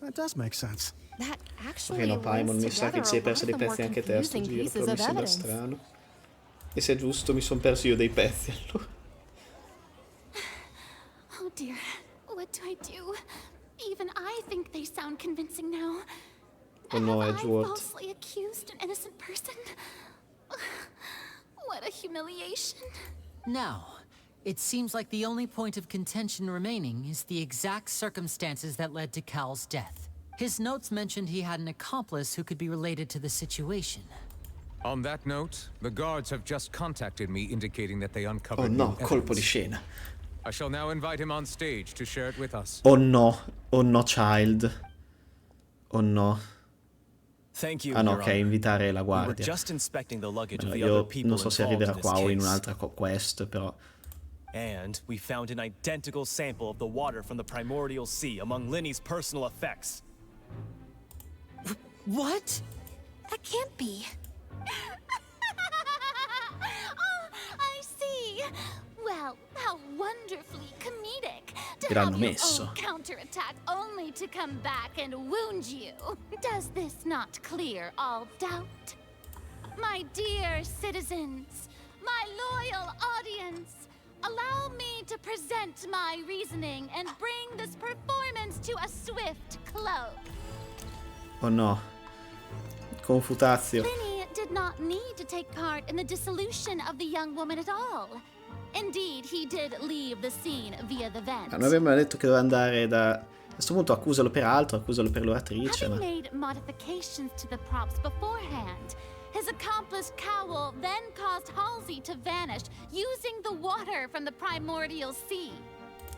That does make sense. That Ok, actually no, Paimon, mi links sa che together ti a sei lot perso of dei the more pezzi anche te a sto confusing giro, pieces però mi of sembra evidence. strano. E se è giusto, mi sono perso io dei pezzi allora. Oh dear, what do I do? Even I think they sound convincing now. Oh no, Have I Edgeworth. falsely accused an innocent person? What a humiliation. Now, it seems like the only point of contention remaining is the exact circumstances that led to Cal's death. His notes mentioned he had an accomplice who could be related to the situation. On that note, the guards have just contacted me indicating that they Oh uncovered no, new colpo di evidence. scena. I shall now invite him on stage to share it with us. Oh no, child. Oh no. Thank you, Ah no, Your ok, Honor. invitare la We were guardia. just inspecting the luggage of Allora, the other io people non so se involved arriverà in qua this o in case. un'altra quest, però. And we found an identical sample of the water from the primordial sea among Linny's personal effects. What? That can't be. Oh, I see. Well, how wonderfully comedic to Gliel'hanno have your messo. own counterattack only to come back and wound you. Does this not clear all doubt? My dear citizens, my loyal audience, allow me to present my reasoning and bring this performance to a swift close. Oh no. Confutazio. Linny did not need to take part in the dissolution of the young woman at all. Indeed, he did leave the scene via the vent. Noi abbiamo detto che doveva andare da... A questo punto accusalo per altro, accusalo per l'oratrice, Having ma... made modifications to the props beforehand, his accomplice Cowell then caused Halsey to vanish using the water from the primordial sea.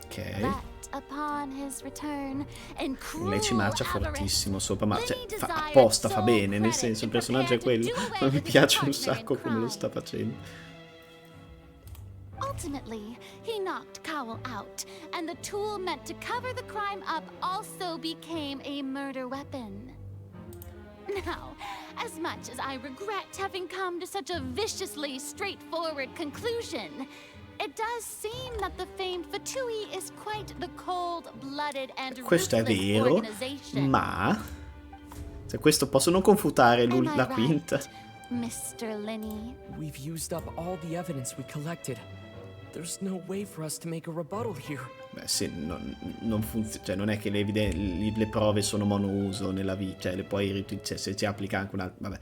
Ok. But upon his return, in cruel Lei ci marcia avarice, fortissimo sopra, ma cioè, Linny fa desired apposta, fa sole bene, nel credit senso il and personaggio è prepared to quello, do away ma mi with his piace un partner in sacco come lo crime. sta facendo. Ultimately, he knocked Cowell out, and the tool meant to cover the crime up also became a murder weapon. Now, as much as I regret having come to such a viciously straightforward conclusion, it does seem that the famed Fatui is quite the cold-blooded and Questo è ruthless vero, organization. ma... Se questo posso non confutare Am I la quinta. Mr. Linny? We've used up all the evidence we collected. There's no way for us to make a rebuttal here. Beh sì, non funziona, cioè non è che le prove sono monouso nella vita, cioè le puoi cioè, se ci applica anche una... vabbè.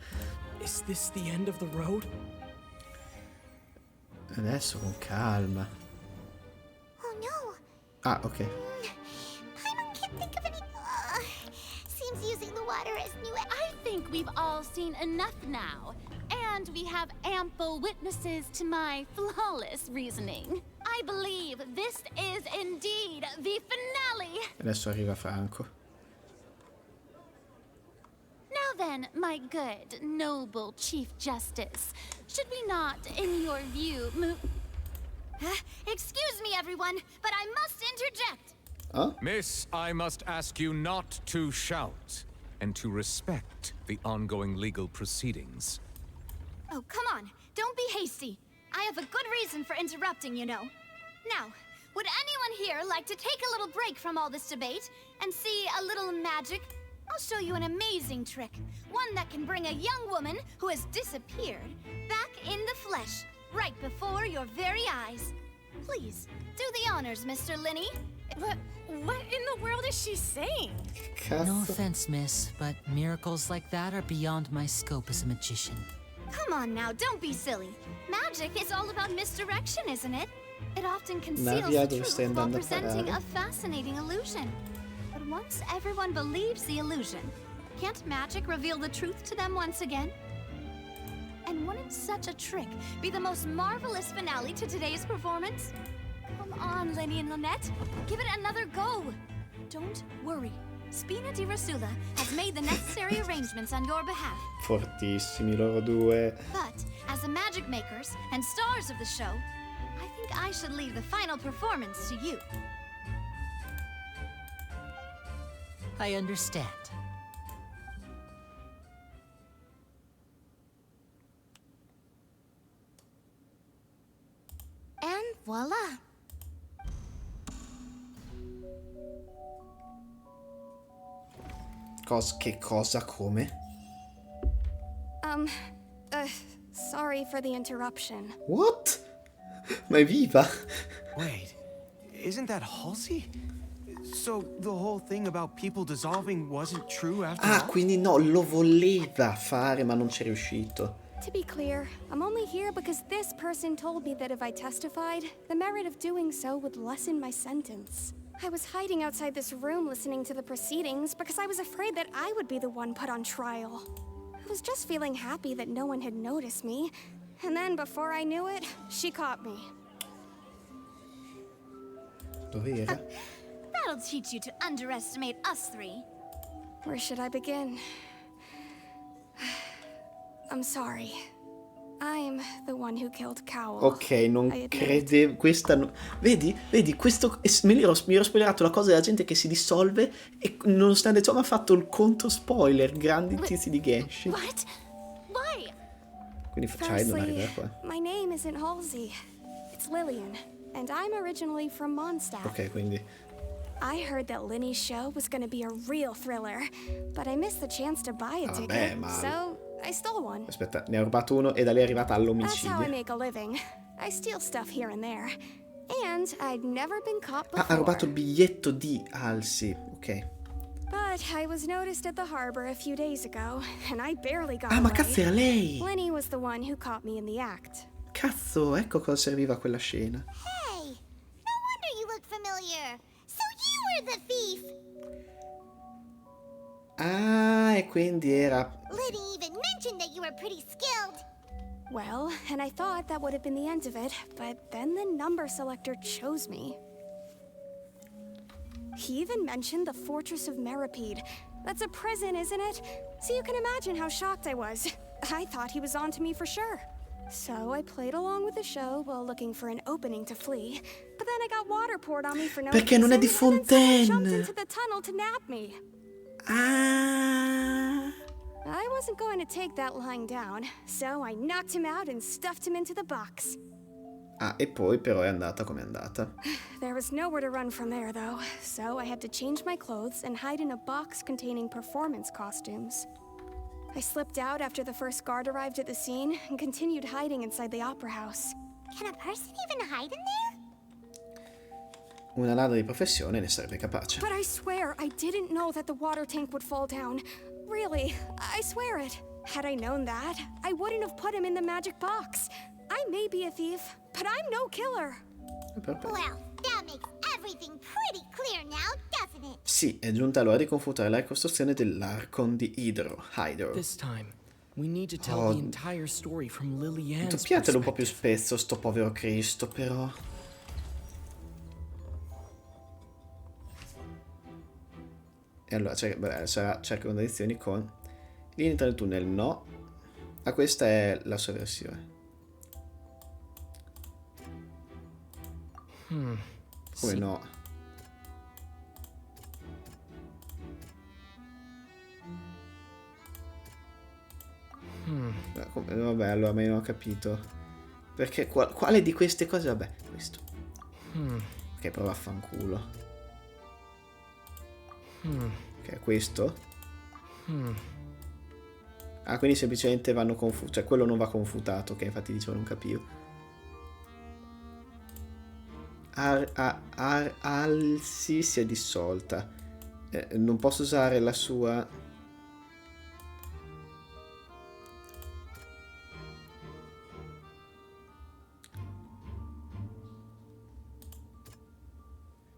Is this the end of the road? Adesso con calma. Oh no. Ah, ok. I can't think of any. Seems using the water as new. I think we've all seen enough now. And we have ample witnesses to my flawless reasoning. I believe this is indeed the finale. Adesso arriva Franco. Now then, my good, noble Chief Justice, should we not, in your view, move... Excuse me, everyone, but I must interject. Huh? Miss, I must ask you not to shout and to respect the ongoing legal proceedings. Oh, come on. Don't be hasty. I have a good reason for interrupting, you know. Now, would anyone here like to take a little break from all this debate and see a little magic? I'll show you an amazing trick. One that can bring a young woman who has disappeared back in the flesh, right before your very eyes. Please, do the honors, Mr. Linny. What in the world is she saying? No offense, miss, but miracles like that are beyond my scope as a magician. Come on now, don't be silly. Magic is all about misdirection, isn't it? It often conceals Nadia, the dove stai truth while andando a presenting parare? a fascinating illusion. But once everyone believes the illusion, can't magic reveal the truth to them once again? And wouldn't such a trick be the most marvelous finale to today's performance? Come on, Lenny and Lynette. Give it another go. Don't worry. Spina di Rasula has made the necessary arrangements on your behalf. Fortissimi loro due. But as the magic makers and stars of the show, I think I should leave the final performance to you. I understand. And voila! Che cosa? Come? Sorry for the interruption. What? Ma è viva? Wait, isn't that Halsey? So the whole thing about people dissolving wasn't true after all? Quindi no, lo voleva fare ma non ci è riuscito. To be clear, I'm only here because this person told me that if I testified, the merit of doing so would lessen my sentence. I was hiding outside this room listening to the proceedings because I was afraid that I would be the one put on trial. I was just feeling happy that no one had noticed me, and then before I knew it, she caught me. Dov'era? That'll teach you to underestimate us three. Where should I begin? I'm sorry. I'm the one who killed Cowell. Ok, non credevo. Questa. Vedi? Questo. Mi ero spoilerato la cosa della gente che si dissolve. E nonostante ciò mi ha fatto il conto spoiler. Grandi tizi di Genshin. What? Why? Quindi facciamo non arrivare qua. My name isn't Halsey. It's Lillian. And I'm originally from Mondstadt. Ok, quindi. I heard that Linny's show was gonna be a real thriller, but I missed the chance to buy a ticket, so I stole one. Aspetta, ne ho rubato uno e da lì è arrivata That's how I all'omicidio. make a living. I steal stuff here and there. And I'd never been caught before. Ha rubato il biglietto di Halsey. Ok. But I was noticed at the harbor a few days ago, and I barely got Ma away. cazzo era lei! Linny was the one who caught me in the act. Cazzo, ecco cosa serviva quella scena. Hey, no wonder you look familiar. So you were the thief. E quindi era. Liddy even mentioned that you were pretty skilled. Well, and I thought that would have been the end of it, but then the number selector chose me. He even mentioned the Fortress of Meripede. That's a prison, isn't it? So you can imagine how shocked I was. I thought he was on to me for sure. So I played along with the show while looking for an opening to flee. But then I got water poured on me for no Perché non è di reason, and then someone jumped Fontaine. into the tunnel to nab me. Ah. I wasn't going to take that lying down, so I knocked him out and stuffed him into the box. E poi però è andata come è andata. There was nowhere to run from there, though, so I had to change my clothes and hide in a box containing performance costumes. I slipped out after the first guard arrived at the scene and continued hiding inside the opera house. Can a person even hide in there? Una ladra di professione ne sarebbe capace. But I swear I didn't know that the water tank would fall down. Really, I swear it. Had I known that, I wouldn't have put him in the magic box. I may be a thief, but I'm no killer. Well, that makes everything pretty clear now, doesn't it? Sì, è giunta l'ora di confutare la ricostruzione dell'Archon di Hydro. This time, we need to tell the entire story from Lillian's Doppiatelo un po' più spesso, sto povero Cristo, però. E allora, cerca contraddizioni con linee tra il tunnel, no. Questa è la sua versione. Come no? Vabbè, allora ma io non ho capito. Perché quale di queste cose? Vabbè, questo. Ok, prova a fanculo. Ok, questo. Quindi semplicemente vanno confutati. Cioè, quello non va confutato. Ok, infatti dicevo, non capivo. Alsi si è dissolta. Non posso usare la sua.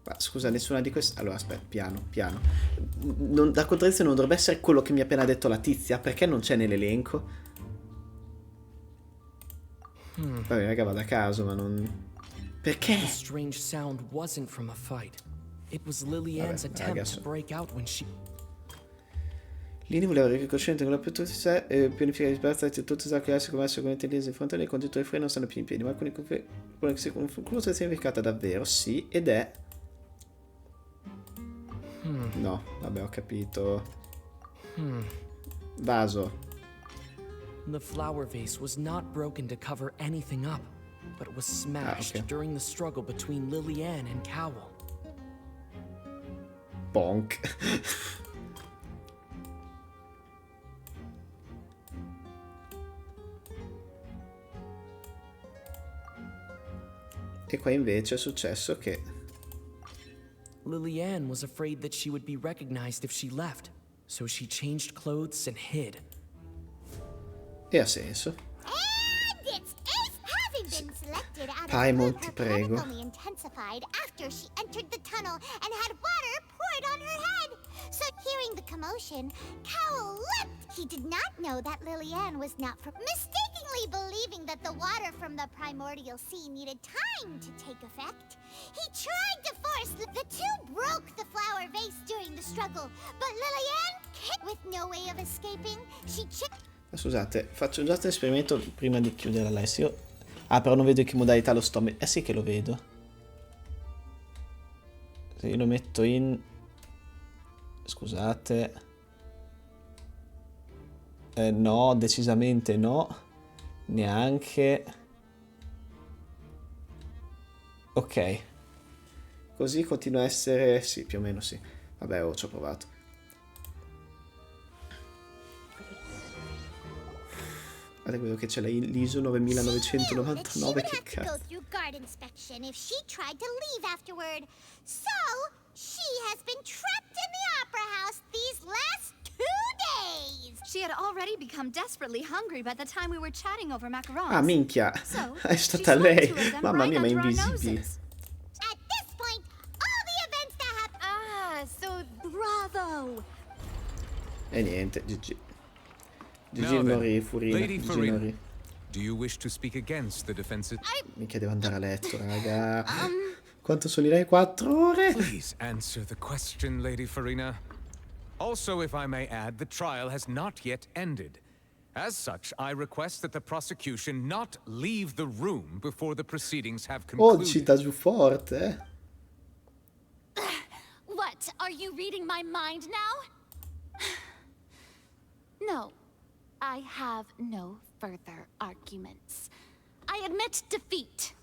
Ma scusa, nessuna di queste. Allora, aspetta, piano. La contraddizione non dovrebbe essere quello che mi ha appena detto la tizia. Perché non c'è nell'elenco? Vabbè, raga, vado a caso, ma non. Perché? The strange sound wasn't from a fight. It was Lillian's attempt to break out when she... Lini voleva riconoscere con la più tutti sé e pianificare di sbagliare tutti sa che si commesso con intelligenza frontale e i conduttori freni non stanno più in piedi, ma alcuni che si conclusa è significata davvero, sì, ed è. No, vabbè, ho capito. Vaso. The flower vase was not broken to cover anything up, but was smashed during the struggle between Lillian and Cowell. Bonk. E qua invece è successo che... Lillian was afraid that she would be recognized if she left, so she changed clothes and hid. E ha senso. And it's Ace having been selected out of Paimon, the ti group. Her panic prego. only intensified after she entered the tunnel and had water poured on her head. So hearing the commotion, Cowl leapt. He did not know that Lillian was not for mistakenly believing that the water from the primordial sea needed time to take effect. He tried to force the two broke the flower vase during the struggle, but Lillian, with no way of escaping, she Scusate, faccio già questo esperimento prima di chiudere la live. Ah, però non vedo in che modalità lo sto mettendo. Sì che lo vedo. Se io lo metto in... Scusate. No, decisamente no. Neanche. Ok. Così continua a essere... Sì, più o meno sì. Vabbè, ci ho provato. Guarda, vedo che c'è l'ISO 9999, che cazzo. go through guard inspection if she tried to leave afterward. So, she has been trapped in the Opera House these last 2 days. She had already become desperately hungry by the time we were chatting over macarons. Ah, minchia. So, È stata lei. Mamma mia, ma è invisibile. At this point, all the events that have... Ah, so bravo. E niente, GG. Now GG then, Nori, Furina. Lady GG Farina, Nori. do you wish to speak against the defensive? Minchia, devo andare a letto, raga. Quanto sono le 4 ore? Please answer the question, Lady Farina. Also, if I may add, the trial has not yet ended. As such, I request that the prosecution not leave the room before the proceedings have concluded. Oh, cita giù forte, What? Are you reading my mind now? No. I have no further arguments. I admit defeat.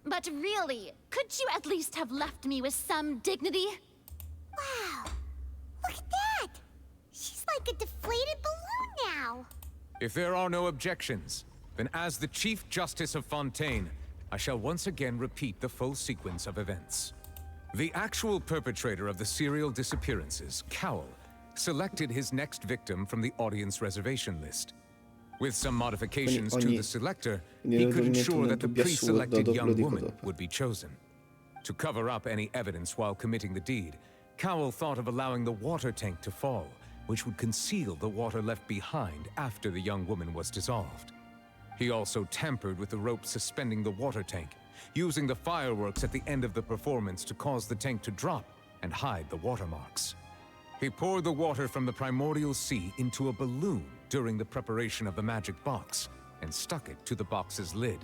But really, could you at least have left me with some dignity? Wow, look at that. She's like a deflated balloon now. If there are no objections, then as the Chief Justice of Fontaine, I shall once again repeat the full sequence of events. The actual perpetrator of the serial disappearances, Cowl, selected his next victim from the audience reservation list. With some modifications to the selector, he could ensure that the pre-selected young woman would be chosen. To cover up any evidence while committing the deed, Cowl thought of allowing the water tank to fall, which would conceal the water left behind after the young woman was dissolved. He also tampered with the rope suspending the water tank, using the fireworks at the end of the performance to cause the tank to drop and hide the watermarks. He poured the water from the primordial sea into a balloon during the preparation of the magic box and stuck it to the box's lid.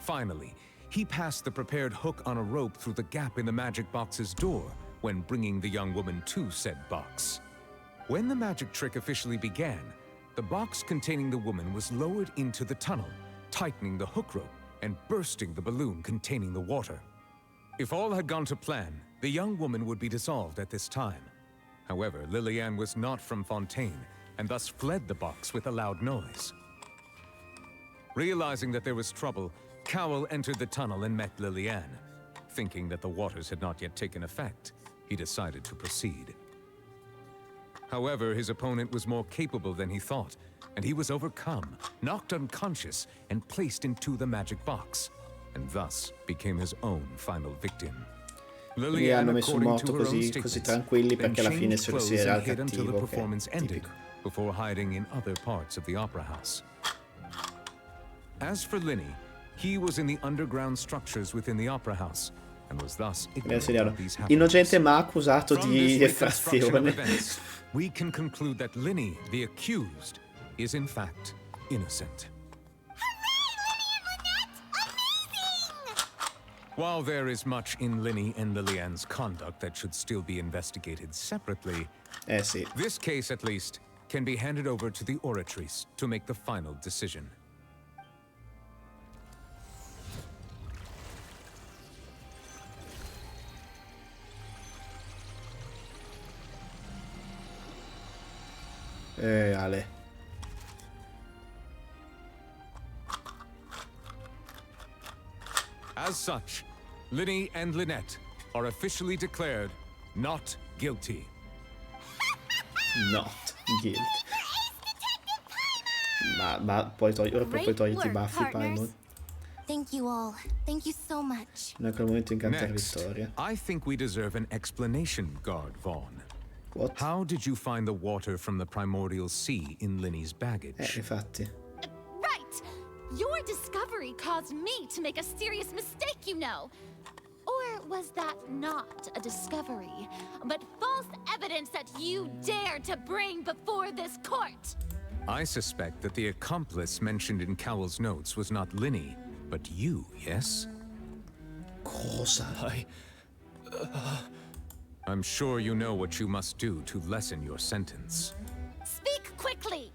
Finally, he passed the prepared hook on a rope through the gap in the magic box's door when bringing the young woman to said box. When the magic trick officially began, the box containing the woman was lowered into the tunnel, tightening the hook rope and bursting the balloon containing the water. If all had gone to plan, the young woman would be dissolved at this time. However, Lillian was not from Fontaine, and thus fled the box with a loud noise. Realizing that there was trouble, Cowl entered the tunnel and met Lillian. Thinking that the waters had not yet taken effect, he decided to proceed. However, his opponent was more capable than he thought, and he was overcome, knocked unconscious, and placed into the magic box, and thus became his own final victim. Quindi hanno messo il morto così tranquilli perché alla fine si era il cattivo, che before hiding in other parts of the opera house. As for Linny, he was in the underground structures within the opera house and was thus ignorant of these happenings. Innocente ma accusato di effrazione. We can conclude that Linny, the accused, is in fact innocent. While there is much in Linny and Lillian's conduct that should still be investigated separately, this case at least can be handed over to the Oratrice to make the final decision. Ale. As such, Linny and Lynette are officially declared not guilty. Not guilty. Ma puoi ora puoi toglierti i baffi, Paimon. Thank you all. Thank you so much. Non è quel momento in cantare Next, vittoria. I think we deserve an explanation, Guard Vaughn. What? How did you find the water from the primordial sea in Linny's baggage? Infatti. Right! Your discovery caused me to make a serious mistake, you know. Or was that not a discovery, but false evidence that you dared to bring before this court? I suspect that the accomplice mentioned in Cowell's notes was not Linny, but you, yes? Cosa? I'm sure you know what you must do to lessen your sentence. Speak quickly!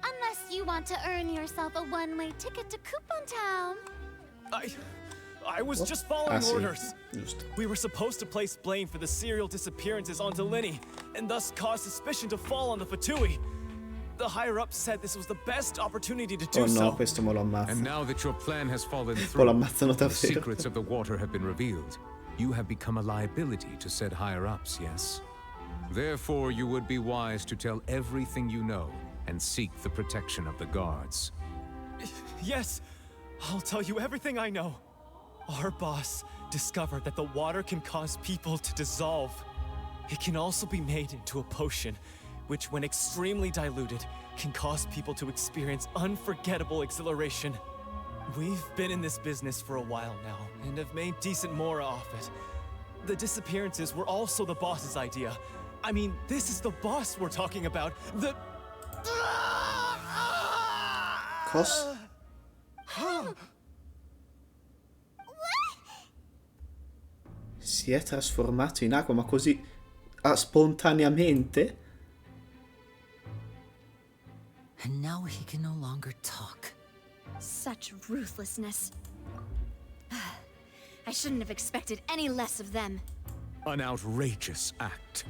Unless you want to earn yourself a one-way ticket to Coupon Town. I was just following orders. We were supposed to place blame for the serial disappearances onto Linny, and thus cause suspicion to fall on the Fatui. The higher-ups said this was the best opportunity to do so. Oh no, questo me lo ammazza. And now that your plan has fallen Lo through, ammazzano the davvero. secrets of the water have been revealed. You have become a liability to said higher-ups, yes? Therefore, you would be wise to tell everything you know and seek the protection of the guards. Yes, I'll tell you everything I know. Our boss discovered that the water can cause people to dissolve. It can also be made into a potion, which when extremely diluted, can cause people to experience unforgettable exhilaration. We've been in this business for a while now, and have made decent mora off it. The disappearances were also the boss's idea. I mean, this is the boss we're talking about. The... Cosa? Si è trasformato in acqua, ma così spontaneamente? And now he can no longer talk. Such ruthlessness. I shouldn't have expected any less of them. An outrageous act.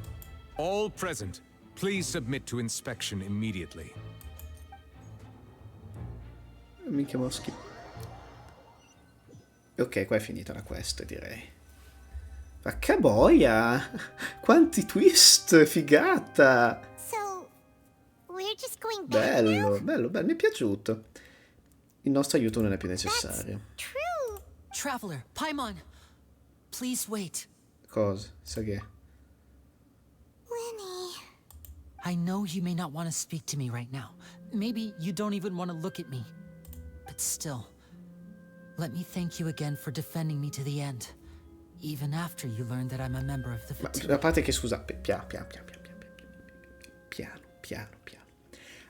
All present, please submit to inspection immediately. Minchia moschi. Ok, qua è finita la quest, direi. Ma che boia! Quanti twist, figata! So, we're just going back Bello, now? bello, bello, mi è piaciuto. Il nostro aiuto non è più necessario. True. Traveler, Paimon, please wait. Cosa? Sa che? Lenny. I know you may not want to speak to me right now. Maybe you don't even want to look at me. But still, let me thank you again for defending me to the end. Even after you learned that I'm a member of the Ma a parte che scusa, piano.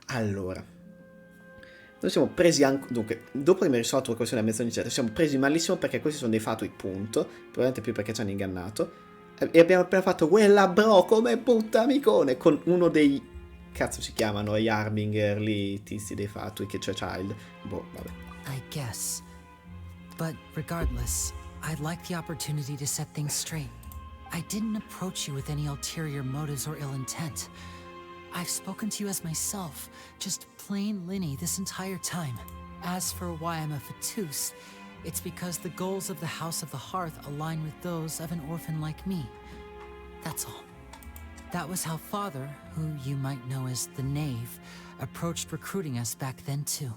Allora, noi siamo presi anche. Dunque, dopo che mi hai risolto la questione della menzione eccetera, siamo presi malissimo perché questi sono dei fatui, punto. Probabilmente più perché ci hanno ingannato. E abbiamo appena fatto quella bro come puttamicone con uno dei. Cazzo si chiamano gli Harbinger lì, tizi dei fatui, che c'è Child. Boh, vabbè. I guess. But regardless, I'd like the opportunity to set things straight. I didn't approach you with any ulterior motives or ill intent. I've spoken to you as myself, just plain Linny this entire time. As for why I'm a Fatous, it's because the goals of the House of the Hearth align with those of an orphan like me. That's all. That was how Father, who you might know as the Knave, approached recruiting us back then too.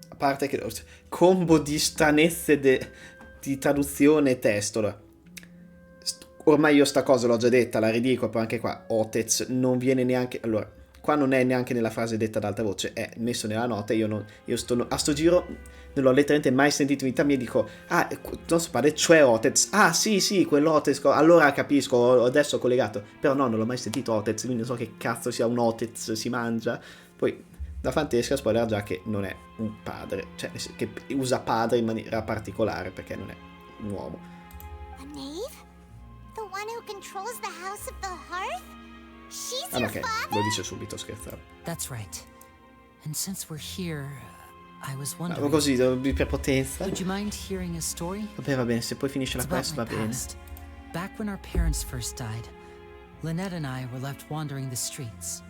A parte che combo di stranezze di traduzione e testo. Allora, ormai io sta cosa l'ho già detta, la ridico, poi anche qua Otez non viene neanche. Allora, qua non è neanche nella frase detta ad alta voce, è messo nella nota. Io a sto giro non l'ho letteralmente mai sentito in vita mia. Dico, non so padre, cioè Otez. Ah, sì, quell'Otez. Allora capisco, adesso ho collegato. Però no, non l'ho mai sentito Otez, quindi non so che cazzo sia un Otez, si mangia. Poi, da Fantesca spoiler già che non è un padre, cioè che usa padre in maniera particolare perché non è un uomo. A knave? The one who controls the House of the Hearth? She's your Ok, father? lo dice subito, scherzavo. That's right. And since we're here, I was Ma wondering... così, di prepotenza. Would you mind hearing a story? Va bene, se poi finisce la It's about quest my va bene. past. Back when our parents first died, Lynette and I were left wandering the streets.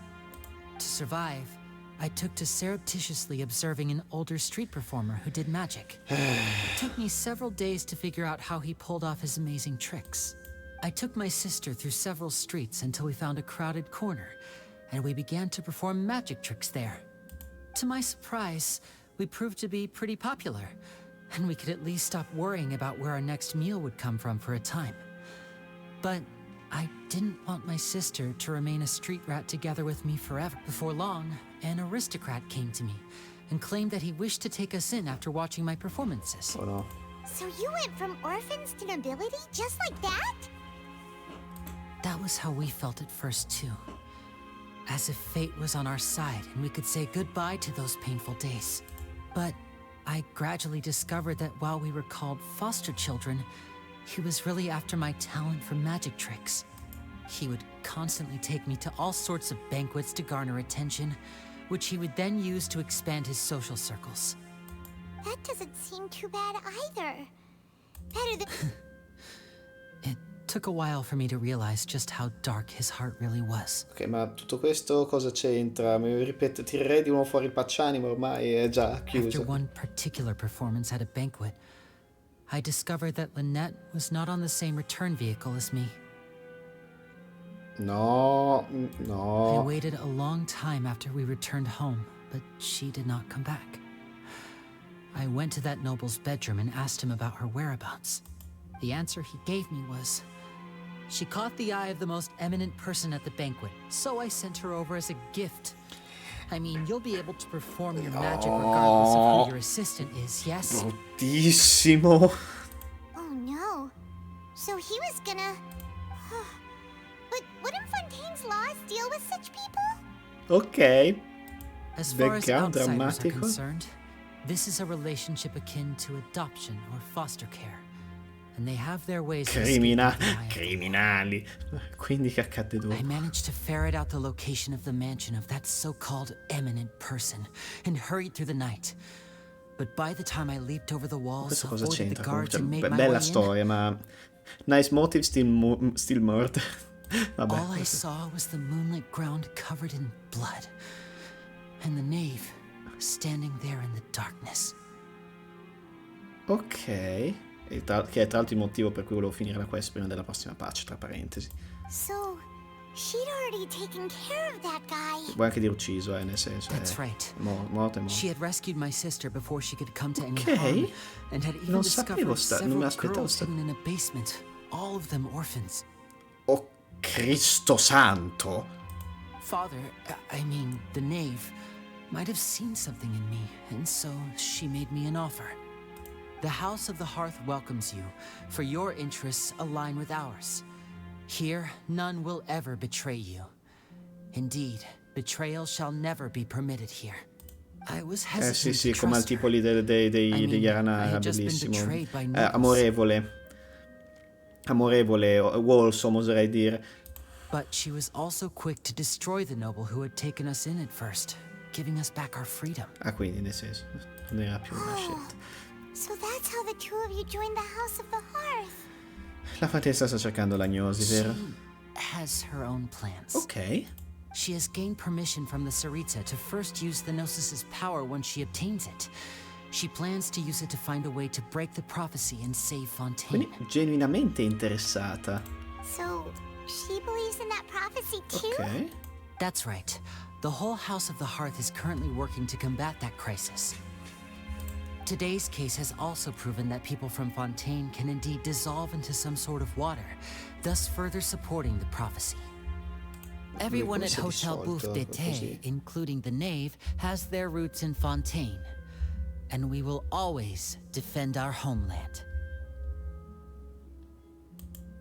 To survive, I took to surreptitiously observing an older street performer who did magic. It took me several days to figure out how he pulled off his amazing tricks. I took my sister through several streets until we found a crowded corner, and we began to perform magic tricks there. To my surprise, we proved to be pretty popular, and we could at least stop worrying about where our next meal would come from for a time. But I didn't want my sister to remain a street rat together with me forever. Before long, an aristocrat came to me and claimed that he wished to take us in after watching my performances. Oh no. So you went from orphans to nobility just like that? That was how we felt at first, too. As if fate was on our side and we could say goodbye to those painful days. But I gradually discovered that while we were called foster children, he was really after my talent for magic tricks. He would constantly take me to all sorts of banquets to garner attention, which he would then use to expand his social circles. That doesn't seem too bad either. Better than... It took a while for me to realize just how dark his heart really was. Ok, ma tutto questo cosa c'entra? Mi ripeto, tirerei di nuovo fuori il paccianimo, ormai è già chiuso. After one particular performance at a banquet, I discovered that Lynette was not on the same return vehicle as me. No. I waited a long time after we returned home, but she did not come back. I went to that noble's bedroom and asked him about her whereabouts. The answer he gave me was, she caught the eye of the most eminent person at the banquet, so I sent her over as a gift. I mean, you'll be able to perform your magic regardless of who your assistant is, yes? Bruttissimo. Oh no. So he was gonna... But wouldn't Fontaine's laws deal with such people? Ok. As far as Background outsiders are drammatico. concerned, this is a relationship akin to adoption or foster care. And they have their ways of Criminali. Quindi che accade dopo? I managed to ferret out the location of the mansion of that so-called eminent person and hurried through the night. But by the time I leaped over the walls, Questo cosa avoided the c'entra? guards and made my way Bella in, storia, ma nice motive, still murder. Vabbè. all I saw was the moonlit ground covered in blood, and the knave standing there in the darkness. Ok. Che è tra l'altro il motivo per cui volevo finire la quest prima della prossima patch, tra parentesi. So, she'd already taken care of that guy. Puoi anche dire ucciso, nel senso. That's right. Morto è morto. She had rescued my sister before she could come to any Ok. harm, and had even Non sapevo discovered non me several l'aspettavo girls hidden in a basement, all of them orphans. Oh, Cristo santo. Father, I mean, the knave, might have seen something in me, and so she made me an offer. The House of the Hearth welcomes you, for your interests align with ours. Here, none will ever betray you. Indeed, betrayal shall never be permitted here. I was hesitant Sì, to come al trust tipo her. lì degli I Aranara, had just been bellissimo. betrayed by nobles. Amorevole, wholesome, oserei dire. But she was also quick to destroy the noble who had taken us in at first, giving us back our freedom. Ah, quindi nel senso, non era più una scelta. So that's how the two of you joined the House of the Hearth. La Fantessa sta cercando l'agnosi, vero? She has her own plans. Ok. She has gained permission from the Tsaritsa to first use the Gnosis's power once she obtains it. She plans to use it to find a way to break the prophecy and save Fontaine. Quindi genuinamente interessata. So, she believes in that prophecy too? Ok. That's right. The whole House of the Hearth is currently working to combat that crisis. Today's case has also proven that people from Fontaine can indeed dissolve into some sort of water, thus further supporting the prophecy. Everyone at Hotel Bouffe d'été, including the knave, has their roots in Fontaine, and we will always defend our homeland.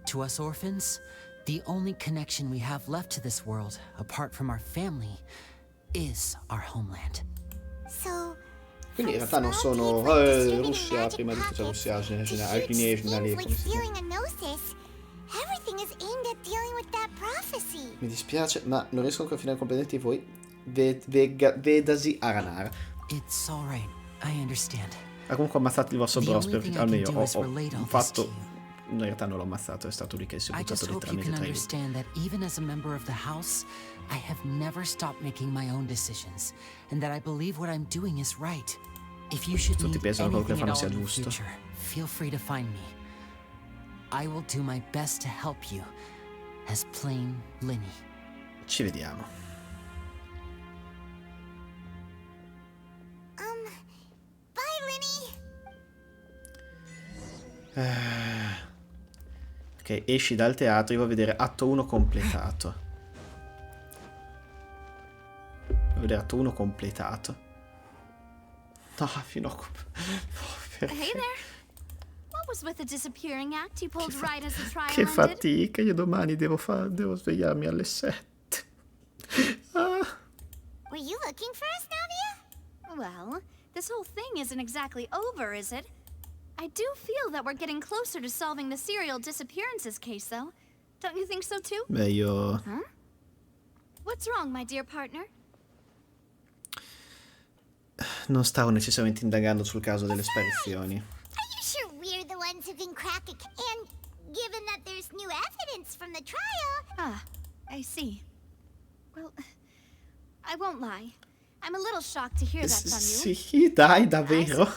To us orphans, the only connection we have left to this world, apart from our family, is our homeland. So, Quindi in realtà non sono Russia, prima di tutto Russia, alpini come si chiama. a gnosis, everything is aimed at dealing with that prophecy. Mi dispiace, ma non riesco ancora a finire completamente voi. Vedasi Aranara. It's alright, I understand. Ha comunque ammazzato il vostro bros, almeno ho fatto in realtà non l'ho ammazzato, è stato lui che si è I buttato just hope you letteralmente can tra i lupi. understand that even as a member of the house, I have never stopped making my own decisions, and that I believe what I'm doing is right. If you should Tutti need pensano che quello che anything at fanno all sia in the giusto. future, feel free to find me. I will do my best to help you, as plain Linny. Ci vediamo. Bye, Linny. Ok, esci dal teatro, io voglio vedere atto 1 completato. Voglio vedere atto 1 completato. No, fino a... Hey there. What was with the disappearing act you pulled right as the trial Che ended? fatica, io domani devo svegliarmi alle 7. Ah. Were you looking for us, Navia? Well, this whole thing isn't exactly over, is it? I do feel that we're getting closer to solving the serial disappearances case, though. Don't you think so, too? Beh, io... Huh? What's wrong, my dear partner? non stavo necessariamente indagando sul caso delle sparizioni. Are you sure we're the ones who can crack it? And given that there's new evidence from the trial... Ah, I see. Well, I won't lie. I'm a little shocked to hear that from you. Sì, dai, davvero?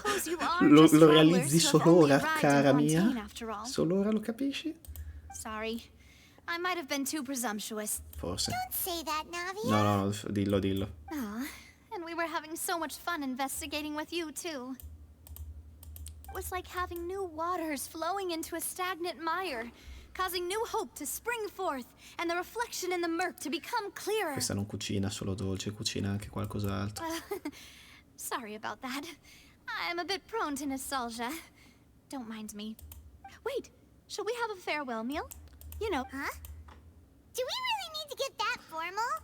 Lo realizzi solo ora, cara mia? Solo ora lo capisci? Sorry. I might have been too presumptuous. Forse. Don't say that, Navia. No, dillo. Ah, and we were having so much fun investigating with you, too. It was like having new waters flowing into a stagnant mire, causing new hope to spring forth, and the reflection in the murk to become clearer. Questa non cucina solo dolce, cucina anche qualcos'altro. Sorry about that. I'm a bit prone to nostalgia. Don't mind me. Wait, shall we have a farewell meal? You know. Huh? Do we really need to get that formal?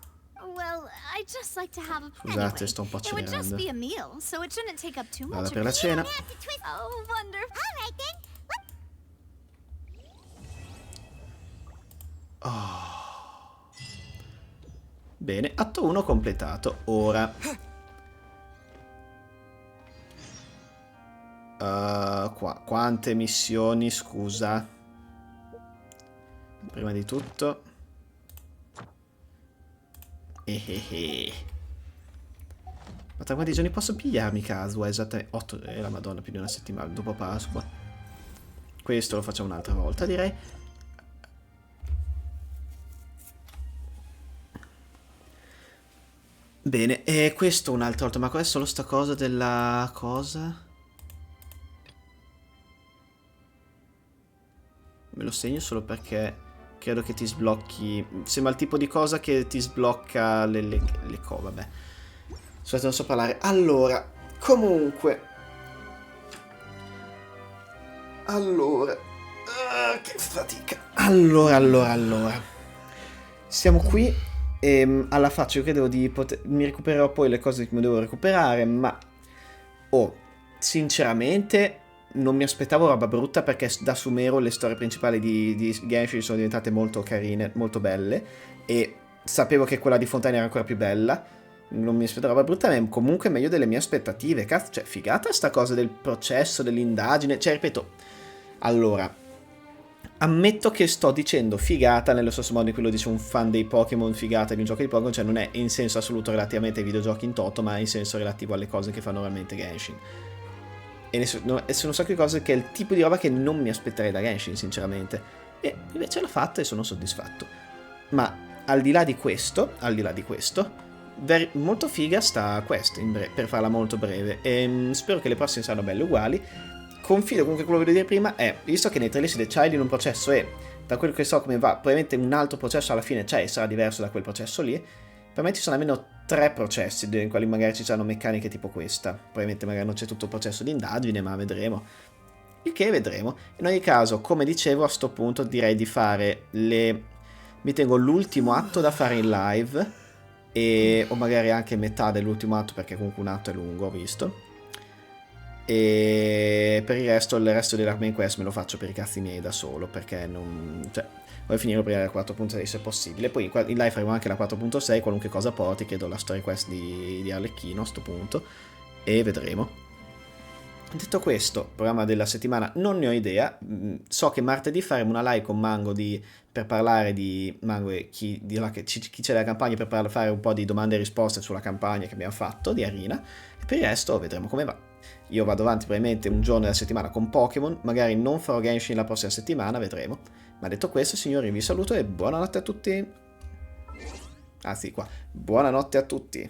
Well, I'd just like to have a... Scusate, anyway, sto un po' it would just accelerando. be a meal, so it shouldn't take up too much Vada of per la your- cena. Oh, wonderful. All right, then. Bene, atto 1 completato. Ora. Qua. Quante missioni, scusa? Prima di tutto. Ma tra quanti giorni posso pigliarmi Casua? Esattamente 8, la madonna, più di una settimana dopo Pasqua. Questo lo facciamo un'altra volta, direi. Bene, e questo un'altra volta, ma qual è solo sta cosa della cosa? Me lo segno solo perché credo che ti sblocchi. Sembra il tipo di cosa che ti sblocca le cose, vabbè. Scusate, non so parlare. Allora, comunque. Allora. Che fatica. Allora. Siamo qui. E alla faccia io credevo di poter... Mi recupererò poi le cose che mi devo recuperare, ma... sinceramente... non mi aspettavo roba brutta perché da Sumero le storie principali di Genshin sono diventate molto carine, molto belle, e sapevo che quella di Fontana era ancora più bella. Non mi aspettavo roba brutta, ma comunque meglio delle mie aspettative. Cazzo, cioè, figata sta cosa del processo, dell'indagine. Cioè, ripeto, allora, ammetto che sto dicendo figata nello stesso modo in cui lo dice un fan dei Pokémon, figata di un gioco di Pokémon, cioè non è in senso assoluto relativamente ai videogiochi in toto, ma in senso relativo alle cose che fanno realmente Genshin. E sono un sacco di cose che è il tipo di roba che non mi aspetterei da Genshin, sinceramente. E invece l'ha fatta e sono soddisfatto. Ma al di là di questo, molto figa sta quest, per farla molto breve. E spero che le prossime saranno belle uguali. Confido comunque quello che volevo dire prima è, visto che nei trailer si child in un processo e da quello che so come va, probabilmente un altro processo alla fine c'è e sarà diverso da quel processo lì. Per me ci sono almeno 3 processi in quali magari ci saranno meccaniche tipo questa. Probabilmente magari non c'è tutto il processo di indagine, ma vedremo. Il che vedremo. In ogni caso, come dicevo, a sto punto direi di fare mi tengo l'ultimo atto da fare in live, o magari anche metà dell'ultimo atto, perché comunque un atto è lungo, ho visto. E per il resto della main quest me lo faccio per i cazzi miei da solo, perché non... cioè, voglio finire prima della 4.6 se possibile. Poi in live faremo anche la 4.6, qualunque cosa porti, credo la story quest di Arlecchino a sto punto, e vedremo. Detto questo, programma della settimana non ne ho idea. So che martedì faremo una live con Mango per parlare di Mango e chi c'è della campagna, per fare un po' di domande e risposte sulla campagna che abbiamo fatto di Arena. E per il resto vedremo come va. Io vado avanti probabilmente un giorno della settimana con Pokémon, magari non farò Genshin la prossima settimana, vedremo. Ma detto questo, signori, vi saluto e buonanotte a tutti. Anzi, qua, buonanotte a tutti.